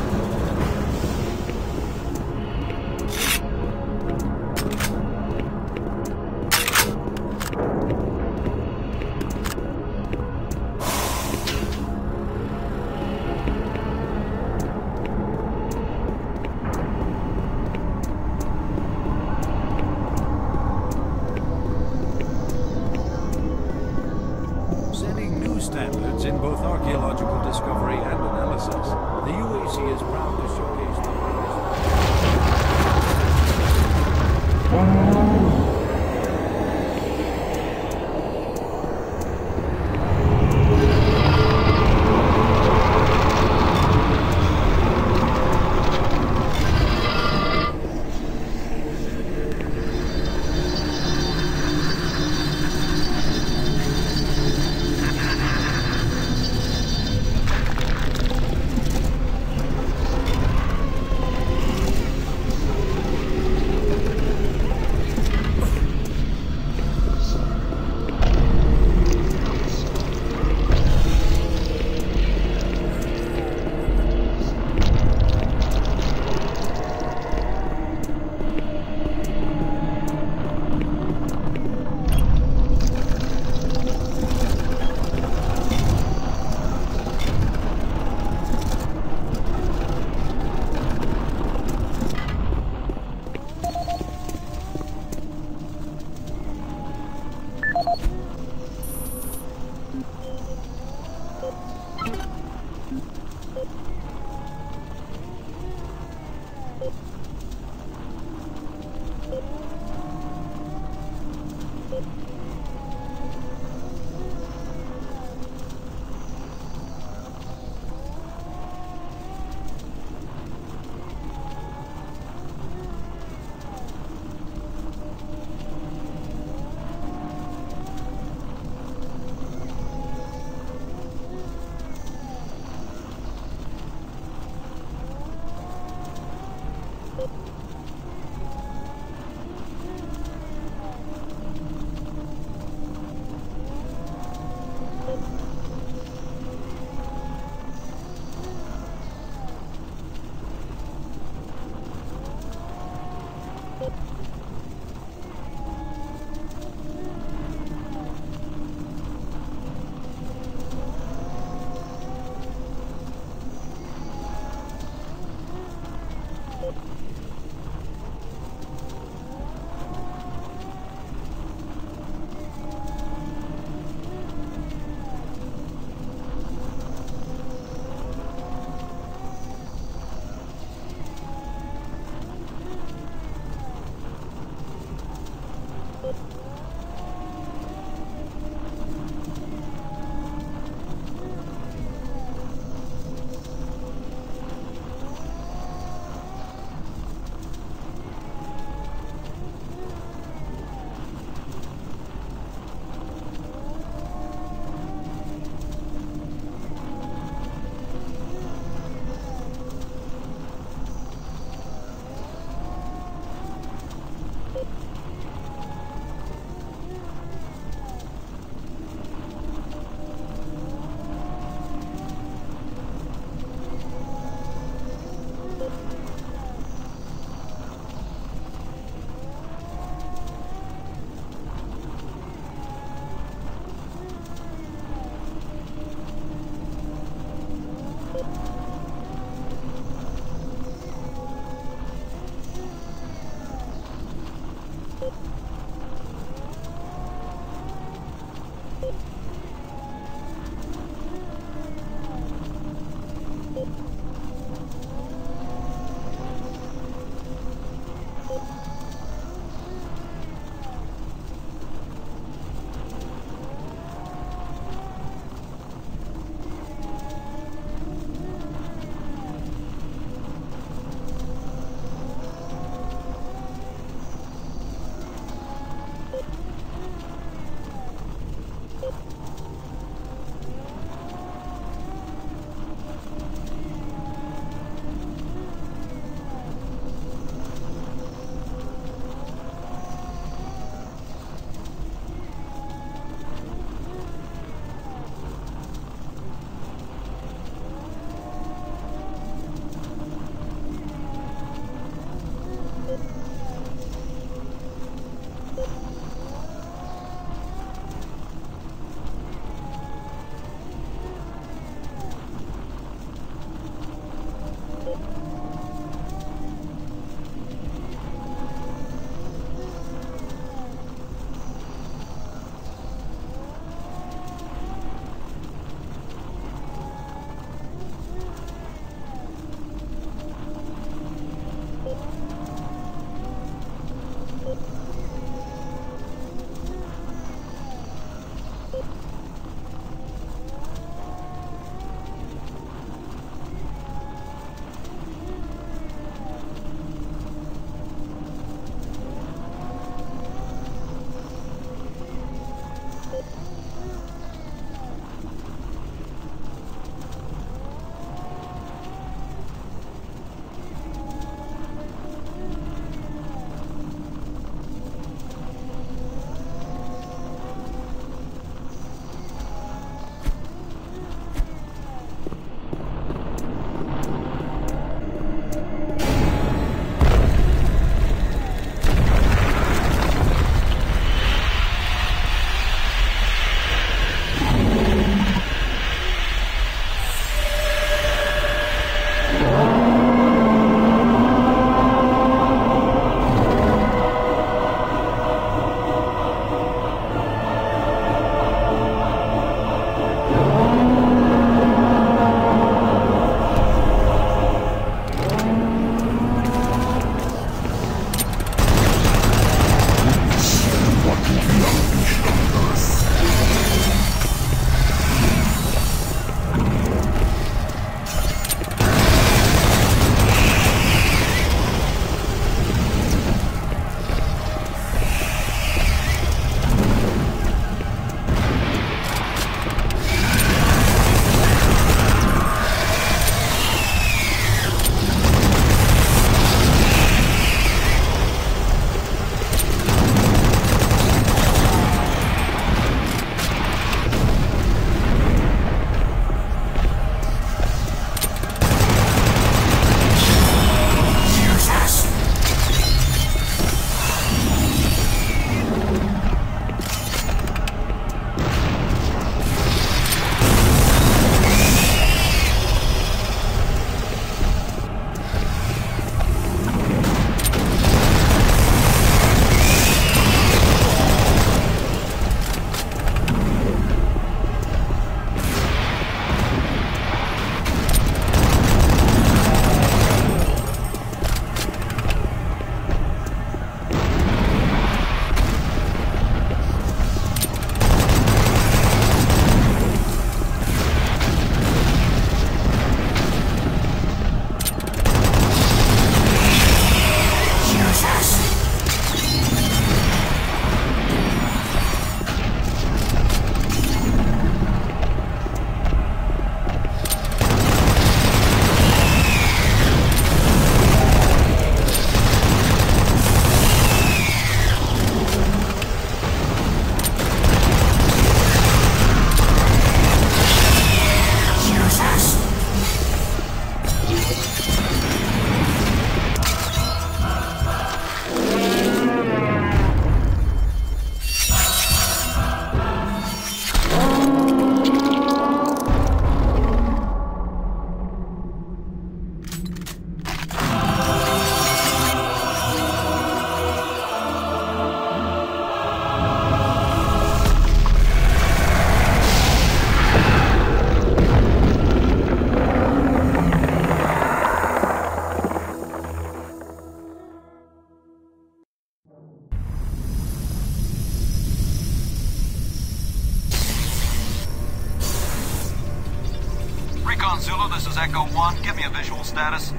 F: me a visual status?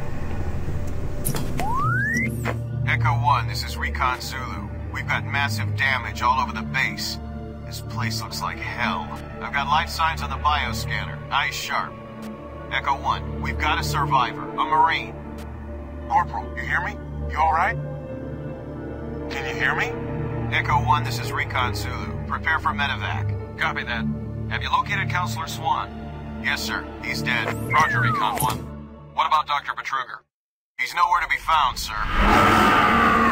F: Echo 1, this is Recon Zulu. We've got massive damage all over the base. This place looks like hell. I've got life signs on the bioscanner. Eyes sharp. Echo 1, we've got a survivor, a Marine. Corporal, you hear me? You alright? Can you hear me? Echo 1, this is Recon Zulu. Prepare for medevac. Copy that. Have you located Counselor Swan? Yes, sir. He's dead. Roger, Recon 1. What about Dr. Betruger? He's nowhere to be found, sir.